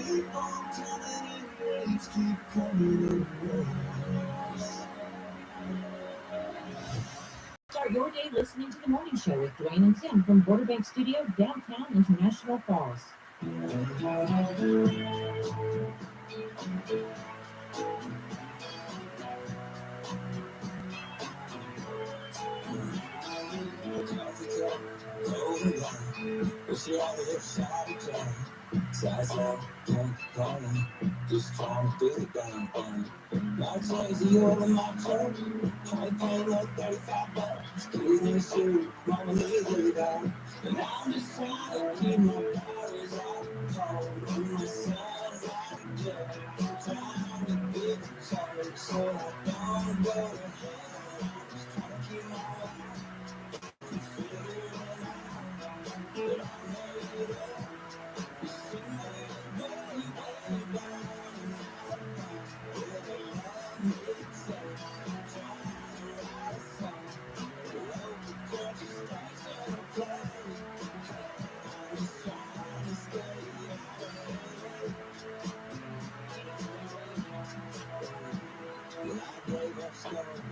keep on coming in waves, keep coming in waves. Start your day listening to the morning show with Dwayne and Tim from Border Bank Studio, downtown International Falls. Wish you had a shot of time. Size up, calling. Just trying to do the damn thing. Not crazy over my truck. Try to pay like $35. Squeeze me suit, mama needs me down. And I'm just trying to keep my powers out cold. And my son's out of jail. Trying to get the charge so I don't go to hell. I'm just trying to keep my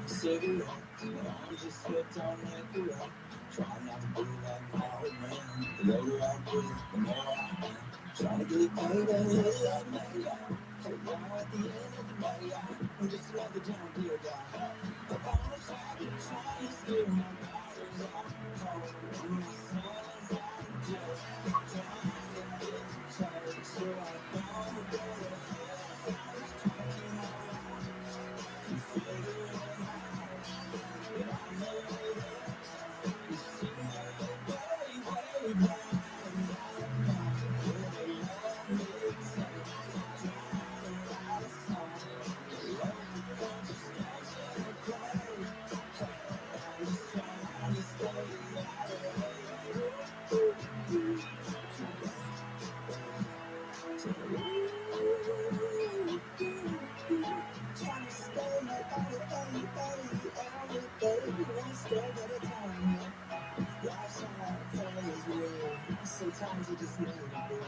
cigarette, and I'm just hooked on liquor. Try not to be like my old man. The older I get, the more I am. Trying to get paid and live like me. So now at the end of the day, I'm just another John Deere guy. Up on the side, trying to steer my daughters out cold. And my son's out of jail. Trying to get the charge so I don't go to hell. I'm just trying to keep my life and figure it out. But I know that you see me way, way down. Sometimes you just need a bit.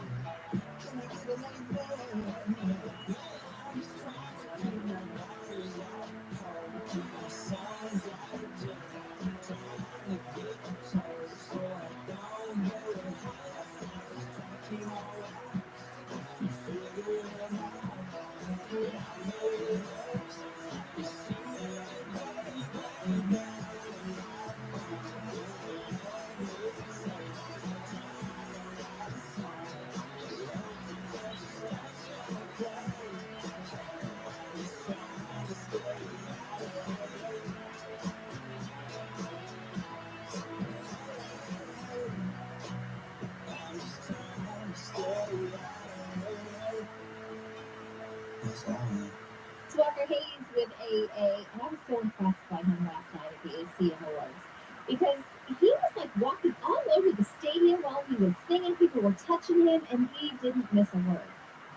Can I get a little more? I'm just trying to keep my daughters out cold. Keep my sons out of jail. Trying to get the charge so I don't go to hell. Just trying to keep my life and figure it out. But I know it hurts. You see me way, way down. It's Walker Hayes with AA, and I was so impressed by him last night at the ACM Awards because he was like walking all over the stadium while he was singing. People were touching him, and he didn't miss a word.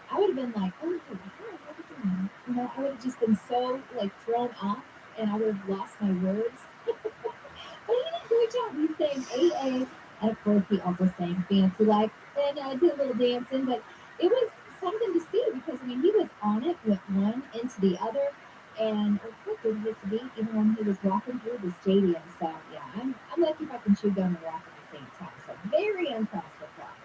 I would have been like, oh, hi, how are you doing? You know, I would have just been so like thrown off and I would have lost my words. But he did a great job. He's saying AA, and of course he also sang Fancy Like, and did a little dancing, but it was something to see because, I mean, he was on it with one into the other, and it was so good to see even when he was walking through the stadium. So, yeah, I'm lucky if I can chew gum and walk at the same time. So, very impressed with Robert.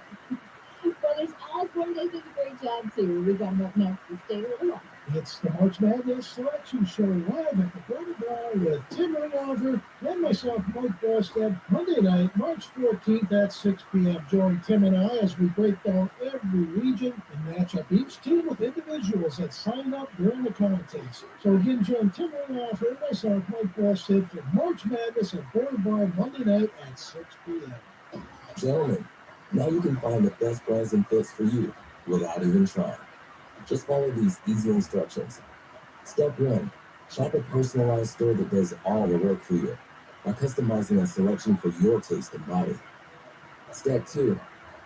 Brothers Osborne, they did a great job, too. We got them up next to stay a little longer. It's the March Madness Selection Show live at the Florida Bar with Tim Ringover and myself, Mike Borstead, Monday night, March 14th at 6 p.m. Join Tim and I as we break down every region and match up each team with individuals that signed up during the contest. So again, join Tim Ringover and myself, Mike Borstead, for March Madness at Florida Bar Monday night at 6 p.m. Gentlemen, now you can find the best brands and fits for you without even trying. Just follow these easy instructions. Step 1. Shop a personalized store that does all the work for you by customizing a selection for your taste and body. Step 2.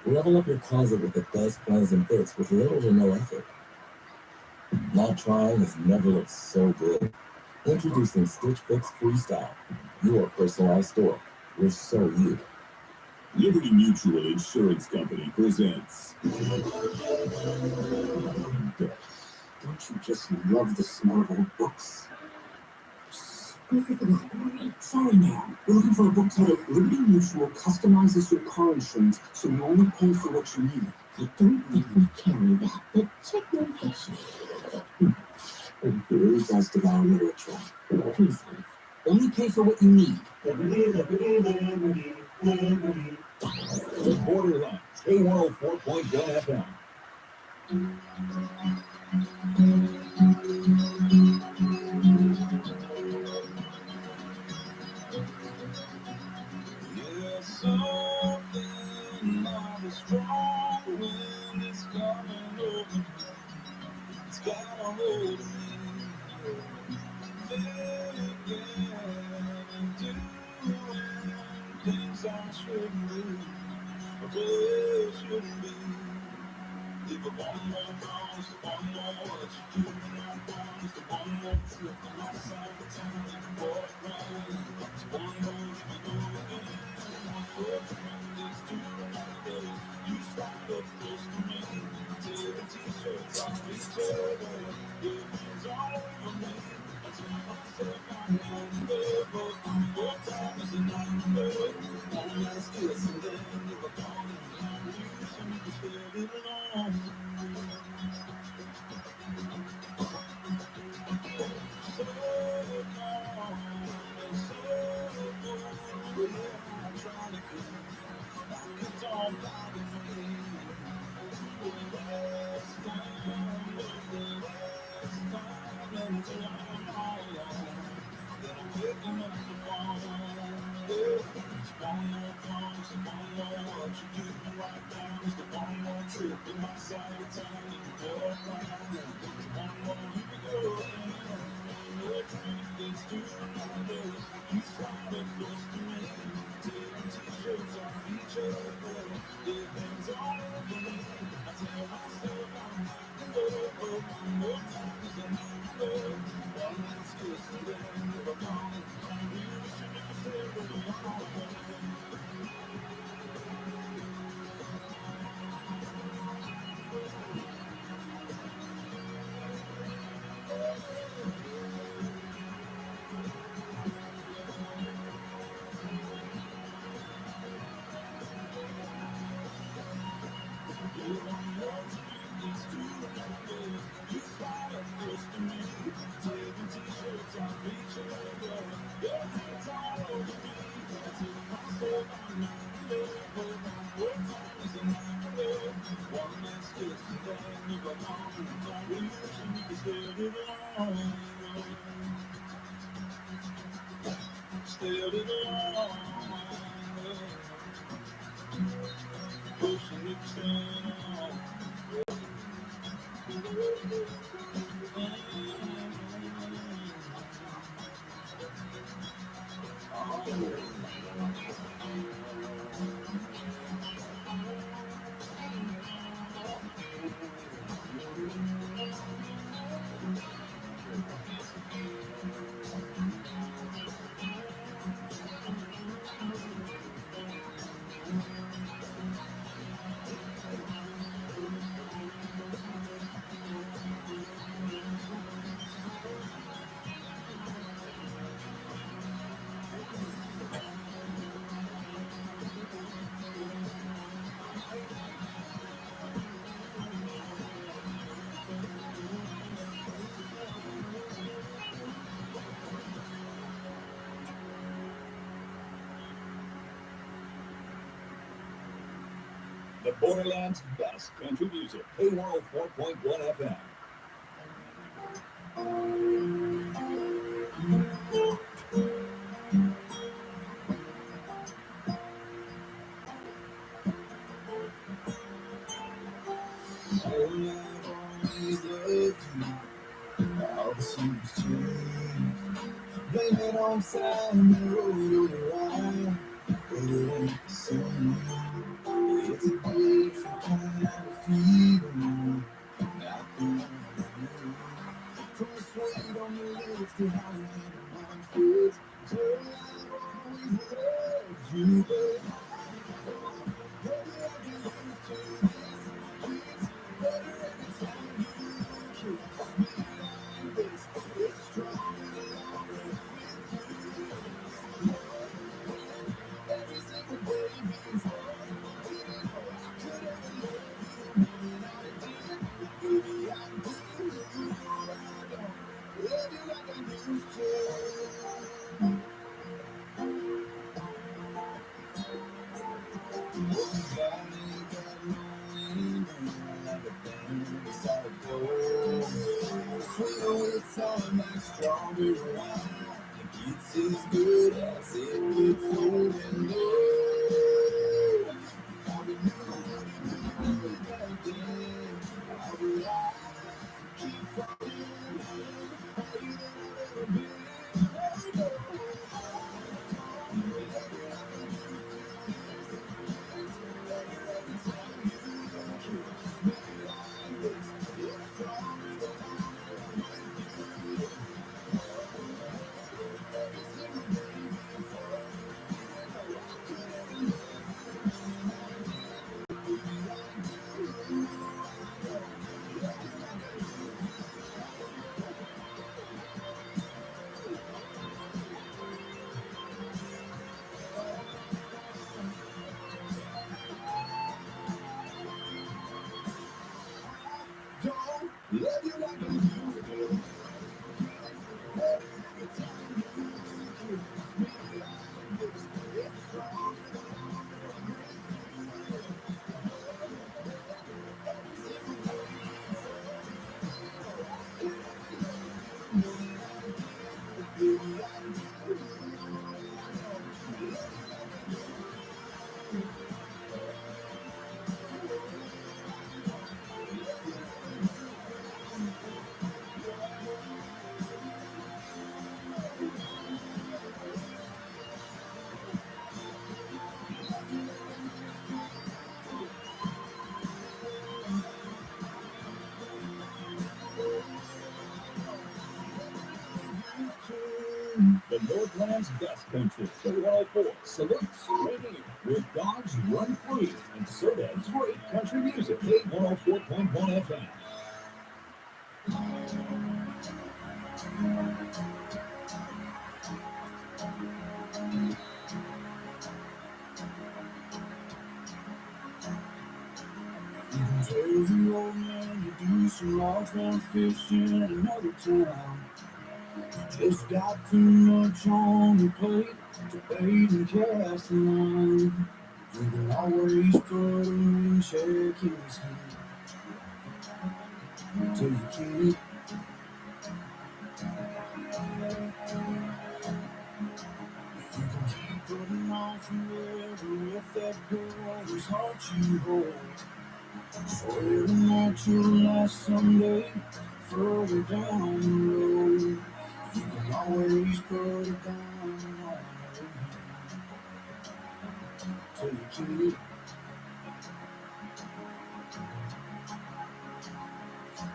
Level up your closet with the best brands and fits with little to no effort. Not trying has never looked so good. Introducing Stitch Fix Freestyle, your personalized store. We're so you. Liberty Mutual Insurance Company presents. Don't you just love the smell of old books? Go for the library. Sorry, ma'am. We're looking for a book titled Liberty Mutual Customizes Your Car Insurance so you only pay for what you need. I don't think we carry that, but check your fiction. It really does devour literature. Please leave. Only pay for what you need. Borderline, K104.1 FM. Yeah, something of a strong wind is coming over me. It's got a hold of me. Thinking and doing things I shouldn't do. Or shouldn't be. Leave it one more promise, one more what you do, and I promise the one more trip on my side of the town and the boy crying. It's one more if you go again. One more trip is to another. You slide up close to me, tear the t-shirts off each other. Your hands all over me. I tell myself I'm not in love, but one more time is enough. One last kiss and then you're gone. the Borderlands' best country music. K104.1 FM. Oh, I've always loved you. All the seems change. Blame it on time, the road you're right. But it ain't the same. It's a different kind of feeling. Not the one I knew. From the sweat on your lips to how you handle mine feels. Girl, I've always loved you, but maybe I get used to this. It's better every time you kiss me like this. It's stronger than always with you. Every single day before, didn't know I could ever love you more than I did. Baby, I do. I don't love you like I used to. Sweeter with time, like stronger wine. It gets as good as it gets old and low. I remember back then. I would keep falling harder than I've ever been. Don't love you like I used to. Every time you kiss me like this, it's stronger than The Northland's best country. K104 salutes right here with Dogs Run Free and Soda's great country music. K104.1 FM. You can tell the old man to do some largemouth fishing in another town. You just got too much on your plate to bait and cast the line. You can always put a ring check in his hand till you keep. You can keep putting on forever if that girl whose heart you hold. Swearing that you'll last someday further down the road. You can always put a diamond on her hand till you keep.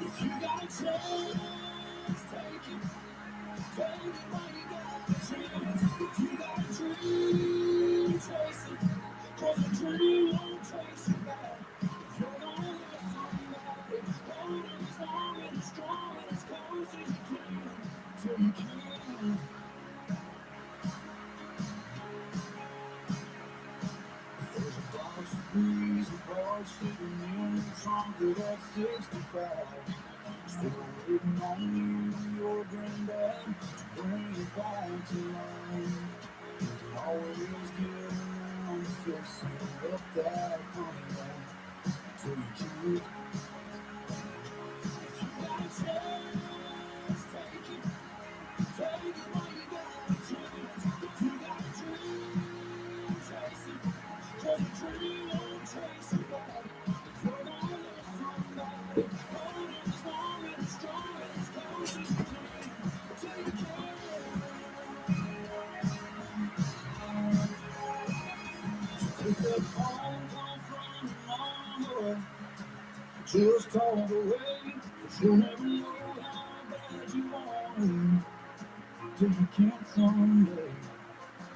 If you got a chance, take it. Take it while you got the chance. If you got a dream, chase it. 'Cause a dream won't chase you back. If you're gonna love somebody, hold on as long and as strong and as close as you can. Till you can. There's a box of breeze apart sitting in the trunk of that 65. Still waiting on you, your granddad, to bring it back to life. You can always get around to fixing up that Pontiac. So you can't. If you got a chance, take it. Take it while you got a chance. If you got a dream, chase it. 'Cause a dream won't chase it back. If you're gonna love somebody, hold it as long and as strong and as close as you can. Till you can. Take that phone call from your mama. Just talk away, 'cause you'll never know how bad you want it till you can't someday.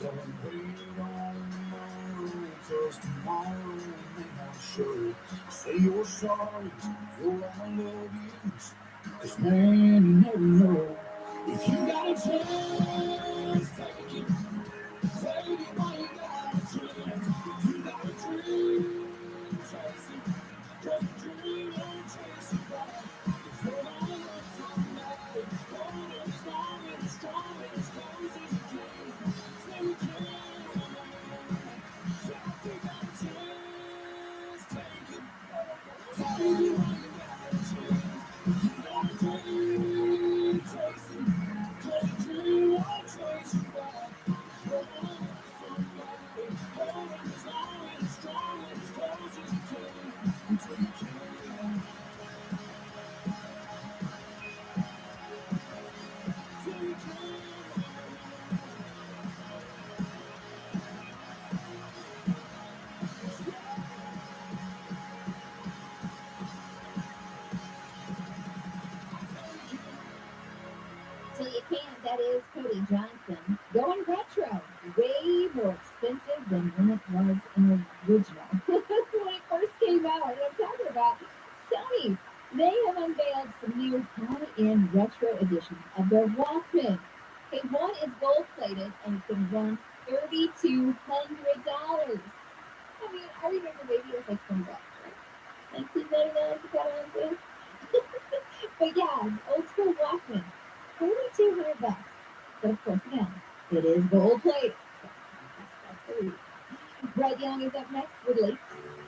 Don't wait on tomorrow, 'cause tomorrow may not show. Say you're sorry, you're I love yous, 'cause man, you never know. If you got a chance, take it. Take it while you got a chance. If you got a dream, chase it. 'Cause a dream won't chase you back. If you're gonna love somebody, hold it as long and as strong and as close as you can. Say you can. Yeah, if you got a chance, take it. Take it while you got a chance. If you got a dream, chase it. 'Cause a dream won't chase you back. If you're gonna love somebody, hold it as long and as strong and as close as you can. Until you can. Till you can. Till you can't, that is Cody Johnson. Going retro, way more expensive than when it was an original. When it first came out, and I'm talking about Sony. They have unveiled some new high-end retro editions of their Walkman. Okay, one is gold-plated and it's going to run $3,200. I mean, I remember maybe it was like $20, right? $19.99 you got on sale. But yeah, old school Walkman. $3,200. But of course, again, it is gold plate. That's the reason. Brett Young is up next with Late.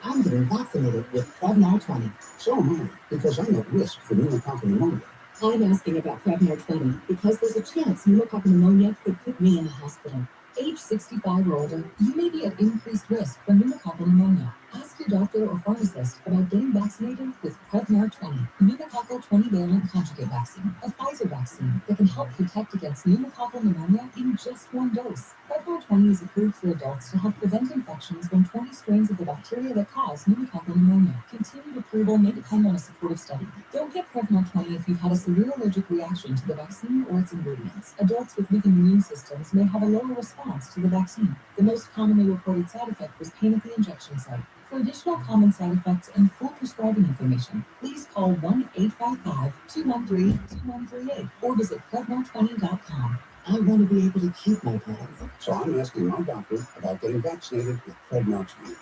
I'm getting vaccinated with Prevnar 20. So am I, because I'm at risk for pneumococcal pneumonia. I'm asking about Prevnar 20 because there's a chance pneumococcal pneumonia could put me in the hospital. Age 65 or older, you may be at increased risk for pneumococcal pneumonia. Ask your doctor or pharmacist about getting vaccinated with Prevnar 20, pneumococcal 20-valent conjugate vaccine, a Pfizer vaccine that can help protect against pneumococcal pneumonia in just one dose. Prevnar 20 is approved for adults to help prevent infections from 20 strains of the bacteria that cause pneumococcal pneumonia. Continued approval may depend on a supportive study. Don't get Prevnar 20 if you've had a severe allergic reaction to the vaccine or its ingredients. Adults with weakened immune systems may have a lower response to the vaccine. The most commonly reported side effect was pain at the injection site. For additional common side effects and full prescribing information, please call 1-855-213-2138 or visit Prevnar20.com. I want to be able to keep my plans, so I'm asking my doctor about getting vaccinated with Prevnar 20.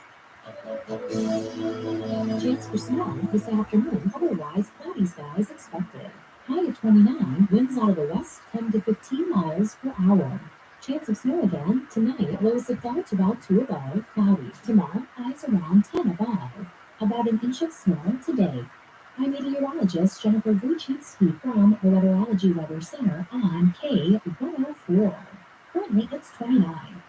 Chance for snow this afternoon, otherwise cloudy skies expected. High of 29, winds out of the west 10 to 15 miles per hour. Chance of snow again tonight, lows of 5 to about 2 above, cloudy. Tomorrow, highs around 10 above. About an inch of snow today. I'm meteorologist Jennifer Vuchitsky from the Weatherology Weather Center on K104. Currently, it's 29.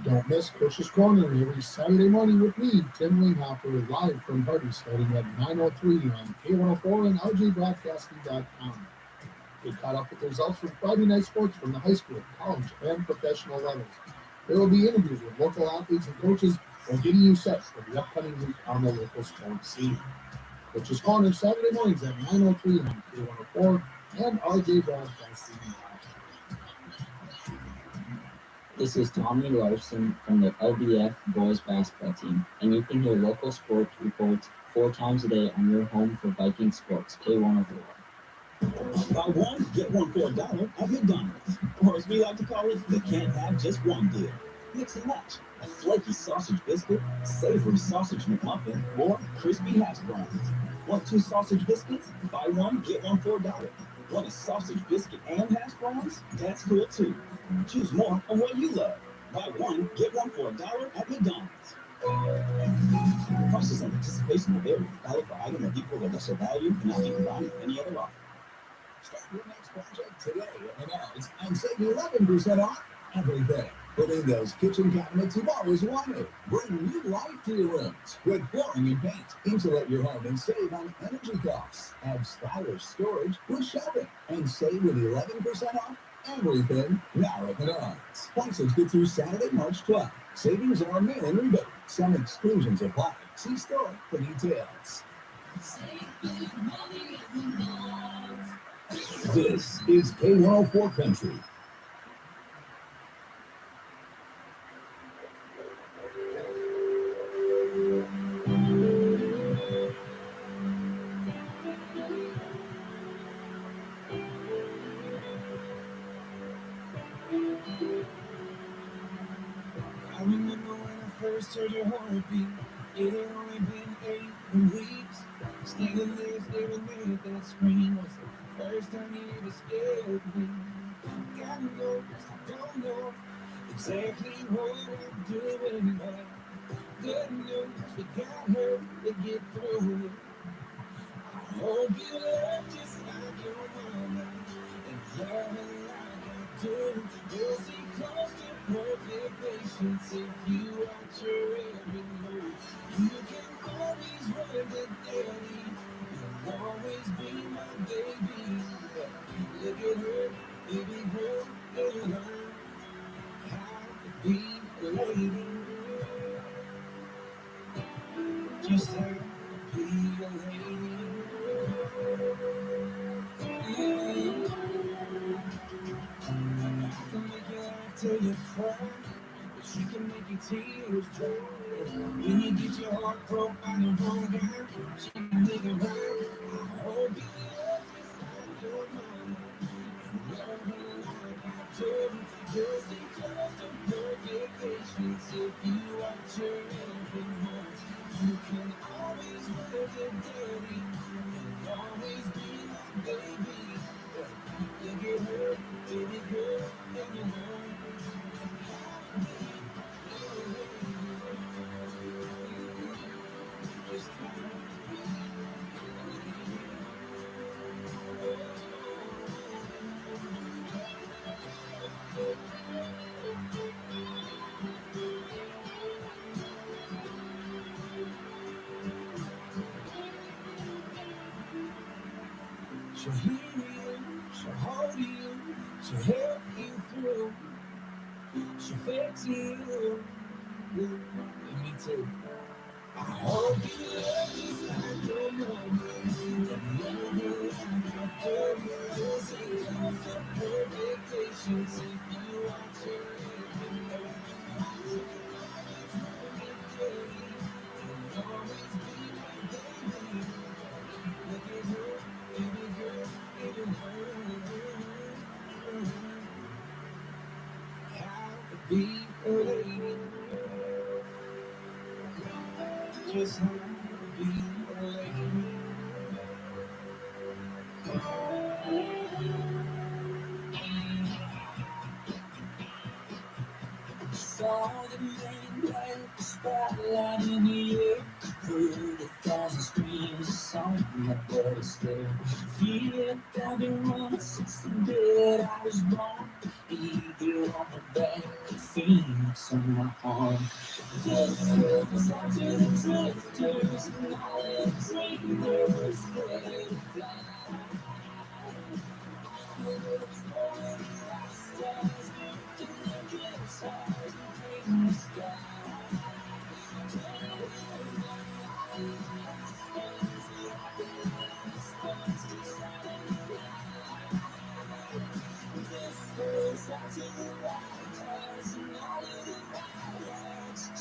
Don't miss Coach's Corner every Saturday morning with me, Tim Linghoffer, live from Hardy, starting at 9:03 on K104 and LGBroadcasting.com. Get caught up with the results from Friday night sports from the high school, college, and professional levels. There will be interviews with local athletes and coaches while getting you set for the upcoming week on the local sports scene. Coach's Corner Saturday mornings at 9:03 on K104 and RJ.com. This is Tommy Larson from the LBF boys basketball team, and you can hear local sports reports 4 times a day on your home for Viking Sports, K104. Buy one, get one for $1 at McDonald's. Or as we like to call it, the can't have just one deal. Mix and match. A flaky sausage biscuit, savory sausage McMuffin, or crispy hash browns. Want 2 sausage biscuits? Buy one, get one for $1. Want a sausage biscuit and hash browns? That's cool too. Choose more of what you love. Buy one, get one for $1 at McDonald's. Prices and participation will vary. Valid for item of equal or lesser value and not be combined with any other offer. Start your next project today at Menards and save 11% off everything. Put in those kitchen cabinets you've always wanted. Bring new life to your rooms with flooring and paint. Insulate your home and save on energy costs. Add stylish storage with shelving and save with 11% off everything now at Menards. Prices good through Saturday, March 12th. Savings are mail-in rebate. Some exclusions apply. See store for details. This is K104 Country. I remember when I first heard your heartbeat. It had only been 8 weeks. Standing there staring at that screen was the first time you ever scared me. God knows I don't know exactly what I'm doing, but good news, we got her to get through it. I hope you love just like your mama and love her like I do. You'll see close to perfect patience if you watch your every move. You can always run to daddy. You'll always be my baby. Look at her, baby girl, and learn how to be a lady. Just how to be a lady. I can make you laugh till you cry, but she can make your tears dry. When you get your heart broke by the wrong guy, she can make it right. I hope you love just like your mama and love her like I do. You'll see close to perfect patience if you watch her every move. You can always run to daddy. You'll always be my baby. Look at her, baby girl, and you learn how to be a lady. Just how to be a She'll hear you, she'll hold you, she'll help you through, she'll fix you, and me too. I hope you love just like your mama, and love her like I do. You'll see close to perfect patience if you watch her every move. You can always run to daddy, you'll always be my baby. Look at her, baby girl, and you learn how to be a lady. Just how to be a lady. Saw the man like the spotlight in the air. Heard 1,000 screams, saw my bloody stare. Feel like I've been running since the day I was born. Eagle on my back, Phoenix on my arm. This goes out to the drifters and all the dreamers. Ready to fly. It's going to last us. Looking at the stars and paint the sky.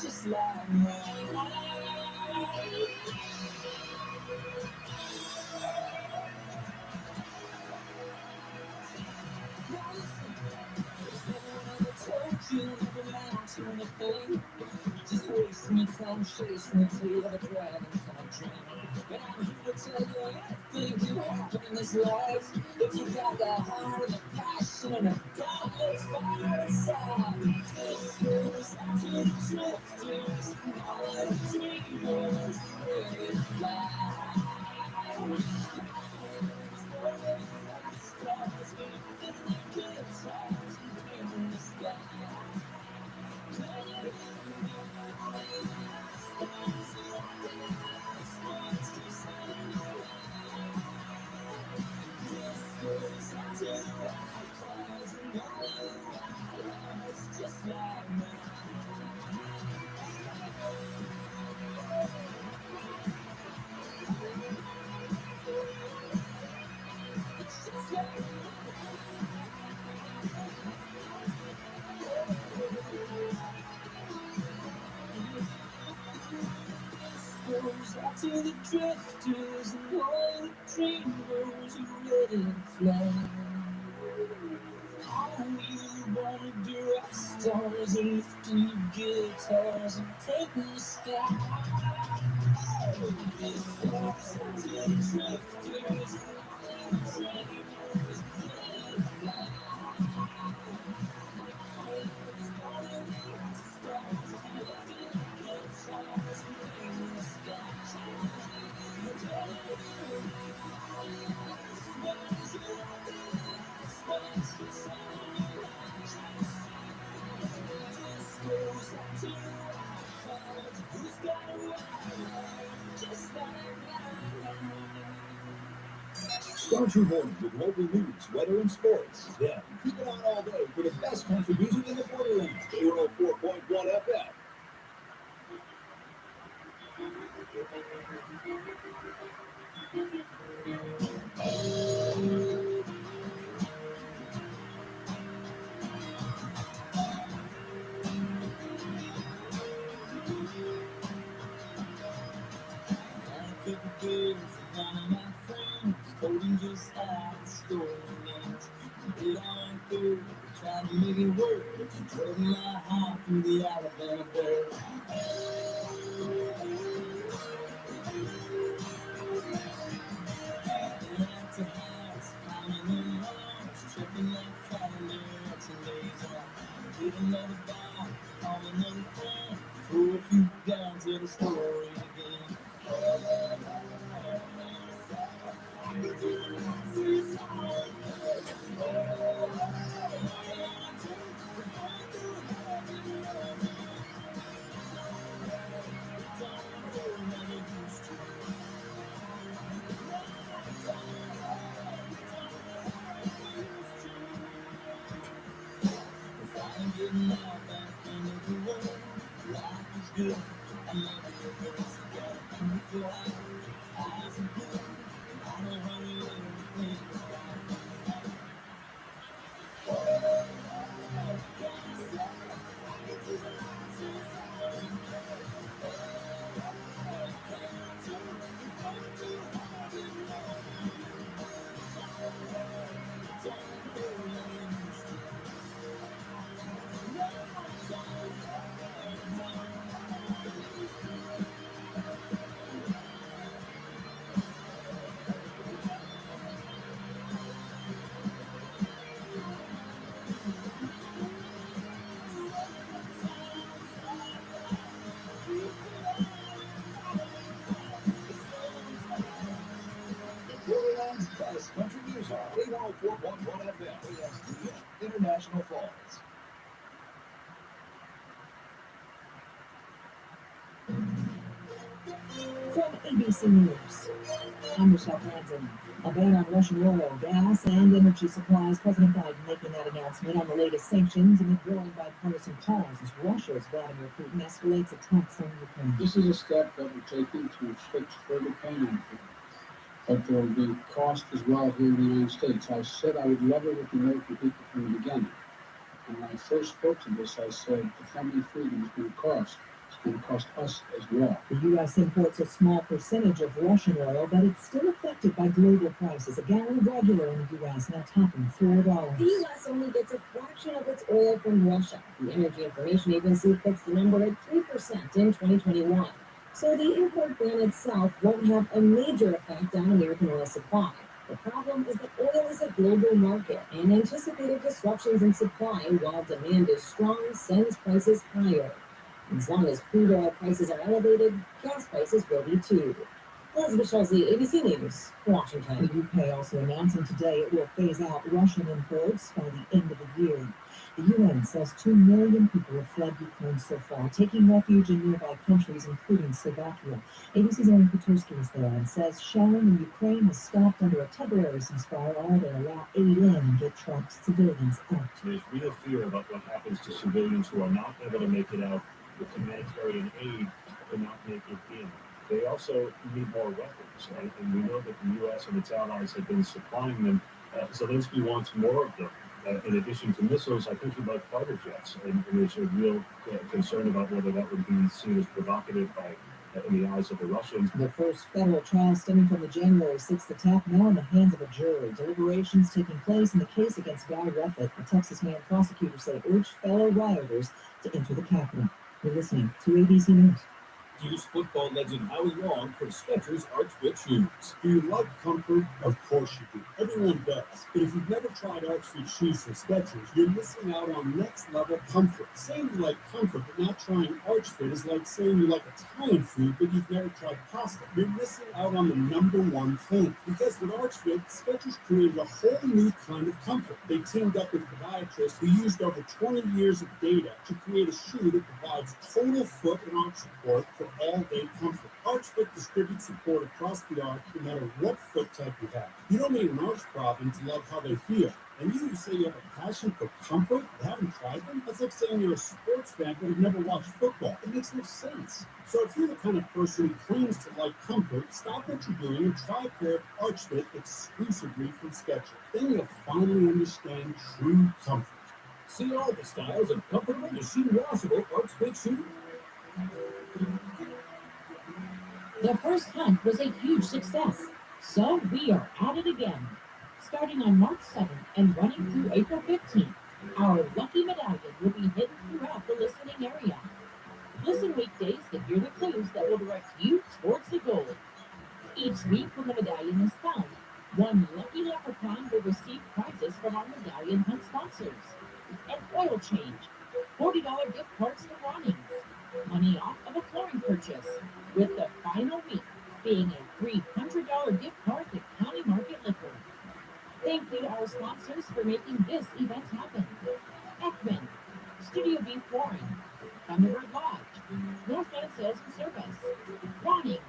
Just like mine. Told you never amount to anything. Just wasting your time chasing the tail of a dragon kind of dream. But I'm here to tell you anything can happen in this life if you got the heart and the passion and the godless fire inside. This goes out to the drifters and all Just like mine. Goes out to the drifters and all the dreamers who ready to fly. All you wanna do are stars and lift your guitars and take the sky. Goes out to the drifters and all the dreamers who ready to fly. Start your morning with local news, weather, and sports. Then keep it on all day for the best country music in the borderlands. K104.1 FM. One of my friends told him just how the story ends. Get on through, trying to make it work. Drove my heart through the Alabama dirt. Out to house, climbing them walls, tripping like Cadillacs and days. Hit another bar, call another friend, throw a few down to the story again. Getting out back into the world, life is good. I love your face, you got a beautiful eyes are blue. I know how you live and think Borderlands best country music. K104.1 FM. KSDN International Falls. From ABC News, I'm Michelle Franzen. A ban on Russian oil, gas, and energy supplies. President Biden making that announcement on the latest sanctions amid growing bipartisan calls as Russia's Vladimir Putin escalates attacks on Ukraine. This is a step that we're taking to inflict further pain on people. But there will be cost as well here in the United States. I said I would love it with the American people from the beginning. And when I first spoke to this, I said defending freedom is going to cost. It's going to cost us as well. The U.S. imports a small percentage of Russian oil, but it's still affected by global prices. A gallon of regular in the U.S. now topping $4. The U.S. only gets a fraction of its oil from Russia. The Energy Information Agency puts the number at 3% in 2021. So the import ban itself won't have a major effect on American oil supply. The problem is that oil is a global market, and anticipated disruptions in supply while demand is strong sends prices higher. As long as crude oil prices are elevated, gas prices will be too. Elizabeth Schulze, ABC News, Washington. The UK also announcing today it will phase out Russian imports by the end of the year. The UN says 2 million people have fled Ukraine so far, taking refuge in nearby countries, including Slovakia. ABC's Aaron Kuturski is there and says shelling in Ukraine has stopped under a temporary ceasefire to allow aid in and get trapped civilians out. There's real fear about what happens to civilians who are not able to make it out with humanitarian aid to not make it in. They also need more weapons, and we know that the U.S. and its allies have been supplying them. Zelensky wants more of them. In addition to missiles, I think about fighter jets, and there's a real concern about whether that would be seen as provocative by in the eyes of the Russians. The first federal trial stemming from the January 6th attack now in the hands of a jury. Deliberations taking place in the case against Guy Ruffett, a Texas man prosecutors say urged fellow rioters to enter the Capitol. You're listening to ABC News. Use football legend Howie Long for Skechers Arch Fit shoes. Do you like comfort? Of course you do. Everyone does. But if you've never tried Arch Fit shoes from Skechers, you're missing out on next level comfort. Saying you like comfort but not trying Arch Fit is like saying you like Italian food but you've never tried pasta. You're missing out on the number one thing. Because with Arch Fit, Skechers created a whole new kind of comfort. They teamed up with podiatrists who used over 20 years of data to create a shoe that provides total foot and arch support for all-day comfort. ArchFit distributes support across the arch no matter what foot type you have. You don't need an arch problem to love how they feel. And you who say you have a passion for comfort but haven't tried them? That's like saying you're a sports fan but have never watched football. It makes no sense. So if you're the kind of person who claims to like comfort, stop what you're doing and try a pair of ArchFit exclusively from Skechers. Then you'll finally understand true comfort. See all the styles of comfortable, machine-washable ArchFit shoes. The first hunt was a huge success, so we are at it again. Starting on March 7th and running through April 15th, our lucky medallion will be hidden throughout the listening area. Listen weekdays to hear the clues that will direct you towards the goal. Each week when the medallion is found, one lucky leprechaun will receive prizes from our medallion hunt sponsors. An oil change, $40 gift cards to Ronnie's, money off of a flooring purchase, with the final week being a $300 gift card to County Market Liquor. Thank you to our sponsors for making this event happen. Ekman, Studio B Flooring, Thunderbird Lodge, Northland Sales and Service, Ronnie's,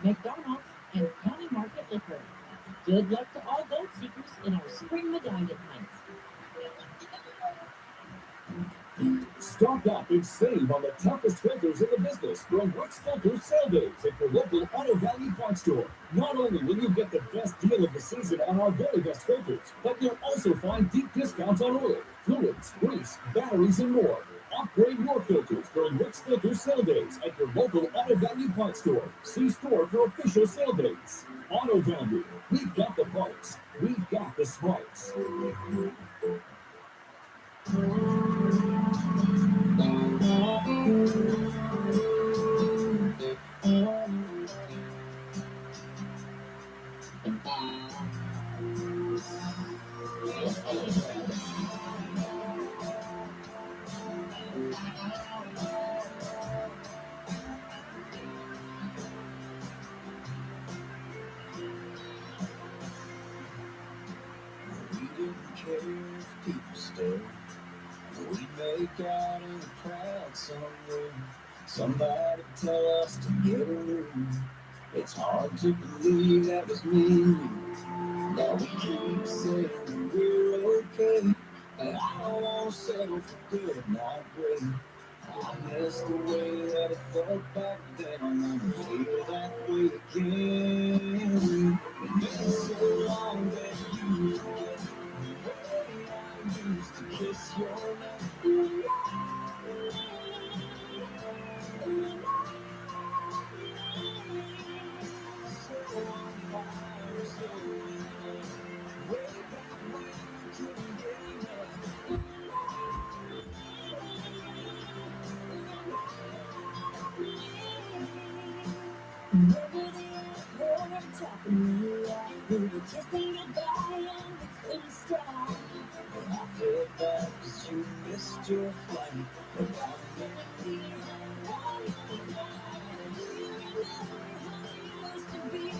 McDonald's, and County Market Liquor. Good luck to all gold seekers in our spring medallion hunt. Stock up and save on the toughest filters in the business during Rick's Filter Sale Days at your local Auto Value Parts store. Not only will you get the best deal of the season on our very best filters, but you'll also find deep discounts on oil, fluids, grease, batteries, and more. Upgrade your filters during Rick's Filter Sale Days at your local Auto Value Parts store. See store for official sale dates. Auto Value, we've got the parts, we've got the smarts. People stare. We make out in the crowd somewhere. Somebody tell us to get a room. It's hard to believe that was me. Now we keep saying we're okay. And I don't want to settle for good, not great. I miss the way that it felt back then. I'm gonna feel that way again. It's been so long that you forget the way I used to kiss your neck. So on fire, so in love. Way back when you couldn't get enough. Remember the airport dropping me off. We were kissing goodbye and we couldn't stop. And I feel bad 'cause you missed your flight. But I'm gonna be Do you remember how it used to be?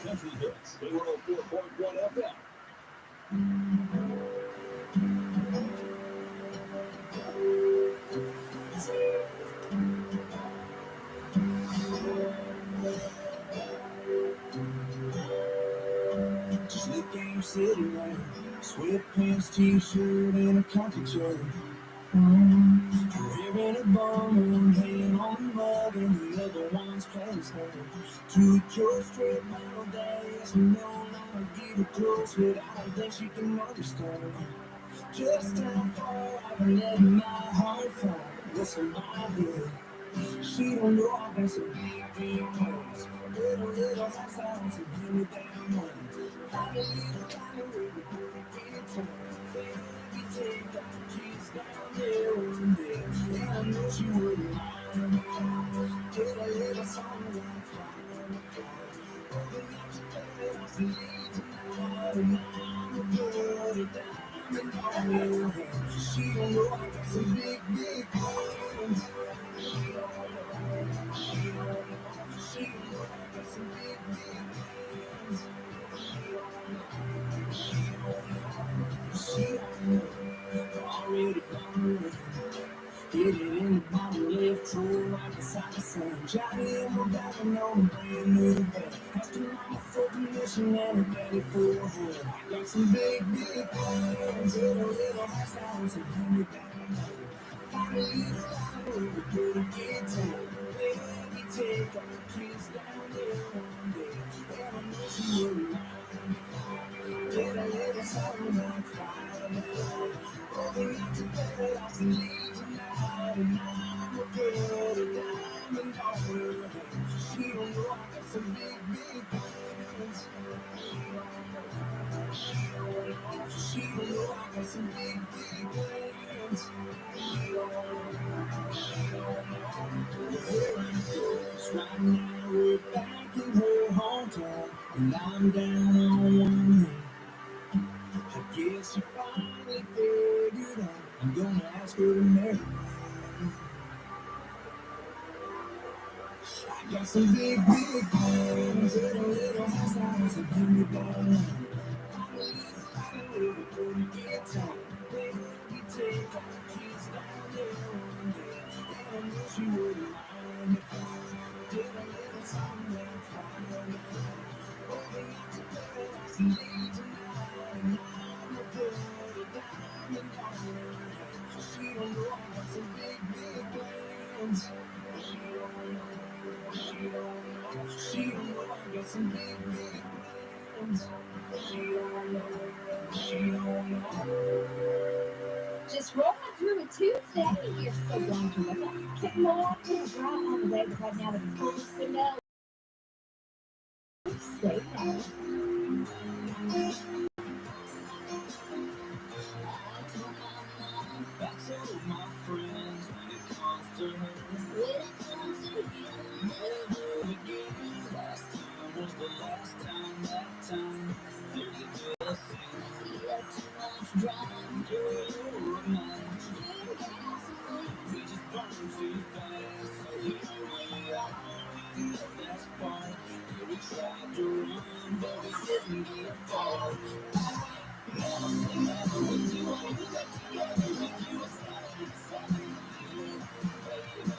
country hits. K104.1 FM. Just the game sitting there, sweatpants, t-shirt, and a coffee jug. Wearing a bum, hanging on the mug, and the other one's playing slow. Took your straight metal days, no longer give it close, but I don't think she can understand just how far I've been letting my heart fall. Listen, my head, she don't know I've got some big plans. Little house house and give me down money. Find a little time where we get time. Baby, take the keys down there one day. And I know she wouldn't mind. Get a little song like fire. Open up your bed, I'll see you tonight. And I'm gonna put it down in your hand. She don't know I got some big plans. She don't know I got some big plans. She don't know. Already gone. Get it in the bottom left drawer, right beside the sun. Johnny and my back, no brand new bed. After mama for permission and a daddy for a home. I got some big plans. In a little house house and give me down. Find a little line where we could get time. Baby, take our kids down there one day. And I know she wouldn't mind. Get a little something like fire. Open up your bed, I'll see you tonight. And I'm gonna put a diamond on her hand. She don't know I got some big plans. She don't know I got some big plans. Right now we're back in her hometown, and I'm down on one knee. I guess you finally figured out I'm gonna ask her to marry me. I got some big plans. In a little house house and give me down. I'm a little lighter where we couldn't get time. Baby, take our kids down there one day. And I know she wouldn't mind if I did a little something like fire. Open up the bed, I'll see you tonight. And I'm gonna put a diamond on her hand. She don't know I got some big plans. She don't know I got some big plans. She don't know. Just rolling through a Tuesday. You're so glad to with us. Kicking along to the drive on the way, but right now the first to know. Stay now. That's all my friends when it comes to her. Never again. Last time was the last time. That time there's a good thing. You had too much drama. Girl, you're a man. We just burn too fast. So here we are in the best part. Yeah, we tried to run, but we didn't get far. Never say never would do anything together if you were standing with you, baby.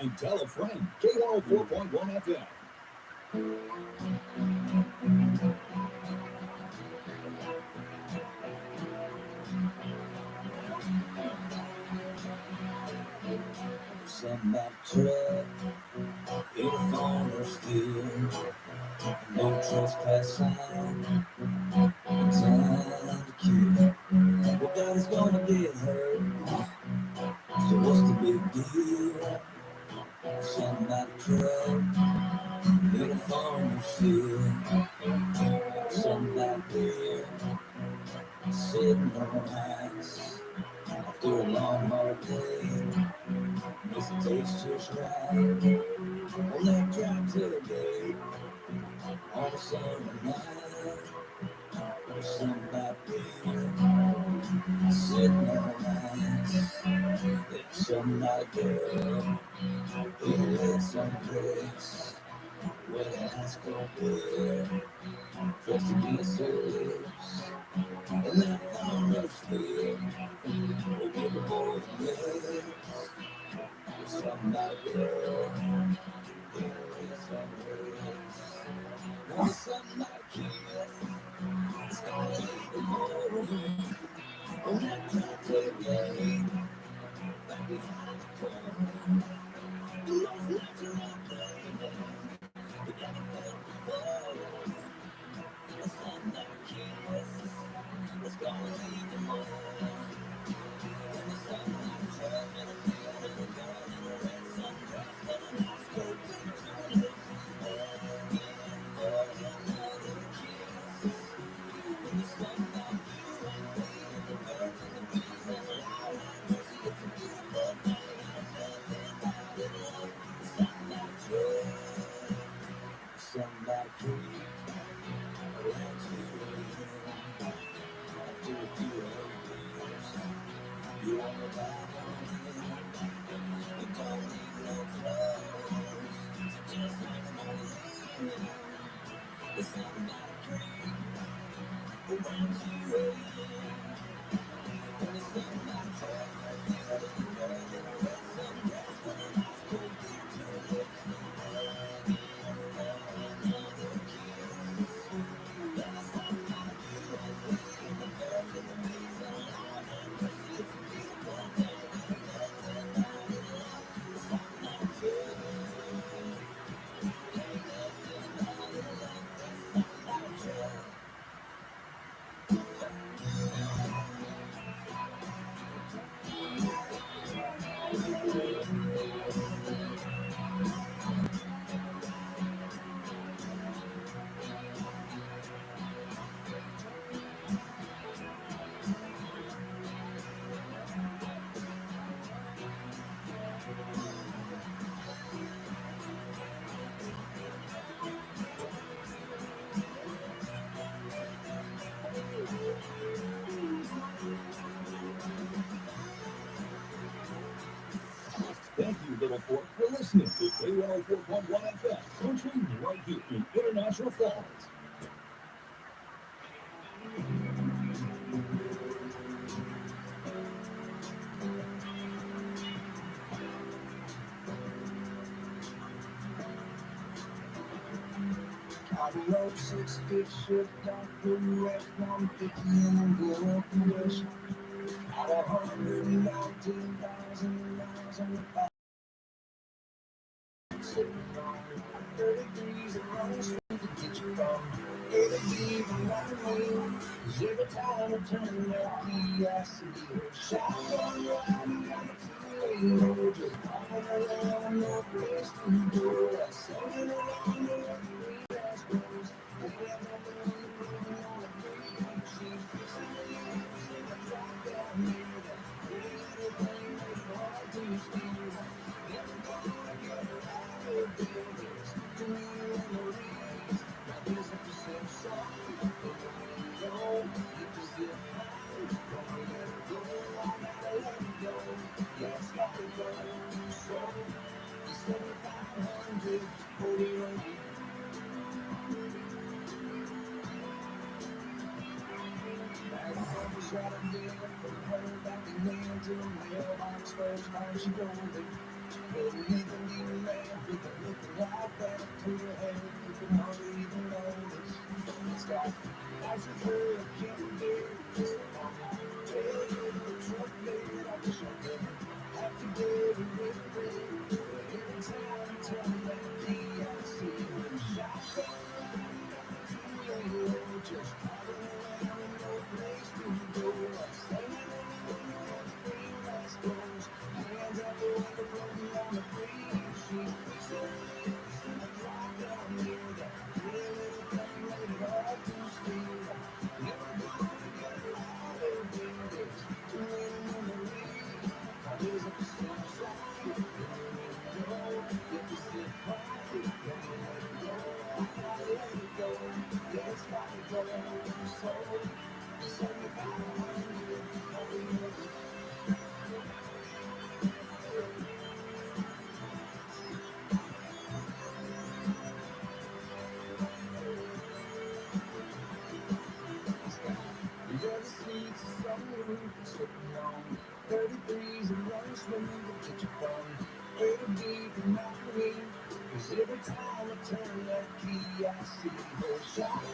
and tell a friend. K104.1 FM. Somebody truck in a farmer's field. No trespass sign. Time to kill. Well, daddy's gonna get hurt. So what's the big deal? Somebody truck in a farmer's field. Somebody there sitting on ice after a long hard day. Makes it taste just right on that drive tailgate on a summer night. Somebody there sitting on ice. Somebody there in a red sundress with an ice cold beer just against her lips. And that farmer's field will give the boys breath. Somebody there in a red sundress. Now somebody kiss. It's gonna leave the morning on that tailgate back behind the corner. The lost lights are out there. We never felt before. A sunlight kiss. It's gonna leave the morning. When the sunlight turns and the field and the girl in the red sundress with a nice cold beer to her lips. Begging for another kiss. When the sunlight you and me and the birds and the bees and the Lord have mercy, it's a beautiful day and nothing about it love. The sunlight tree, sunlight tree, around 2 a.m. After a few of those beers, you wanna dive on in. You don't need no clothes, so just hang them on in. The sunlight tree, around 2 a.m. When the sunlight turns and the field and the girl in a red sundress with a nice cold beer to her lips. Begging for another kiss. Then the sunlight you and me and the birds and the bees and Lord have mercy, it's a beautiful day and nothing about it love. The sunlight tree, ain't nothing about it love. The sunlight tree. Thank you, Little Fork, for listening to K104.1 FM, country right here in International Falls. County Road 6 shift Dr. West 150 and I'm going up west. Out of 119,000 miles on the back. Sitting on 30 degrees and running straight to get you from A to B from right to me. 'Cause every time I turn that key, I see a shotgun riding down the two-lane road. Just coming around, no place to go. I singing along to what the green grass grows. The hands up there on the pavement on the green. She's fixing the leaves in the drop down near that pretty little thing makes it hard to steer. Never gonna get her out of there. There's too many memories. Now there's a percent song. Go, because if I'm gonna let her go, I gotta let her go. Yeah, it's gotta go. So, it's 7,500, hold it on. Back home, shot again, put her back in there till the mailbox first time she drove it. Couldn't even be mad with a look like that. Put her hand you can hardly even notice. It's got eyes of her can't bear. Tell you the truck bed, I wish I could have to get it with me. But every time I turn that key, I see her shotgun. Just driving around with no place to go. I'm standing in the green lights close. Hands out the window, floating on the breeze. She's fixing lips in a drop down near that pretty little thing made it hard to steal. Never gonna get out of there. Too many memories. Always up the same side. Don't let it go. Get to sit right. Don't let it go. I gotta let it go. Yeah, it's gotta go. So, 7,500. The other seats are sunroof sitting on 33s and one swimming to get your phone. It'll be for me. 'Cause every time I turn that key, I see her shine.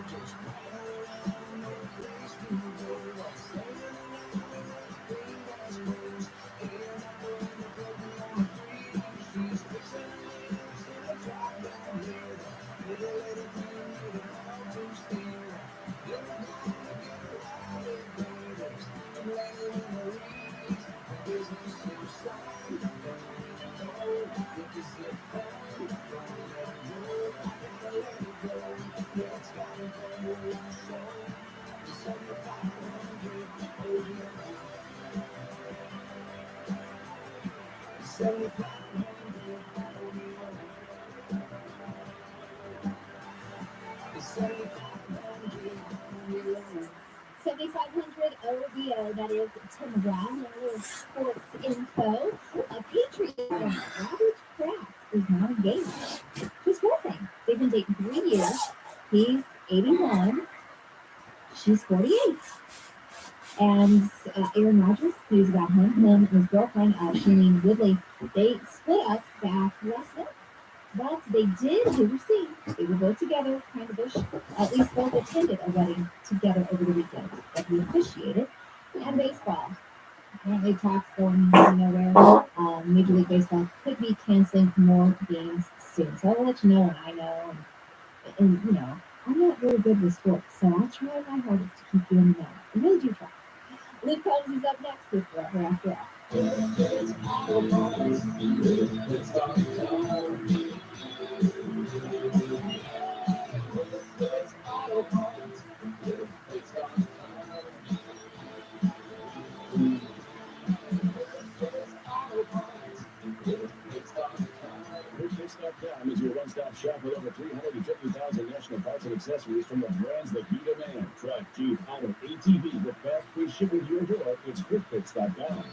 Just riding around, no place to go. I'm standing around in that green grass rose. Hands out the window, floating on the breeze. She's fixing lips in a drop down near that little little thing made it hard to steer. Never gonna get her out of there. There's too many memories. There's no safe side. Don't let it go. Get to sit fine. Don't let it go. I gotta let it go. Yeah, it's gotta go. So, 7,500. Oh, yeah. 7,500. Oh, yeah. 7,500. Oh, yeah. 7,500 OVO, that is Tim Brown, a little sports info. A Patriot from Average Craft is now engaged. His girlfriend. They've been dating 3 years. He's 81. She's 48. And Aaron Rodgers, news about him and his girlfriend, Shailene Woodley, they split up back last month. But they did see. They were both together, kind of ish. At least both attended a wedding together over the weekend that he officiated. And baseball. Apparently talks going nowhere. Major League Baseball could be canceling more games soon. So I'll let you know when I know. And you know, I'm not very good with sports, so I'll try my hardest to keep you in the know. I really do try. Luke Combs is up next with Forever After Picks.com is your one-stop shop with over 350,000 national parts and accessories from the brands that you demand. Truck, Jeep, Auto, ATV with fast free shipping to your door. It's QuickPicks.com.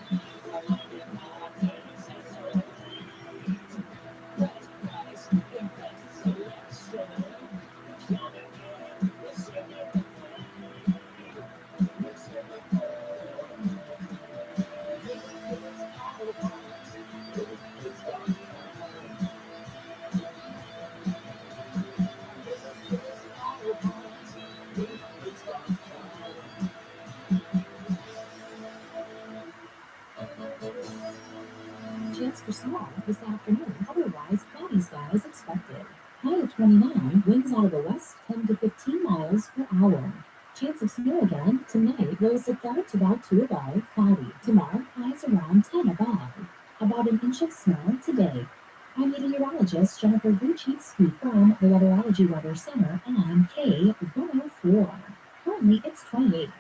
Chance for snow this afternoon. Otherwise, cloudy skies expected. High of 29, winds out of the west 10 to 15 miles per hour. Chance of snow again tonight. Lows at 5 to about 2 above. Cloudy. Tomorrow, highs around 10 above. About an inch of snow today. I'm meteorologist Jennifer Gucci from the Weatherology Weather Center on K104. Currently, it's 28.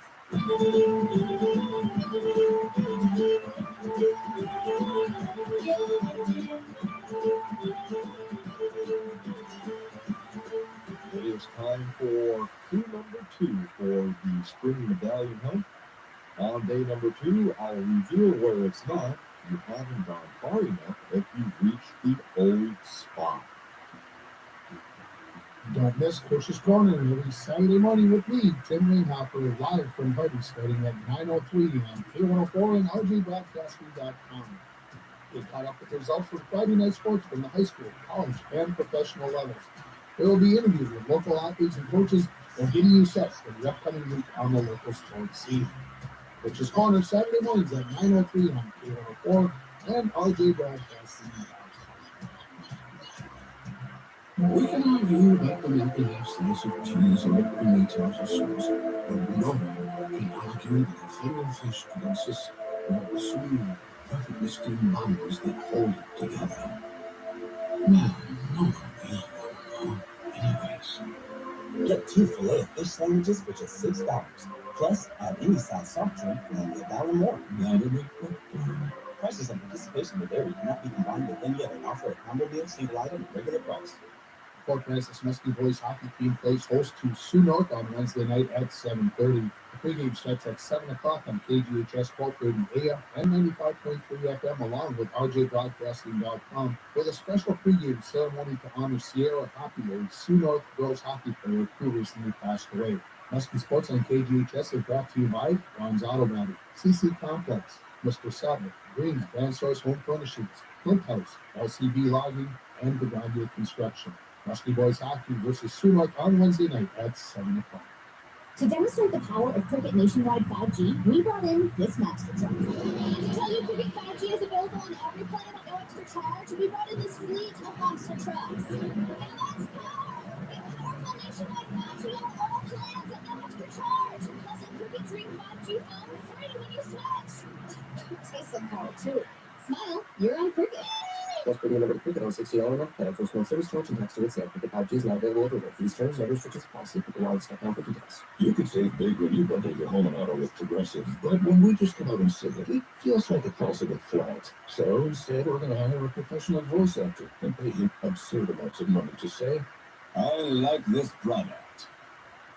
It is time for clue number 2 for the spring medallion hunt. On day number 2, I'll reveal where it's not. You haven't gone far enough if you've reached the old spot. Don't miss Coach's Corner every Saturday morning with me, Tim Rainhopper, live from Hardie, starting at 9:03 on K104 and RJBroadcasting.com. Get caught up with the results from Friday night sports from the high school, college, and professional levels. There will be interviews with local athletes and coaches and getting you set for the upcoming week on the local sports scene. Coach's Corner Saturday mornings at 9:03 on K104 and RJBroadcasting.com. We can argue about the milky slice of cheese and the creamy tartar sauce, but no one can argue that a fillet of fish consists of the smooth, perfectly steamed buns that hold it together. Well, no one really will know. Anyways. Get 2 filet of fish sandwiches for just $6. Plus, add any size soft drink for only $1 more. That'll be quick. Prices and participation may vary. Cannot be combined with any other offer at combo deal, single item, or regular price. Fort Francis Muskie Boys hockey team plays host to Sioux North on Wednesday night at 7:30. The pregame starts at 7 o'clock on KGHS 1230 AM and 95.3 FM, along with RJBroadcasting.com, with a special pregame ceremony to honor Sierra Hockey, a Sioux North girls hockey player who recently passed away. Muskie Sports on KGHS is brought to you by Ron's Auto Body, CC Complex, Mr. Saddler, Green's Brand Source Home Furnishings, Clint House, LCB Logging, and Begondia Construction. Muskie Boys Hockey versus Sioux North on Wednesday night at 7 o'clock. To demonstrate the power of Cricket Nationwide 5G, we brought in this Monster Truck. To tell you Cricket 5G is available on every plan at no extra charge, we brought in this fleet of Monster Trucks. Now that's power! Get powerful Nationwide 5G on all plans at no extra charge. Plus a Cricket Dream 5G phone free when you switch. Taste some power too. Smile, you're on Cricket. Plus, premium number Cricket on $60 month plan for small service charge and tax to itself. Cricket 5G is not available everywhere. Fees, terms, and restrictions apply. See CricketWireless.com for details. You could save big when you bundle your home and auto with Progressive, but when we just come out and say it feels like it falls a bit flat. So instead, we're going to hire a professional voice actor and pay him absurd amounts of money to say, I like this product.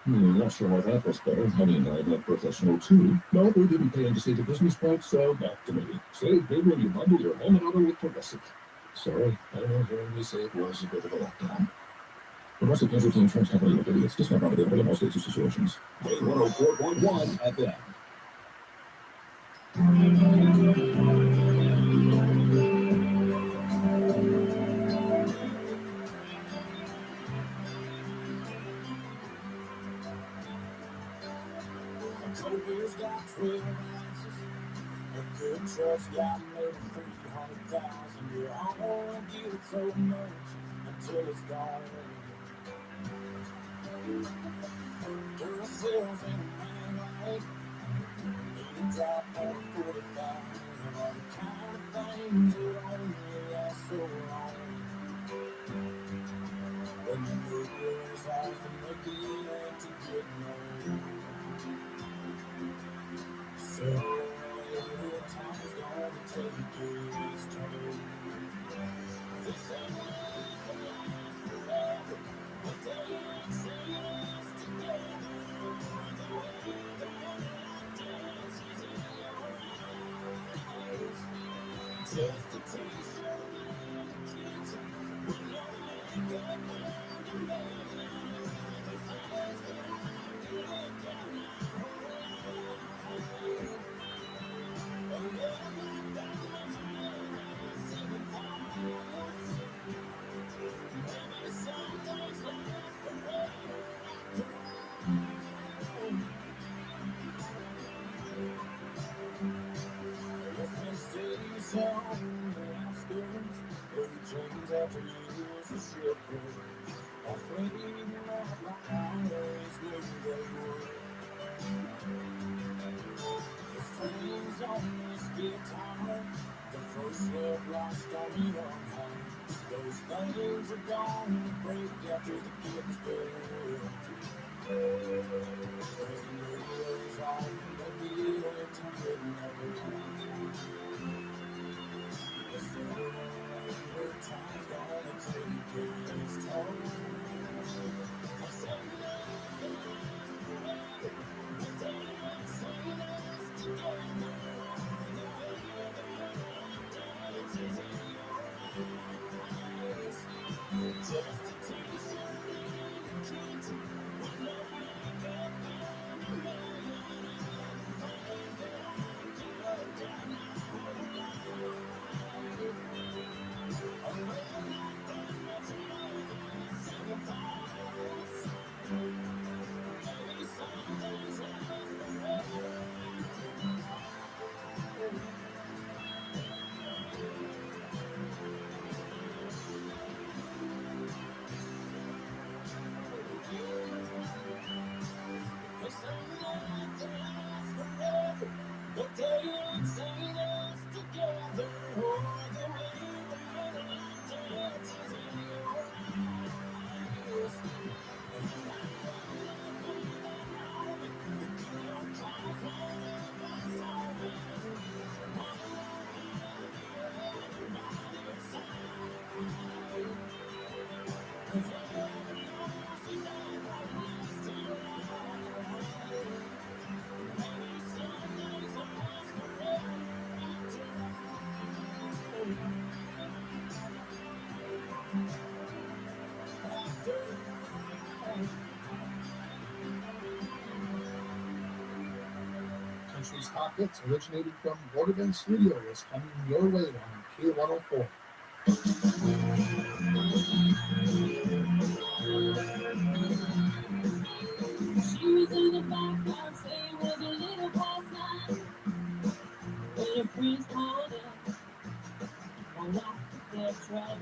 Not sure why that was better. Honey and I like professional too. No, we didn't pay him to say the business part, so back to me. Save big when you bundle your home and auto with Progressive. Sorry, I know hearing me say it was a bit of a letdown. Progressive Casualty Insurance Company Limited. It's just not available in all states or situations. K104.1 FM. Kobe's got 12 ounces. A good truck's got maybe 300,000. Yeah, I wanna get it so much until it's gone. Duracells in a man like need a drop on 45. Are the kind of things that only last so long. When the mood wears off and they get to get known. So later, time's gonna take its toll. This ain't life will last forever, but they ain't saying us together. The way that dances in your eyes, just a taste of it in the kitchen. We know you ain't got nothing to lose. The things that I can look at now. After years of shifting, afraid not like always knew they would. The strings on this guitar, the first love lost on me on high. Those things are gone to break after the kids good. As the mood wears off and they get to get known. The sooner or later time's gonna take its toll. I said nothing lasts forever, but they ain't saying us together. The way that dances in your eyes, just a taste of it week's top hits originating from Waterbend Studio is coming your way on K104. She was in the background saying it was a little past 9 when her friends called her on off their track.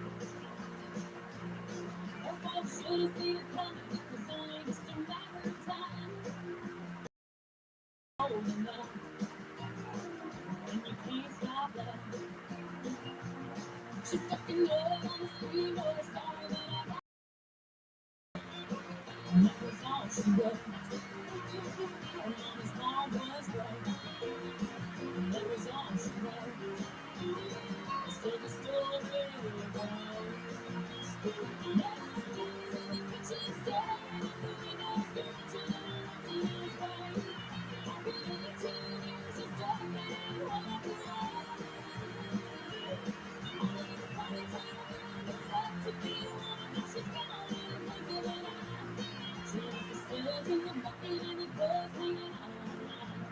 Her folks should have seen it coming. It was only just a matter of time. Old enough, and you can't stop that. She's stuck in love on the screen door, sorry that I got. And that was all she wrote. Her mama's heart was broke. And that was all she wrote. So the story goes. Nowadays in the kitchen, staring at the windows, going to the empty way. After 18 years of talking, walk away. All of the party time, the club to be a woman, now she's gone and thinking that she left the scales in the bucket and the clothes hanging on the line.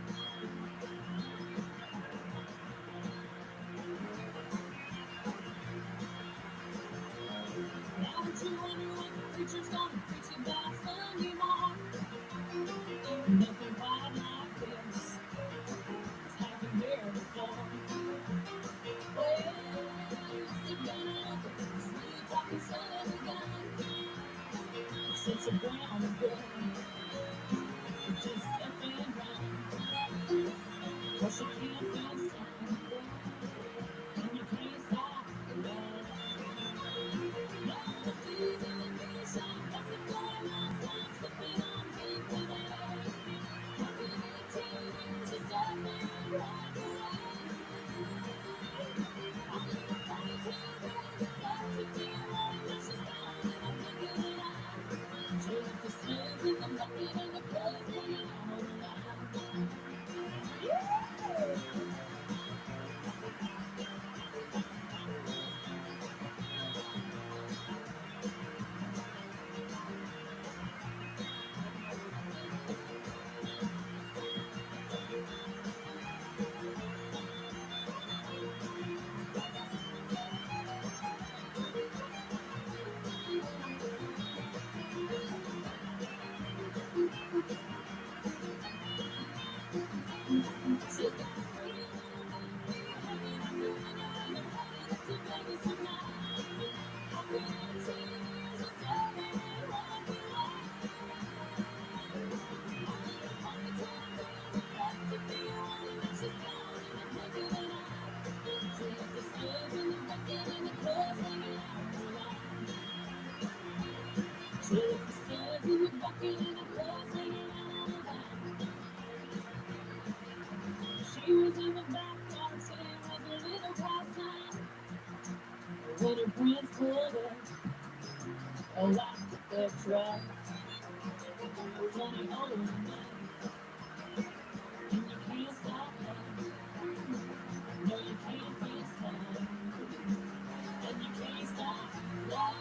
Now don't you wonder what the preacher's gonna preach about Sunday morning? Nothing quite like this. It's happened here before. Well, sit down and look at this smooth talking son of a gun. Sits around and good. Just up and run. Cause you can't fence time. And you can't stop the love. No, the blues and the beat shop. That's the going on. Stop slipping on pink today. After 18 years, you stop and walk away. I'm in the party town, girl. The club to be a woman. Now she's gone and I'm thinking it out. She left the slaves in the bucket and the clothes hanging on the line. She's got a pretty little baby hanging out the window and they're headed up to Vegas tonight. After 18 years of dating and walk away. All of the party time, girl, the club to be a woman. Now she's gone and I'm thinking it out. She left the slaves in the bucket and the clothes hanging out the line. She left the slaves in the bucket and the clothes hanging out the line. She was in the back yard saying it was a little past 9 when her friends pulled her off their truck. Funny old man, and you can't stop her. No, you can't fence time, and you can't stop love.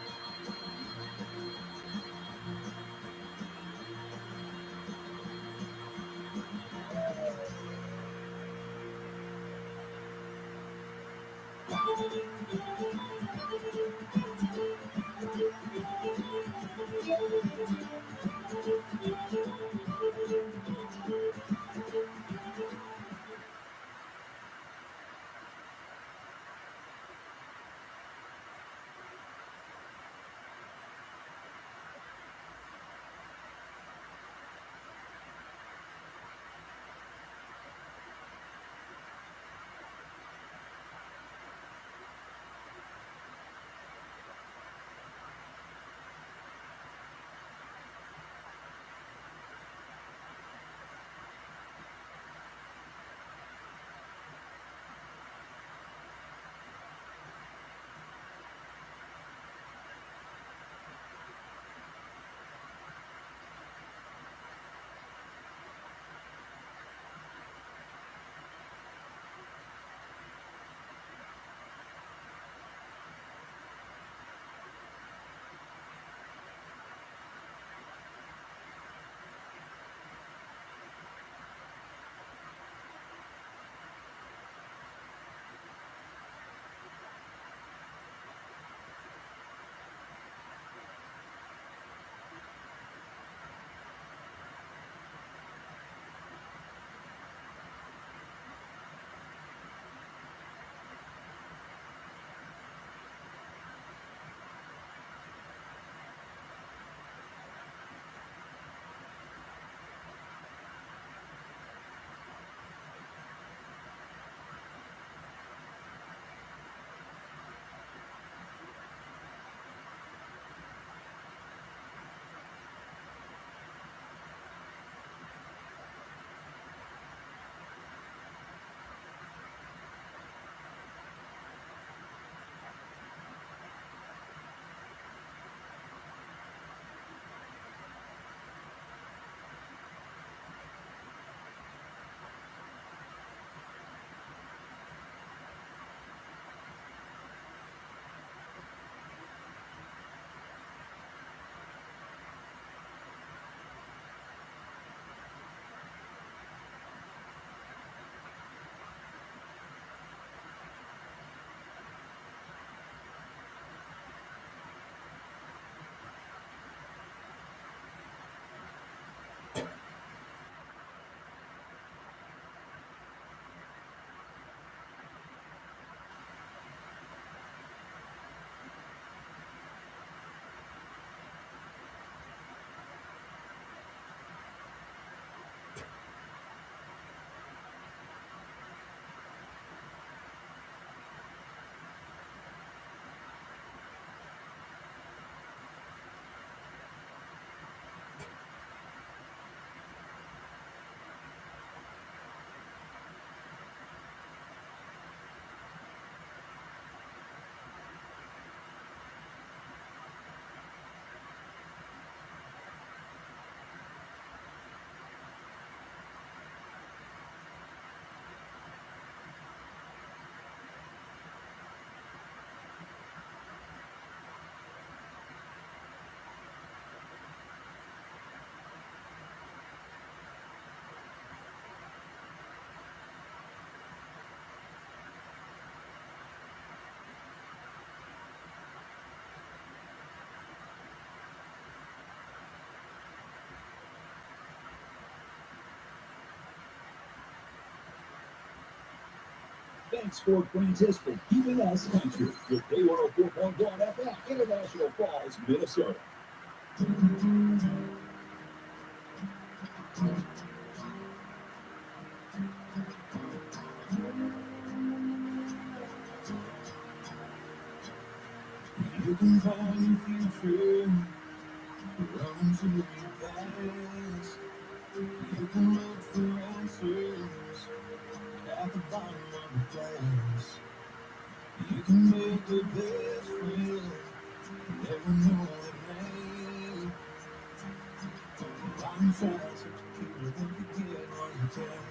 Thanks, Ford Francis, for keeping us country with K104.1 FM, International Falls, Minnesota. You can find your future, run to your past. You can look for answers at the bottom of the glass. You can make the best friend, never know their name. I'm sad to people that forget what you tell.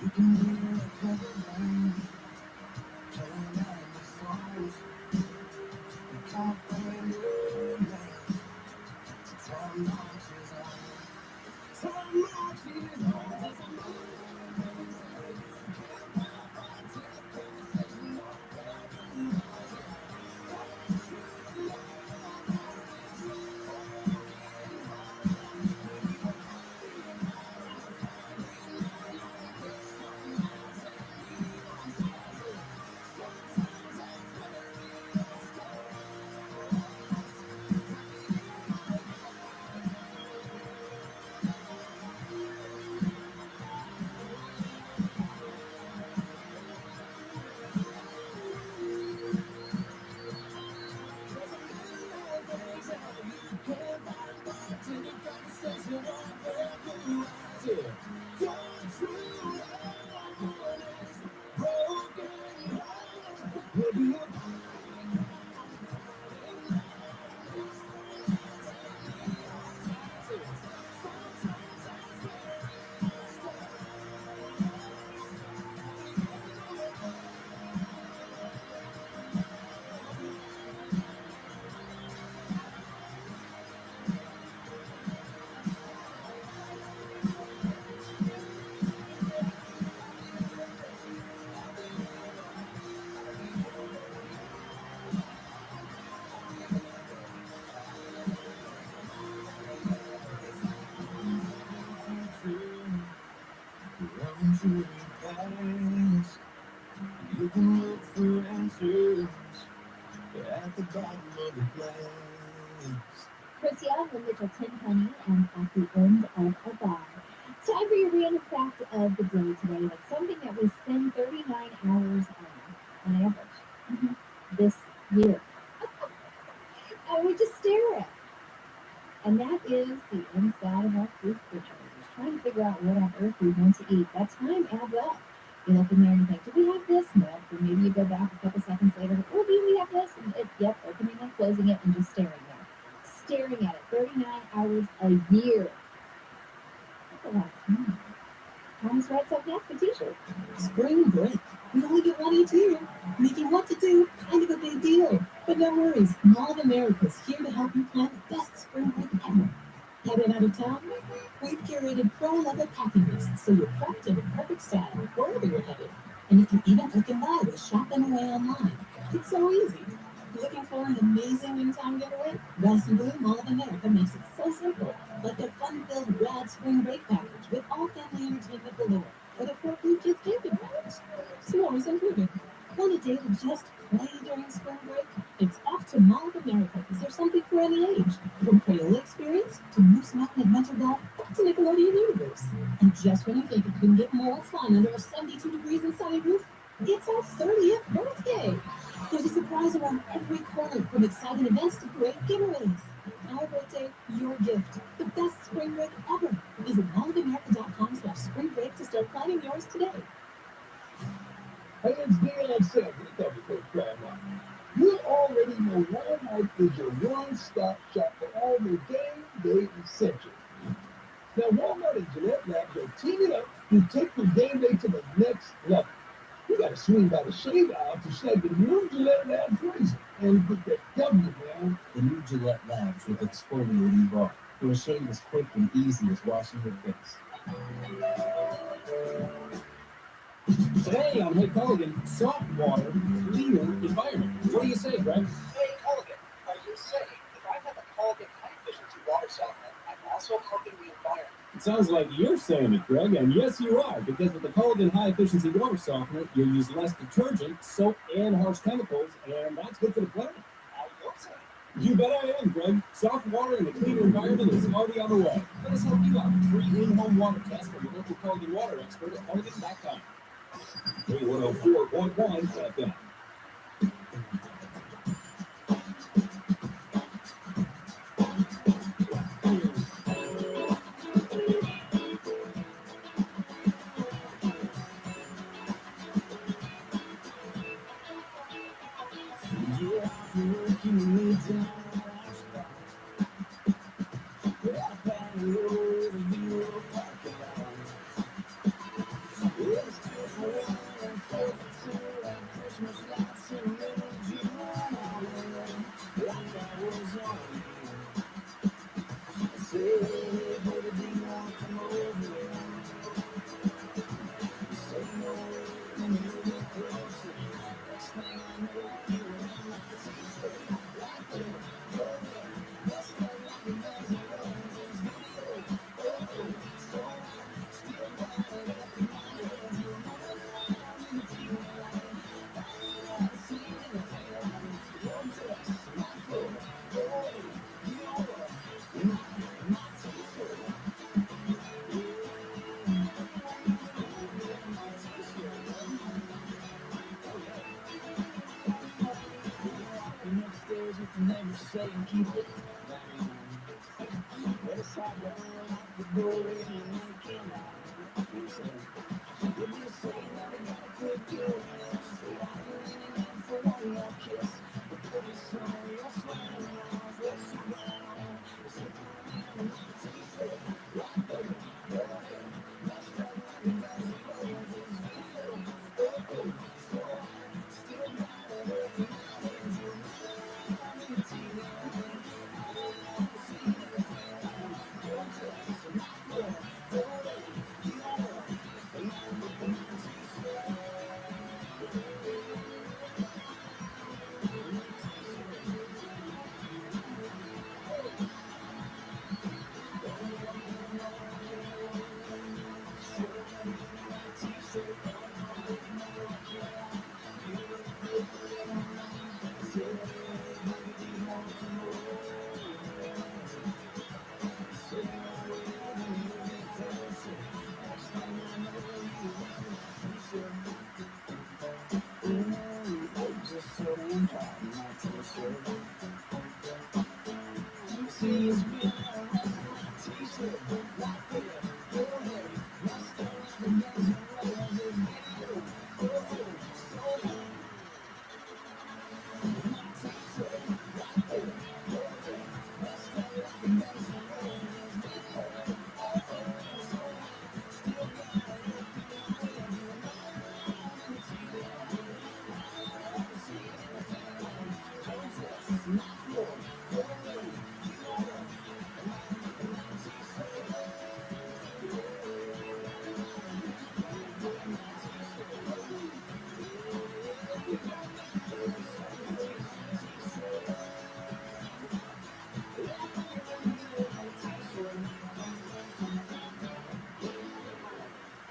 You can hear a clever man playing out the songs. You can't find your name. Time marches on. Time marches on. Run to your past. You can look for answers at the bottom of the glass. Chris Young and Mitchell Tenpenny, and at the end of a bar. Time for your random fact of the day today. That's something that we spend 39 hours on average this year. And we just stare at. And that is the inside of our refrigerators. Trying to figure out what on earth we want to eat. That time adds up. You look in there and you think, do we have this? No. Or maybe you go back a couple seconds later, oh, do we have this? And yep, opening and closing it and just staring there. Staring at it 39 hours a year. That's a lot of time. Thomas writes up next, the t-shirt. Spring break. We only get one each year, making what to do kind of a big deal. But no worries, Mall of America is here to help you plan the best spring break ever. Headed out of town? We've curated pro-level packing lists so you're prepped in the perfect style wherever you're headed. And you can even book and buy with Shop and Away online. It's so easy. Looking for an amazing in-town getaway? Gus and Blue Mall of America makes it so simple. Like a fun-filled rad spring break package with all family entertainment galore, or the 4 Blue Kids camping package. S'mores included. Want a day to just play during spring break? It's off to Mall of America because there's something for any age. From Crayola Experience to Moose Mountain Adventure Golf to Nickelodeon Universe. And just when you think it couldn't get more fun under a 72 degrees and sunny roof, it's our 30th birthday. There's a surprise around every corner, from exciting events to great giveaways. Our birthday, your gift. The best spring break ever. Visit mallofamerica.com/spring-break to start planning yours today. Hey, it's Deion Sanders with the Cover Coach Crab Line. You already know Walmart is your one-stop shop for all the game day essentials. Now, Walmart and Gillette Labs are teaming up to take your game day to the next level. You gotta swing by the shave out to snag the new Gillette Labs razor and get that W, man. The new Gillette Labs with exfoliating bar for a shave as quick and easy as washing your face. Today on Hey Culligan, soft water, cleaner environment. What do you say, Greg? Hey, Culligan, are you saying if I had the Culligan high-efficiency water softener, I'm also helping the environment? It sounds like you're saying it, Greg, and yes, you are, because with the Culligan high-efficiency water softener, you'll use less detergent, soap, and harsh chemicals, and that's good for the planet. Now you're saying. You bet I am, Greg. Soft water in a cleaner environment is already on the way. Let us help you out with a free in-home water test from your local Culligan water expert at Culligan.com. 104.1 FM.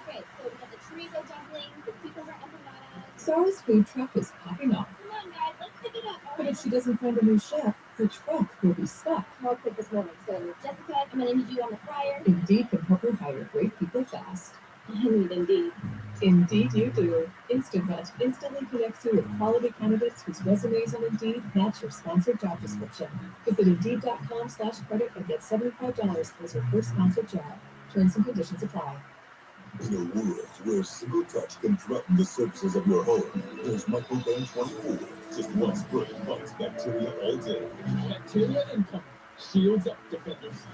Okay, so we got the chorizo dumplings, the cucumber empanadas. Sarah's food truck is popping off, Come on, guys, let's pick it up. but if she doesn't find a new chef, her truck will be stuck. More quick this morning. So, Jessica, I'm gonna need you on the fryer. Indeed can help her hire great people fast. I need Indeed. Indeed you do. Instant Match instantly connects you with quality candidates whose resumes on Indeed match your sponsored job description. Visit Indeed.com/credit and get $75 towards your first sponsored job. Terms and conditions apply. In a world where a single touch can threaten the surfaces of your home, there's Microban 24. Just one spray fights bacteria all day. Bacteria incoming. Shields up, defenders.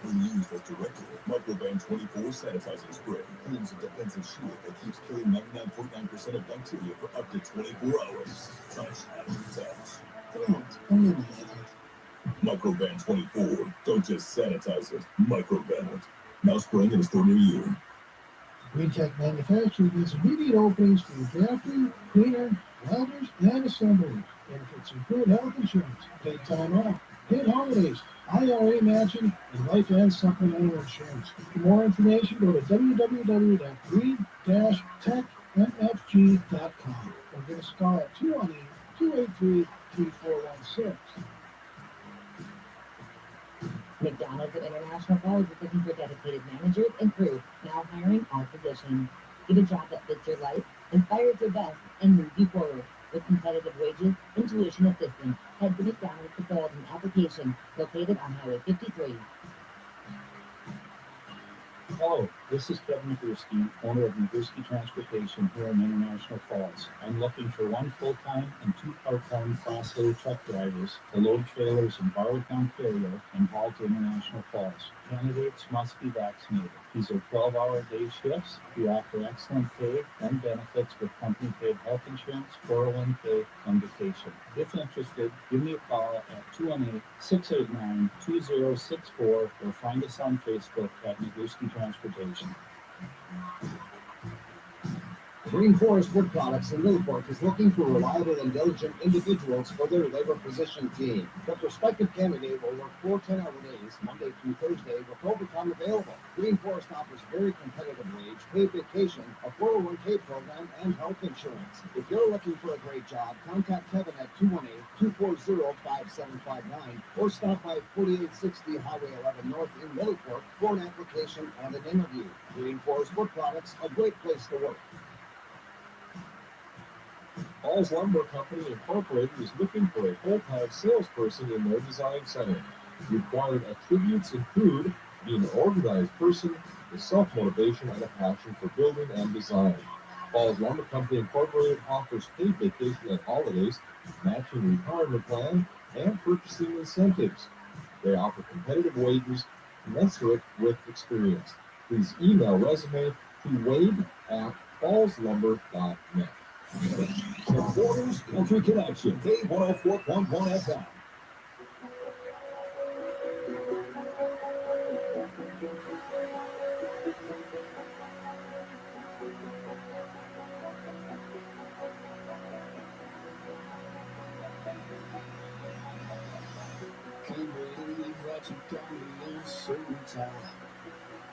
When used as directed, Microban 24 sanitizer spray forms a defensive shield that keeps killing 99.9% of bacteria for up to 24 hours. Touch after touch. Don't eliminate it. Microban 24. Don't just sanitize it, Microban it. Now spraying in a store near you. Green Tech Manufacturing has immediate openings for drafting, cleaner, welders, and assemblers. Benefits include health insurance, paid time off, paid holidays, IRA matching, and life and supplemental insurance. For more information, go to www.green-techmfg.com or give us a call at 218-283-3416. McDonald's at International Falls is looking for dedicated managers and crew, now hiring all positions. Get a job that fits your life, inspires your best, and moves you forward. With competitive wages and tuition assistance, head to McDonald's to fill out an application located on Highway 53. Hello, this is Kevin Nagurski, owner of Nagurski Transportation here in International Falls. I'm looking for one full-time and two part-time Class A truck drivers to load trailers in Barwick, Ontario and haul to International Falls. Candidates must be vaccinated. These are 12-hour day shifts. We offer excellent pay and benefits with company-paid health insurance, 401k, and vacation. If interested, give me a call at 218-689-2064 or find us on Facebook at Nagurski Transportation. Green Forest Wood Products in Middleport is looking for reliable and diligent individuals for their labor position team. The prospective candidate will work 4 10-hour days, Monday through Thursday, with overtime available. Green Forest offers very competitive wage, paid vacation, a 401k program, and health insurance. If you're looking for a great job, contact Kevin at 218-240-5759 or stop by 4860 Highway 11 North in Middleport for an application and an interview. Green Forest Wood Products, a great place to work. Falls Lumber Company Incorporated is looking for a full-time salesperson in their design center. Required attributes include being an organized person with self-motivation and a passion for building and design. Falls Lumber Company Incorporated offers paid vacation and holidays, matching retirement plan, and purchasing incentives. They offer competitive wages commensurate with experience. Please email resume to wade@fallslumber.net. Supporters Country Connection, K104.1 FM. Can't believe that you got me in so tight.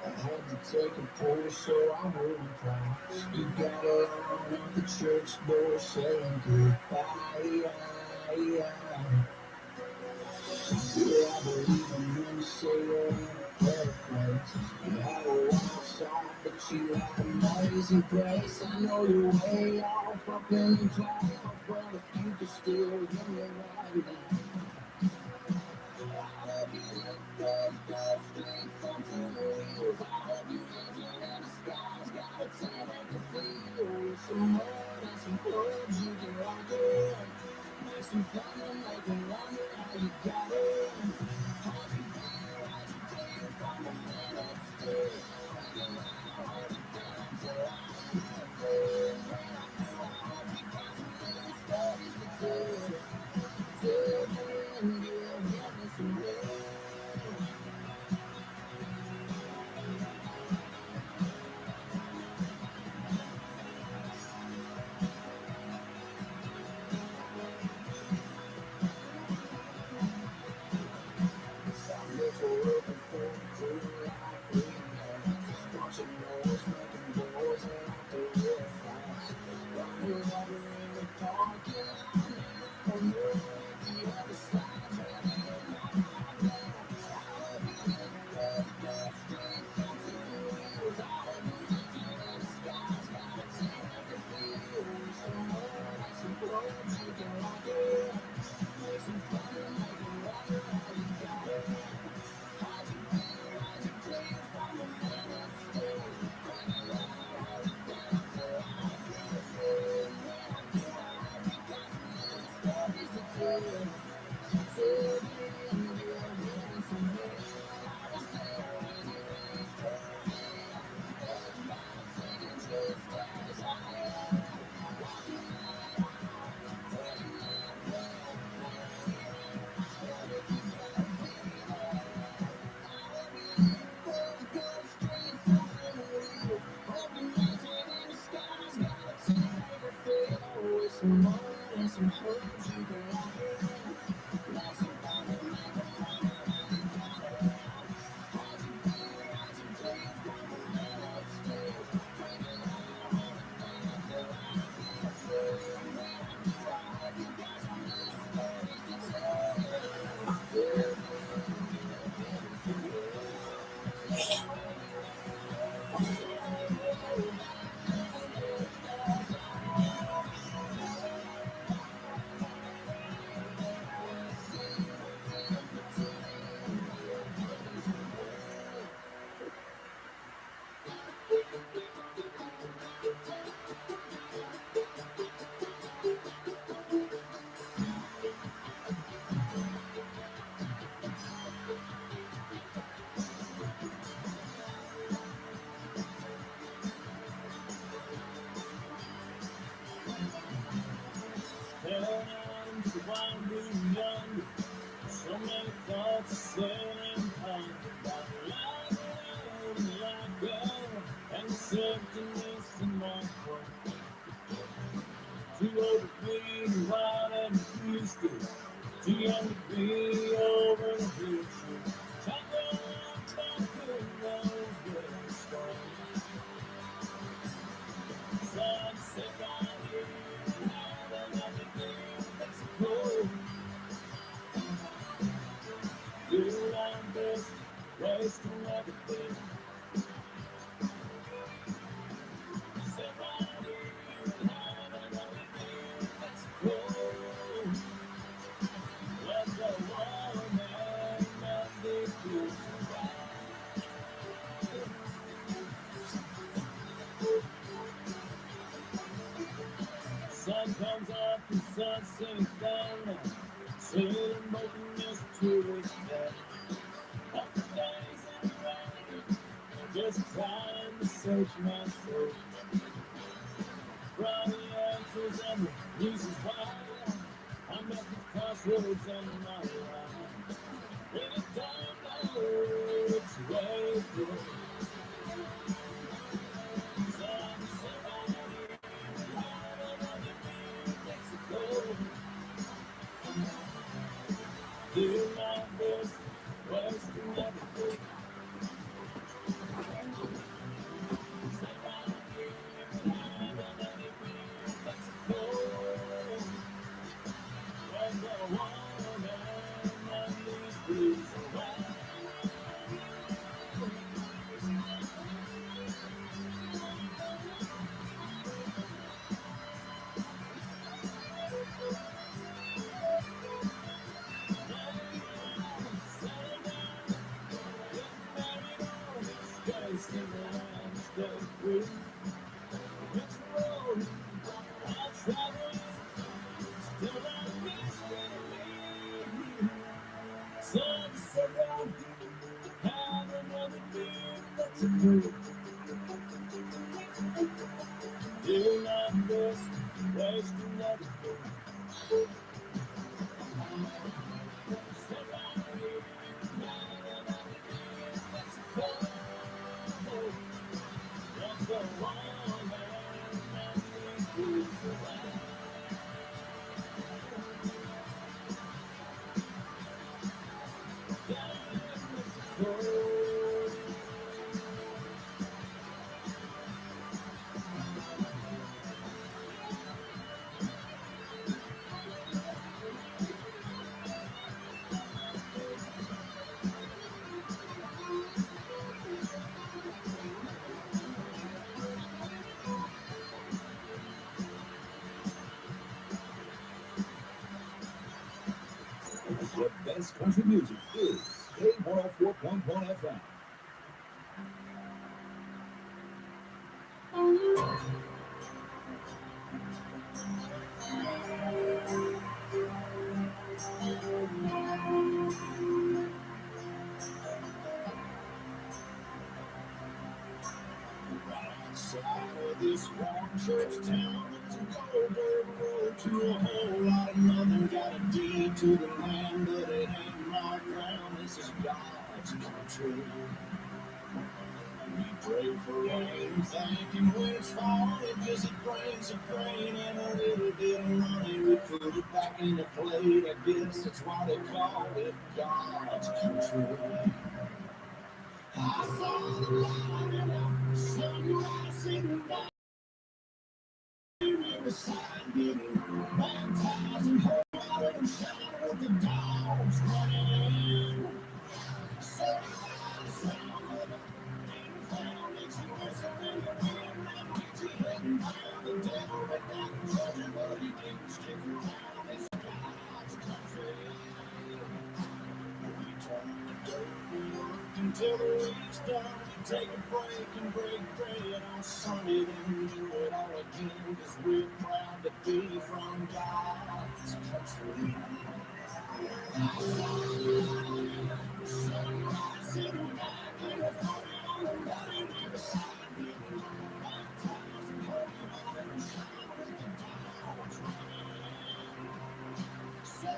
I had to take a pull so I wouldn't cry. You got along at the church door saying goodbye. Yeah, I believe in when you say you're in a better place. You had a wild side, but you had an amazing grace. I know you're way off up in the clouds, but if you could still hear me right now. Emptiness in my heart. Too old to be right and used to. Too young to be over the future. I know I'm not good, knows where to start. Sunset right here, having everything that's cool. Do my best, wasting everything. Sit right here, having everything that's cool. Let the woman and the blues sun comes up and sun sinks down. Sailing boat in this tourist day. Up the days and rain, just trying to search my soul. Find the answers and the reasons why I'm at the crossroads in my life. Really don't know which way to go. Sunset right here, having everything Mexico. Do my best, wasting everything. Sit right here, having everything Mexico. When the woman and these blues away. Sunset down, having everything that's a good. Do my best, wasting everything. Sit right here, having everything that's a good. Let the woman and these blues away. The best country music is K104.1 FM. Outside of this one church town, it's a gold dirt road to a whole lot of nothing. Got a deed to the land, but it ain't my ground. This is God's country. We pray for rain, thanking when it's falling, 'cause it brings a grain and a little bit of money. We put it back in the plate. I guess that's why they call it God's country. I saw the light in the sunrise in the riverside, getting baptized and whole lot of shine with the dogs running in. So I sound of the found it's worse than the wind. Now get you heading down the devil went down to Georgia, but he didn't stick around. It's God's country. We turn the dirt, we work until the week's done. We take a break and break bread on Sunday, then do it all again, 'cause we're proud to be from God's country. Sunrise in back in the morning on the bloody riverside, getting baptized and holy water and shine with the dogs running in. So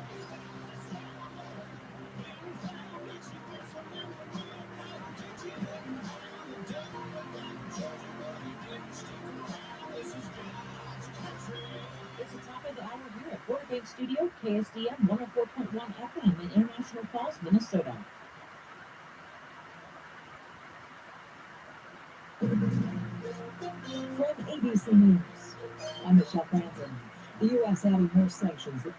Recording Studio, KSDM 104.1 FM in International Falls, Minnesota. From ABC News, I'm Michelle Franzen. The U.S. adding more sanctions with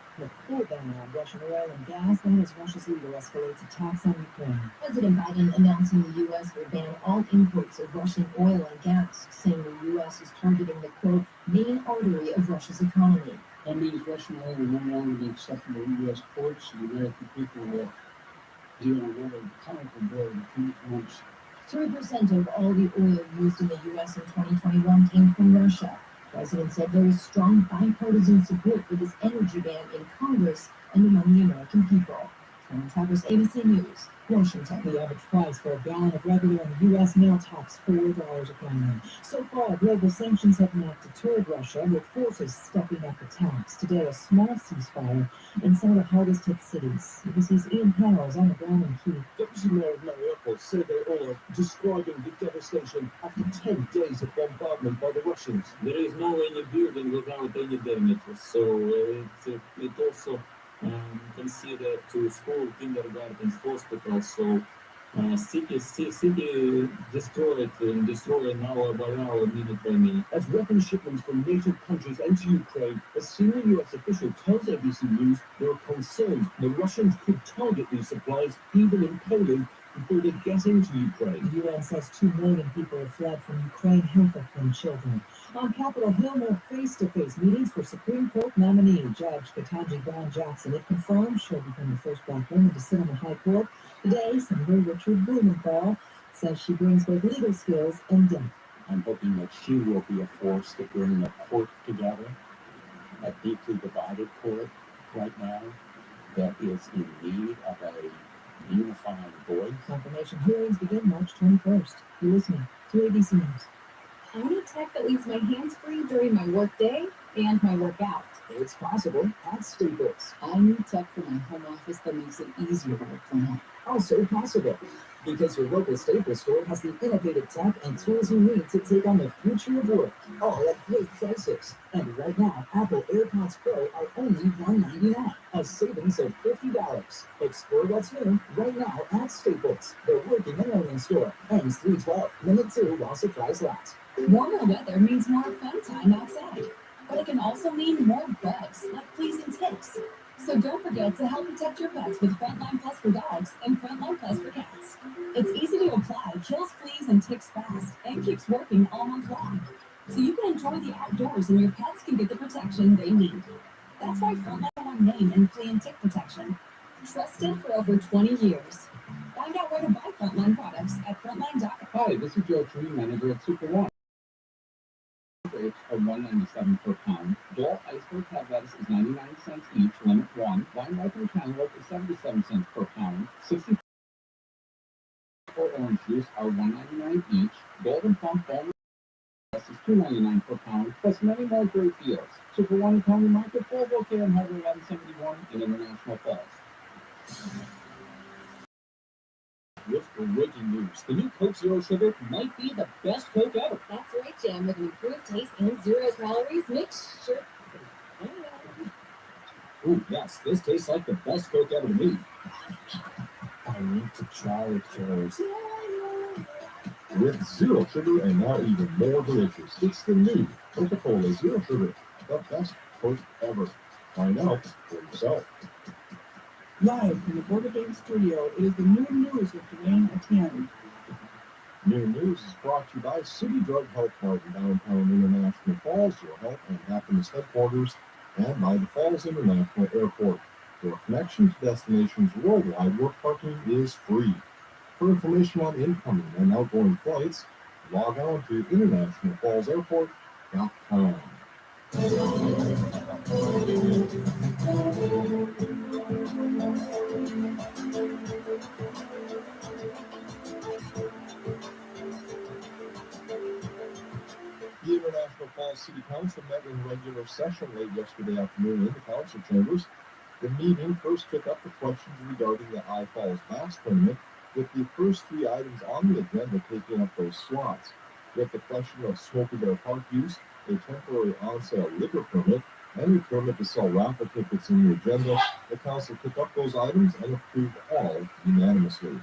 full ban on Russian oil and gas as Russia's leader escalates attacks on Ukraine. President Biden announcing the U.S. will ban all imports of Russian oil and gas, saying the U.S. is targeting the, quote, main artery of Russia's economy. That means Russian oil will no longer be acceptable in U.S. ports, and the American people will deal with what a powerful bill in a few months. 3% of all the oil used in the U.S. in 2021 came from Russia. The president said there is strong bipartisan support for this energy ban in Congress and among the American people. Karen Travers, ABC News, Washington. The average price for a gallon of regular in the U.S. now tops $4 a gallon. So far, global sanctions have not deterred Russia, with forces stepping up attacks. Today, a small ceasefire in some of the hardest hit cities. ABC's Ian Howells on the ground in Kyiv. Deputy Mayor of Mariupol, Sergei Orlov, describing the devastation after 10 days of bombardment by the Russians. There is no any building without any damages, so it also considered to school, kindergartens, hospitals. So city destroyed and destroyed hour by hour, minute by minute. As weapon shipments from NATO countries enter Ukraine, a senior U.S. official tells ABC News there are concerns the Russians could target these supplies even in Poland before they get into Ukraine. The UN says 2 million people have fled from Ukraine, half of them children. On Capitol Hill, more face-to-face meetings for Supreme Court nominee Judge Ketanji Brown Jackson. If confirmed, she'll become the first Black woman to sit on the High Court. Today, Senator Richard Blumenthal says she brings both legal skills and depth. I'm hoping that she will be a force to bring the court together, a deeply divided court right now that is in need of a unifying voice. Confirmation hearings begin March 21st. You're listening to ABC News. I need tech that leaves my hands free during my workday and my workout. It's possible at Staples. I need tech for my home office that makes it easier to work from home. Also possible, because your local Staples store has the innovative tech and tools you need to take on the future of work, all at great prices. And right now, Apple AirPods Pro are only $199, a savings of $50. Explore what's new right now at Staples. The working and learning store ends 3/12, minute 2 while supplies last. Warmer weather means more fun time outside, but it can also mean more bugs, like fleas and ticks. So don't forget to help protect your pets with Frontline Plus for dogs and Frontline Plus for cats. It's easy to apply, kills fleas and ticks fast, and keeps working all month long. So you can enjoy the outdoors and your pets can get the protection they need. That's why Frontline won name in flea and tick protection. Trusted for over 20 years. Find out where to buy Frontline products at frontline.com. Hi, this is Joe Tree, manager at Super One. Grapes are $1.97 per pound. Dole iceberg cat lettuce is 99 cents each, limit 1. Wine ripened cantaloupe is 77 cents per pound. 64 orange juice are $1.99 each. Golden plum bone is $2.99 per pound, plus many more great deals. Super One County Market, both located on Highway 1171 in International Falls. With breaking news, the new Coke Zero Sugar might be the best Coke ever. That's right, Jim. With improved taste and 0 calories, make sure. Ooh, yes, this tastes like the best Coke ever to me. I need to try it first. With zero sugar and now even more delicious, it's the new Coca-Cola Zero Sugar, the best Coke ever. Find out for yourself. Live from the Border Game Studio, it is the New News with Dwayne Atiani. New News is brought to you by City Drug Health Mart in downtown International Falls, your health and happiness headquarters, and by the Falls International Airport. For a connection to destinations worldwide where parking is free. For information on incoming and outgoing flights, log on to internationalfallsairport.com. The International Falls City Council met in regular session late yesterday afternoon in the council chambers. The meeting first took up the questions regarding the I Falls Bass Tournament, with the first 3 items on the agenda taking up those slots, with the question of Smoky Bear Park use, a temporary on-sale liquor permit, Any permit to sell raffle tickets in the agenda, the council took up those items and approved all unanimously.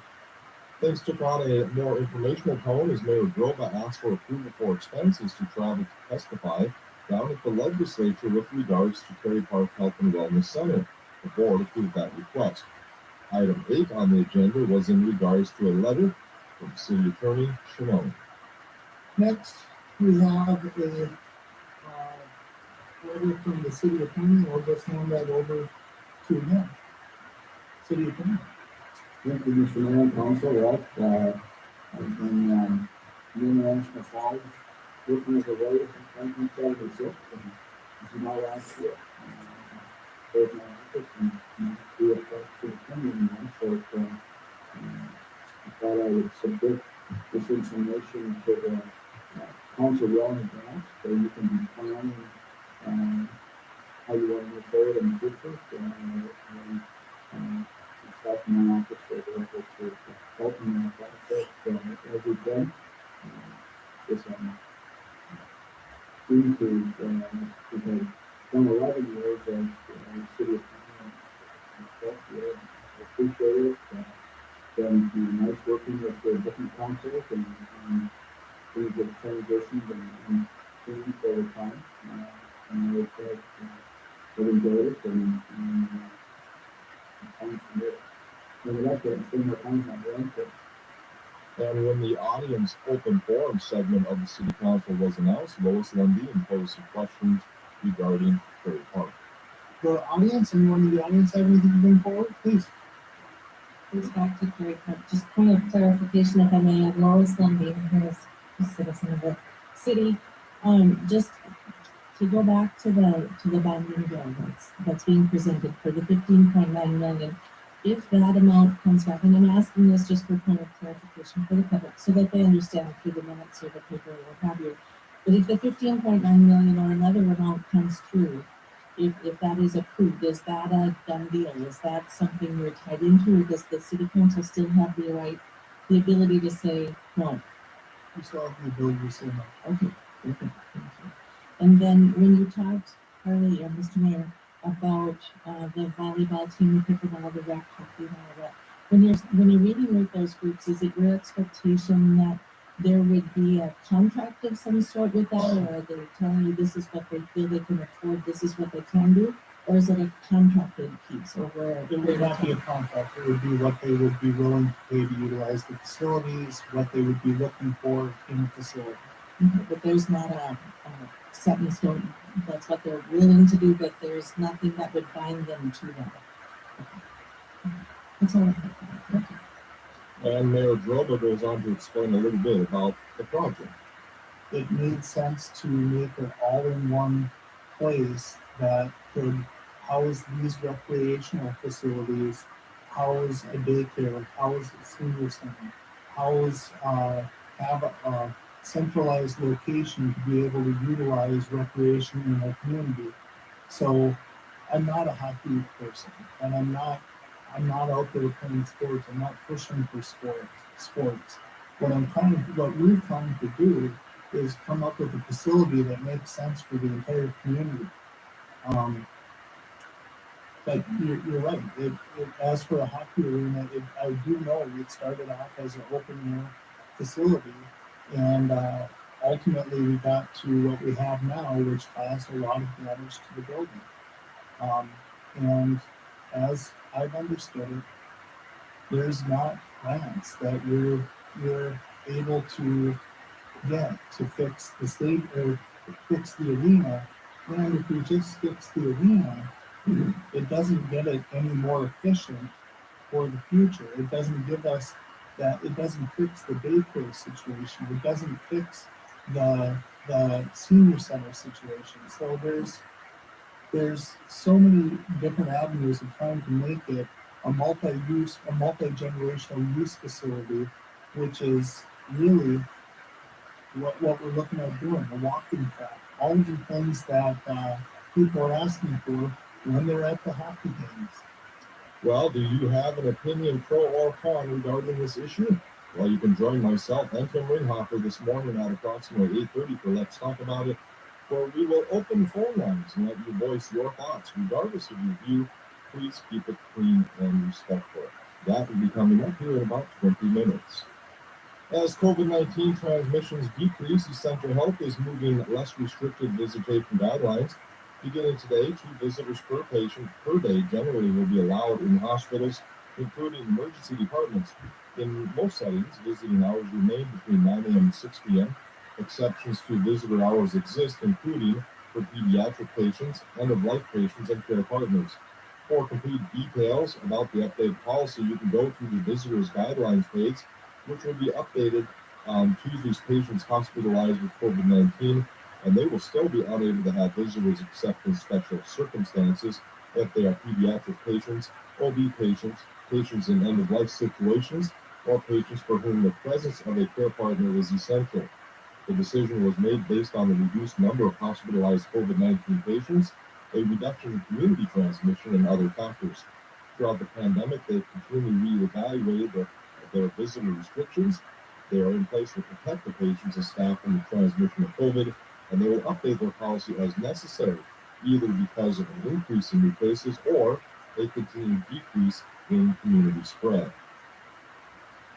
Things took on a more informational tone as Mayor Droba asked for approval for expenses to travel to testify down at the legislature with regards to Terry Park Health and Wellness Center. The board approved that request. Item 8 on the agenda was in regards to a letter from City Attorney Shimon. Next, we have a letter from the city attorney. I'll just hand that over to him. City attorney. Thank you, Mr. Mayor and Council. I've been in International Falls, working as a lawyer since 1976, and this is my last year. There's my office and be a part of the attorney anymore, so I thought I would submit this information to the council well in advance, so you can be planning how you want to move forward in the future. Staff in my office will be able to help me in that process as we've done. This due to we have done 11 years as city attorney and stuff. I appreciate it. Been nice working with the different councils and things have transitioned and changed over time. And I would say I've enjoyed it and I'm And when the audience open forum segment of the city council was announced, Lois Lundin posed some questions regarding Terry Park. The audience, anyone in the audience have anything to bring forward, please? Goes back to Terry Park. Just point of clarification, if I may, Lois Lundin, who is a citizen of the city. Just to go back to the bonding bill that's being presented for the 15.9 million. If that amount comes back, and I'm asking this just for point of clarification for the public, so that they understand through the minutes or the paper or what have you. But if the 15.9 million or another amount comes through, if that is approved, is that a done deal? Is that something you're tied into, or does the city council still have the ability to say no? We still have the ability to say no. Okay. Thank you. And then when you talked earlier, Mr. Mayor, about the volleyball team, the pickleball, the rec hockey, and all that. When you're meeting with those groups, is it your expectation that there would be a contract of some sort with that, or are they telling you this is what they feel they can afford, this is what they can do, or is it a contracted piece, or where it would not be a contract? It would be what they would be willing to pay to utilize the facilities, what they would be looking for in the facility. Mm-hmm. But there's not a set in stone. That's what they're willing to do, but there's nothing that would bind them to that. Okay. That's all I have. Okay. And Mayor Droba goes on to explain a little bit about the project. It made sense to make it all in one place that could house these recreational facilities, house a daycare, house a senior center, have a centralized location to be able to utilize recreation in our community. So I'm not a hockey person, and I'm not out there playing sports. I'm not pushing for sports. What we're trying to do is come up with a facility that makes sense for the entire community. But you're right. As for a hockey arena, I do know it started off as an open air facility. And ultimately, we got to what we have now, which caused a lot of damage to the building. And as I've understood it, there's not grants that you're able to get to fix the state or fix the arena. And if we just fix the arena, it doesn't get it any more efficient for the future. It doesn't give us that, it doesn't fix the daycare situation. It doesn't fix the senior center situation. So there's so many different avenues of trying to make it a multi-generational use facility, which is really what we're looking at doing, a walking track, all of the things that people are asking for when they're at the hockey games. Well, do you have an opinion, pro or con, regarding this issue? Well, you can join myself and Tim Ringhofer this morning at approximately 8:30 for Let's Talk About It where we will open phone lines and let you voice your thoughts. Regardless of your view, please keep it clean and respectful. That will be coming up here in about 20 minutes. As COVID-19 transmissions decrease, Essential Health is moving less restricted visitation guidelines. Beginning today, 2 visitors per patient per day generally will be allowed in hospitals, including emergency departments. In most settings, visiting hours remain between 9 a.m. and 6 p.m. Exceptions to visitor hours exist, including for pediatric patients, end-of-life patients, and care partners. For complete details about the updated policy, you can go to the Visitors Guidelines page, which will be updated on Tuesday's patients hospitalized with COVID-19, and they will still be unable to have visitors except in special circumstances if they are pediatric patients, OB patients, patients in end-of-life situations, or patients for whom the presence of a care partner is essential. The decision was made based on the reduced number of hospitalized COVID-19 patients, a reduction in community transmission, and other factors. Throughout the pandemic, they've continually reevaluated their visitor restrictions. They are in place to protect the patients and staff from the transmission of COVID, and they will update their policy as necessary, either because of an increase in new cases or a continued decrease in community spread.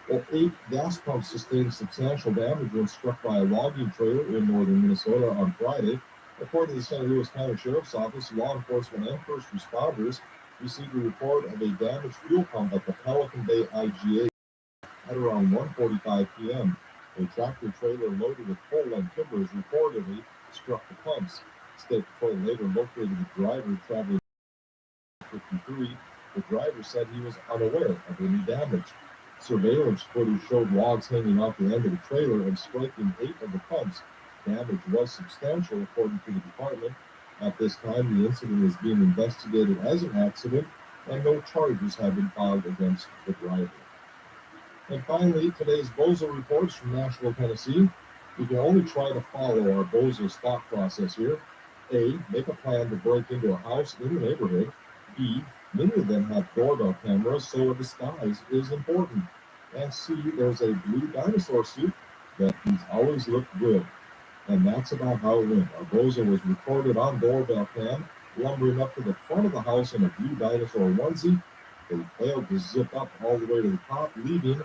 Well, 8 gas pumps sustained substantial damage when struck by a logging trailer in northern Minnesota on Friday. According to the St. Louis County Sheriff's Office, law enforcement and first responders received a report of a damaged fuel pump at the Pelican Bay IGA at around 1:45 p.m. A tractor trailer loaded with pole-length timbers reportedly struck the pumps. State Patrol later located the driver traveling 53. The driver said he was unaware of any damage. Surveillance footage showed logs hanging off the end of the trailer and striking 8 of the pumps. Damage was substantial, according to the department. At this time, the incident is being investigated as an accident, and no charges have been filed against the driver. And finally, today's Bozo reports from Nashville, Tennessee. We can only try to follow our Bozo's thought process here. A, make a plan to break into a house in the neighborhood. B, many of them have doorbell cameras, so a disguise is important. And C, there's a blue dinosaur suit that he's always looked good. And that's about how it went. Our Bozo was recorded on doorbell cam, lumbering up to the front of the house in a blue dinosaur onesie. They failed to zip up all the way to the top, leaving a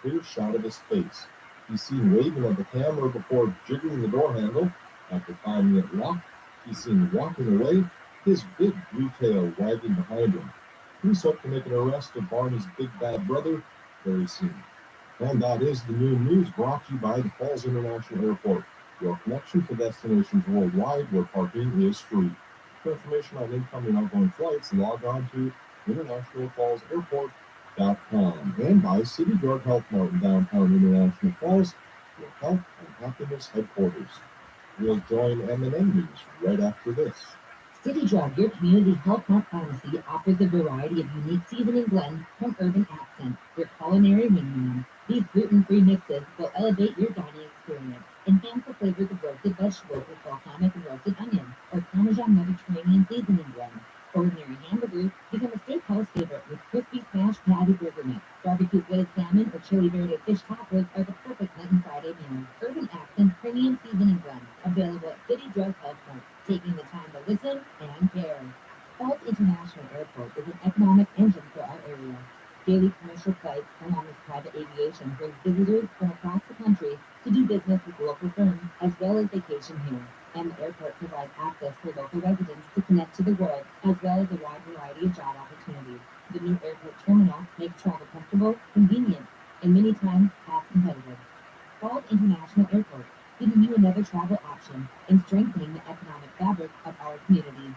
clear shot of his face. He's seen waving at the camera before jiggling the door handle. After finding it locked, he's seen walking away, his big blue tail wagging behind him. Police hope to make an arrest of Barney's big bad brother very soon. And that is the Noon News, brought to you by the Falls International Airport, your connection to destinations worldwide where parking is free. For information on incoming and outgoing flights, log on to internationalfallsairport.com, and by City Guard Health Mart in downtown International Falls, your health and happiness headquarters. We'll join M&M News right after this. City Drug, your community health hub pharmacy, offers a variety of unique seasoning blends from Urban Accent, your culinary wingman. These gluten-free mixes will elevate your dining experience. Enhance the flavors of roasted vegetables with balsamic and roasted onion, or Parmesan Mediterranean seasoning blend. Ordinary hamburgers become a steakhouse favorite with crispy smashed patty burger mix. Barbecue glazed salmon or chili verde fish tacos are the perfect Lenten Friday meal. Urban Accent premium seasoning blend, available at City Drug Health Mart, taking the time to listen and care. Falls International Airport is an economic engine for our area. Daily commercial flights, along with private aviation, brings visitors from across the country to do business with local firms as well as vacation here. And the airport provides access for local residents to connect to the world, as well as a wide variety of job opportunities. The new airport terminal makes travel comfortable, convenient, and many times cost competitive. Falls International Airport, giving you another travel option and strengthening the economic fabric of our community.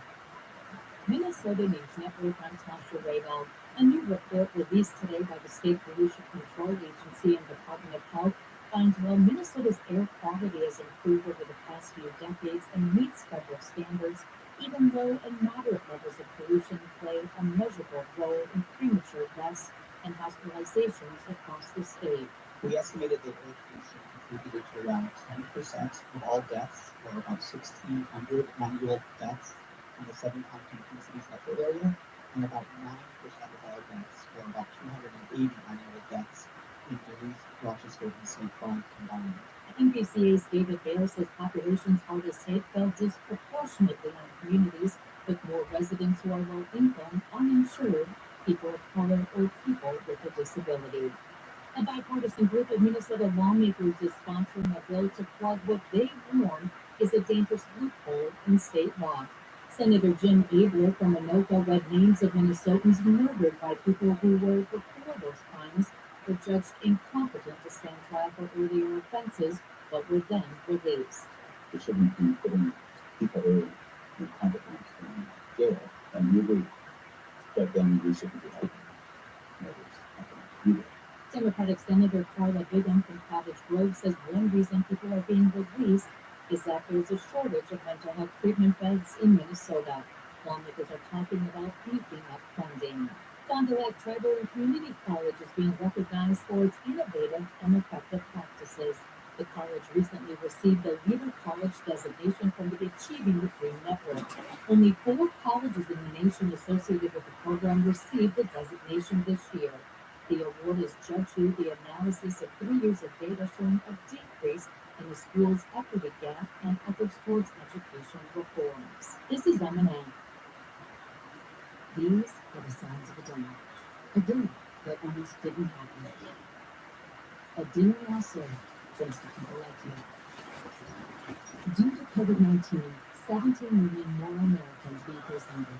Minnesota needs Network on Tasha Raybold. A new report released today by the State Pollution Control Agency and Department of Health finds while Minnesota's air quality has improved over the past few decades and meets federal standards, even low and moderate levels of pollution play a measurable role in premature deaths and hospitalizations across the state. We estimated that air pollution contributed to around 10% of all deaths, or about 1,600 annual deaths in the 7-county Twin Cities metro area, and about 9% of all deaths, or about 280 annual deaths in Duluth, Rochester, and St. Paul combined. NBCA's David Bale says population's hardest hit fell disproportionately on communities with more residents who are low income, uninsured, people of color, or people with a disability. A bipartisan group of Minnesota lawmakers is sponsoring a bill to plug what they warn is a dangerous loophole in state law. Senator Jim Abler from Anoka read names of Minnesotans murdered by people who were, before those crimes, were judged incompetent to stand trial for earlier offenses, but were then released. We shouldn't be putting people who are incompetent in jail, and we agree. But then we shouldn't be helping either. Democratic Senator Carla Bigham from Cottage Grove says one reason people are being released is that there's a shortage of mental health treatment beds in Minnesota. Lawmakers are talking about beefing up funding. Fond du Lac Tribal and Community College is being recognized for its innovative and effective practices. The college recently received the Leader College designation from the Achieving the Dream Network. Only 4 colleges in the nation associated with the program received the designation this year. The award is judged through the analysis of 3 years of data showing a decrease in the school's equity gap and efforts towards education reforms. This is M&M. These are the sounds of a dinner that almost didn't happen. A dinner well served thanks to people like you. Due to COVID-19, 17 million more Americans may face hunger.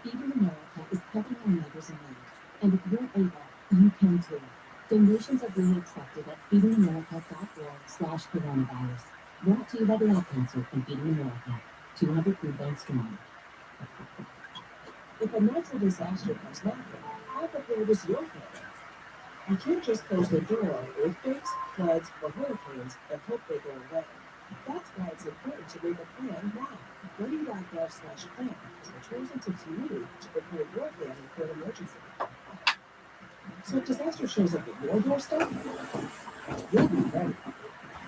Feeding America is helping our neighbors in need. And if you're able, you can too. Donations are being accepted at feedingamerica.org/coronavirus. Brought to you by the Ad Council and Feeding America, 200 food banks strong. If a natural disaster comes knocking, how prepared is your family? You can't just close the door on earthquakes, floods, or hurricanes and hope they go away. That's why it's important to make a plan now. Ready.gov/plan is the chosen tips you need to prepare your family for an emergency. So if disaster shows up at your doorstep, you'll be ready.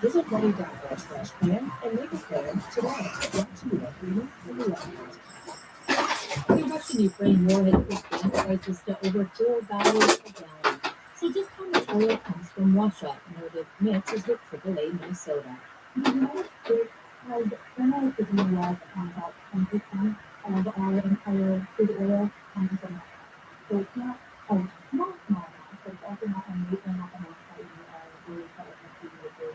Visit ready.gov/plan and make a plan today. Brought to you by Freedom from the Ad Council. The Russian-Ukraine war has pushed gas prices to over $4 a gallon. So just how much oil comes from Russia? Meredith Mix is with AAA Minnesota. When I was thinking about 10% of our entire crude oil comes from Russia. So it's not a small amount, but it's also not a major amount that we really try to compete with the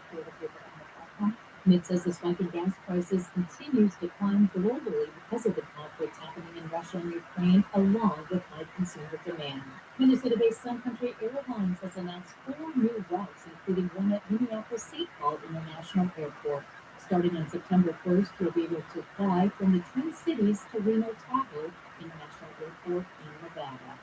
people on the platform. Mid says the spike in gas prices continues to climb globally because of the conflict happening in Russia and Ukraine, along with high consumer demand. Minnesota-based Sun Country Airlines has announced 4 new routes, including one at Minneapolis-St. Paul International Airport. Starting on September 1st, you'll be able to fly from the Twin Cities to Reno-Tahoe International Airport in Nevada.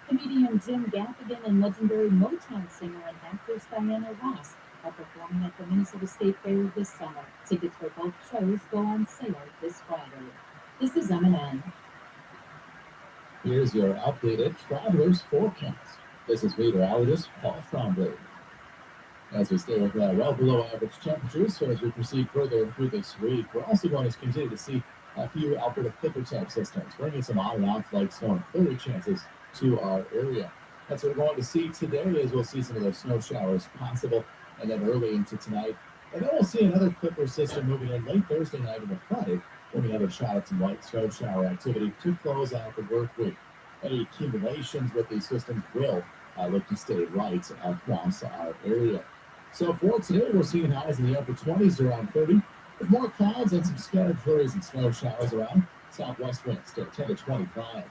Comedian Jim Gaffigan and legendary Motown singer and actress Diana Ross are performing at the Minnesota State Fair this summer. Tickets for both shows go on sale this Friday. This is M&M. Here's your updated traveler's forecast. This is meteorologist Paul Trombley. As we stay with well below average temperatures, so as we proceed further through this week, we're also going to continue to see a few Alberta Clipper type systems, bringing some on and off light snow and flurry chances to our area. That's what we're going to see today, as we'll see some of those snow showers possible, and then early into tonight. And then we'll see another Clipper system moving in late Thursday night into Friday, when we have a shot at some light snow shower activity to close out the work week. Any accumulations with these systems will look to stay right across our area. So for today, we're seeing highs in the upper 20s around 30, with more clouds and some scattered flurries and snow showers around. Southwest winds to 10 to 25.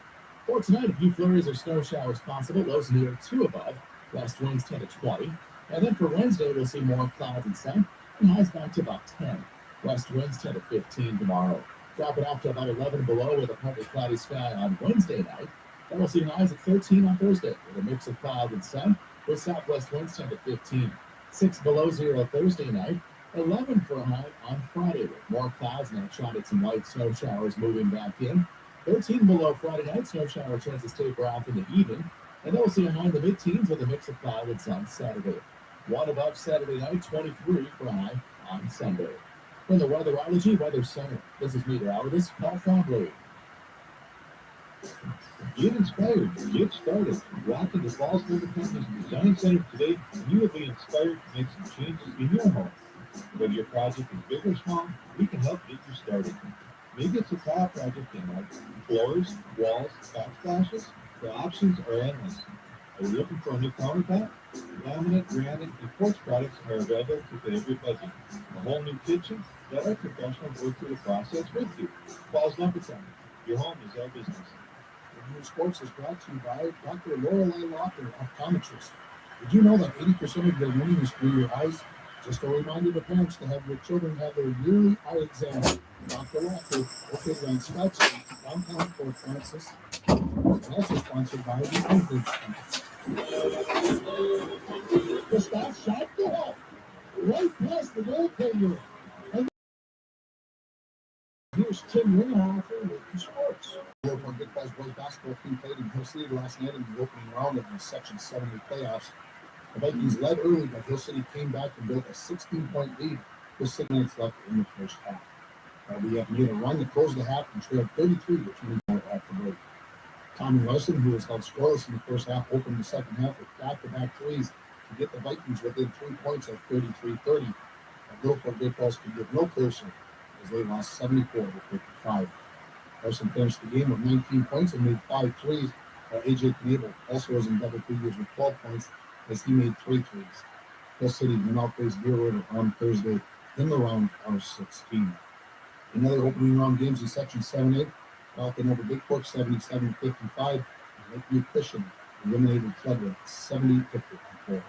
For tonight, a few flurries or snow showers possible, lows near 2 above. West winds 10 to 20. And then for Wednesday, we'll see more clouds and sun, and highs back to about 10. West winds 10 to 15 tomorrow. Dropping off to about 11 below with a partly cloudy sky on Wednesday night. Then we'll see highs at 13 on Thursday with a mix of clouds and sun, with southwest winds 10 to 15. 6 below 0 Thursday night. 11 for a high on Friday with more clouds and a shot at some light snow showers moving back in. 13 below Friday night, snow shower chances taper off in the evening. And then we'll see a high in the mid-teens with a mix of cloud and sun Saturday. 1 above Saturday night, 23 for a high on Sunday. From the Weatherology Weather Center, this is meteorologist Paul Trombley. Get inspired. Get started. Walk into Falls Lumber Company's Design Center today, and you will be inspired to make some changes in your home. Whether your project is big or small, we can help get you started. Maybe it's a tile project in like floors, walls, backsplashes. The options are endless. Are you looking for a new countertop? Laminate, granite, and quartz products are available to fit every budget. A whole new kitchen? Let our professionals work through the process with you. Falls Lumber Company. Your home is our business. Review Sports is brought to you by Dr. Lorelei Locker, optometrist. Did you know that 80% of your learning is through your eyes? Just a reminder to parents to have your children have their yearly eye exam. Dr. Locker, located on Scott Street, downtown Fort Francis, and also sponsored by the Anchorage Company. The stop shot, go up, right past the goaltender. Here's Tim Ringhofer with the sports. The local Big Falls boys basketball team played in Hill City last night in the opening round of the Section 7A playoffs. The Vikings led early, but Hill City came back and built a 16-point lead with 6 minutes left in the first half. We have made a run to close the half and trailed 33 to 24 at the break. Tommy Larson, who was held scoreless in the first half, opened the second half with back-to-back threes to get the Vikings within 3 points at 33-30. But Littleport Big Falls could get no closer as they lost 74 to 55. Larson finished the game with 19 points and made 5 threes, while A.J. Knable also was in double figures with 12 points as he made 3 threes. Hill City will now face Deer River on Thursday in the round of 16. In other opening round games in Section 7A, Falcon over Big Fork 77-55, and Lakeview Christian eliminated Floodwood 70-54.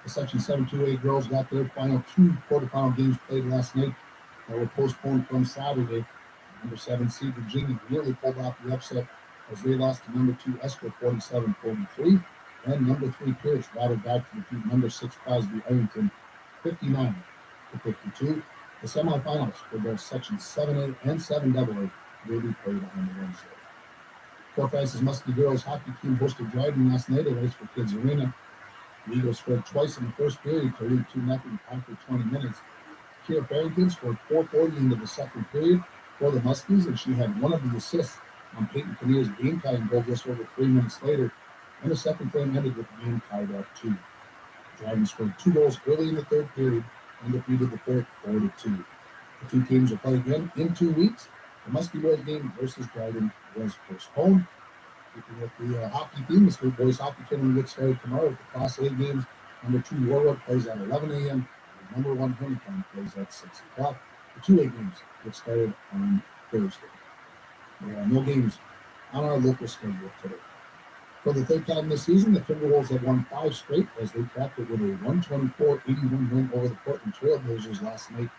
The Section 7-2A girls got their final 2 quarterfinal games played last night that were postponed from Saturday. Number 7 seed Virginia nearly pulled off the upset as they lost to number 2 Esco 47-43, and number 3 Pierce battled back to defeat number 6 Crosby Ironton 59-52. The semifinals for both Section 7A and 7AA will be played on Wednesday. Fort Francis Muskie girls hockey team hosted Dryden last night at Ice for Kids Arena. The Eagles scored twice in the first period to lead 2-0 after 20 minutes. Kira Farrington scored 4:40 into the second period for the Muskies, and she had one of the assists on Peyton Kinnear's game-tying goal just over 3 minutes later, and the second frame ended with the game tied at 2. Dryden scored 2 goals early in the third period and defeated the fourth 4-2. The 2 teams will play again in 2 weeks. The Muskie boys game versus Dryden was postponed. Keeping with the hockey team, the state boys hockey tournament gets started tomorrow with the Class A games. Number 2 Warwick plays at 11 a.m. and number 1 Honeycomb plays at 6 o'clock. The 2A games get started on Thursday. There are no games on our local schedule today. For the third time this season, the Timberwolves have won 5 straight as they capped it with a 124-81 win over the Portland Trailblazers last night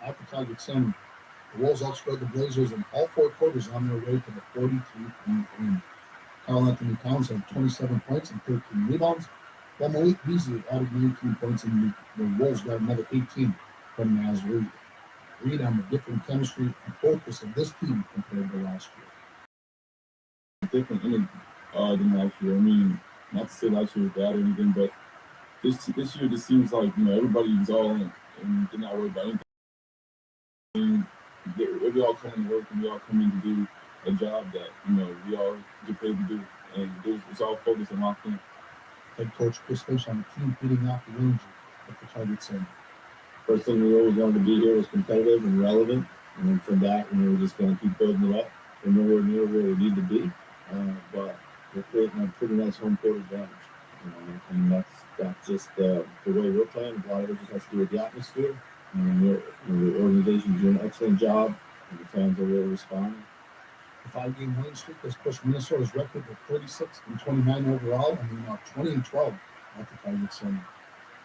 at the Target Center. The Wolves outscored the Blazers in all 4 quarters on their way to the 43-point win. Karl Anthony Towns had 27 points and 13 rebounds, while Malik Beasley added 19 points, and the Wolves got another 18 from Naz Reid. Reid on the different chemistry and focus of this team compared to last year. Different than last year. I mean, not to say last year was bad or anything, but this year just seems like, you know, everybody's all in and they're not worried about anything. I mean, we all come in to work and we all come in to do a job that, you know, we all get paid to do, and it's all focused and locked in. Head coach Chris Fish on the team feeding off the Ranger at the Target Center. First thing we always wanted to be here was competitive and relevant, and then from that, we're just going to keep building it up. We're nowhere near where we need to be, but we're creating a pretty nice home court advantage, and that's just the way we're playing. A lot of it just has to do with the atmosphere, and the organization's doing an excellent job, and the fans are really responding. The 5-game winning streak has pushed Minnesota's record to 36-29 overall, and they're now 20-12 at the Target Center.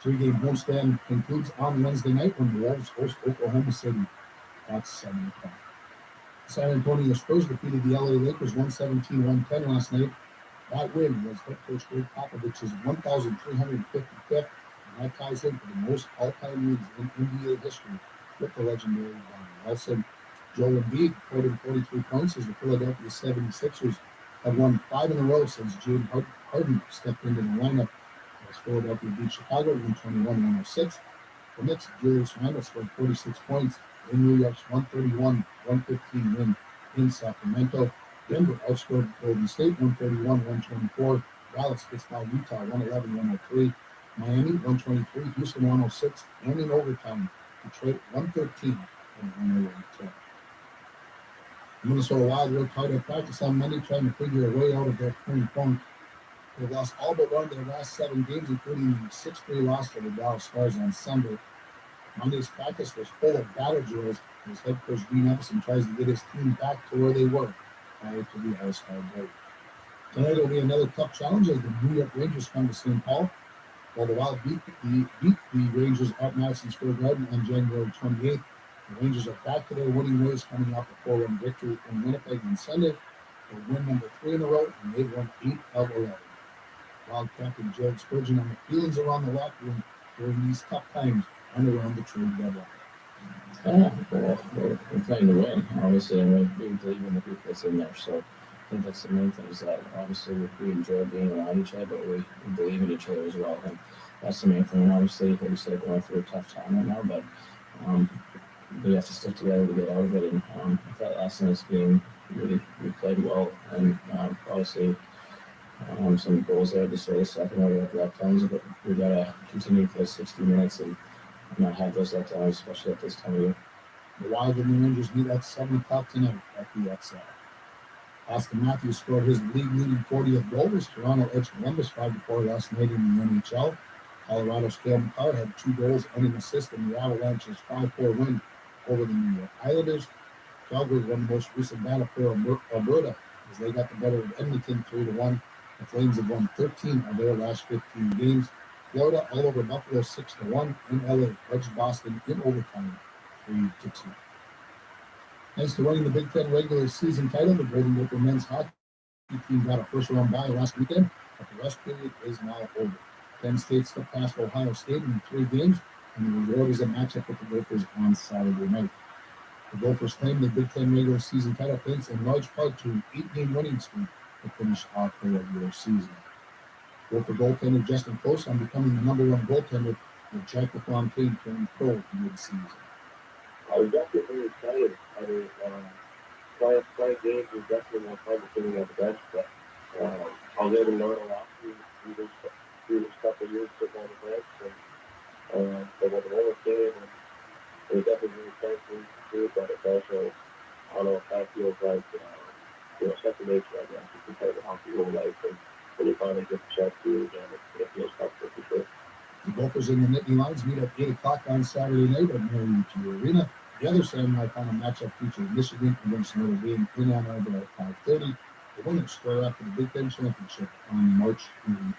3-game homestand concludes on Wednesday night when the Wolves host Oklahoma City at 7 o'clock. San Antonio Spurs defeated the LA Lakers 117-110 last night. That win was head coach Greg Popovich's 1,355th, and that ties him for the most all-time wins in NBA history with the legendary Don Nelson. Joel Embiid recorded 43 points as the Philadelphia 76ers have won 5 in a row since James Harden stepped into the lineup as Philadelphia beat Chicago 121-106. The Knicks' Julius Randle scored 46 points in New York's 131-115 win in Sacramento. Denver outscored Golden State 131-124. Dallas gets by Utah 111-103. Miami 123, Houston 106, and in overtime, Detroit 113 and 110. The Minnesota Wild worked hard at practice on Monday trying to figure a way out of their current funk. They've lost all but one of their last 7 games, including the 6-3 loss to the Dallas Stars on Sunday. Monday's practice was full of battle drills as head coach Dean Evason tries to get his team back to where they were prior to the All-Star break. Tonight will be another tough challenge as the New York Rangers come to St. Paul. While the Wild beat the Rangers at Madison Square Garden on January 28th, the Rangers are back to their winning ways coming off a 4-1 victory in Winnipeg on Sunday. They'll win number 3 in a row, and they've won 8 of 11. Wild captain Jared Spurgeon on the feelings around the locker room during these tough times and around the trade deadline. We're playing to win, obviously, and we believe in the group that's in there. So I think that's the main thing is that obviously we enjoy being around each other, but we believe in each other as well. And that's the main thing. And obviously, like we said, going through a tough time right now, but we have to stick together to get out of it. And I thought last night's game, we played well, and obviously some goals there to start the second order of letdowns, but we got to continue to play 60 minutes and not have those letdowns, especially at this time of year. The Wild and the Rangers meet at 7 o'clock tonight at the XL. Austin Matthews scored his league-leading 40th goal as Toronto edged Columbus 5-4 last night in the NHL. Colorado's Cale Makar had 2 goals and an assist in the Avalanche's 5-4 win over the New York Islanders. Calgary won the most recent battle for Alberta as they got the better of Edmonton 3-1. The Flames have won 13 of their last 15 games. Florida all over Buffalo 6-1, and LA edged Boston in overtime 3-2. Thanks to winning the Big Ten regular season title, the Golden Gopher men's hockey team got a first-round bye last weekend, but the rest period is now over. Penn State slipped past Ohio State in 3 games, and the reward is a matchup with the Gophers on Saturday night. The Gophers claimed the Big Ten regular season title thanks in large part to an 8-game winning streak to finish off the regular season. Gopher goaltender Justin Close on becoming the #1 goaltender, with Jack LaFontaine turning pro mid-season. I was definitely very excited. I mean, playing games was definitely more fun than sitting at the bench, but I was able to learn a lot through this couple of years sitting on the bench. And but when the moment came, it was definitely really fun for me to do, but it's also, I don't know if that feels like, second nature, I guess, if you play the hockey your whole life, and when you finally get the chance to do it again, it feels comfortable for sure. The Gophers and the Nittany Lions meet at 8 o'clock on Saturday night at Mary UT Arena. The other semi-final matchup features Michigan against Notre Dame in Ann Arbor at 5:30. The winners square up for the Big Ten Championship on March 18th.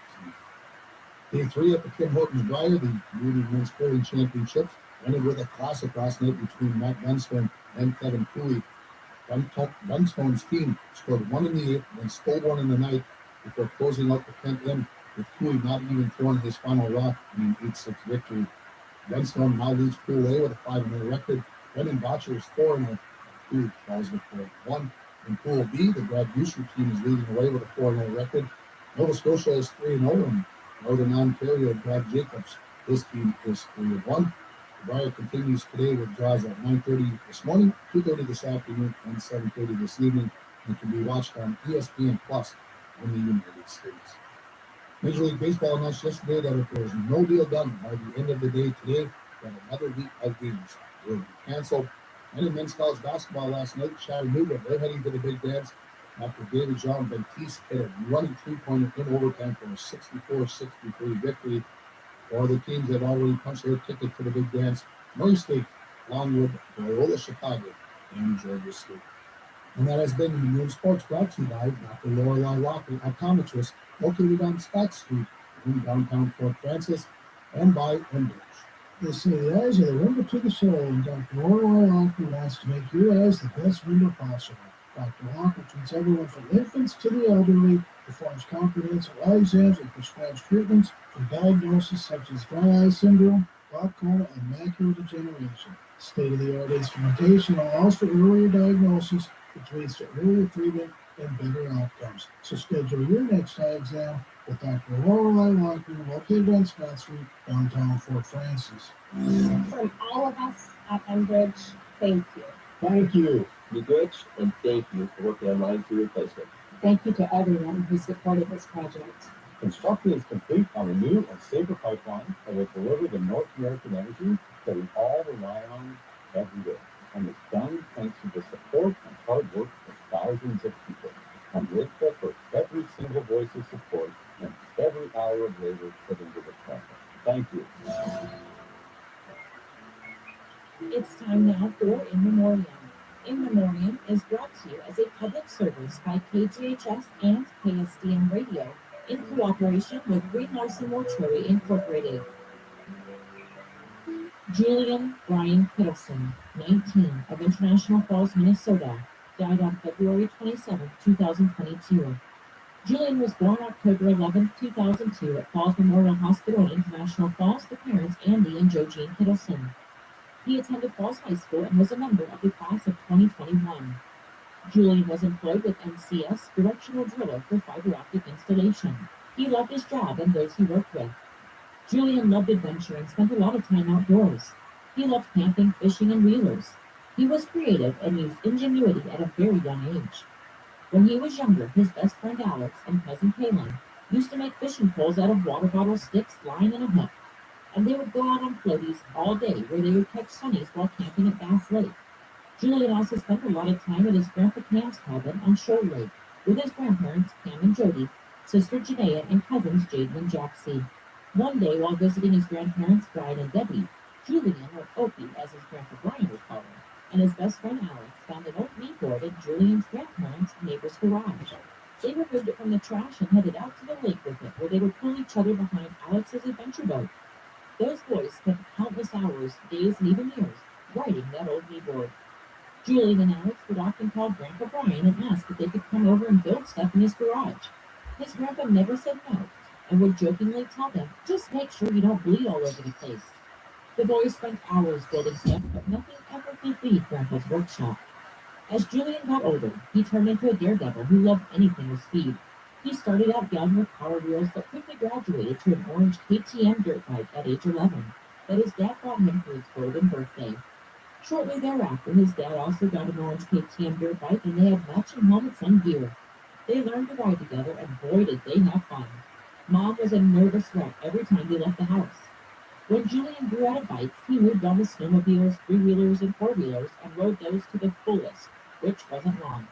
Day 3 at the Kim Hortons Brier, the Canadian Men's Curling Championships, ended with a classic last night between Matt Dunstone and Kevin Cooley. Dunstone's team scored 1 in the 8th, then stole 1 in the 9th before closing out the 10th inning, with Cooley not even throwing his final rock in an 8-6 victory. Dunstone now leads Pool A with a 5-0 record. Brendan Botcher is 4-0. Cooley falls with 4-1. In Pool B, the Brad Busher team is leading away with a 4-0 record. Nova Scotia is 3-0, and Northern Ontario, Brad Jacobs, his team is 3-1. The Brier continues today with draws at 9:30 this morning, 2:30 this afternoon, and 7:30 this evening, and can be watched on ESPN Plus in the United States. Major League Baseball announced yesterday that if there is no deal done by the end of the day today, then another week of games will be canceled. And in men's college basketball last night, Chattanooga, they're heading to the big dance after David Jean Baptiste hit a running 3-pointer in overtime for a 64-63 victory. 4 other teams have already punched their ticket to the big dance: Murray State, Longwood, Loyola Chicago, and Georgia State. And that has been your noon sports, brought to you by Dr. Lorelei Walker, optometrist, located on Scott Street in downtown Fort Francis, and by Enbridge. They say the eyes are the window to the soul, and Dr. Lorelei Walker wants to make your eyes the best window possible. Dr. Walker treats everyone from infants to the elderly, performs comprehensive eye exams, and prescribes treatments for diagnoses such as dry eye syndrome, glaucoma, and macular degeneration. State-of-the-art instrumentation allows for earlier diagnosis, which leads to earlier treatment and better outcomes. So schedule your next eye exam with Dr. Lorelei Walker, located on Scott Street, downtown Fort Francis. From all of us at Enbridge, thank you. Thank you. Be good, and thank you for working on line 2 replacement. Thank you to everyone who supported this project. Construction is complete on a new and safer pipeline that will deliver the North American energy that we all rely on every day. And it's done thanks to the support and hard work of thousands of people. I'm grateful for every single voice of support and every hour of labor put into this project. Thank you. It's time now for In Memoriam. In Memoriam is brought to you as a public service by KGHS and KSDM Radio in cooperation with Greenhouse and Mortuary Incorporated. Julian Brian Piddleson, 19, of International Falls, Minnesota, died on February 27, 2022. Julian was born October 11, 2002 at Falls Memorial Hospital in International Falls to parents Andy and Joe Jean Piddleson. He attended Falls High School and was a member of the class of 2021. Julian was employed with NCS Directional Driller for fiber optic installation. He loved his job and those he worked with. Julian loved adventure and spent a lot of time outdoors. He loved camping, fishing, and wheelers. He was creative and used ingenuity at a very young age. When he was younger, his best friend Alex and cousin Kaylin used to make fishing poles out of water bottle sticks lying in a hook, and they would go out on floaties all day where they would catch sunnies while camping at Bass Lake. Julian also spent a lot of time at his grandpa Cam's cabin on Shoal Lake with his grandparents Cam and Jody, sister Janaea, and cousins Jaden and Jaxie. One day, while visiting his grandparents Brian and Debbie, Julian, or Opie as his grandpa Brian would call her, and his best friend Alex found an old knee board in Julian's grandparents' neighbor's garage. They removed it from the trash and headed out to the lake with it, where they would pull each other behind Alex's adventure boat. Those boys spent countless hours, days, and even years riding that old knee board. Julian and Alex would often call Grandpa Brian and ask if they could come over and build stuff in his garage. His grandpa never said no, and would jokingly tell them, "Just make sure you don't bleed all over the place." The boys spent hours building stuff, but nothing ever could leave Grandpa's workshop. As Julian got older, he turned into a daredevil who loved anything with speed. He started out young with Power Wheels, but quickly graduated to an orange KTM dirt bike at age 11 that his dad bought him for his 3rd birthday. Shortly thereafter, his dad also got an orange KTM dirt bike, and they had matching helmets and gear. They learned to ride together, and boy did they have fun. Mom was a nervous wreck every time they left the house. When Julian grew out of bikes, he moved on to snowmobiles, 3-wheelers, and 4-wheelers, and rode those to the fullest, which wasn't long.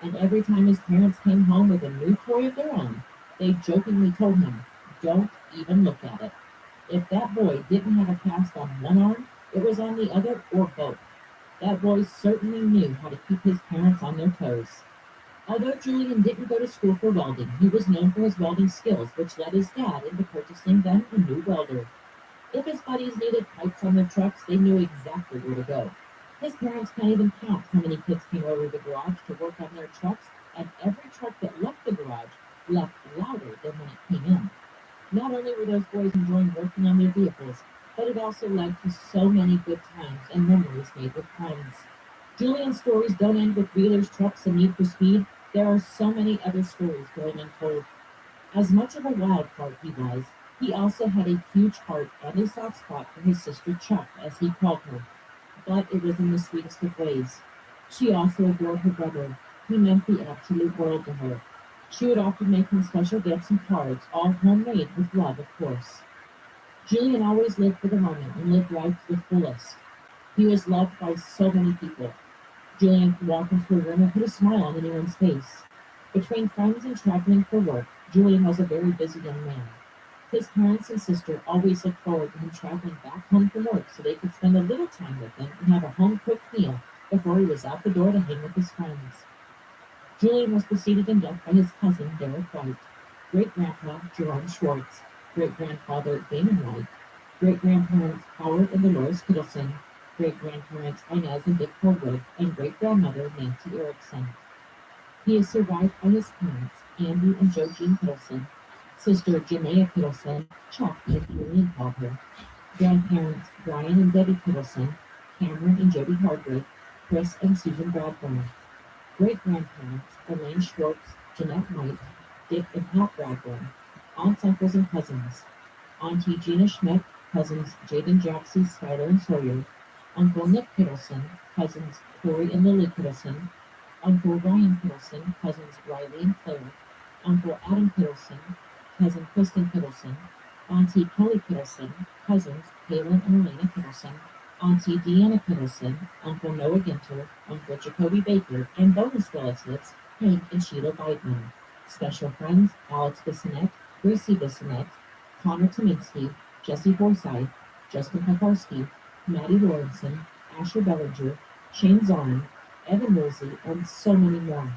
And every time his parents came home with a new toy of their own, they jokingly told him, "Don't even look at it." If that boy didn't have a cast on one arm, it was on the other or both. That boy certainly knew how to keep his parents on their toes. Although Julian didn't go to school for welding, he was known for his welding skills, which led his dad into purchasing them a new welder. If his buddies needed pipes on their trucks, they knew exactly where to go. His parents can't even count how many kids came over to the garage to work on their trucks, and every truck that left the garage left louder than when it came in. Not only were those boys enjoying working on their vehicles, but it also led to so many good times and memories made with friends. Julian's stories don't end with wheelers, trucks, and Need for Speed. There are so many other stories going untold. As much of a wild card he was, he also had a huge heart and a soft spot for his sister Chuck, as he called her. But it was in the sweetest of ways. She also adored her brother. He meant the absolute world to her. She would often make him special gifts and cards, all homemade with love, of course. Julian always lived for the moment and lived life to the fullest. He was loved by so many people. Julian could walk into a room and put a smile on anyone's face. Between friends and traveling for work, Julian was a very busy young man. His parents and sister always looked forward to him traveling back home from work so they could spend a little time with him and have a home-cooked meal before he was out the door to hang with his friends. Julian was preceded in death by his cousin, Derek White, great-grandpa, Jerome Schwartz, great-grandfather, Damon White, great-grandparents, Howard and Dolores Piddleson, great-grandparents, Inez and Dick Holwood, and great-grandmother, Nancy Erickson. He is survived by his parents, Andy and Joe Jean Piddleson, sister Janaea Piddleson, Chuck as Julian called her, grandparents, Brian and Debbie Piddleson, Cameron and Jody Hardwick, Chris and Susan Bradburn, great-grandparents, Elaine Schwartz, Jeanette White, Dick and Pat Bradburn, aunts, uncles, and cousins, Auntie Gina Schmidt, cousins Jaden Jaxie, Skylar, and Sawyer, Uncle Nick Piddleson, cousins Corey and Lily Piddleson, Uncle Ryan Piddleson, cousins Riley and Claire, Uncle Adam Piddleson, cousin Kristen Piddleson, Auntie Kelly Piddleson, cousins Kaylin and Elena Piddleson, Auntie Deanna Piddleson, Uncle Noah Ginter, Uncle Jacoby Baker, and bonus relatives Hank and Sheila Beidman. Special friends Alex Bissonette, Gracie Bissonette, Connor Tominski, Jesse Forsythe, Justin Pekarski, Maddie Lawrenson, Asher Bellinger, Shane Zarn, Evan Woolsey, and so many more.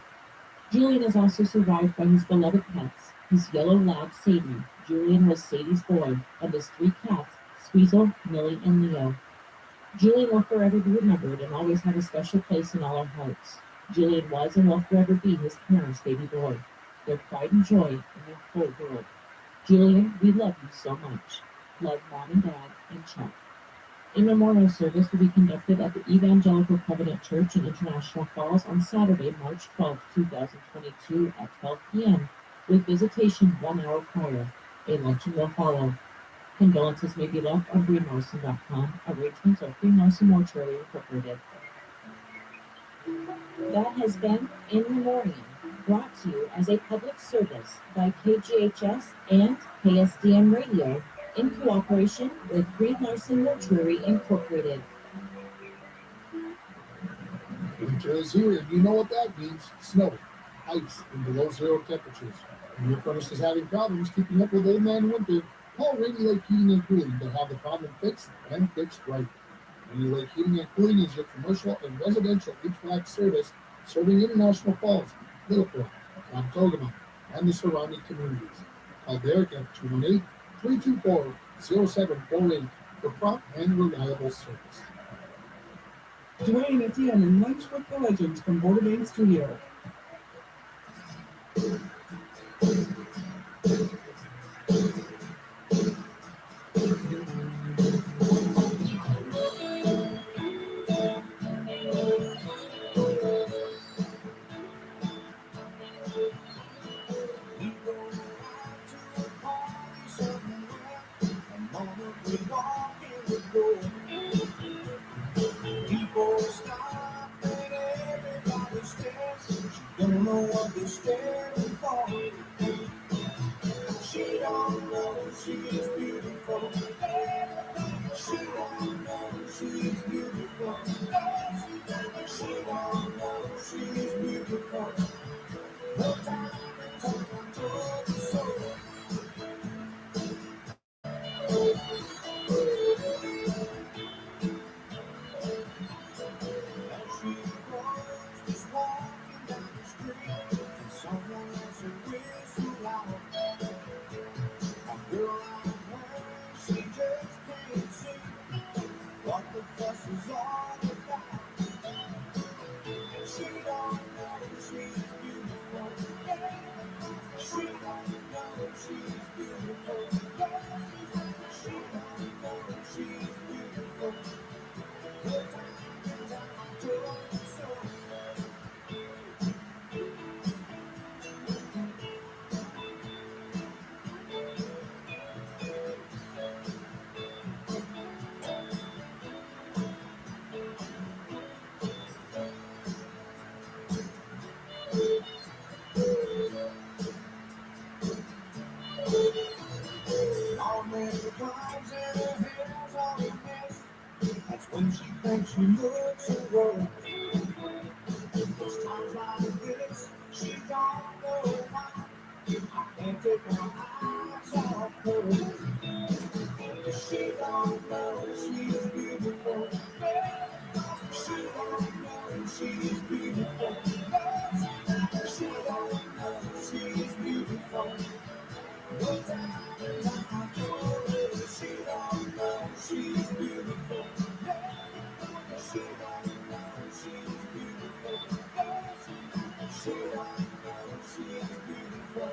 Julian is also survived by his beloved pets, his yellow lab Sadie. Julian was Sadie's boy, and his 3 cats, Squeezle, Millie, and Leo. Julian will forever be remembered and always have a special place in all our hearts. Julian was and will forever be his parents' baby boy, their pride and joy in their whole world. Julian, we love you so much. Love Mom and Dad and Chuck. A memorial service will be conducted at the Evangelical Covenant Church in International Falls on Saturday, March 12, 2022 at 12 p.m. with visitation 1 hour prior. A luncheon will follow. Condolences may be left on greenmorrison.com. Arrangements are Green Morrison Mortuary Incorporated. That has been In Memoriam, brought to you as a public service by KGHS and KSDM Radio in cooperation with Green Morrison Mortuary Incorporated. Winter is here, and you know what that means. Snow, ice, and below zero temperatures. When your furnace is having problems keeping up with Old Man Winter, call Rainy Lake Heating and Cooling to have the problem fixed and fixed right. Rainy Lake Heating and Cooling is your commercial and residential HVAC service serving International Falls, Littleport, Contogama, and the surrounding communities. Call Derek at 218-324-0748 for prompt and reliable service. Dwayne, Etienne, and Lunch with the Legends from Border Main Studio. People stop and everybody stares. She don't know what they're staring for. She don't know she's beautiful. She don't know she's beautiful. She don't know she's beautiful. No time to talk to the soul. Just walking down the street, and someone else whistle out. A girl like her, she just can't see what the fuss is all about. She don't know she's beautiful. She don't know she's beautiful. She don't know she's beautiful. No time to the soul. All many clouds in her hair's all a mess. That's when she thinks she looks her worth. Those times like this, she don't know why. I can't take my eyes off her. She don't know she's beautiful. She don't know she's beautiful. She don't know she's beautiful. No time to talk to her. She don't know she's beautiful. She don't know she's beautiful. She don't know she's beautiful.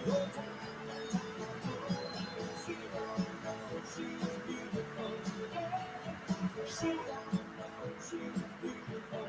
No time to talk to her. She don't know she's beautiful. She don't know she's beautiful.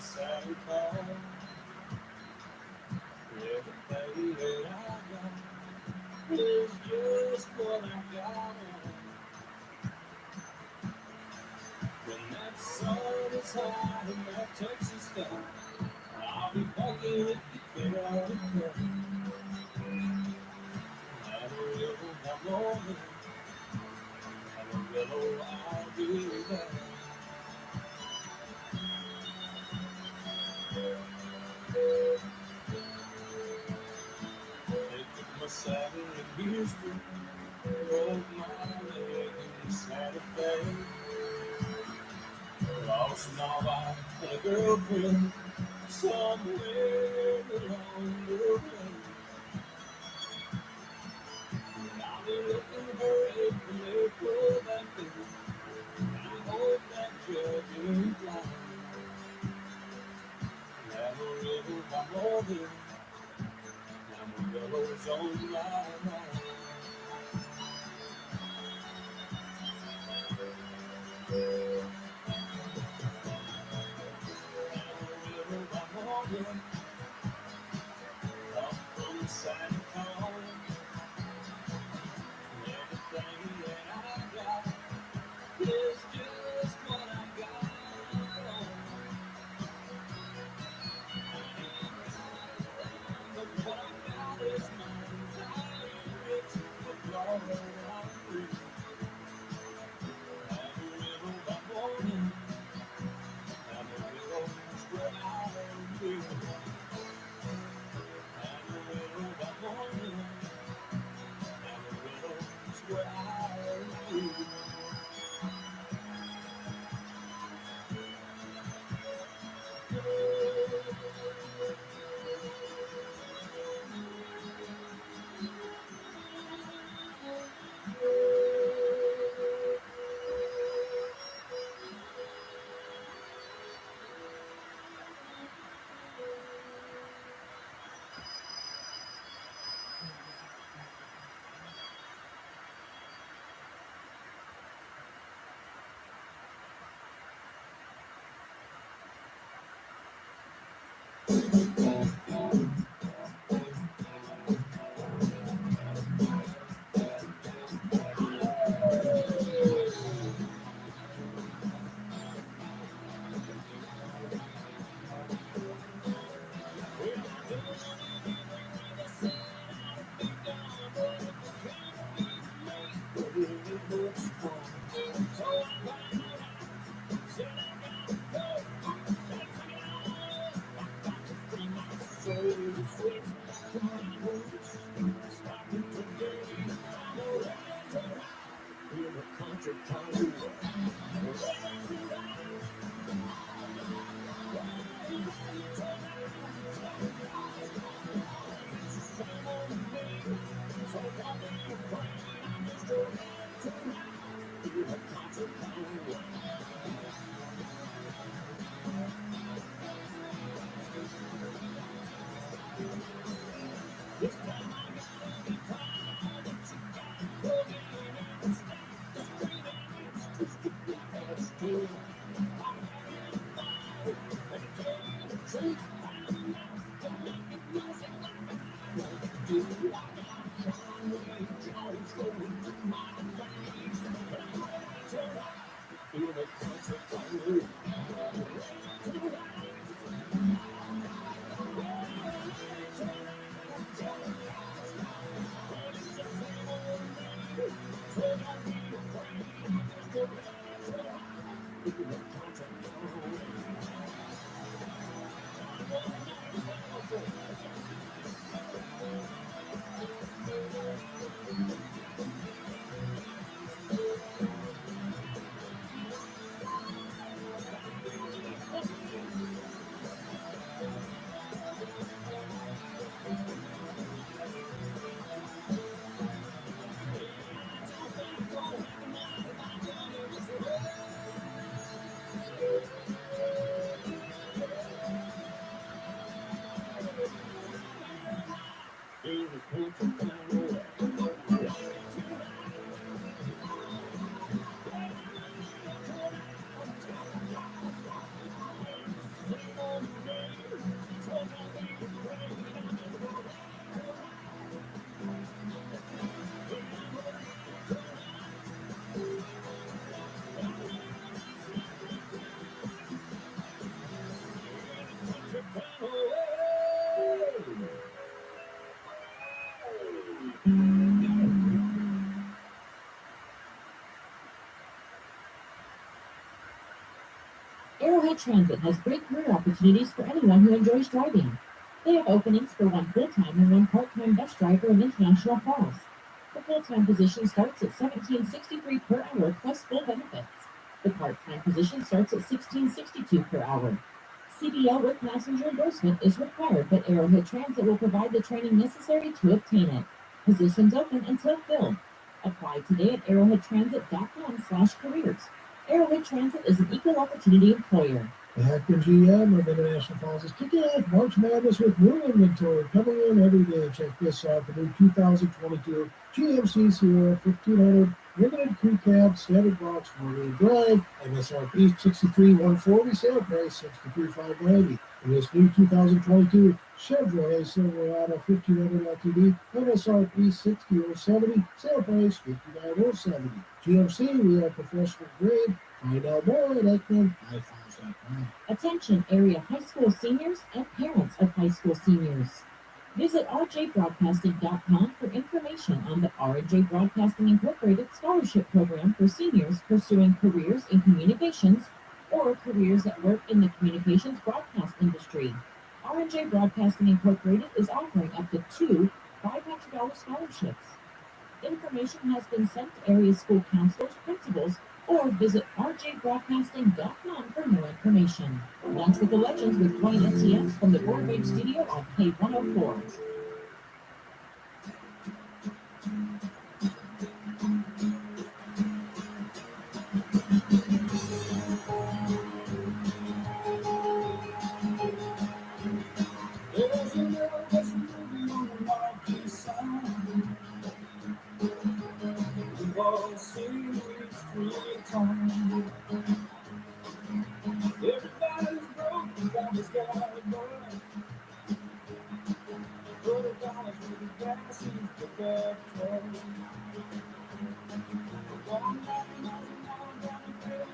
sad and cold. Everything that I got is just what I got. When that sun is high in that Texas sky, I'll be walking if you care to come. Amarillo, I'm lonely. Amarillo, I'll be there. They took my saddle in Houston, broke my leg in Santa Fe. Lost my wife and a girlfriend somewhere along the way. I'll be looking for it when they pull that thing. I hope that judge ain't blind. Amarillo, I'm on him. Amarillo's on my mind. Amarillo, I'm on him. Up from San Antonio. Everything that I got is just what I got. But what I got is mine. I ain't rich, but Lord, I'm free. Amarillo, I'm on it. Amarillo's where I live. Amarillo, I'm on it. Amarillo's where I live. Arrowhead Transit has great career opportunities for anyone who enjoys driving. They have openings for one full-time and one part-time bus driver in International Falls. The full-time position starts at $17.63 per hour plus full benefits. The part-time position starts at $16.62 per hour. CDL with passenger endorsement is required, but Arrowhead Transit will provide the training necessary to obtain it. Positions open until filled. Apply today at arrowheadtransit.com/careers. Arrowhead Transit is an equal opportunity employer. The Hackman GM of International Falls is kicking off March Madness with new inventory coming in every day. Check this out, the new 2022 GMC Sierra 1500 limited crew cab standard box 4-wheel drive, MSRP $63,140, sale price $63,590. And this new 2022 Chevrolet Silverado 1500 LTD, MSRP $60,070, sale price $59,070. GMC, we are professional grade. Find out more at EckmanHighFalls.com. Attention area high school seniors and parents of high school seniors. Visit rjbroadcasting.com for information on the R&J Broadcasting Incorporated Scholarship Program for seniors pursuing careers in communications or careers that work in the communications broadcast industry. R&J Broadcasting Incorporated is offering up to 2 $500 scholarships. Information has been sent to area school counselors, principals, or visit rjbroadcasting.com for more information. Lunch with the Legends with Dwayne NTS from the Board Babe Studio on K104. Everybody's broken, got this guy burning. $30 with the gas, he's the bad trouble. Going down, down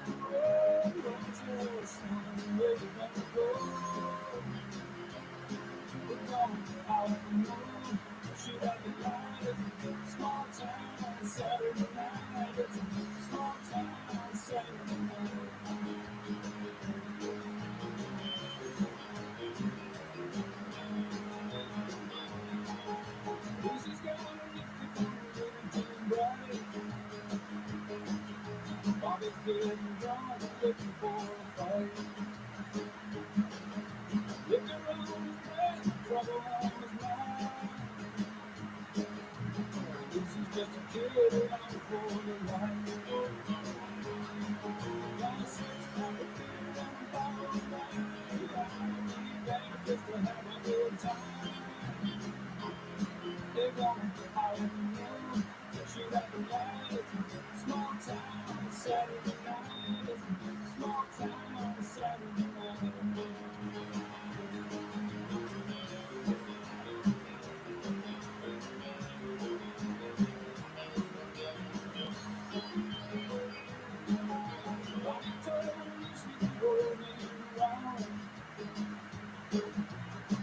the road, don't tell us something where you gonna go. We're going out on the road, shoot out the light, small town, Saturday night, it's a small town, Saturday night. Bobby's getting drunk, looking for a fight. Liquor on his brain, trouble on his mind. Lucy's just a kid around for the light. Got a six-pack of beer and a bottle of wine. Just to have a good time. They're going out in the road, shoot at the lights. Small town, Saturday night. Small town, Saturday night.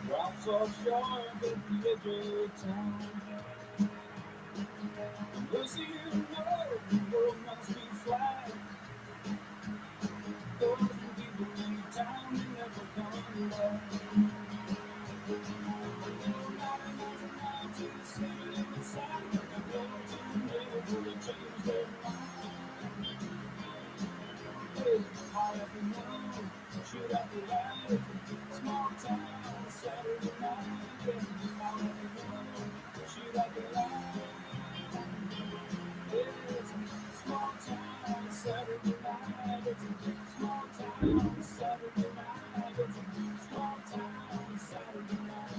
Drops off sharp at the edge of town. Lucy, you know the world must be flat. Those people in town, they never come back. Nobody knows how to see inside. They go to never really change their mind. Hey, high up in the moon, shoot out the light. Small town, Saturday night. High up in the moon, shoot out the light. It's a small town, Saturday night. It's a small town, Saturday night. It's a small town, Saturday night.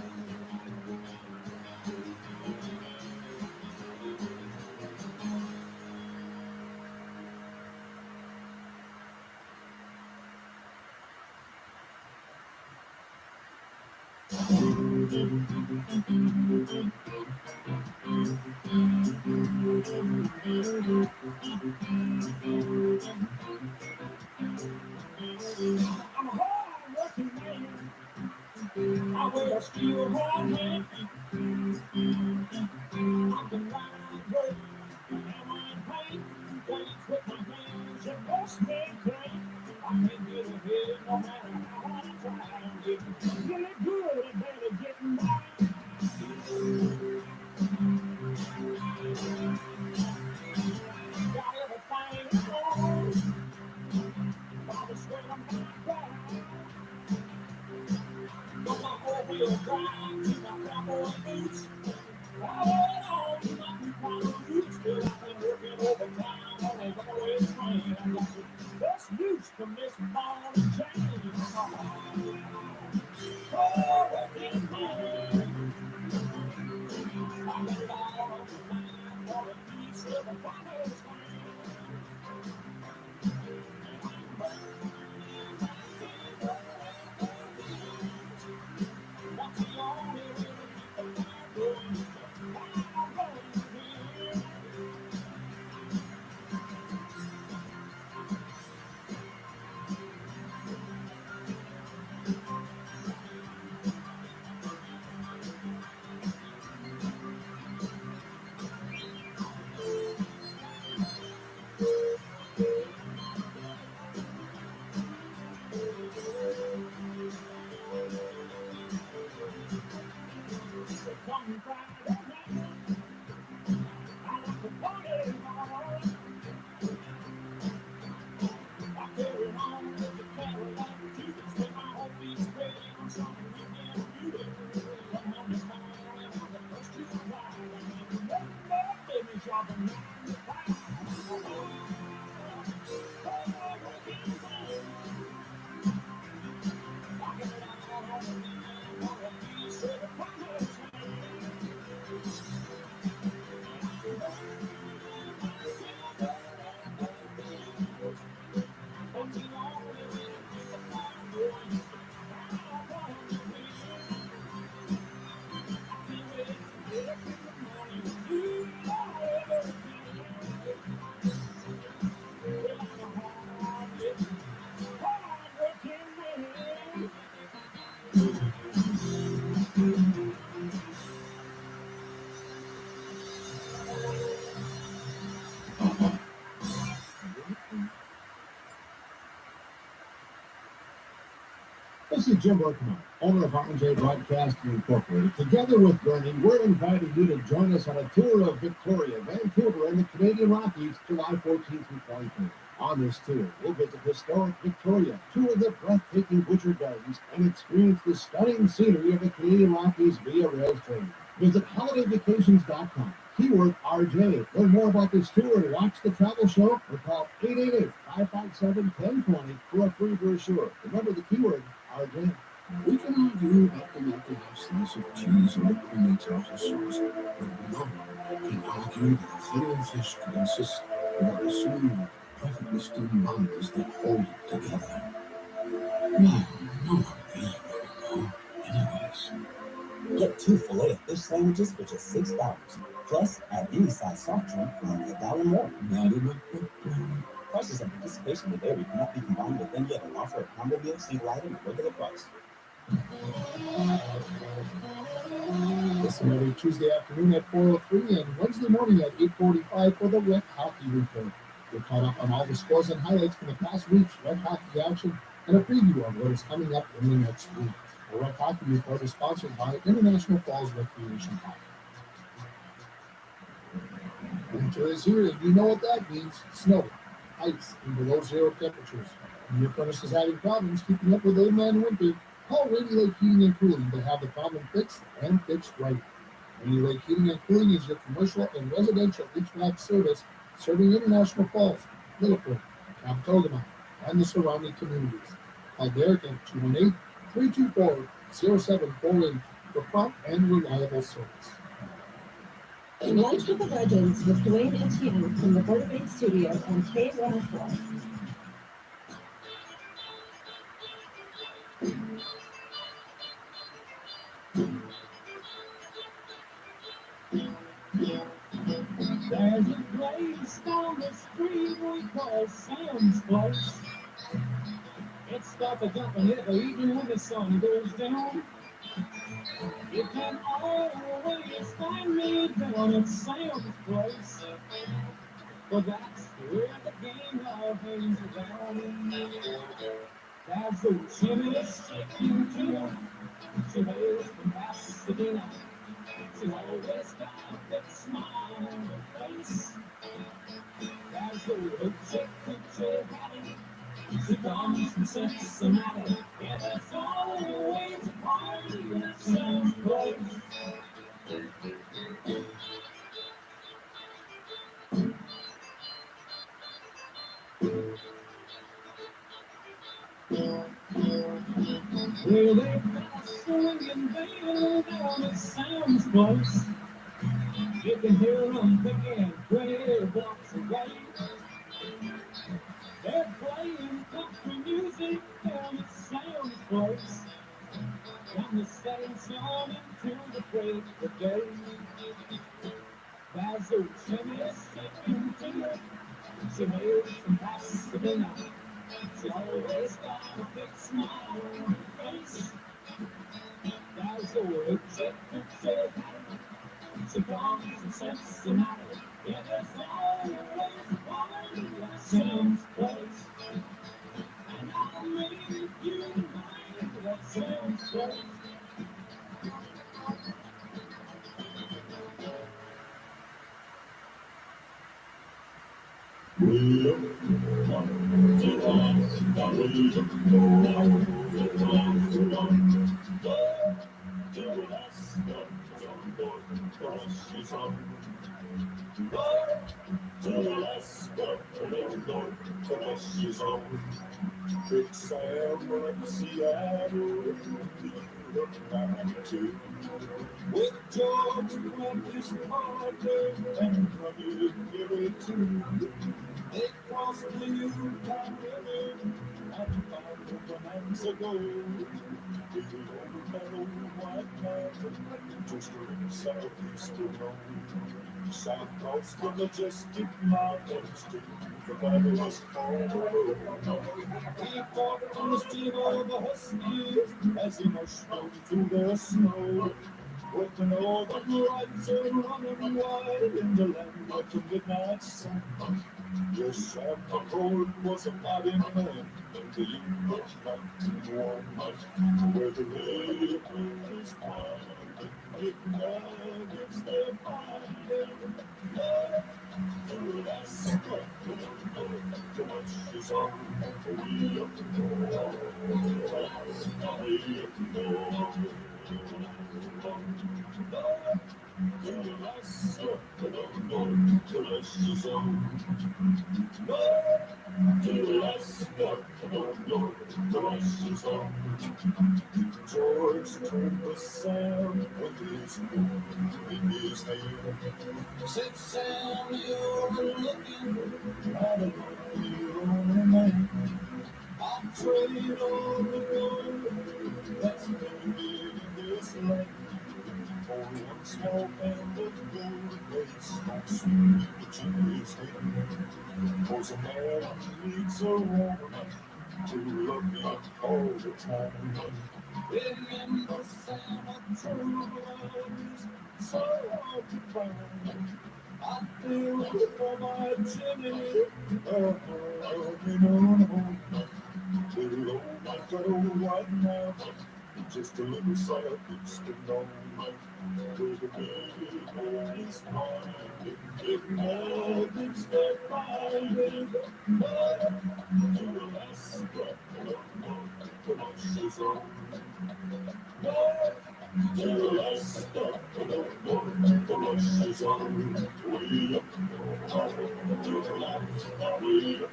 I'm a hard-working man. I wear a steel hard hat. I can ride great. Hammer and paint. Plays with my hands and postman crane. I can't get ahead ball and chain. Oh, working man. I got it all on the line for a piece of the promised land. That's the only way to keep the fire going. Fire going. Come Friday night, I like to party hard. I carry on with the Cadillac Cubans with my whole beats ready on some weekend beauty. Come on this morning on the first two ride, and then more baby shopping 9 to 5. Oh, working man. I got it all on the line for a piece of the promised land. That's the only way to keep the fire going. Fire going. I can't wait to get up in the morning and do all over again. Well, I'm a hard-working man. This is Jim Berkman, owner of R&J Broadcasting Incorporated. Together with Bernie, we're inviting you to join us on a tour of Victoria, Vancouver, and the Canadian Rockies, July 14th through 23rd. On this tour, we'll visit historic Victoria, tour the breathtaking Butcher Gardens, and experience the stunning scenery of the Canadian Rockies via rail train. Visit holidayvacations.com. Keyword RJ. Learn more about this tour and watch the travel show or call 888-557-1020 for a free brochure. Remember the keyword RJ. We can argue about the local slice of cheese and the creamy tartar sauce, but no one can argue that a fillet of fish can insist of a smooth, perfectly steamed buns that hold it together. No one really will. Anyways. Get 2 filet-o-fish sandwiches for just $6. Plus, add any size soft drink for only $1 more. Prices and participation may vary. Cannot be combined with any other offer at combo meal, single item, at regular price. Listen every Tuesday afternoon at 4:03 and Wednesday morning at 8:45 for the Rec Hockey Report. We're caught up on all the scores and highlights from the past week's Rec Hockey action and a preview of what is coming up in the next week. The Rec Hockey Report is sponsored by International Falls Recreation Park. Winter is here, and you know what that means. Snow, ice, and below zero temperatures. When your furnace is having problems keeping up with Old Man Winter, call Rainy Lake Heating and Cooling to have the problem fixed and fixed right. Rainy Lake Heating and Cooling is your commercial and residential HVAC service serving International Falls, Littlefoot, Capitogama, and the surrounding communities. Call Derek at 218-324-0748 for prompt and reliable service. Lunch with the Legends with Dwayne and Tian from the Vertebrate Studio on K104. There's a place down the street we call Sam's Place. It's stuff a jumping hill even when the sun goes down. You can always find me down at Sam's Place. But that's where the game all hangs around. There's those chimneys shaking too. She hails from Pasadena. She's always got a big smile on her face. There's the hoochie coochie hattie. She comes from Cincinnati. Yeah, there's always a party at Sam's Place. Well, they've got a swinging band down at Sam's place. You can hear them picking 20 blocks away. They're playing country music down at Sam's place. From the setting sun until the break of day. Basil Jimmy's singing to it. She made some possible night. She's always got a big smile on her face. Basil executive. She comes from Cincinnati. Yeah, there's always a party at Sam's place. And I'll make you mine at Sam's place. Big Sam from Seattle, with George Prentice Parker and Robbie Gary too. They crossed the Yukon River and found the Bonanza Gold. The old metal white man, just southeast of Rome. South coast the majestic mountains to the fabulous home. He fought on the steel of the Huskies as he marched through the snow. With the northern lights running wide in the land of the midnight sun. Yes, Sam McCord was a mighty man in the English mountain warm, where the river is wide. It nuggets their fire. To Alaska, to much is on we up George turned the Sam with his horn in his hand. Said, Sam, you're looking at a lonely man. I'll trade all the gold that's been in this land for one small pound of gold plates on sweet Jimmy's hand. Cause a man needs a woman to love me all the time. Remember, Sam, a true love is so hard to find. I feel for my Jimmy, little old Buffalo right now, just a little southeast of Nome. Where the baby is mine, it nuggets that finding. To Alaska, the lush is on. To Alaska, the lush is on. Way up, to Alaska, way up.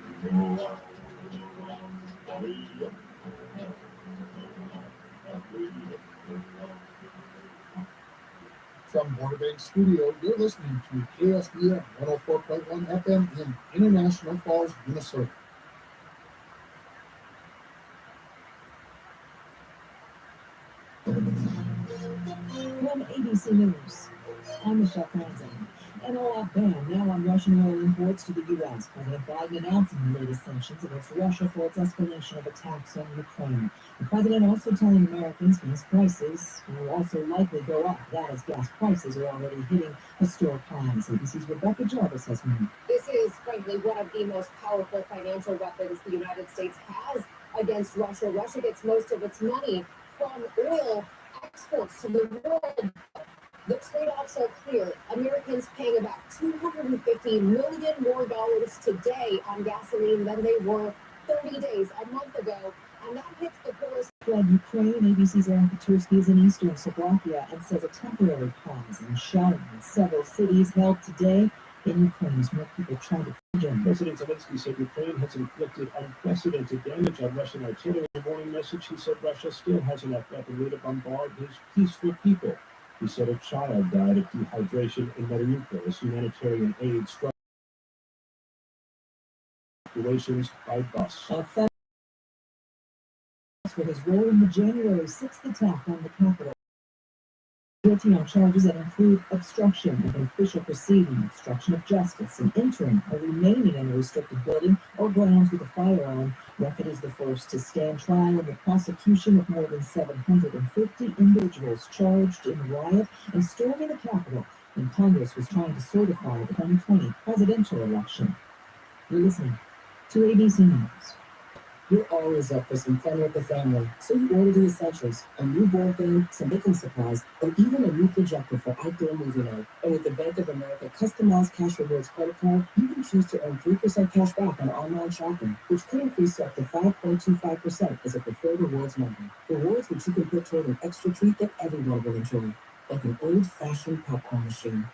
From Border Bank Studio, you're listening to KSDM 104.1 FM in International Falls, Minnesota. From ABC News, I'm Michelle Franzen. An all-out ban now on Russian oil imports to the U.S. President Biden announcing the latest sanctions against Russia for its escalation of attacks on Ukraine. The president also telling Americans gas prices will also likely go up. That as gas prices are already hitting historic highs. ABC's Rebecca Jarvis has more. This is, frankly, one of the most powerful financial weapons the United States has against Russia. Russia gets most of its money from oil exports to the world. The trade-offs are clear. Americans paying about $250 million more today on gasoline than they were 30 days, a month ago, and that hits the poorest. Fled Ukraine, ABC's Aaron Katursky is in eastern Slovakia and says a temporary pause in shelling in several cities held today in Ukraine as more people try to President Zelensky said Ukraine has inflicted unprecedented damage on Russian artillery. In a warning message, he said Russia still has enough weaponry to bombard his peaceful people. He said a child died of dehydration in Mariupol as humanitarian aid struck evacuations by bus. For his role in the January 6th attack on the Capitol. Guilty on charges that include obstruction of an official proceeding, obstruction of justice, and entering or remaining in a restricted building or grounds with a firearm. Ruffin is the first to stand trial in the prosecution of more than 750 individuals charged in the riot and storming the Capitol when Congress was trying to certify the 2020 presidential election. You're listening to ABC News. You're always up for some fun with the family, so you order the essentials, a new board game, some baking supplies, or even a new projector for outdoor movie night. And with the Bank of America customized cash rewards credit card, you can choose to earn 3% cash back on online shopping, which could increase to up to 5.25% as a preferred rewards member. Rewards which you can put toward an extra treat that everyone will enjoy, like an old-fashioned popcorn machine.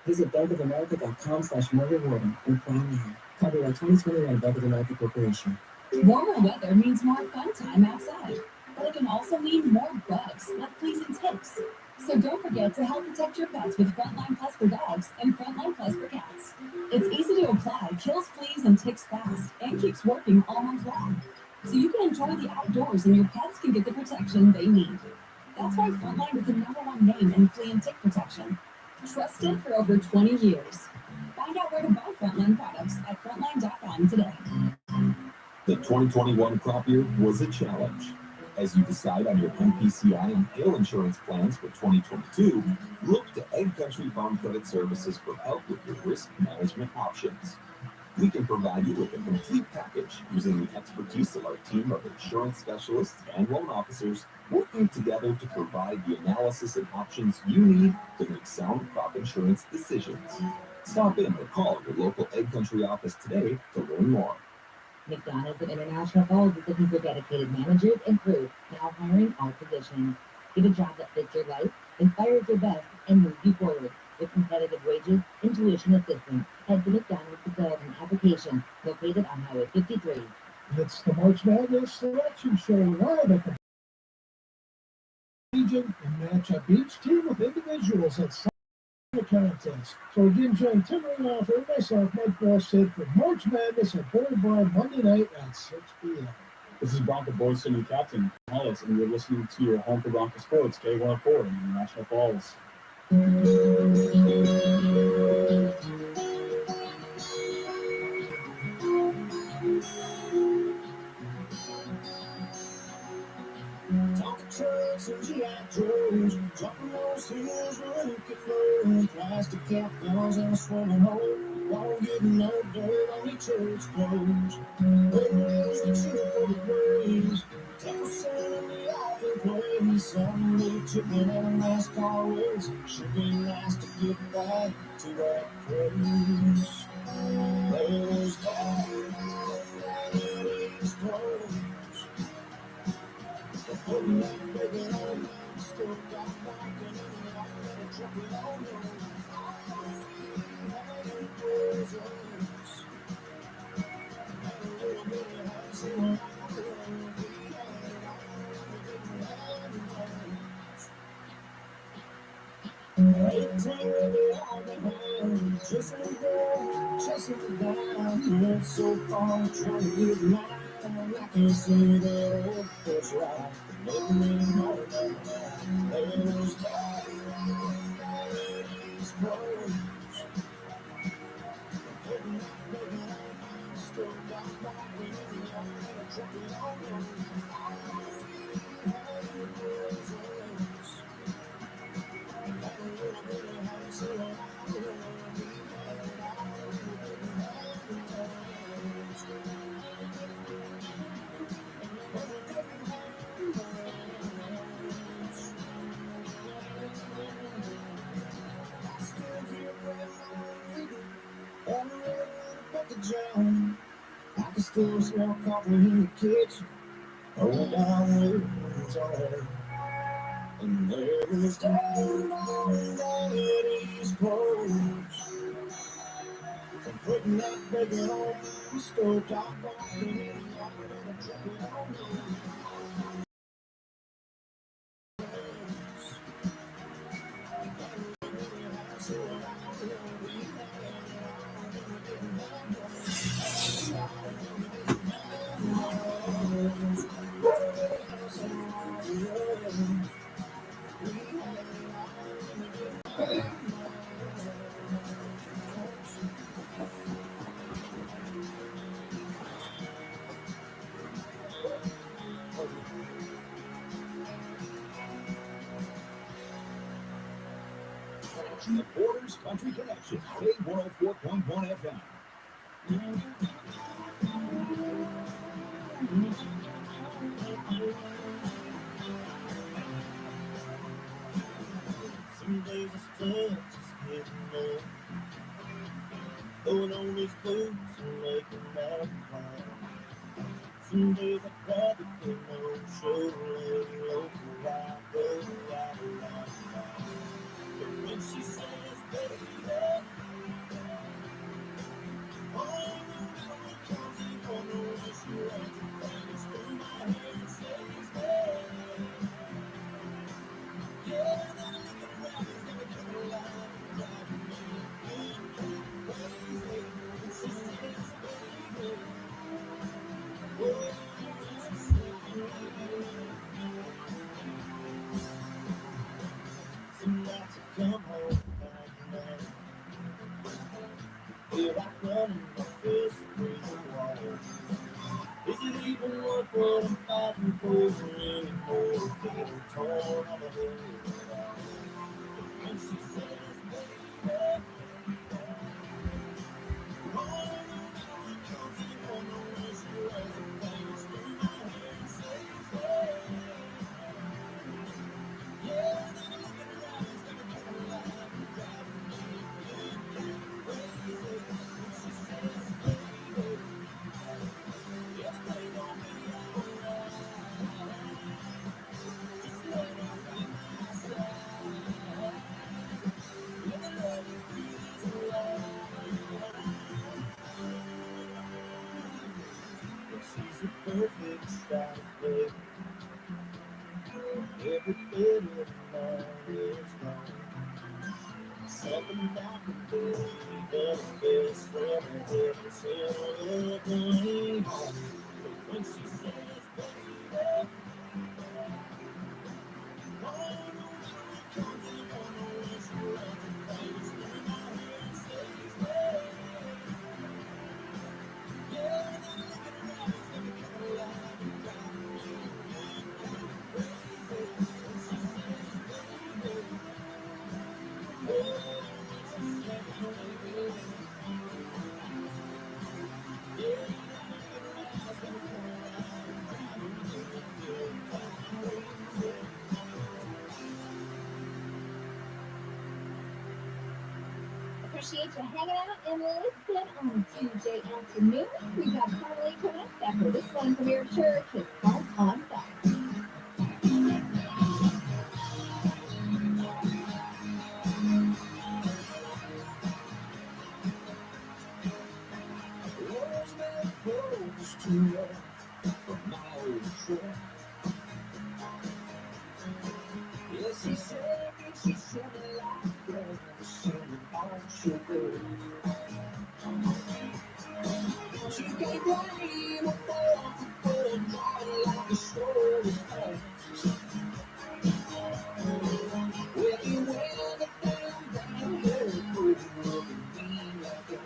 Visit bankofamerica.com/morerewarding and apply now. Copyright 2021 Bank of America Corporation. Warmer weather means more fun time outside, but it can also mean more bugs, like fleas and ticks. So don't forget to help protect your pets with Frontline Plus for dogs and Frontline Plus for cats. It's easy to apply, kills fleas and ticks fast, and keeps working all month long. So you can enjoy the outdoors and your pets can get the protection they need. That's why Frontline is the #1 name in flea and tick protection. Trusted for over 20 years. Find out where to buy Frontline products at frontline.com today. The 2021 crop year was a challenge. As you decide on your NPCI and hail insurance plans for 2022, look to Egg Country Farm Credit Services for help with your risk management options. We can provide you with a complete package using the expertise of our team of insurance specialists and loan officers working together to provide the analysis and options you need to make sound crop insurance decisions. Stop in or call your local Egg Country office today to learn more. McDonald's at International Falls is looking for dedicated managers and crew, now hiring all positions. Get a job that fits your life, inspires your best, and moves you forward. With competitive wages and tuition assistance, head to McDonald's to fill out an application located on Highway 53. It's the March Madness Selection Show live at the region and match up each team with individuals at the contest. So again, John Timmerman and myself, Mike Bosted, for March Madness at Boulevard Monday night at 6 p.m. This is Bronco Boys City Captain Hollis, and you're listening to your home for Bronco Sports, K104 in International Falls. Talking trucks and GI Joes, jumping those hills, looking low, plastic cap guns in a swimming hole, won't get no dirt on each other's clothes. Windows that shoot for the blaze, 10% in the often place, someday chicken and a NASCAR race, should be nice to get back to that place. There's God, and it's close. Putting that bacon on, still got walking in the yard, and a trumpet on them. And a little bit of house in the chasing the down, went so far, trying to get mine. I can see that old horse ride, making me know that there's God in His clothes. Putting that bacon on, still got walking in the yard, and a trumpet on them. And a little bit of house in the John. I can still smell coffee in the kitchen. Hold down the windows on her. And there was down on that East Coast. Putting that bacon on the stove top on me, I'm drinking on me. The Borders Country Connection, K104.1 FM. Some days I still just getting old. Throwing on these boots and making that plan. Some days I'd rather get no show, lay low for a while, go right around. But when she says, baby, oh, no, comes in on the wish you had to bang it through my hair and says, hey, yeah, that looking around is never coming alive and driving me crazy. And she says, baby, oh, she says, some nights I come home at night, feel like running my fist through the wall. Is it even worth what I'm fighting for anymore? Feeling torn on the head. When she says, baby, oh, no, it comes in on the wish you had to bang it through my hair and says, hey, yeah, that looking around is never coming alive and driving me crazy. When she says, baby, everything gon' be alright. Just let me be my side. Let me love you through this life. She's a perfect shot, baby. Every bit of mine is gone. Something I can do, but a best friend and heaven sent love me home. But when she says, baby, oh, no, it comes in on the wish you had to bang it through my hair and says, hey, yeah, that looking around is never coming alive and driving me crazy. When she says, baby, oh, she says, baby, yeah, that looking around is never coming alive and driving me crazy. Appreciate you hanging out and listening on Tuesday afternoon. We've got Carly coming up after this one from your church. It's Heart on Fire. Rosemary close to her from my old truck. Yeah, she said me like bread, singing on sugar. She can't blame a boy for drawing like a story. Well, you wear the damn hair, looking mean like that.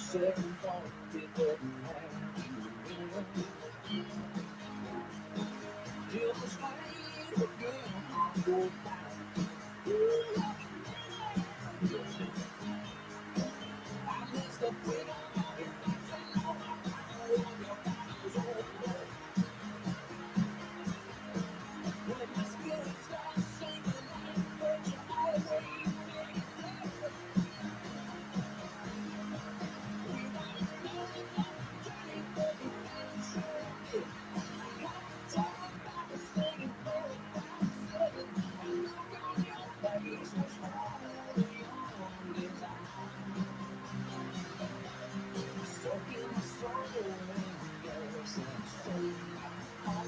Second thought, it doesn't have to be. Feel the strain again. I go back. I miss the freedom of your touch and all my power of your body's over. When my spirit starts sinking, I put you always in. We might know the journey, but the end sure is. I got to talk about the singing for a thousand. I look on your face was holding on desire. Soaking my soul in yours and say, oh,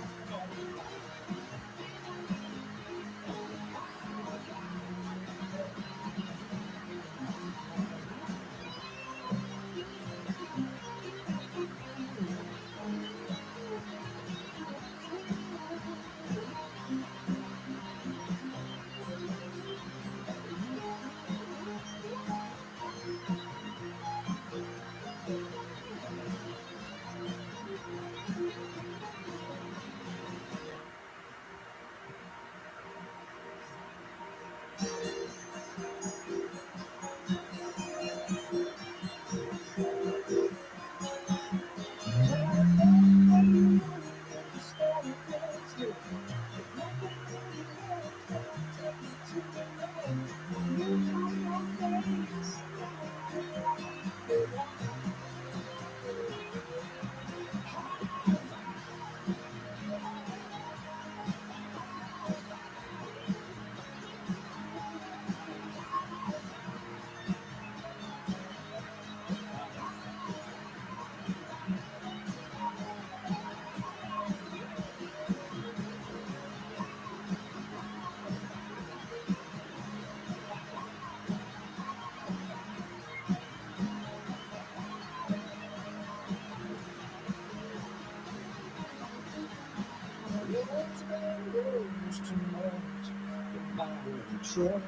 it's been years too much in my control.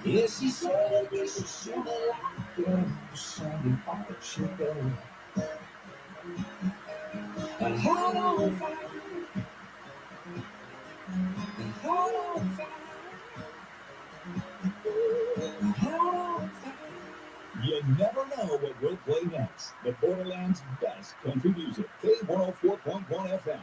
Yeah, she said you should shimmer like a shining heart should go. A heart on fire, a heart on fire, a heart on fire. You never know what will play next. The Borderlands' best country music. K104.1 FM.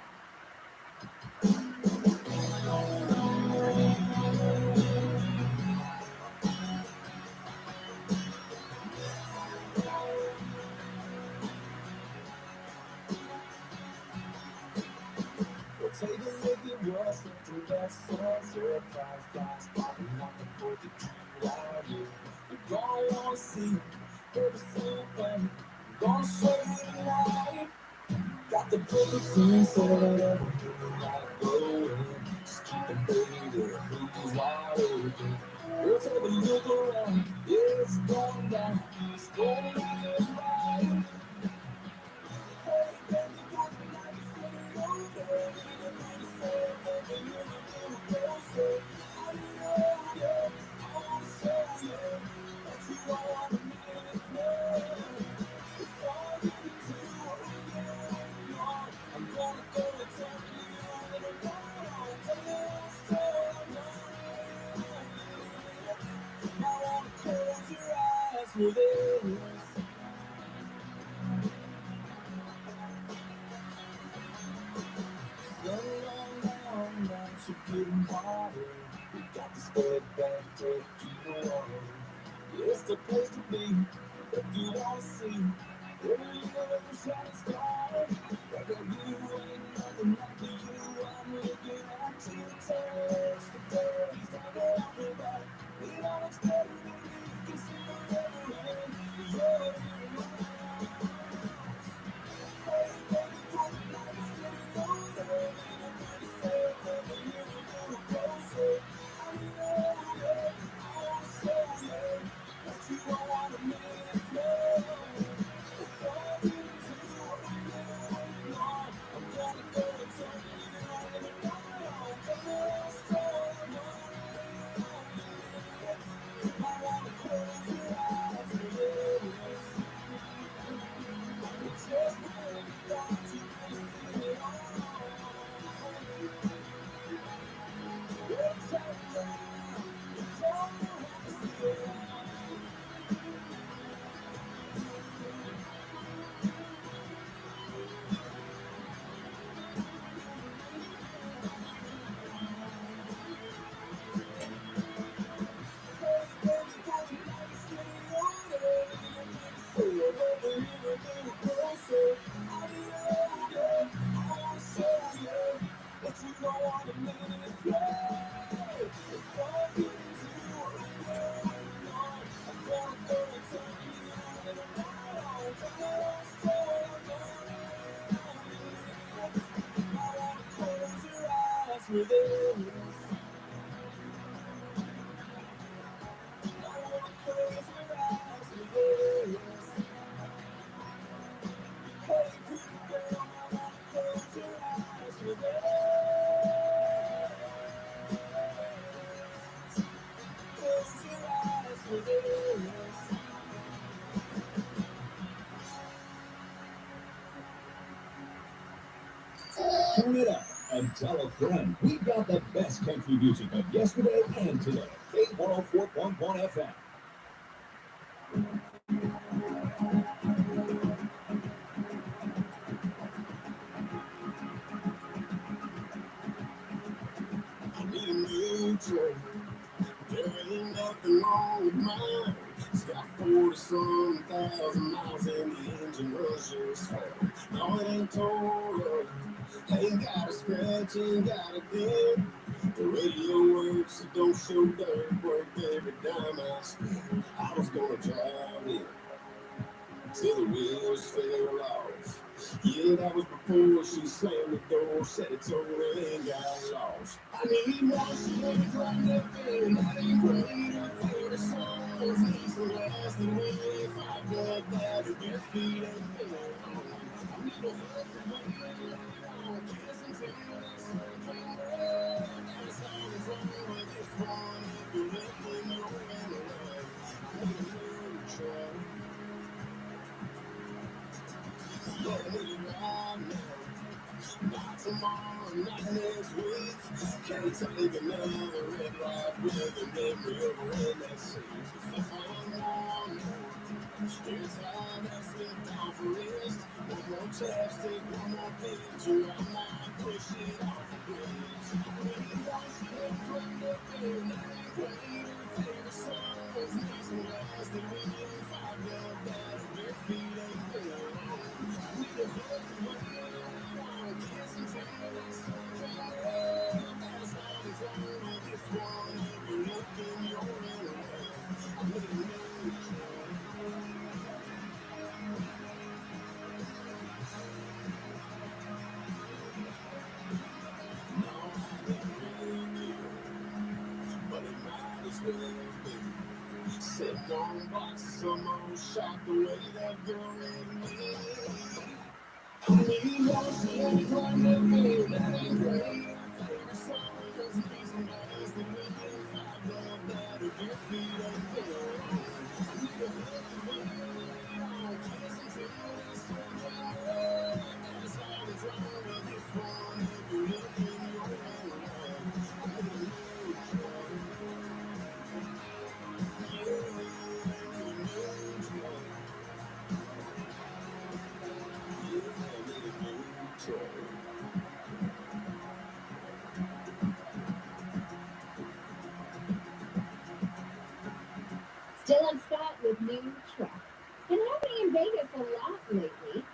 Well, take a look at what's left that sunset fireflies popping on the 42 out here. You're gonna wanna see every single thing. I'm gonna show you tonight. Got the perfect scene set up, everything like glowing. Just keep the baby, who's wide open. Girl, take a look around, yeah, it's going down. It's going down this right. Hey, baby, got the night, say, oh, baby, the night, say, baby, you're a little closer. I know, yeah, I wanna show you that you are the man now. It's all you do, yeah. I'm gonna go and tell you that I'm I wanna close your eyes for this. Sun on down, nights are getting hotter. We got to step back, take to the water. It's the place to be, if you wanna see. Every little shining star. Like you ain't nothing like you. I'm looking at to taste the days that go off the back. We don't expect it, you can see forever in. You're in my arms. Hey, baby, come back, say no, baby. I'm say, baby, you're a little closer. I know, yeah, I wanna show you that you are the man, yeah. I'm eyes with this. I wanna close your eyes with this. Hey, pretty girl, I wanna close your eyes with this. Close your eyes with this. Turn it up and tell a friend. We've got the best country music of yesterday and today. K104.1 FM. I need a new train. There ain't nothing wrong with mine. It's got 40-some thousand miles in the engine rushes fast. No, it ain't tore up. Ain't got a scratch, ain't got a dent. The radio works, it don't show dirt. Worked every dime I spent. I was gonna drive it till the wheels fell off. Yeah, that was before she slammed the door, said it's over and got lost. I need more, she ain't climbed up there, that ain't great. Her favorite songs need some lasting way. If I got that, if your feet ain't been I need a hug from her, I'll kiss and tell that something red. That's all that's wrong with this one. If you're looking, you're in the right. I need a new try. Yeah, I need it right now. Not tomorrow, not next week. Can't take another red light with a memory of a redneck scene. If I'm on, here's how that slipped off her wrist. One more chapstick, one more picture. I might push it off the bridge. I really want you to come up there, that ain't great. Her favorite songs need some lasting way. If I got that, if your feet ain't been I need a hug from her. Kiss and tell that something red. That's all that's wrong with this one. If you're looking, you're in the right. I need a new try. No, I didn't really do, but it might as well be. Sitting on boxes, almost shocked the way that girl read me. I need more, she ain't climbed up there, that ain't great. Her favorite songs need some lasting way. If I got that, if your feet ain't been I need a hug from her, I'll kiss and tell that something red. That's all that's wrong with this one. If you're looking, you're in the right. I need a new try. Yeah, I need a new try. Yeah, I need a new try. Dylan Scott with New Truck. It's been happening in Vegas a lot lately,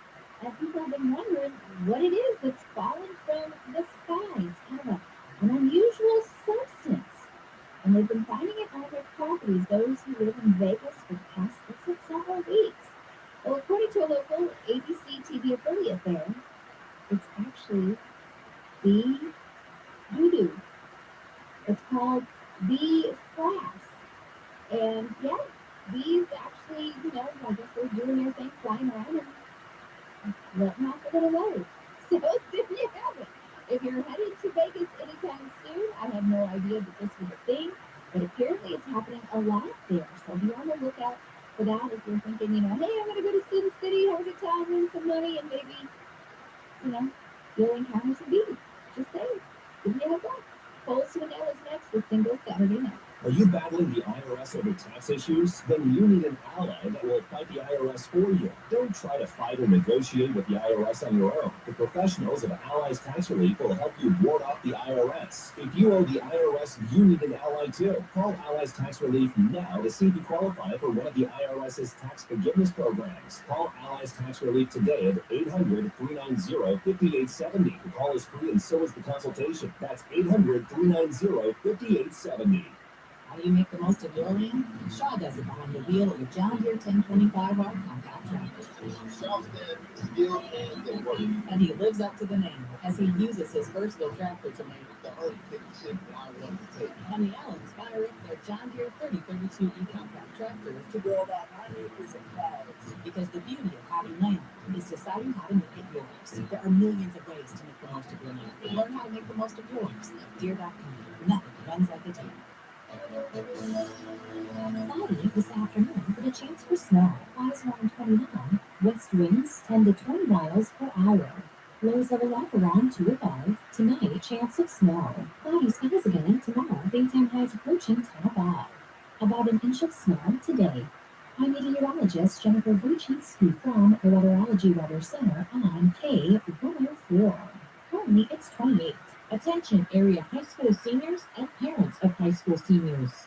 and people have been wondering what it is that's falling from the sky. It's kind of an unusual substance, and they've been finding it on their properties, those who live in Vegas for the past several weeks. Well, according to a local ABC TV affiliate there, it's actually bee doo-doo. It's called bee frass. And yeah, bees actually, I guess they're doing their thing, flying around and letting off a little load. So there you have it. If you're headed to Vegas anytime soon, I had no idea that this was a thing, but apparently it's happening a lot there. So be on the lookout for that if you're thinking, hey, I'm going to go to Sin City, have a good time, win some money, and maybe, you'll encounter some bees. Just saying. Give me a heads up. Cole Swindell is next with Single Saturday Night. Are you battling the IRS over tax issues? Then you need an ally that will fight the IRS for you. Don't try to fight or negotiate with the IRS on your own. The professionals of Allies Tax Relief will help you ward off the IRS. If you owe the IRS, you need an ally too. Call Allies Tax Relief now to see if you qualify for one of the IRS's tax forgiveness programs. Call Allies Tax Relief today at 800-390-5870. The call is free and so is the consultation. That's 800-390-5870. How do you make the most of your land? Shaw does it behind the wheel of a John Deere 1025R compact tractor. Shaw's dead, skilled, and working. And he lives up to the name as he uses his versatile tractor to make The hard to take the shape that I wanted to take. And the Allens fire up their John Deere 3032 E-Compact tractor to grow about 9 acres of clouds. Because the beauty of having land is deciding how to make it yours. There are millions of ways to make the most of your land. Learn how to make the most of yours at Deere.com. Nothing runs like a Deere. Cloudy this afternoon with a chance for snow. Highs around 29. West winds 10 to 20 miles per hour. Lows of 11 around 2 above. Tonight, chance of snow. Cloudy skies again tomorrow. Daytime highs approaching 10 above. About an inch of snow today. I'm meteorologist Jennifer Wojcicki from the Weatherology Weather Center on K104. Currently, it's 28. Attention area high school seniors and parents of high school seniors.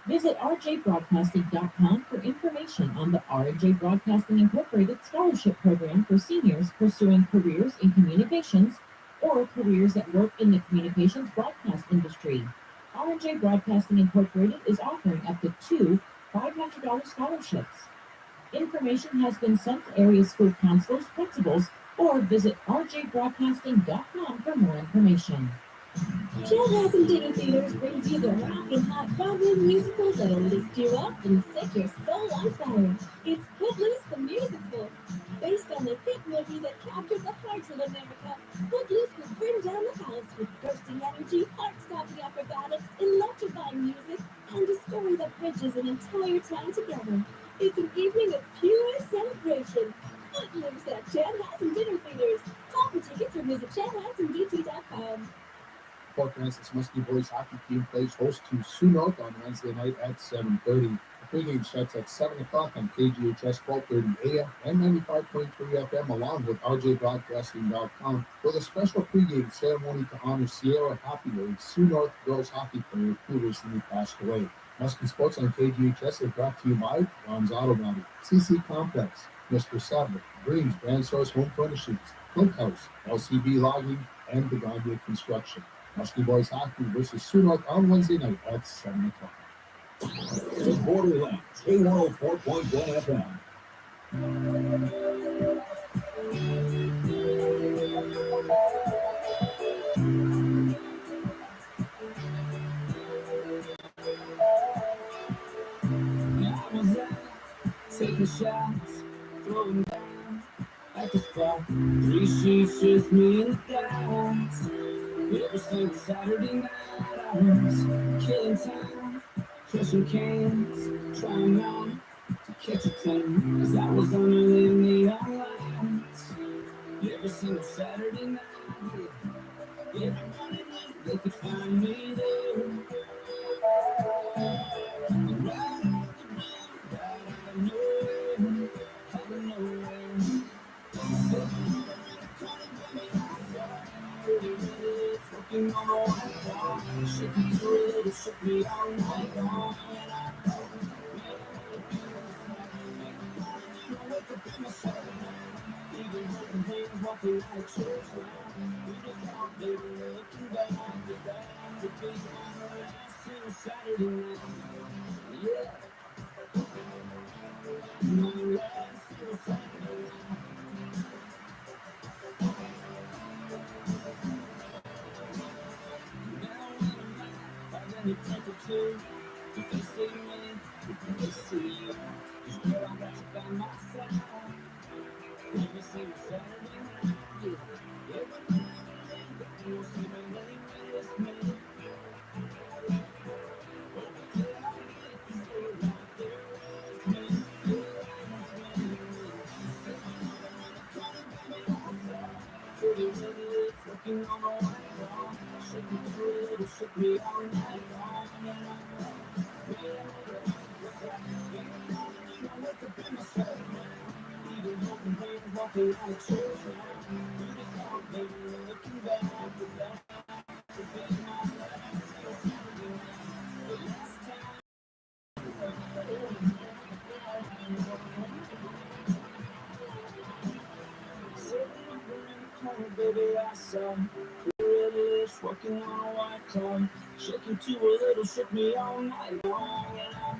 Visit rjbroadcasting.com for information on the R&J Broadcasting Incorporated Scholarship Program for seniors pursuing careers in communications or careers that work in the communications broadcast industry. R&J Broadcasting Incorporated is offering up to 2 $500 scholarships. Information has been sent to area school counselors, principals, or visit rjbroadcasting.com for more information. Chanhassen Dinner Theaters brings you the rockin' hot Broadway musical that'll lift you up and set your soul on fire. It's Footloose the Musical. Based on the hit movie that captured the hearts of America, Footloose will bring down the house with bursting energy, heart-stopping acrobatics, electrifying music, and a story that bridges an entire town together. It's an evening of pure celebration. Footloose at Chanhassen Dinner Theaters. Call for tickets or visit chanhassendt.com. Port Francis Muskie Boys hockey team plays host to Sioux North on Wednesday night at 7:30. The pregame starts at 7 o'clock on KGHS 1230 AM and 95.3 FM, along with RJBroadcasting.com, with a special pregame ceremony to honor Sierra Happy, a Sioux North girls hockey player who recently passed away. Muskie Sports on KGHS is brought to you by Ron's Auto Body, CC Complex, Mr. Sadler, Green's Brand Source Home Furnishings, Cookhouse, LCB Logging, and Begondia Construction. Muskie Boys hockey versus Sioux North on Wednesday night at 7 o'clock. The Borderlands, K104.1 FM. I was out taking shots, throwing down at the spot. 3 sheets, just me and the guys. Every single Saturday night I was killing time, crushing cans, trying not to catch a tan, 'cause I was under the neon lights. Every single Saturday night, yeah. Everybody knew they could find me there. Right out the blue, right out of nowhere, out of nowhere. Working on a white car, shaking through it, it shook me all night long. And I know, wake up in my shirt now, even holding hands, walking out of church now. We just all baby looking down, the down, the big one, last single Saturday night. Yeah. My last single Saturday night. Any type of two, if they see me, if they see you, just girl, I got you by my side. Every single Saturday night, yeah. Every night you'll see my name with me. Oh, yeah, I get to stay right there with me. Pretty lady, working on a white wall, shaking through it, shook me all night long. And I wake up in my shirt now, even holding hands, walking out of church now. We just all baby looking back with that to be my last Saturday night. The last time. Baby, I saw pretty lips working on a white car, shaking to a little, shook me all night long. And I'm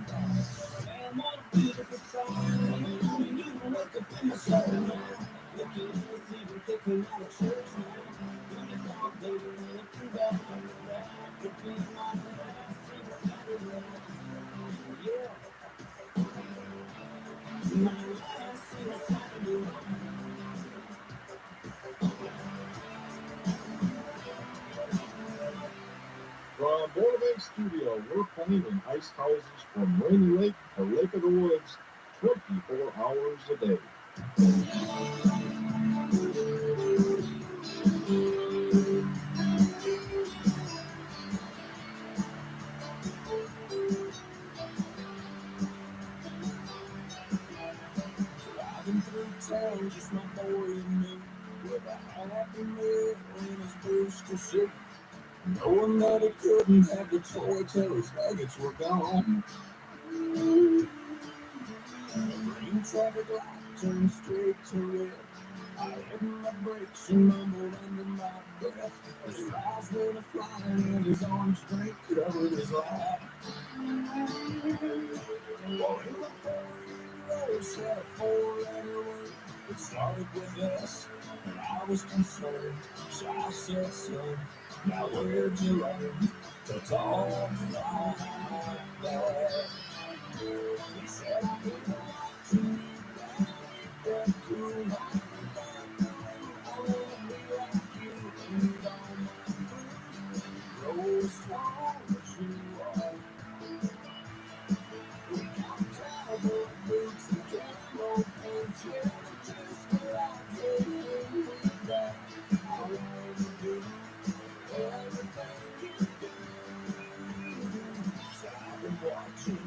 man, what a beautiful song. And you can wake up in my shirt now, looking at us, even kicking out of church now. You just all baby looking back. Could be my last Saturday. Yeah. My last Saturday. From Borderbank Studio, we're playing in ice houses from Rainy Lake to Lake of the Woods 24 hours a day. Driving through town, just my boy and me, with a happy meal in his booster seat. Knowing that he couldn't have the toy till his nuggets were gone. The green traffic light turned straight to red. I hit my brakes and mumbled under my breath. His flies went a flying and his arm strength covered his lap. Well, in the 4-year-old said a 4-letter word. It started with S, and I was concerned. So I said, son, now where'd you learn to talk like that? He said, I've been watching you that cool like that. I wanna be like you and all my food. Grow as strong as you are. We got cowboy boots and camo pants, yeah, just like everything we got. I wanna do everything you do. So I've been watching.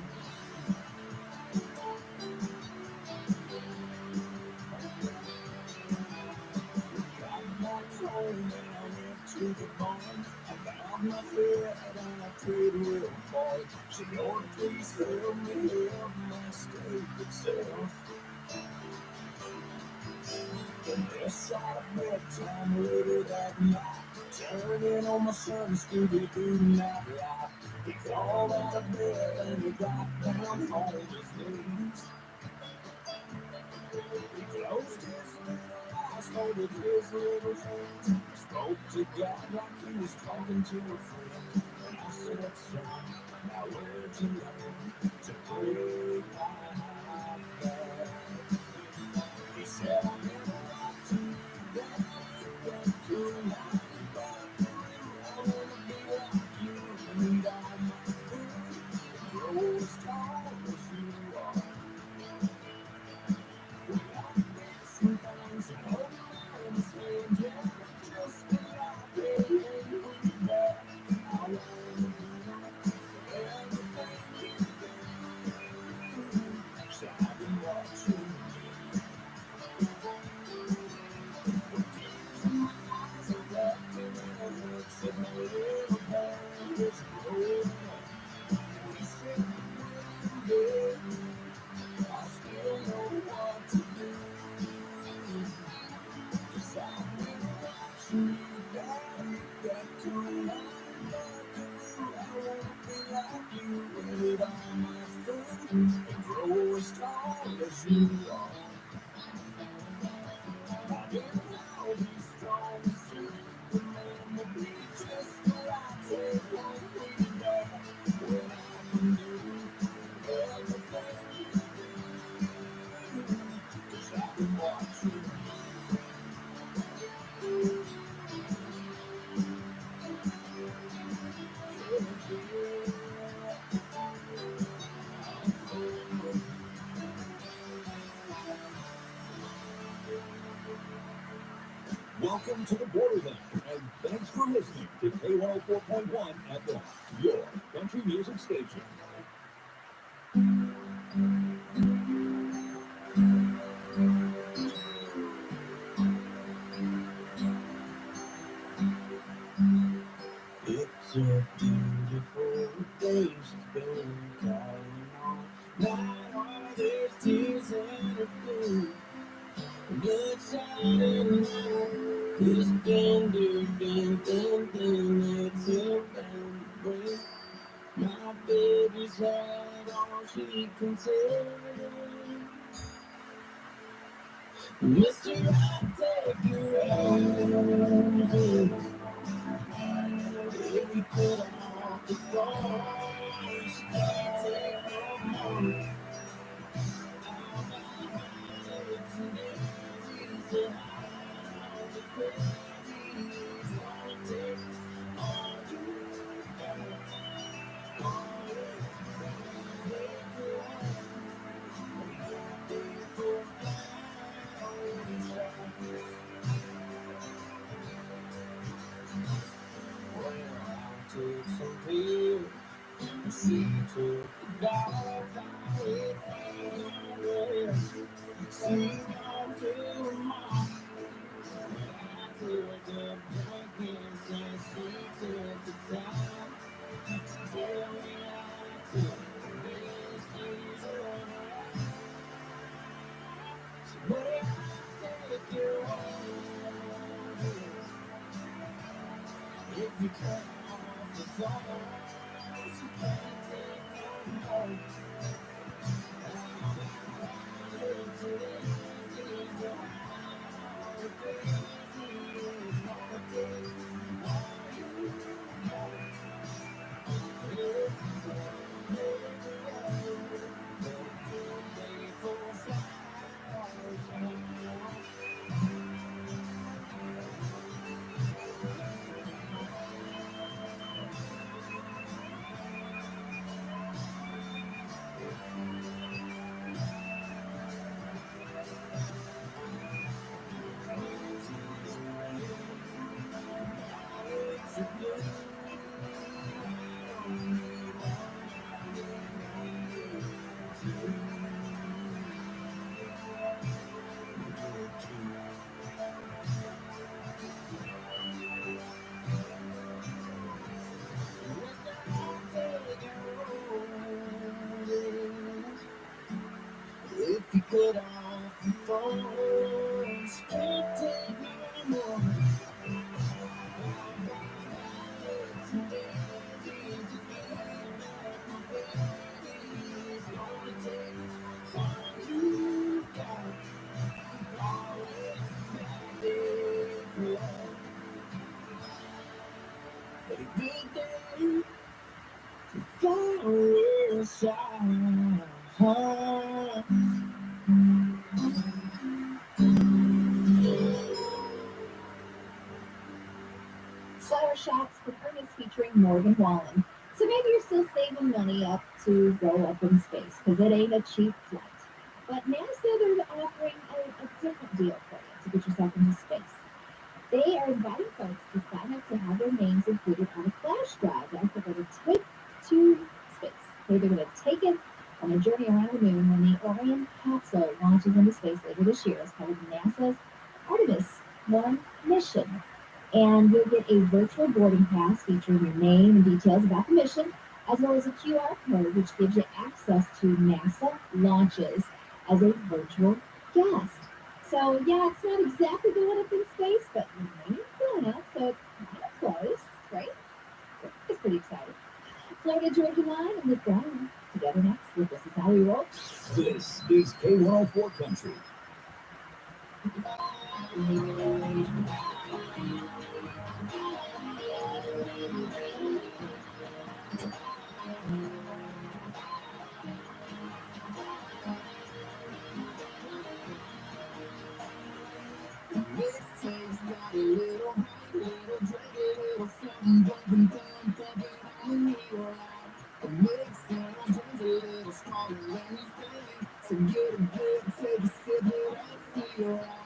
Got back home and I went to the barn. I bowed my head and I prayed real hard. Said, Lord, please help me help my state itself. And this out of bedtime later that night, turning on my son's Scooby-Doo nightlight. He crawled out of bed and he got down on his knees. He closed his little eyes, folded his little hands, spoke to God like he was talking to a friend. And I said, son, now where'd you learn to pray like that? He said, I never walked to you that cool like that. I wanna be like you and eat all my food, grow as tall as you are. We got some things that hold my hands, yeah, just like everything we got. I wanna do everything you do. So I've been watching. And grow as tall as you are. I didn't know be strong as Superman would be just like it won't be there when I can do everything you do. 'Cause I've been watching. Welcome to the Borderland, and thanks for listening to K104.1 FM, your country music station. It's a beautiful day, she's been calling all night. Are there tears in her blue? Good Saturday night, this tender, it's around the break. My baby's had all she can take. Mister, I'll take your hand. If you could, She took the dogs away from her. She's gone to her mom. I took the drinking since she took the time to tell me I took the best she's around. So baby, I'll take your roses if you cut off the flowers. You can't take no more. If you cut off the phones, can't take no more. But a good day for a side. Flower Shops with Ernest featuring Morgan Wallen. So maybe you're still saving money up to go up in space, because it ain't a cheap flight. But NASA, they're offering a different deal for you to get yourself into space. They are inviting folks to sign up to have their names included on a flash drive that they're going to take to space. They're going to take it on a journey around the moon when the Orion capsule launches into space later this year as part of NASA's Artemis 1 mission. And you'll get a virtual boarding pass featuring your name and details about the mission, as well as a QR code which gives you access to NASA launches as a virtual guest. So yeah, it's not exactly going up in space, but your name's going up, so it's kind of close, right? It's pretty exciting. Florida Georgia Line and Luke Brown together next with This Is How We Roll. This is K104 Country. Mixtapes got a little honey, little drink, a little something bumping down, thumping on me right. A mix and I drink a little stronger than you think. So get a grip, take a sip, let I feel right.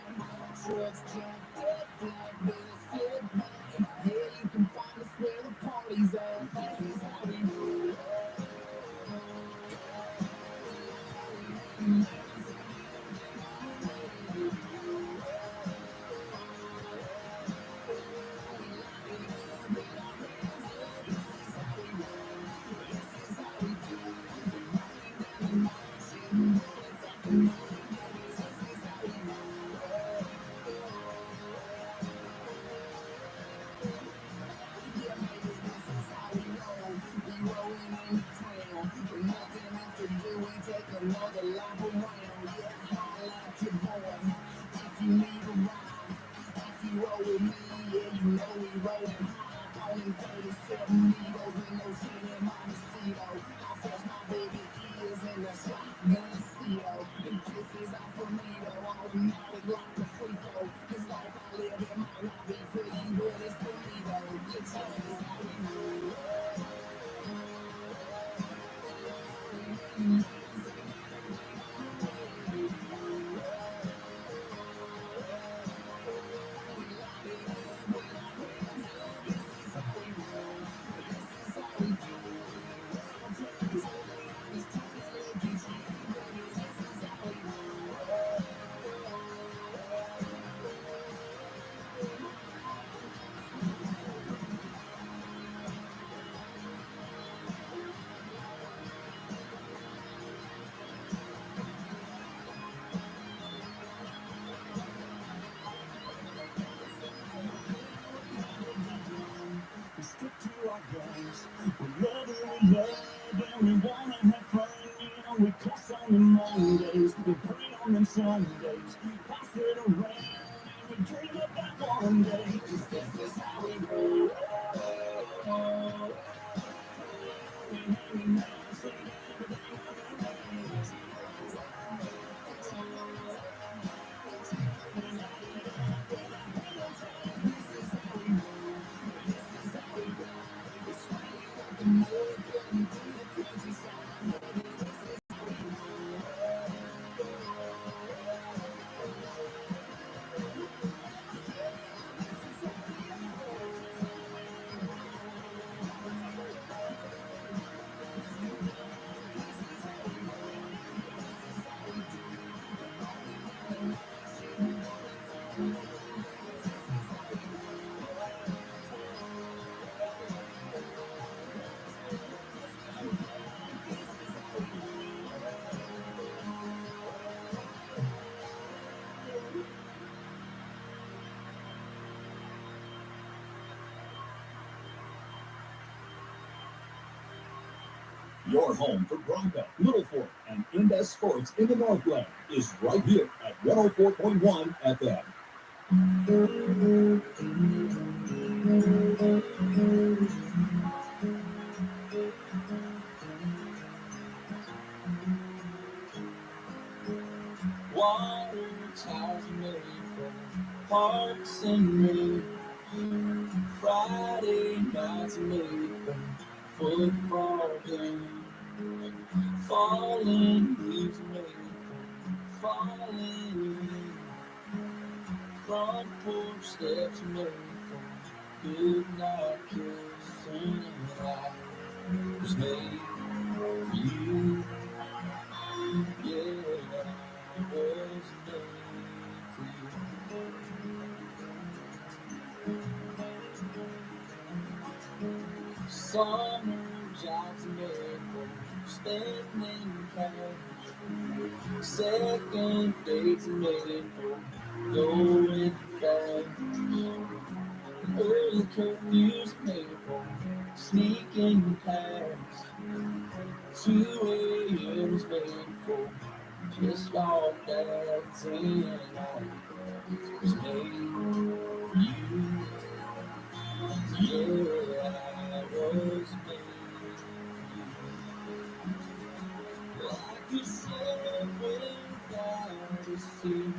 Trucks jacked up, black bills sit back. Yeah, you can find us where the party's at. This is how we roll. Another lap around, yeah, holla at your boy. If you need a ride, if you roll with me, yeah, you know we rollin' high. Only 37 needles with no shit in my mosquito. How fast my baby is in the shotgun seal. And kisses out for me, though, automatic like a free throw. This life I live, it might not be for you, but it's for me, though. It's just how we roll. We love and we love and we wanna have fun. You know, we cuss on the Mondays, we pray on them Sundays, pass it around and we dream about one day. 'Cause this is how we roll. We hanging out, singing everything on our minds. Your home for Bronco, Little Fork, and Invest Sports in the Northland is right here at 104.1 FM. Water towers made from parks and rain. Friday nights made from football games. Falling leaves made from falling rain. Front porch steps made from good night kissing. Life was made for you. Yeah, I was made for you. Summer jobs made for spending cash. Second dates made for going fast. Early curfews made for sneaking past. 2 a.m.'s made for pissed off dads, and I was made for you. Yeah, I was made for you. Like a sail without a sea,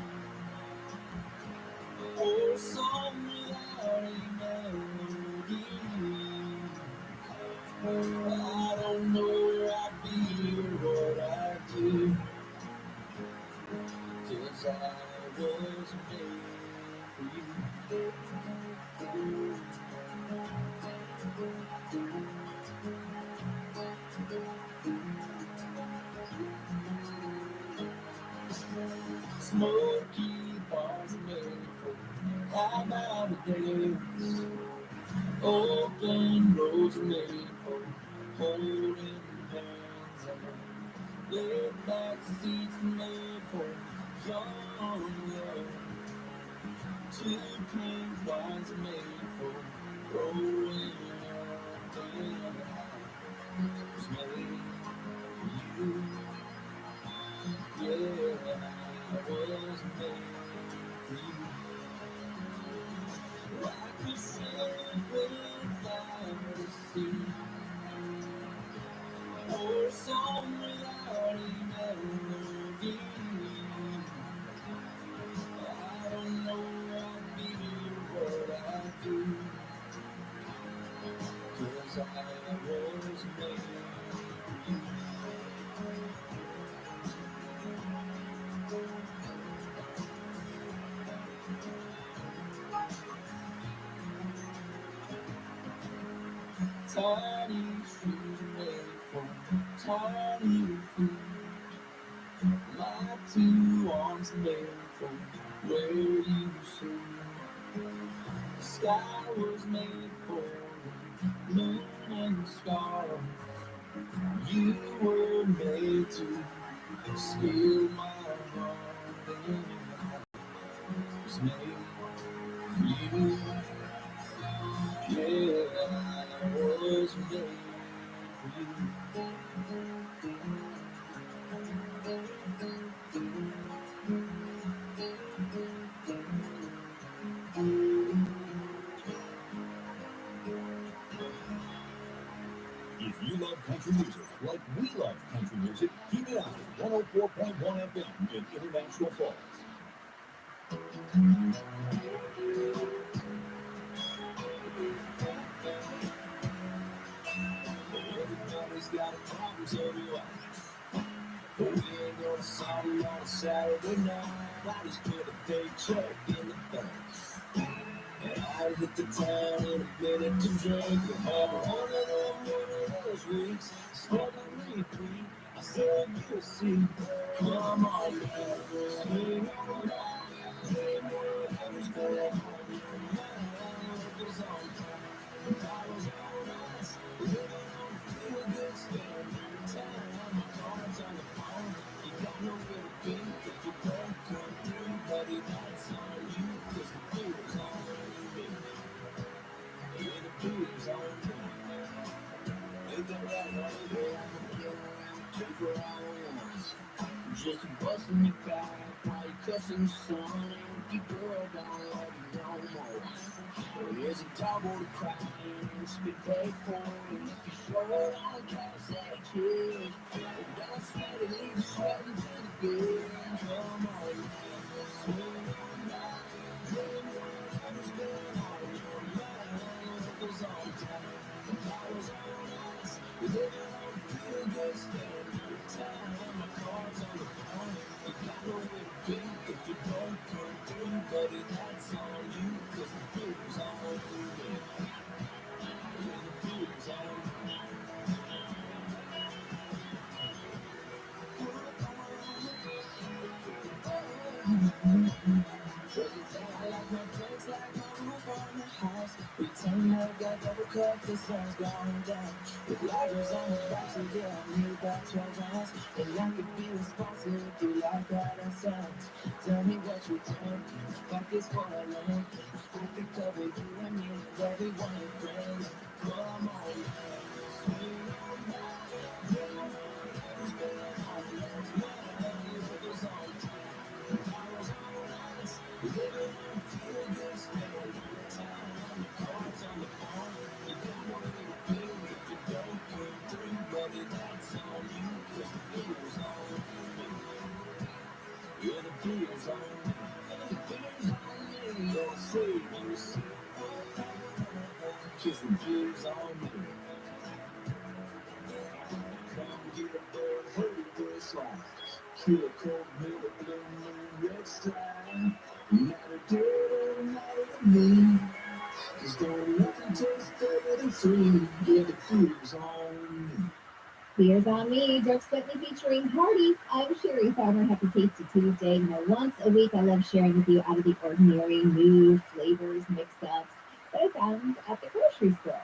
or a song without a melody. I don't know where I'd be or what I'd do, 'cause I was made for you. Smoky bars made for high-mountain days. Open roads made for holding hands. And laid back seats made for young love. 2 pink wines made for growing up. And I was made for you. Yeah, I was made for you. Like a sail without a sea, or a song without a melody. I don't know I'd be what I do, 'cause I was made for you. Tiny shoes made from tiny feet. My 2 arms made from where you see. The sky was made for the moon and the stars. You were made to steal my heart, and I was made for you. Yeah, I was made If you love country music like we love country music, keep it on 104.1 FM in International Falls. Everybody's got a problem, so do I. But we ain't gonna solve them on a Saturday night. I just put a paycheck in the bank. And I'll hit the town in a minute to drink. We'll have one of those weeks. Stuck on repeat. I said you'll see. Come on, man. Swing on out. Hey, whatever's going on. Life is on time. Bottles on ice. Living on feel good standing time. My cards on the phone. You got nowhere to be. If you don't come through, buddy, that's on you. 'Cause the beer's on me. Yeah, the beer's on me. Ain't that right, honey? Yeah, I'm a killer around 2 hours. Just busting your back while you're cussing the sun. And if your girl don't love you no more, well, here's a double to cry and spit paid for. And if you're short on cash, say cheers. But don't sweat it, leave you sweating to the beer. Come on, man, swing on down. Hey, whatever's going on in your mind. Liquor's on tap, the bottle's on ice. Living on feel good, standing time. My cards on the phone. You got nowhere to be if you don't come through, buddy. That's on you, 'cause the beer's on you. Yeah, the beer's on you. I like my drinks like my roof on the house. We turn up, got double cup, the sun's going down. With lighters on the box, so yeah, I need about 12 rounds. And I could be responsible if you like how that sounds. Tell me what you think, fuck is what I like. I could cover you and me, and everyone your friends. Come on, man, swing on back. Yeah, whatever's going on, let's ride. Liquor's on tap, bottles on ice. Living on feel good, standing time. The cards on the phone. You got nowhere to be if you don't come through, buddy. That's on you, 'cause the beer's on me. Yeah, the beer's on me. The beer's on me. Don't save you, see. 'Cause the beer's on me. Come get a bird, hurry this life. Kill a cold meal, a blue moon, red style. Not a dirty night to me. 'Cause don't nothing taste better than free. Yeah, the beer's on me. Beers on Me, Dirk Bentley featuring Hardy. I'm Sherry Farmer. Happy Tasty Tuesday. You know, once a week I love sharing with you out of the ordinary new flavors, mix-ups that I found at the grocery store.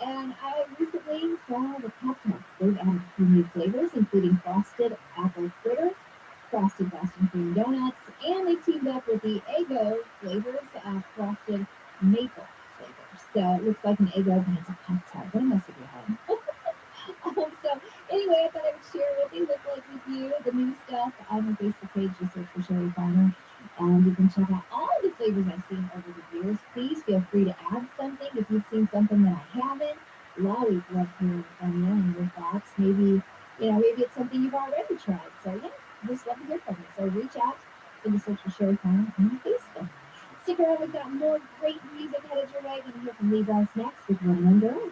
And I recently saw the Pop Tarts. They've added 2 new flavors, including frosted apple fritter, frosted Boston cream donuts, and they teamed up with the Eggo flavors, frosted maple flavors. So it looks like an Eggo, but it's a Pop Tart. What a mess of your head. So anyway, I thought I would share what they look like with you, the new stuff on my Facebook page. Just search for Sherry Farmer, and you can check out all the flavors I've seen over the years. Please feel free to add something if you've seen something that I haven't. We'll always love hearing from you and your thoughts. Maybe maybe it's something you've already tried. So yeah, just love to hear from you. So reach out to the search for Sherry Farmer on Facebook. Stick around, we've got more great music headed your way. You're going to hear from Lee Bryce next with One One Girl.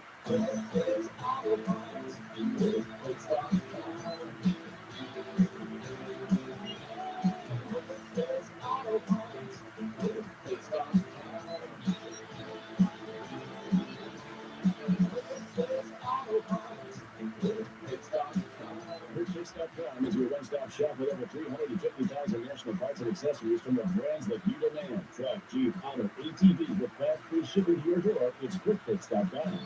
Purchase.com is your one-stop shop with over 350,000 national parts and accessories from the brands that you demand. Truck, Jeep, Honda, ATV with fast free shipping to your door. It's QuickFix.com.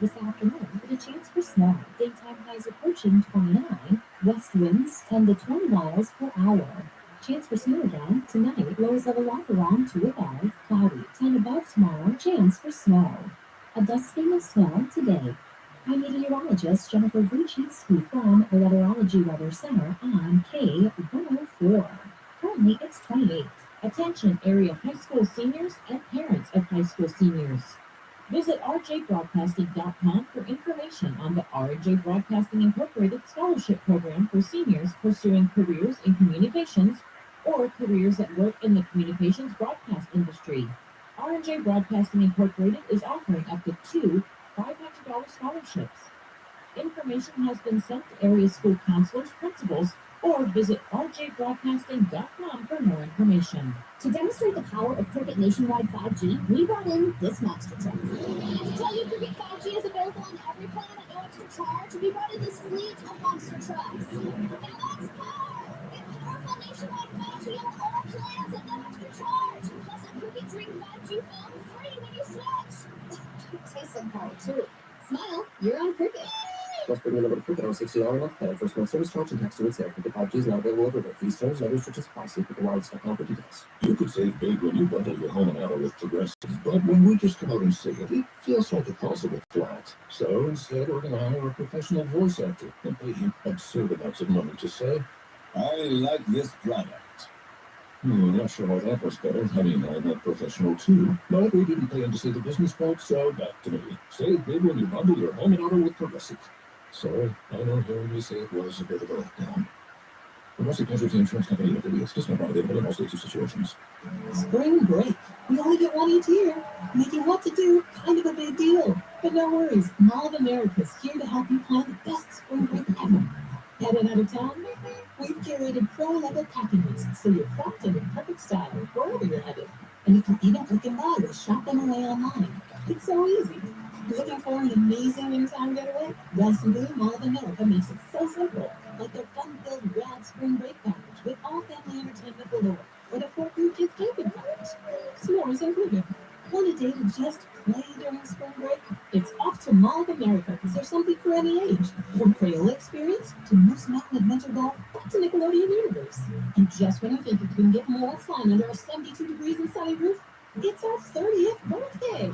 This afternoon, with a chance for snow. Daytime highs approaching 29. West winds 10 to 20 miles per hour. Chance for snow again tonight. Lows of 11 around 2 above. Cloudy 10 above tomorrow. Chance for snow. A dusting of snow today. I'm meteorologist Jennifer Vucicki from the Weatherology Weather Center on K104. Currently, it's 28. Attention area high school seniors and parents of high school seniors. Visit rjbroadcasting.com for information on the RJ Broadcasting Incorporated Scholarship Program for seniors pursuing careers in communications or careers that work in the communications broadcast industry. RJ Broadcasting Incorporated is offering up to 2 $500 scholarships. Information has been sent to area school counselors, principals, or visit rjbroadcasting.com for more information. To demonstrate the power of Cricket nationwide 5G, we brought in this monster truck. To tell you Cricket 5G is available on every plan at no extra charge, we brought in this fleet of monster trucks. Now that's power! Get powerful nationwide 5G on all plans at no extra charge. Plus a Cricket Drink 5G phone free when you switch. Taste some power too. Smile, you're on Cricket. Plus, bring the number to Cricket on $60 a month plan. First month service charge and tax to sale. Cricket 5G is not available everywhere. Fees, terms, and other restrictions apply. See cricketwireless.com for details. You could save big when you bundle your home and auto with Progressive, but when we just come out and say it, it feels like a possible flat. So instead, we're going to hire a professional voice actor and pay him absurd amounts of money to say, I like this product. Not sure how that was better. I mean, I'm not professional too, but we didn't pay him to say the business part, so back to me. Save big when you bundle your home and auto with Progressive. Sorry, I know hearing you say it was a bit of a letdown. Progressive Casualty Insurance Company affiliates does not available in all states or situations. Spring break. We only get one each year, making what to do kind of a big deal. But no worries, Mall of America is here to help you plan the best spring break ever. Headed out of town? We've curated pro-level packing lists so you're prepped and in perfect style wherever you're headed. And you can even click and buy with Shop Them Away online. It's so easy. Looking for an amazing in-town getaway? Nelson Blue Mall of America makes it so simple. Like their fun-filled rad spring break package with all family entertainment galore. Or the Fort Blue Kids camping package. S'mores included. Want a day to just play during spring break? It's off to Mall of America because there's something for any age. From Crayola Experience to Moose Mountain Adventure Golf to Nickelodeon Universe. And just when you think you can get more fun under a 72 degrees and sunny roof, it's our 30th birthday.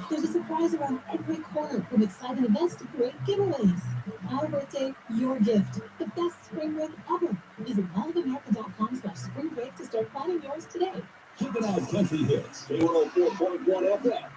There's a surprise around every corner, from exciting events to great giveaways. Our birthday, your gift. The best spring break ever. Visit mallofamerica.com/spring break to start planning yours today. Keep it on Country Hits, K104.1 FM.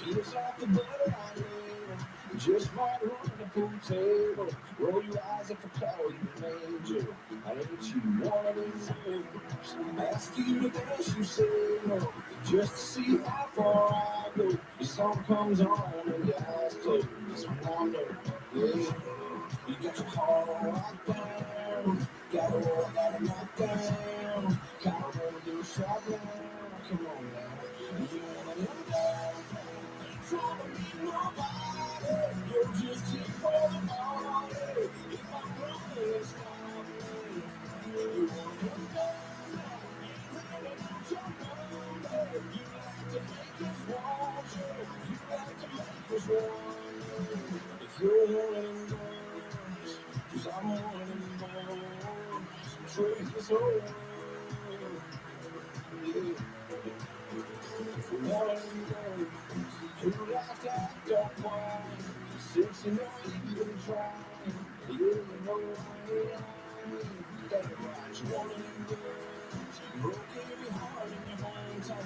Peels off the butter I laid. Just might run the pool table. Roll your eyes at the call you made you. Ain't you one of these things? Ask you to dance, you say no. Just to see how far I go. The song comes on and your eyes close. I know, yeah. You got your heart locked down. Gotta roll, gotta knock down. Gotta wanna do a shot now. Come on now. You wanna do that? Trying to be nobody, you're just here for the party. If I'm wrong, stop me. You want to go, cleaning out your number. You like to make us want you. You like to make us want you. If you're one of them girls, 'cause I'm one of them boys. Trade this over, yeah. If you're one of them girls who like to act up wine, since you know you've been trying, you know I ain't. That's right, you one of them girls, broke every heart in your hometown.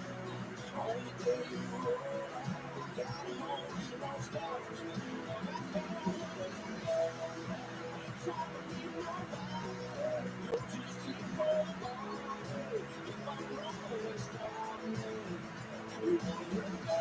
On the day you roll out, got emotion on stars, and you never found. Trying to be nobody, you're just here for the party. If I'm wrong, stop me. You want to go.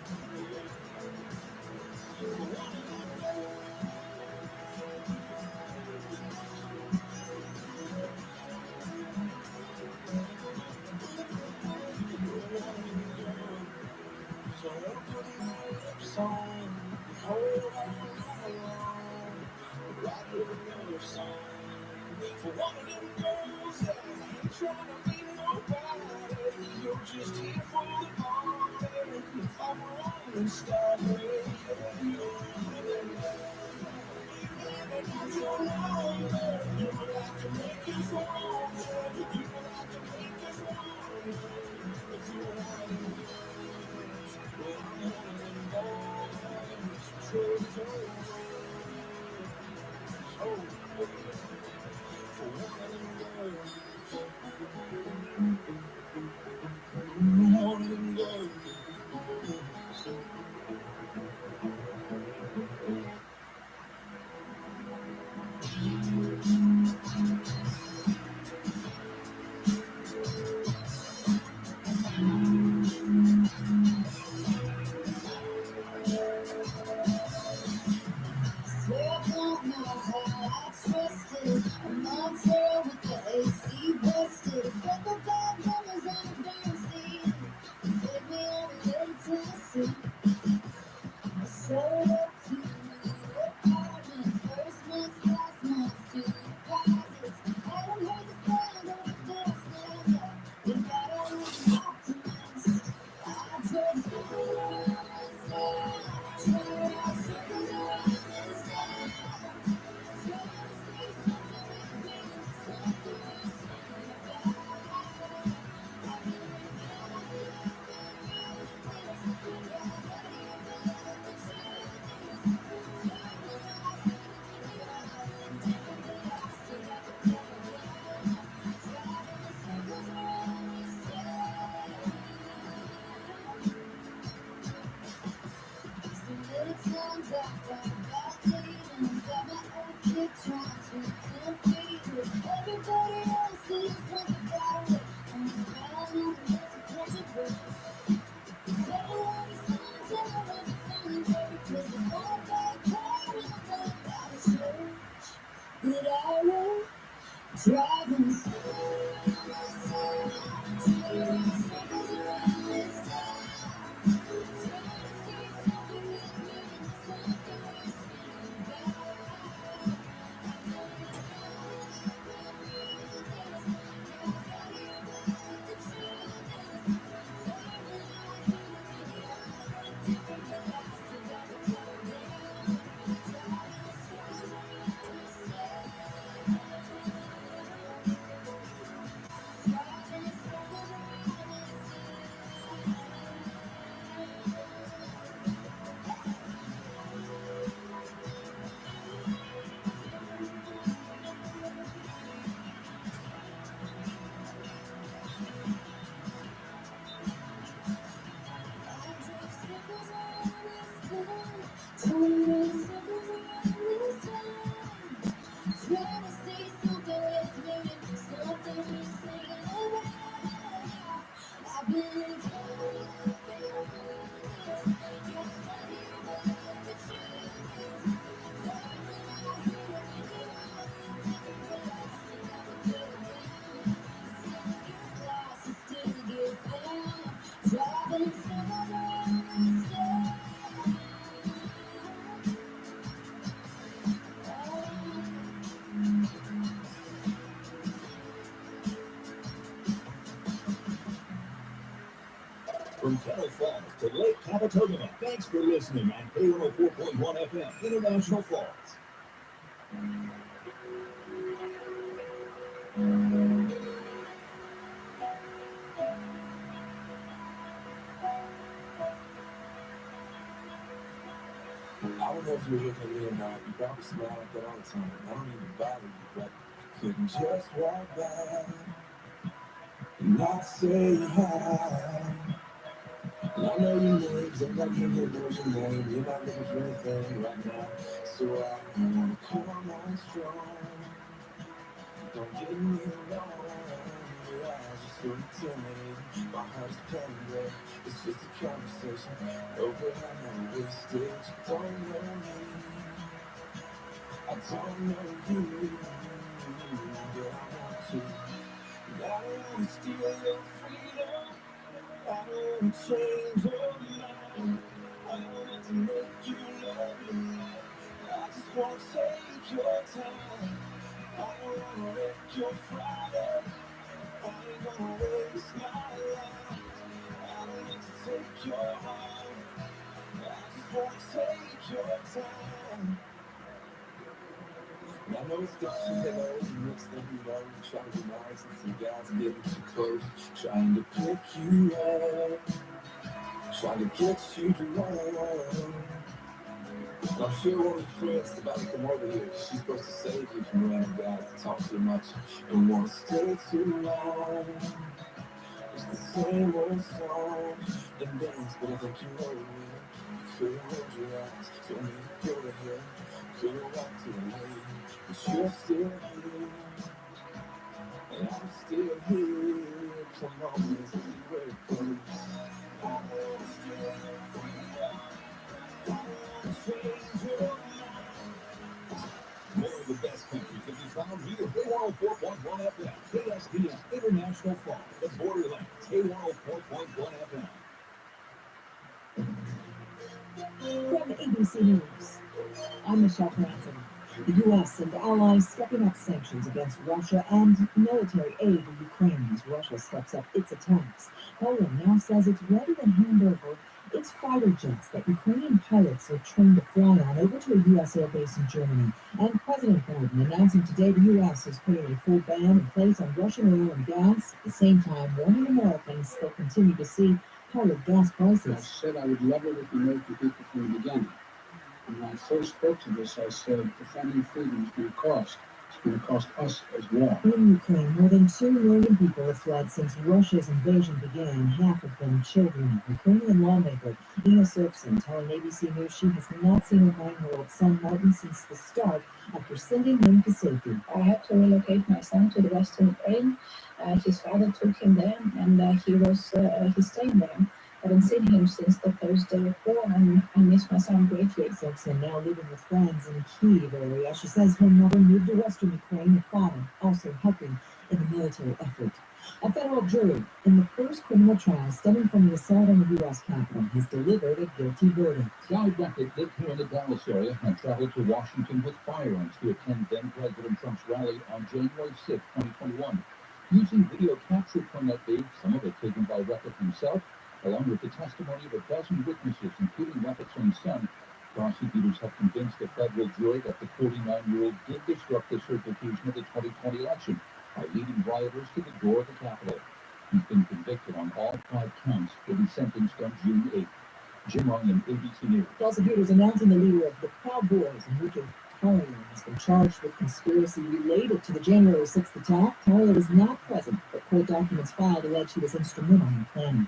So I'll put my lips on, hold on, write a love song for one of them girls that ain't trying to be nobody. You're just here for the party. If I'm wrong, then stop me. Even if you're wrong, you will have to make it wrong. You will have to make it wrong. If you want it. Well, I'm one of them boys, for one of them girls, one of them girls. Swear I don't know how I trusted. I'm on tour with the AC busted. Couple bad numbers on the damn scene. Take me all the way to Tennessee. I showed up to the apartment. First month, last month, two deposits. Hadn't heard the sound of the door slam yet. You thought I was an optimist. I drove through this town, trying out circles around this town. Trying to say something with me, something with me about. I've been times I thought about leaving, got my own kid trying to compete with everybody else's once I got away. On the ground, left to catch a breath. February signs and I wasn't feeling very close to my back car and I went out of church. But I wrote, driving slow, turning circles around this town. From Kettle Falls to Lake Capitoga, thanks for listening on K104.1 FM, International Falls. I don't know if you look at me or not. You probably smile like that all the time. I don't mean to bother you, but I couldn't just walk by and not say hi. And I know your names, everybody in here knows your name. You're not looking for anything right now, so I wanna come on strong. Don't get me wrong, your eyes so intimidating. My heart's pounding, it's just a conversation. Oh, but I know wasted. You don't know me, I don't know you, but I want to. And I don't wanna steal your freedom, I don't wanna change your mind. I don't have to make you love me, I just wanna take your time. I don't wanna wreck your Friday, I ain't gonna waste my life. I don't need to take your heart, I just wanna take your time. I know it's different, hello, you mix the heat up, trying to be nice, and some guys getting too close, trying to pick you up, trying to get you to run. I'm sure one of your friends is about to come over here, 'cause she's supposed to save you from random guys that talk too much and want to stay too long. It's the same old song and dance, but I think you know me. You couldn't hold your eyes, told me to go to hell, couldn't walk away, but you're still here, and I'm still here. Come on, let's see where it goes. I wanna steal your freedom, I wanna change your mind. More of the best country can be found here. K104.1 FM, KSDS International Falls, the Borderlands, K104.1 FM. From ABC News, I'm Michelle Franzen. The U.S. and allies stepping up sanctions against Russia and military aid to Ukraine as Russia steps up its attacks. Poland now says it's ready to hand over its fighter jets that Ukrainian pilots are trained to fly on over to a U.S. air base in Germany. And President Biden announcing today the U.S. is putting a full ban in place on Russian oil and gas, at the same time warning Americans they'll continue to see higher gas prices. I said I would level with the American people from the beginning. And when I first spoke to this, I said defending freedom is going to cost. It's going to cost us as well. In Ukraine, more than 2 million people have fled since Russia's invasion began, half of them children. Ukrainian lawmaker Ina Surfson telling ABC News she has not seen her 9-year-old son Martin since the start after sending him to safety. I had to relocate my son to the western Ukraine. His father took him there, and he's staying there. I haven't seen him since the first day of war, and I miss my son greatly. Surfson now living with friends in the Kyiv area. She says her mother moved to western Ukraine, her father also helping in the military effort. A federal jury in the first criminal trial stemming from the assault on the U.S. Capitol has delivered a guilty verdict. Clyde Beckett lived here in the Dallas area and traveled to Washington with firearms to attend then-President Trump's rally on January 6, 2021. Using video captured from that day, some of it taken by Beckett himself, along with the testimony of a dozen witnesses, including Beckett's own son, prosecutors have convinced the federal jury that the 49-year-old did disrupt the certification of the 2020 election by leading rioters to the door of the Capitol. He's been convicted on all 5 counts. He'll be sentenced on June 8th. Jim Ryan, ABC News. Prosecutors announcing the leader of the Proud Boys, Enrique Tarrio, has been charged with conspiracy related to the January 6th attack. Tarrio was not present, but court documents filed allege he was instrumental in planning.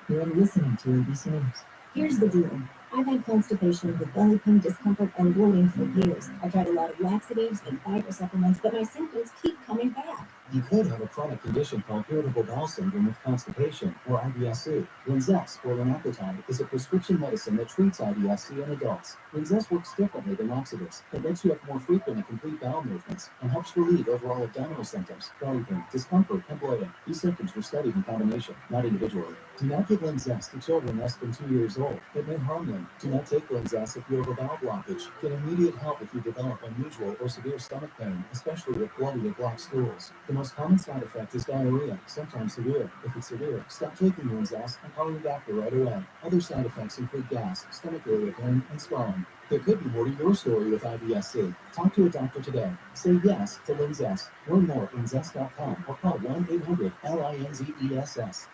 You're listening to ABC News. Here's the deal. I've had constipation with belly pain, discomfort, and bloating for years. I tried a lot of laxatives and fiber supplements, but my symptoms keep coming back. You could have a chronic condition called irritable bowel syndrome with constipation, or IBS-C. Linzess, or linaclotide, is a prescription medicine that treats IBS-C in adults. Linzess works differently than laxatives. It lets you have more frequent and complete bowel movements and helps relieve overall abdominal symptoms, belly pain, discomfort, and bloating. These symptoms were studied in combination, not individually. Do not give Linzess to children less than 2 years old. It may harm them. Do not take Linzess if you have a bowel blockage. Get immediate help if you develop unusual or severe stomach pain, especially with bloody or blocked stools. The most common side effect is diarrhea, sometimes severe. If it's severe, stop taking Linzess and call your doctor right away. Other side effects include gas, stomach area pain, and swelling. There could be more to your story with IBS-C. Talk to a doctor today. Say yes to Linzess. Learn more at linzess.com or call 1-800-LINZESS.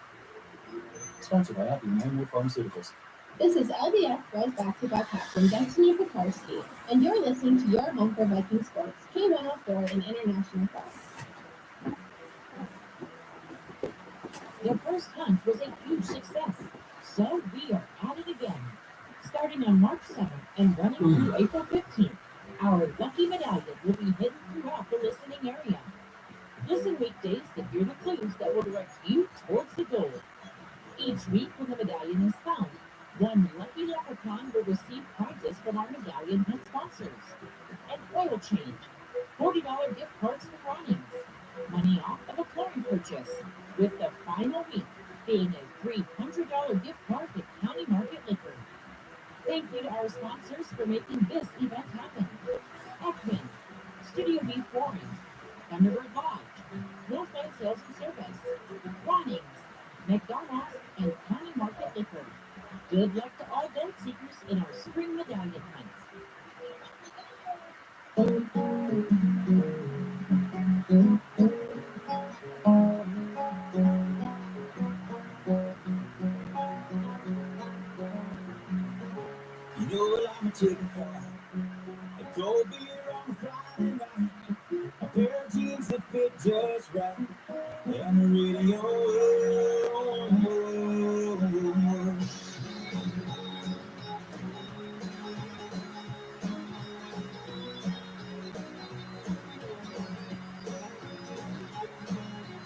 Sponsored by Abbey Manual Pharmaceuticals. This is LDF Girls Basketball Captain Destiny Pekarski, and you're listening to your home for Viking sports, K104 in International Falls. Their first hunt was a huge success, so we are at it again. Starting on March 7th and running through April 15th, our lucky medallion will be hidden throughout the listening area. Listen weekdays to hear the clues that will direct you week when the medallion is found. One lucky leprechaun will receive prizes from our medallion hunt sponsors. An oil change, $40 gift cards from Ronnie's, money off of a flooring purchase, with the final week being a $300 gift card to County Market Liquor. Thank you to our sponsors for making this event happen. Ekman, Studio B Flooring, Thunderbird Lodge, Northland Sales and Service, Ronings, McDonald's, and County Market Liquor. Good luck to all gold seekers in our spring medallion hunt. You know what I'm taking for? A cold beer on a Friday night, a pair of jeans that fit just right, and the radio.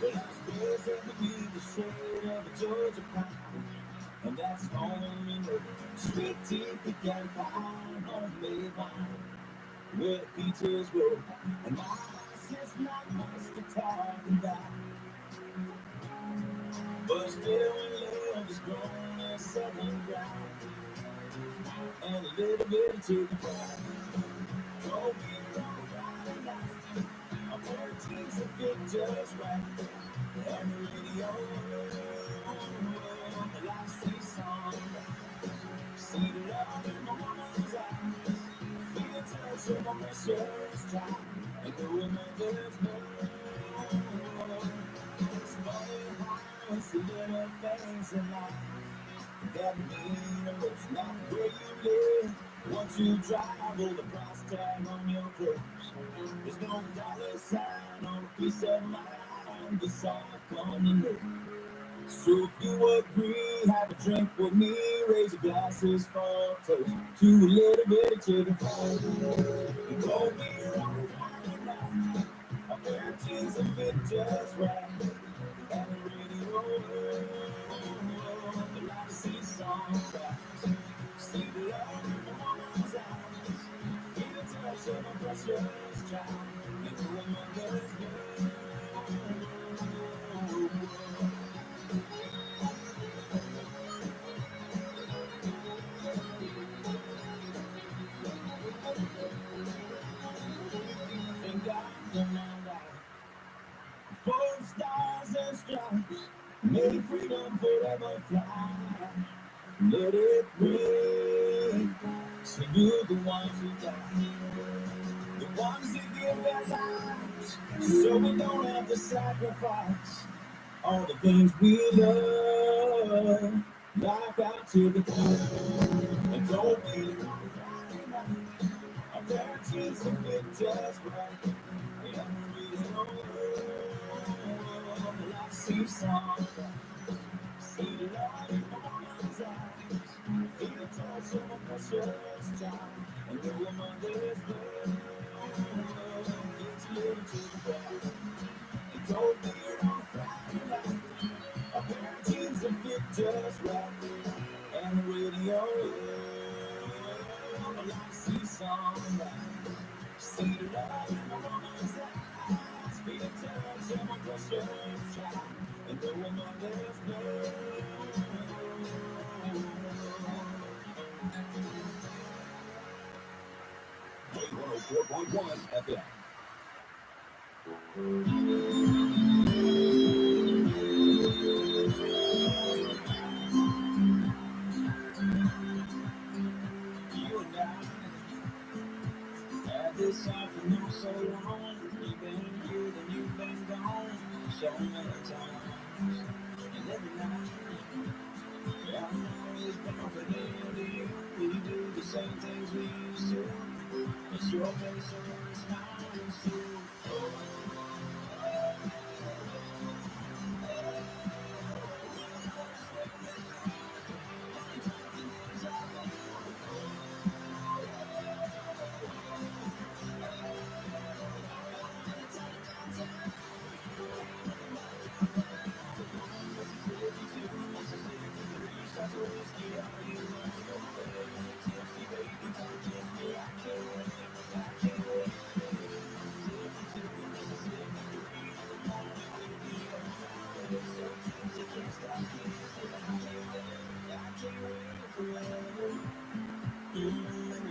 Well, I suppose that would be the shade of a Georgia pine, and that's all we know. Sweet tea, pecan pie, homemade wine, where the peaches grow, and my house is not much to talk about, but still when love is grown and settling down, and a little bit of chicken fried. Cold beer on a Friday night, a pair of jeans that fit just right, and the radio. Well, I see sunrise, see the love in my woman's eyes, feel the touch of my precious child, and know a mother's love. It's funny how it's the little things in life that mean the most, not where you live. Once you travel, the price tag on your clothes, there's no dollar sign on a piece of mind. This all come to know. So if you agree, have a drink with me, raise your glasses for a toast to a little bit of chicken fried, and cold beer on a Friday night, a pair of jeans that fit just right, and the radio. Well, I see sunrise, see the love in the woman's eyes, feel the touch of my precious child, and know a mother's love. Thank God for my life, for the stars and stripes, may freedom forever fly. Let it ring, salute the ones who die, the ones that give their lives, so we don't have to sacrifice all the things we love, like our typical. And don't be on Friday night, a pair of jeans that fit just right, and we know I see sunrise, see the light in my woman's eyes, feel the touch of my precious child, and know a mother's love. It's a little too bright, and cold beer on Friday night, a pair of jeans that fit just right, and the radio. Well, I see sunrise, see the love in my woman's eyes, feel the touch of my precious child, and know a mother's love. 104.1 FM. You and I had this afternoon so long. You've been here, then you've been gone so many times. And every night, yeah, I'm always bumping into you. We do the same things we used to. It's your face and my smile and still. Every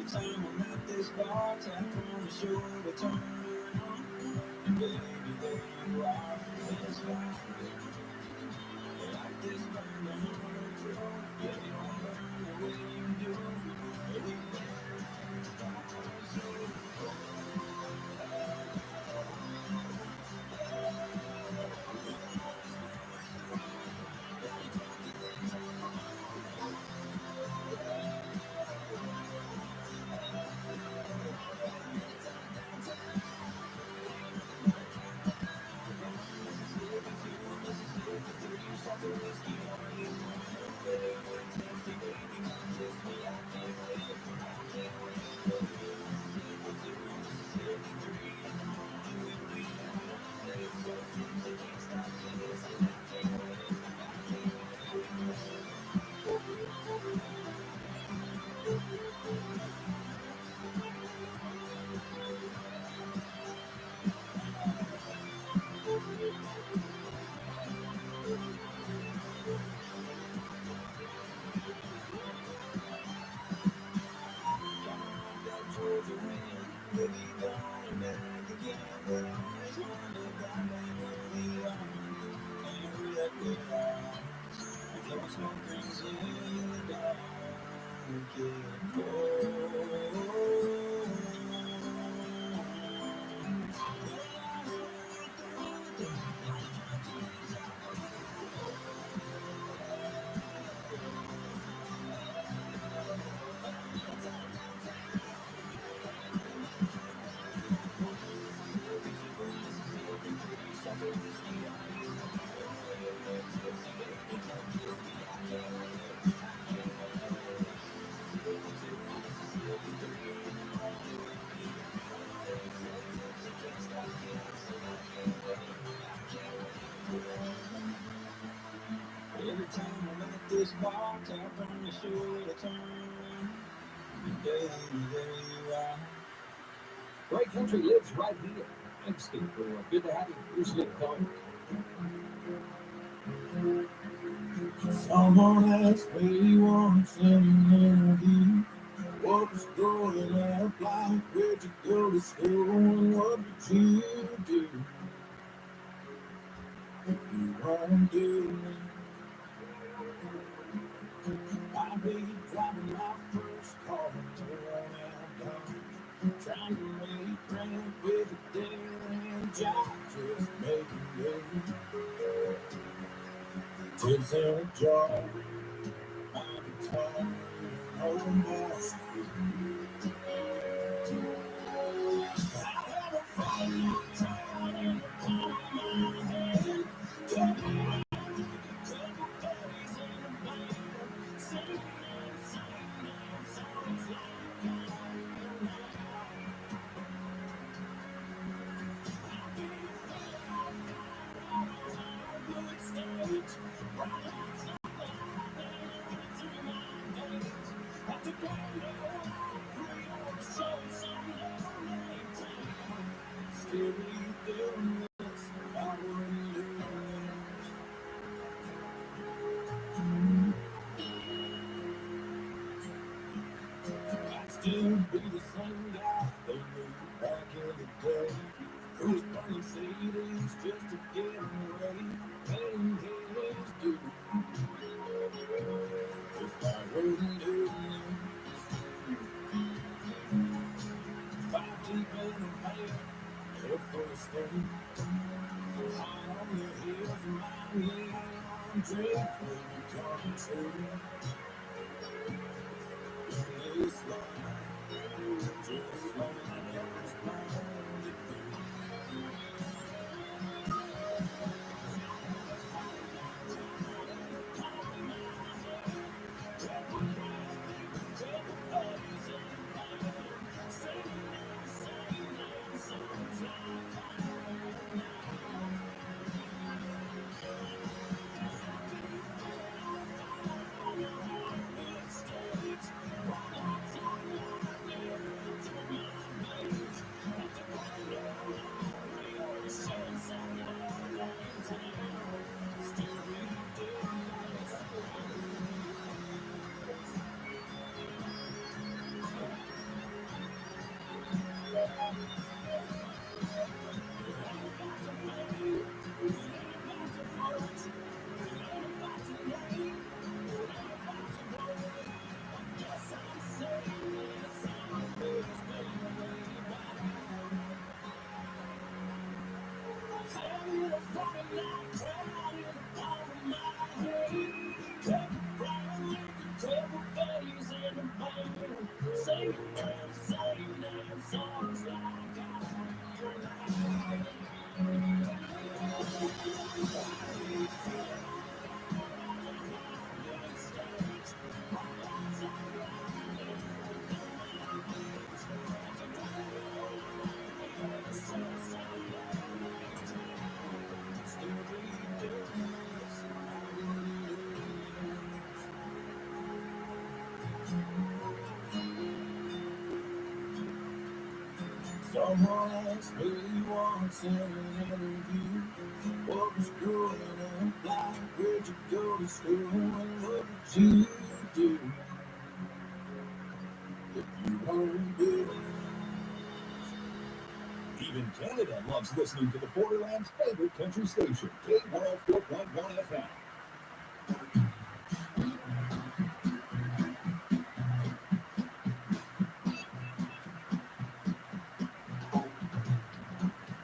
time I'm at this bar, tap on the shoulder, turn around, and baby, there you are. It's fine. Like this burn the heart through. Yeah, you don't burn the way you do. Baby, every time I'm at this bar, tap on the shoulder, turn around, and baby, there you are. Great Country lives right here. I'm Steve Brewer. Good to have you. Here's Nick Cohen. Someone asked me once in an interview, what was growing up like? Where'd you go to school and what did you do? If you weren't doing it, I'd be driving my first car around town, trying to make rent with a dead-end job, just making good. Tips in a jar, my guitar, no remorse. I have a fire town in the palm of my hand. Couple buddies in the band, singing songs like I'm now. I'll be a good stage. Still be the same guy they knew back in the day, who's burning CDs just to get away, paying his dues. If I wouldn't do it, 5 deep in a van, head full of steam, high on the hills of my neon dreams will be coming true. In this life, just like I was born to do. Someone asked me once in an interview, what was growing up like? Where'd you go to school and what did you do? If you weren't good. Even Canada loves listening to the Borderlands' favorite country station, K104.1 FM.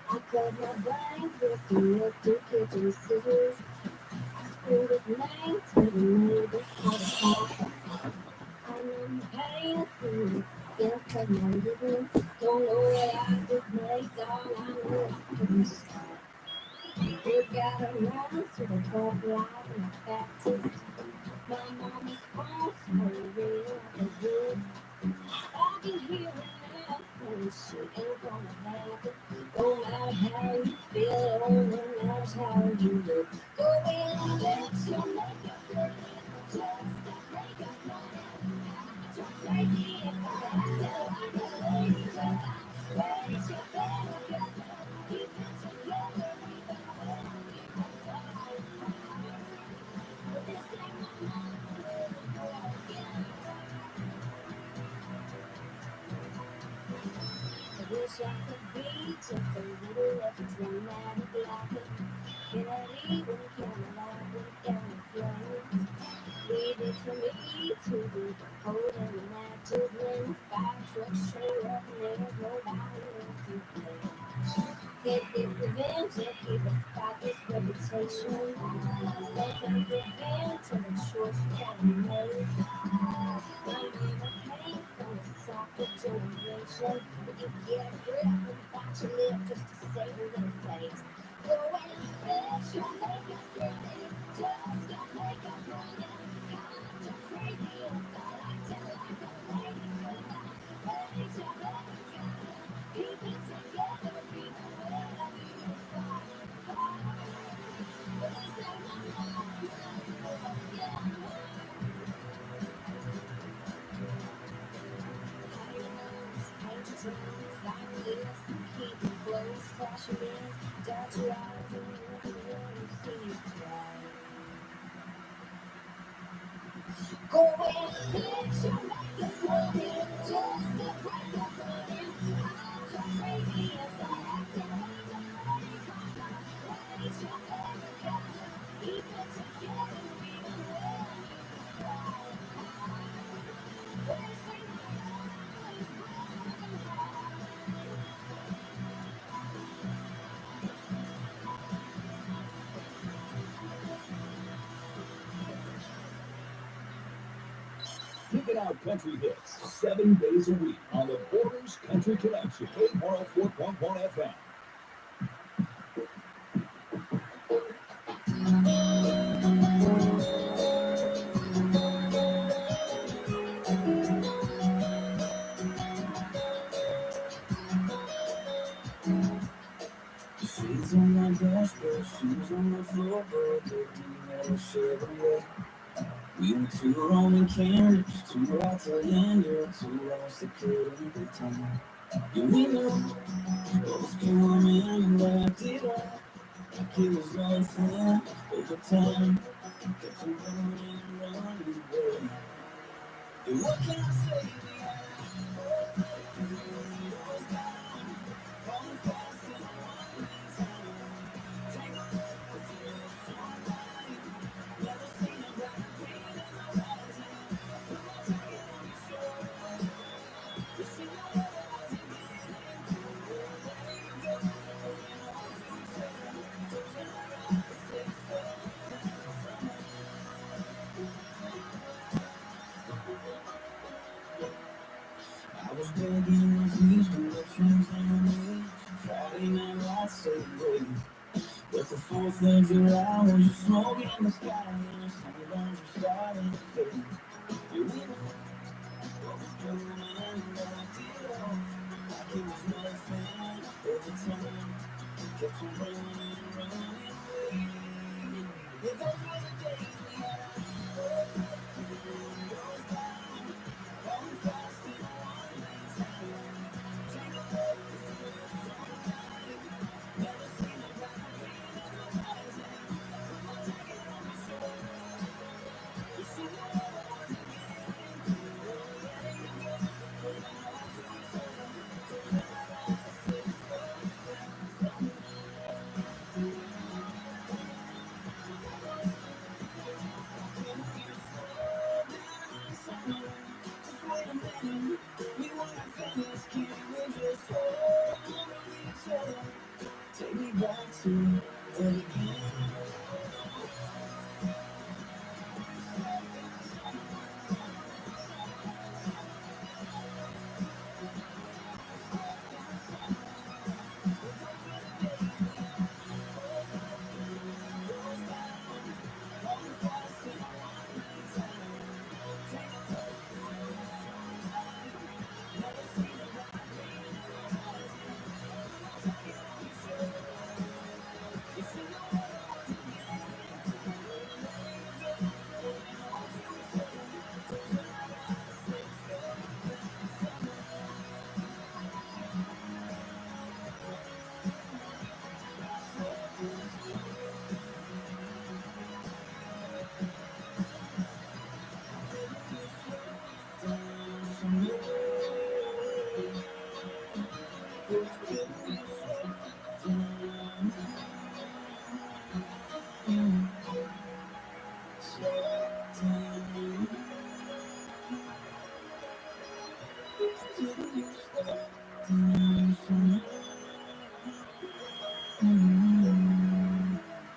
I cut my brains with some rusty kitchen scissors. I screwed his name to the neighbor's car. I know the pain of food, guess of my living. Don't know what I did next, all I know I couldn't stop. We got around to the top line of Baptist. My mama's phone started ringing like a wood. I can hear it now, and she ain't gonna happen. No matter how you feel, it only matters how you look. Go in, let your makeup look. Just a break up line. You're crazy if I tell I can lady, but I raise your better girl. Keep it together, even when we fall. This ain't my mama, I wish I could be just a little less dramatic like it. Kennedy when Camelot went down in flames. Leave it for me to be holding the matches when the fire trucks show up and there's nobody else to blame. Can't get revenge and keep a spotless reputation. Sometimes revenge to the choice you gotta make. I never came from a soccer generation. But you get a grip and bite your lip just to save a little face. Go and fix your makeup really. Just your makeup running. You're crazy and start acting like a lady. Raise your better girl. Keep it together even when you fall. This ain't my mama, yeah. Paint your toes like this. Keep it close, flash your ears. Dot your eyes and look at you see it try. Go and fix your makeup running. Just a break up running. I'm crazy and start acting like a lady. Raise your better girl. Keep it together even when you fall. This ain't my mama's broken heart. Picking out country hits 7 days a week on the Borders Country Connection, K104.1 FM. She's on my dashboard, shoes on the floorboard, looking at a Chevrolet. We were two Roman cameras, two Outlander, two hours that couldn't pretend. Yeah, we knew what was coming and wrapped it up like it was nothing. Over time, kept on running away. And what can I say? We had windows down, falling fast in one time. Take a look, it's a little sunlight. Never seen a brighter green in the rising. Put my jacket on your shoulder. You see my weather wasn't getting colder. There you go, holding on to each other. Closing our eyes, say so. I was begging with Houston, the trains on me. Friday night lights say wait. But the 4th of July was just smoke in the sky, and the sunburns were starting to fade. Yeah, we knew what was coming and wrapped it up like it was nothing. Over time, kept on running away. Yeah, those were the days we had our windows down, We wanna finish, can we just hold each other? Take me back to where we began.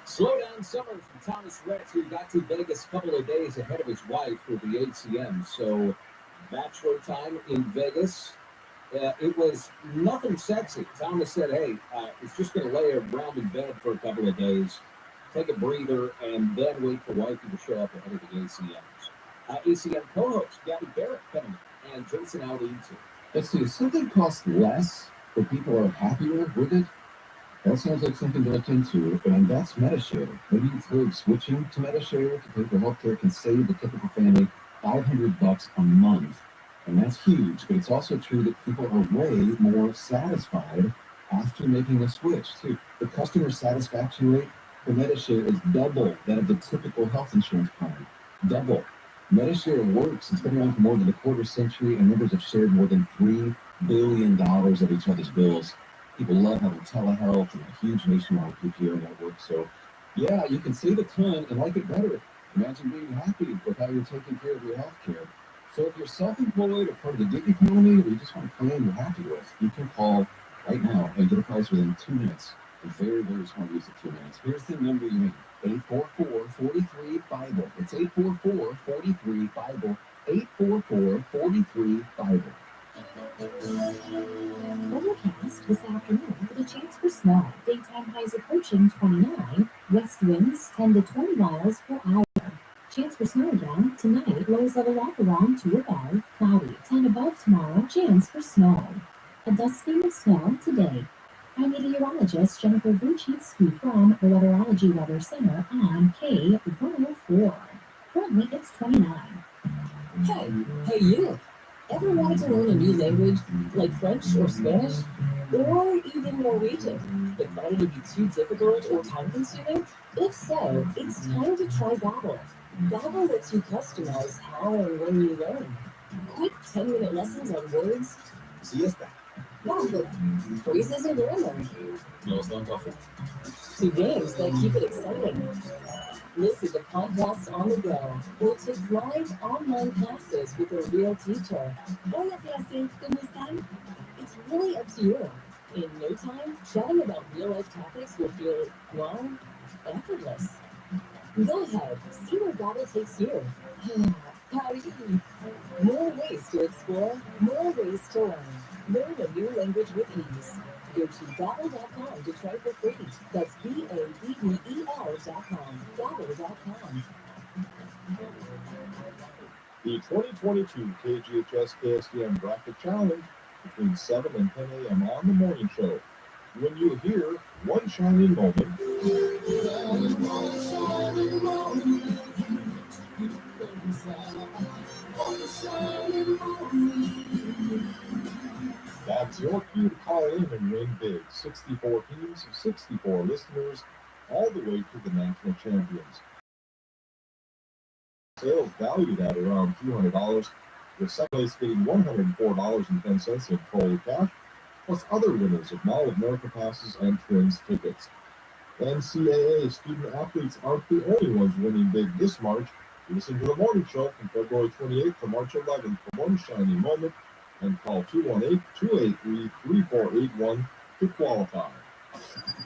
Slow Down Summer from Thomas Rhett, who got to Vegas a couple of days ahead of his wife for the ACM. So, bachelor time in Vegas. It was nothing sexy. Thomas said, hey, it's just going to lay around in bed for a couple of days, take a breather, and then wait for wifey to show up ahead of the ACMs. ACM co-host Gabby Barrett coming in, and Jason Aldean too. Let's see, if something costs less, but people are happier with it, that sounds like something to look into, and that's MediShare. Maybe you've heard switching to MediShare to pay for healthcare can save the typical family $500 a month. And that's huge, but it's also true that people are way more satisfied after making a switch, too. The customer satisfaction rate for MediShare is double that of the typical health insurance plan. Double. MediShare works. It's been around for more than a quarter century, and members have shared more than $3 billion of each other's bills. People love having telehealth and a huge nationwide PPO network. So, yeah, you can save a ton and like it better. Imagine being happy with how you're taking care of your health care. So if you're self-employed or part of the gig economy, or you just want a plan you're happy with, you can call right now and get a price within 2 minutes. A very, very small use of 2 minutes. Here's the number you need. 844-43-BIBLE. It's 844-43-BIBLE. 844-43-BIBLE. Overcast this afternoon with a chance for snow. Daytime highs approaching 29. West winds 10 to 20 miles per hour. Chance for snow again tonight. Lows level off around 2 above. Cloudy 10 above tomorrow. Chance for snow. A dusting of snow today. I'm meteorologist Jennifer Vuchitsky from the Weatherology Weather Center on K104. Currently it's 29. Hey you! Ever wanted to learn a new language, like French or Spanish, or even Norwegian, but found it to be too difficult or time-consuming? If so, it's time to try Babbel. Babbel lets you customize how and when you learn. Quick 10-minute lessons on words, siesta, Babbel, phrases and grammar, to games that keep it exciting. Listen to podcasts on the go, or take live online classes with a real teacher. Hola clase, ¿cómo están? It's really up to you. In no time, chatting about real-life topics will feel, well, effortless. Go ahead, see where Babbel takes you. Howdy! More ways to explore, more ways to learn. Learn a new language with ease. Go to Babbel.com to try for free. That's Babbel.com. Babbel.com. The 2022 KGHS KSDM Bracket Challenge between 7 and 10 a.m. on the morning show. When you hear One Shining Moment, that's your cue to call in and win big. 64 teams, 64 listeners, all the way to the national champions. Sales valued at around $200, with second place getting $104.10 in total cash, plus other winners of Mall of America passes and Twins tickets. NCAA student athletes aren't the only ones winning big this March, Listen to the morning show from February 28th to March 11th for one shining moment and call 218-283-3481 to qualify.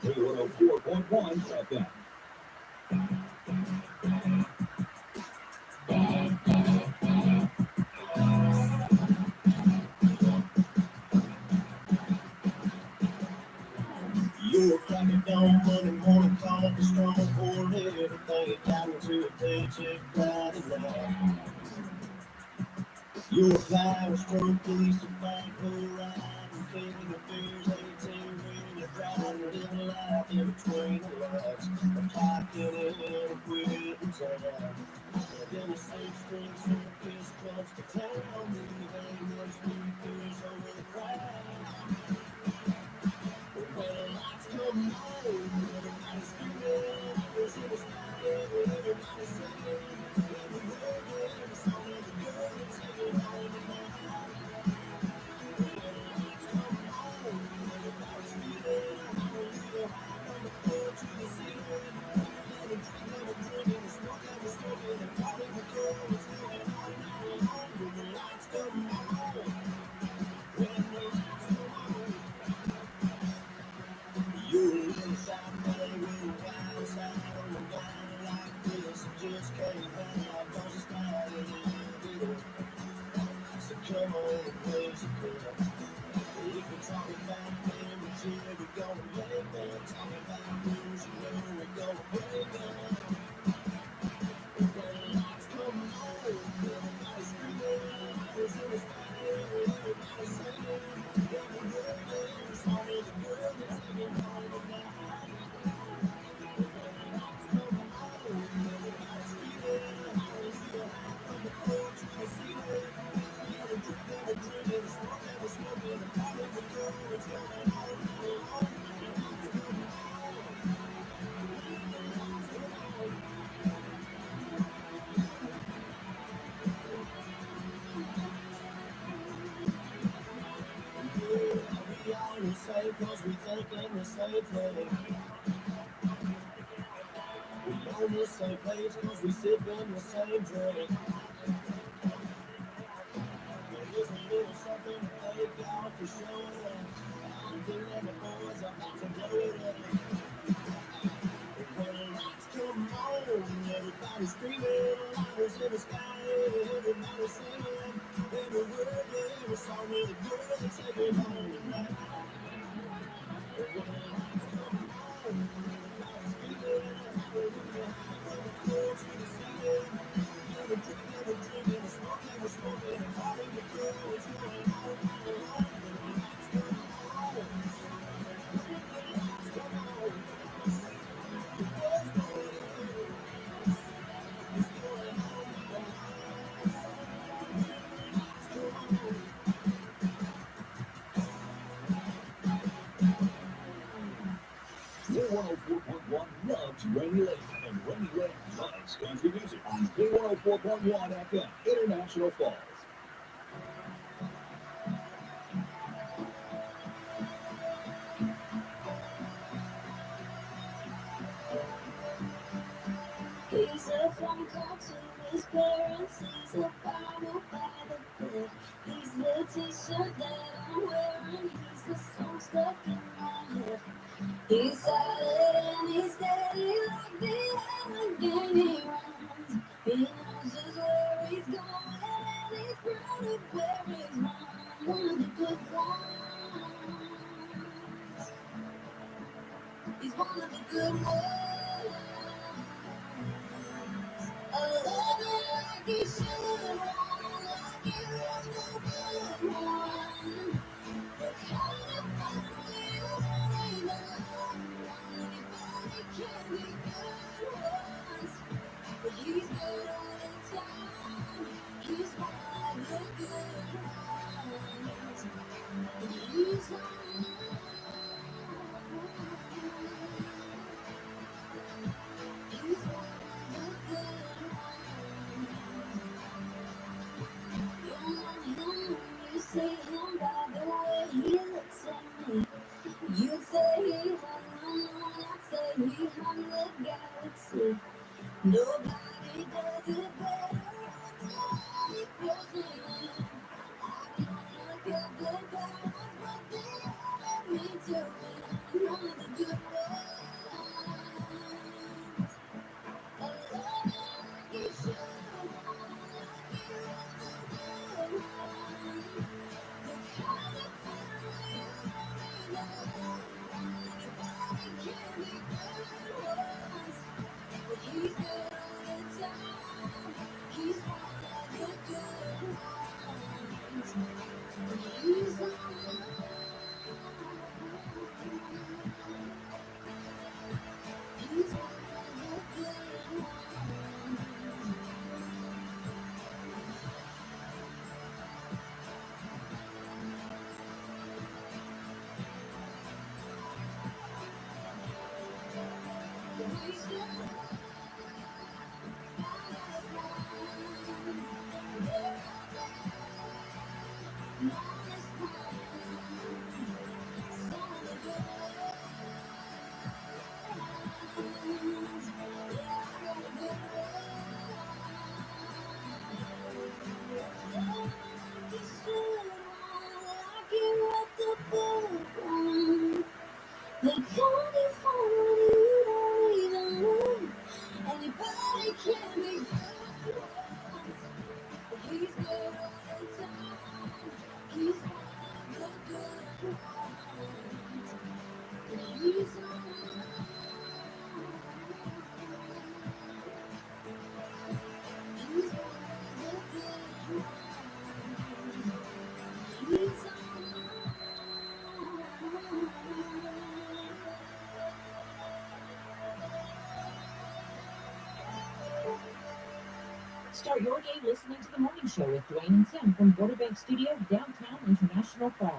K104.1 FM. You're cracking down Monday morning, coffee strong, pouring everything down into a paycheck Friday night. Your power stroke, police are thankful, right? And taking the fears, 18, when you're driving, living life in between the lights. I'm talking in a quitting time. Then a 6-string circus comes to town, moving your speakers over the crowd. When the lights come on, everybody's screaming, there's in the sky, everybody's singing, every word, every song, every girl, it's singing all the night. When the lights come on, everybody's screaming, hallelujah, from the floor to the ceiling. Never drinking, the smoking, the party, the girl, it's going all night long. When the lights come on, when the lights come on. You're a little shy boy with a wild side on the line like this. You just can't hide, 'cause it's not illegal. So come on, raise your cup. If we're talking about memories, yeah, we're gonna make them. Talking about rules, you know we're gonna break them. When the lights come on, everybody's screaming, eyes in the sky, everybody's singing. Every word, every song, every girl that's singing all the night. When the lights come on, everybody's screaming, hallelujah, from the floor to the ceiling. Never drinking, the smoking, the party, the girl, it's going all night long. When the lights come on, when the lights come on. We all the same, 'cause we think in the same thing. We on the same page, 'cause we sip in the same drink. There's a little something to thank God for showing up. I'm feeling the boys about to blow it up. When the lights come on, everybody's screaming, lighters in the sky, everybody's singing. Every word, every song, every girl, it's taking home tonight. When the lights come on, everybody's screaming, hallelujah, from the floor to the ceiling. Never drinking, the smoking, the party, the girl, it's going all night long. When the lights come on, when the lights come on. K104.1 loves Rainy Lake, and Rainy Lake loves country music on K104.1 FM, International Falls. He's a phone call to his parents. He's a Bible by the bed. He's the t-shirt that I'm wearing. He's the song stuck in my head. He's solid and he's steady like the Allegheny runs. He knows just where he's going and he's proud of where he's won. One of the good ones. He's one of the good ones. I love it like he should, like he was the good one. The kind of family you really know. Anybody can be good ones, but he's good all the time. He's one of the good ones. And he's one of He's one of the good ones. You know him, you say him by the way he looks at me. You say he hung the moon, I say he hung the galaxy. Nobody does it better. Start your day listening to The Morning Show with Dwayne and Tim from Border Bank Studio, downtown International Falls.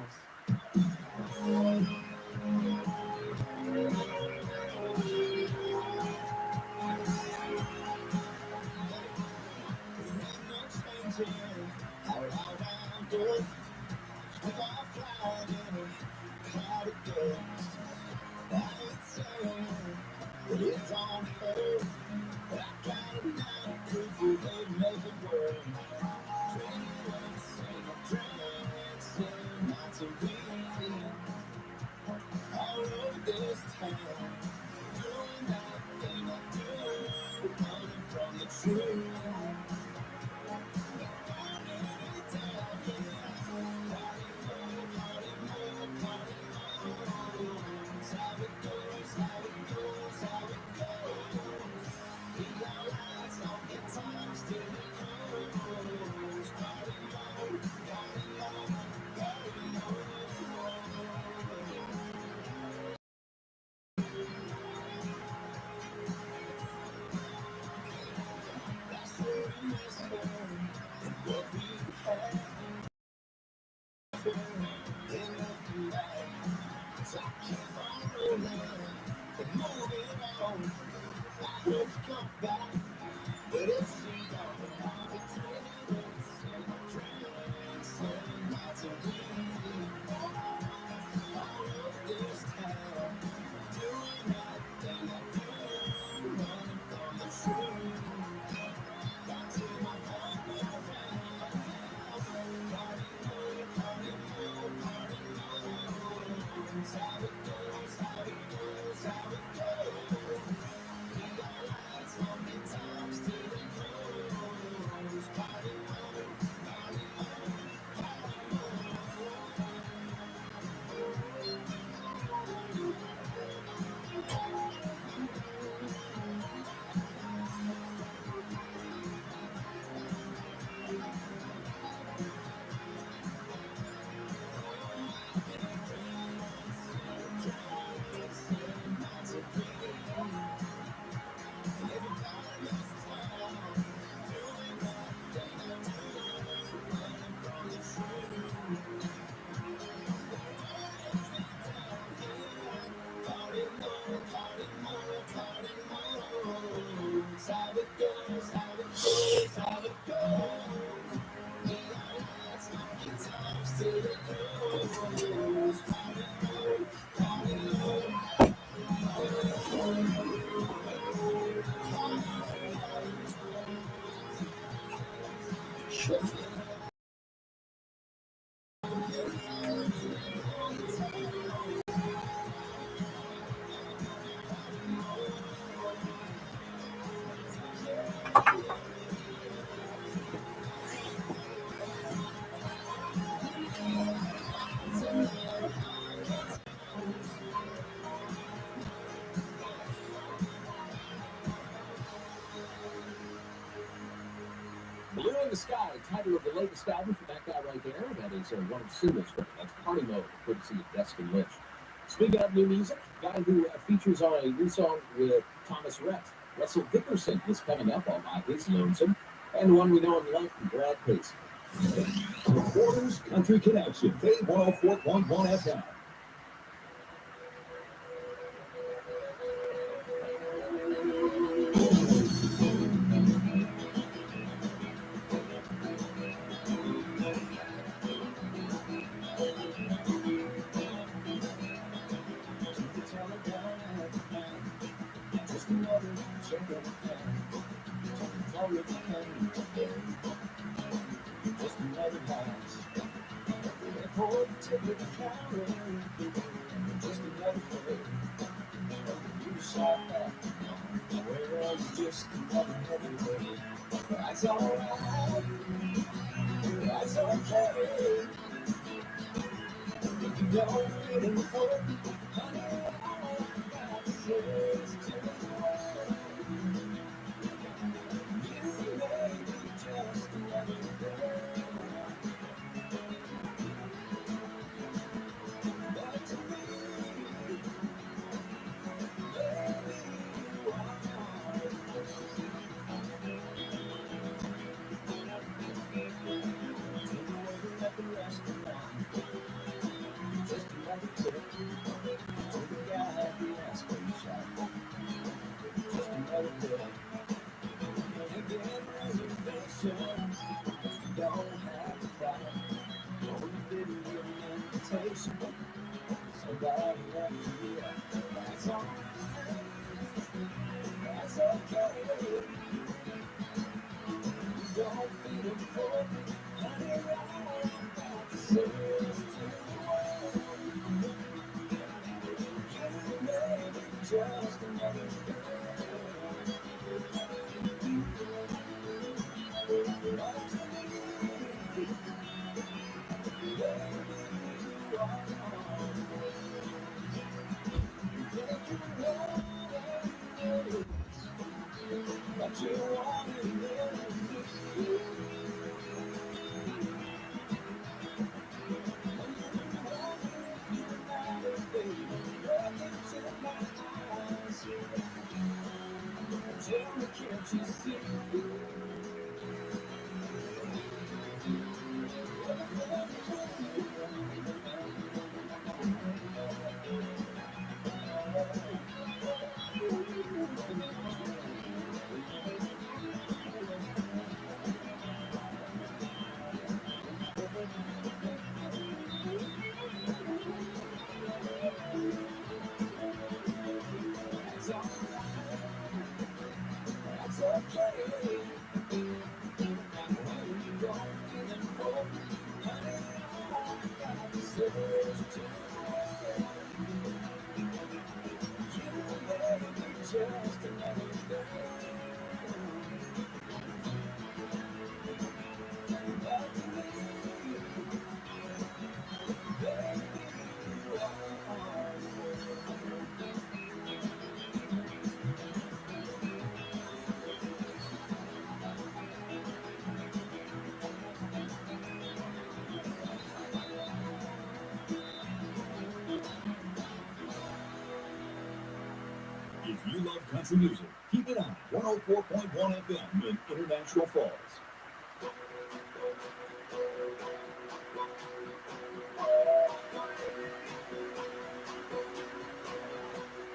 Blue in the Sky, title of the latest album from that guy right there. That is one of the singles from it. That's Party Mode, courtesy of Destin Lynch. Speaking of new music, guy who features on a new song with Thomas Rhett, Russell Dickerson, is coming up all by his lonesome, and the one we know and love from Brad Paisley. Reporters Country Connection, K104.1 FM. That's all right. okay. If you don't fit in the fold, honey, all I got to say is to the world, you may be just another girl. But to me, baby, you are. Take away the at the restaurant, just another tip. To the guy at the ice cream shop, just another tip. And get reservations, you don't have to fight. No, you didn't get an invitation. Somebody left you here. That's all right. That's okay. You don't feed them full. Honey, all I'm about to say is to the world, you may be just another girl. But to me, baby, you are. Think you know but you want it really. Tell me, can't you see? That's all right. That's okay. When you don't feel it cold, honey, all I got to say is to you, baby, just another girl. But to me, baby, you are. If you love country music, keep it on 104.1 FM in International Falls.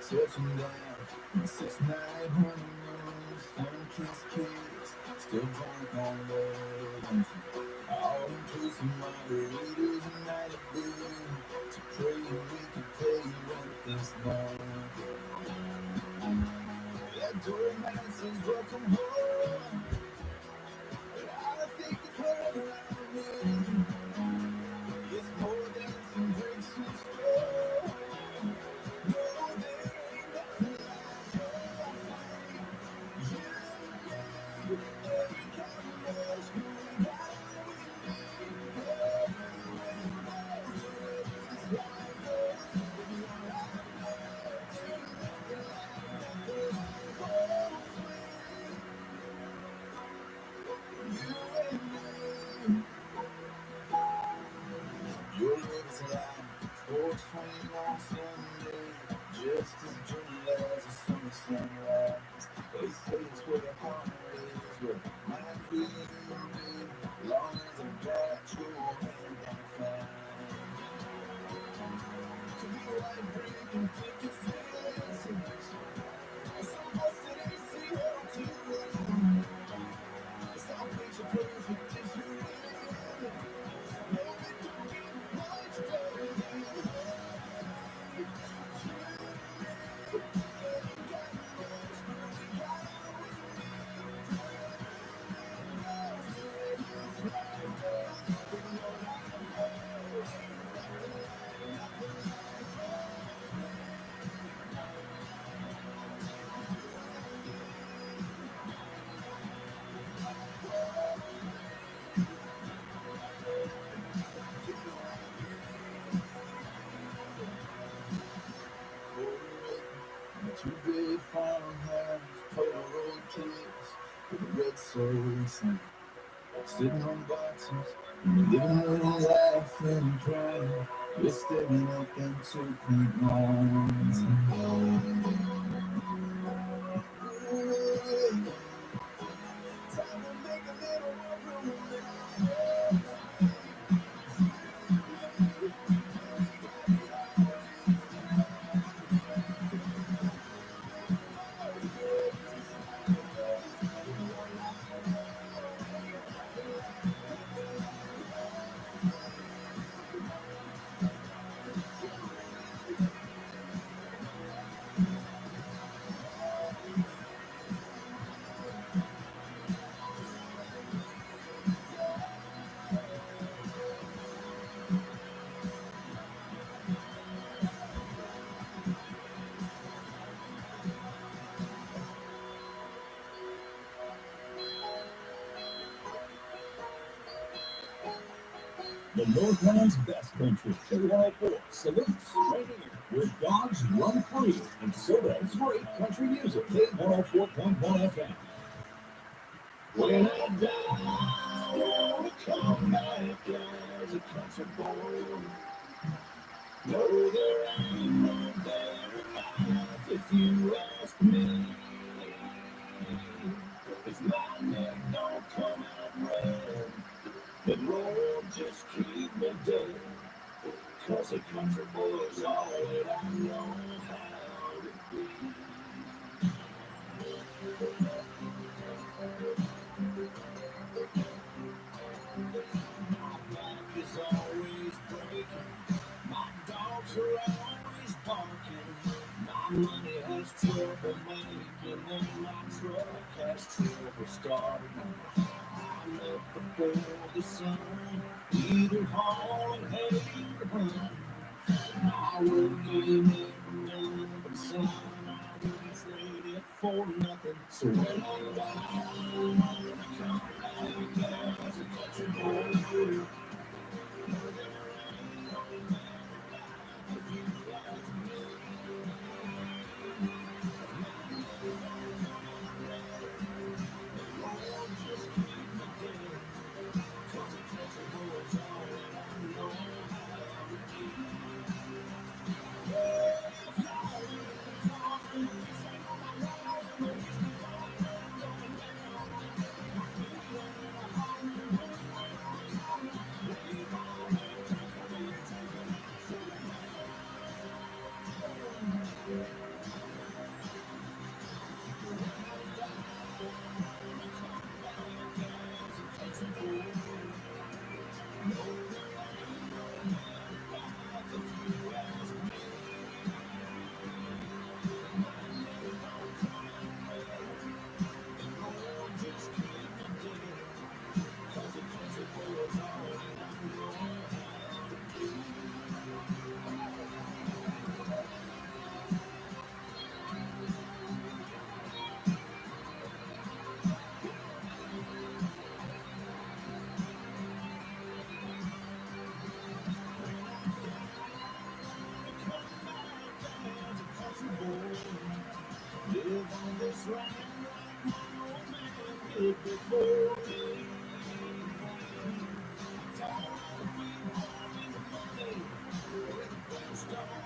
Touching down, 6 night honeymoons, sun-kissed kids, still drunk on love. All inclusive margaritas and night at blue, to pray we could pay rent this month. That doormat says welcome home, but I think it's right around me. It's more than some drinks and stuff. No, there ain't nothing like home. You and me, every combination we got with me. Over the rainbows, wherever this life goes. Baby, all I know, ain't nothing like home, sweet. You and me. Your love is alive, porch swing on Sunday, just as gentle as a summer sunrise. They say it's where the heart is, where mine will be, long as I've got your hand on fire. Could be a white brick and picket fences, some busted AC hotel. It's all picture perfect if you're in it. No, it don't get much better than same. Sitting on boxes in the living room, laughing and crying. We're staring up into pink mountains. Time to make a little more room in our hearts. The Northland's best country. K104 salutes right here, where dogs run free, and so does great country music. K104.1 FM. When I die, I wanna come back as a country boy. No, there ain't no better life if you ask me. If my neck don't come out red, then Lord, just keep me dead. 'Cause a country boy's all that I know how to be. My back is always breaking. My dogs are always barking. My money has trouble making, and my truck has trouble starting. I'm up before the sun, either haul and hay or run. My work ain't never done, but son, I wouldn't trade it for nothing. So when I die, I'm gonna come back as a country boy. Live on this land like my old man did before me. Don't wanna be born in the money, with a blast on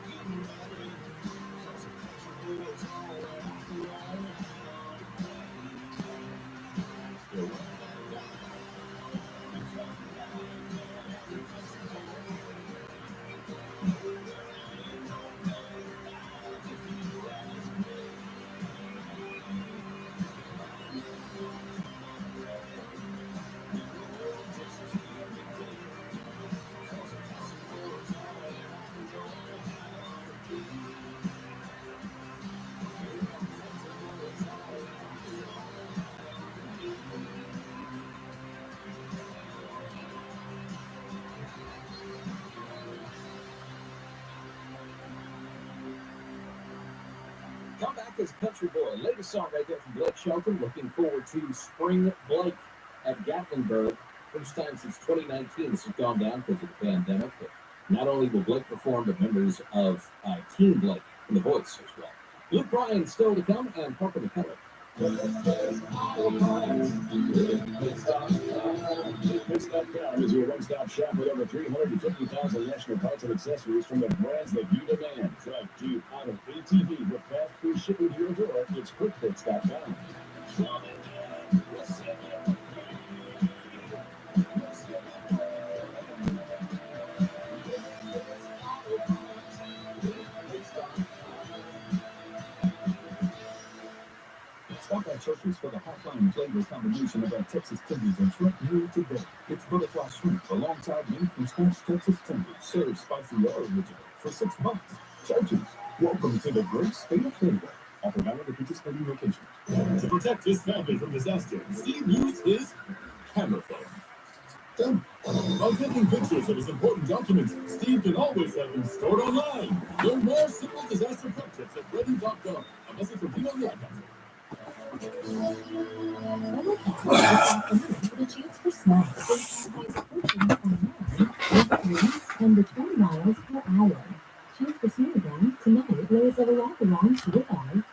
getting ready. 'Cause a country boy's all that I know how to be. When I die, I come back as a country boy. There ain't no better life if you ask me. Come back as Country Boy. Latest song right there from Blake Shelton. Looking forward to Spring Blake at Gatlinburg. First time since 2019 this has gone down because of the pandemic. But not only will Blake perform, but members of Team Blake and The Voice as well. Luke Bryan still to come, and Parker McKenna Pitts.com is your one-stop shop with over 350,000 national parts and accessories from the brands that you demand. Truck, Jeep, Auto, ATV with fast free shipping to your door. It's QuickPits.com. Stop by Church's for the hot-line flavor combination of our Texas tenders and shrimp meal today. It's butterfly shrimp alongside made from scratch Texas tenders, served spicy or original for $6. Church's, welcome to the great state of Florida. Offer valid at participating locations. To protect his family from disaster, Steve used his camera phone. By taking pictures of his important documents, Steve can always have them stored online. Learn more simple disaster prep tips at ready.gov. A message from Dino Yadka. The chance for snacks under 20 miles per hour. Chance for snowmobile tonight. Lows of a walk along to the 5.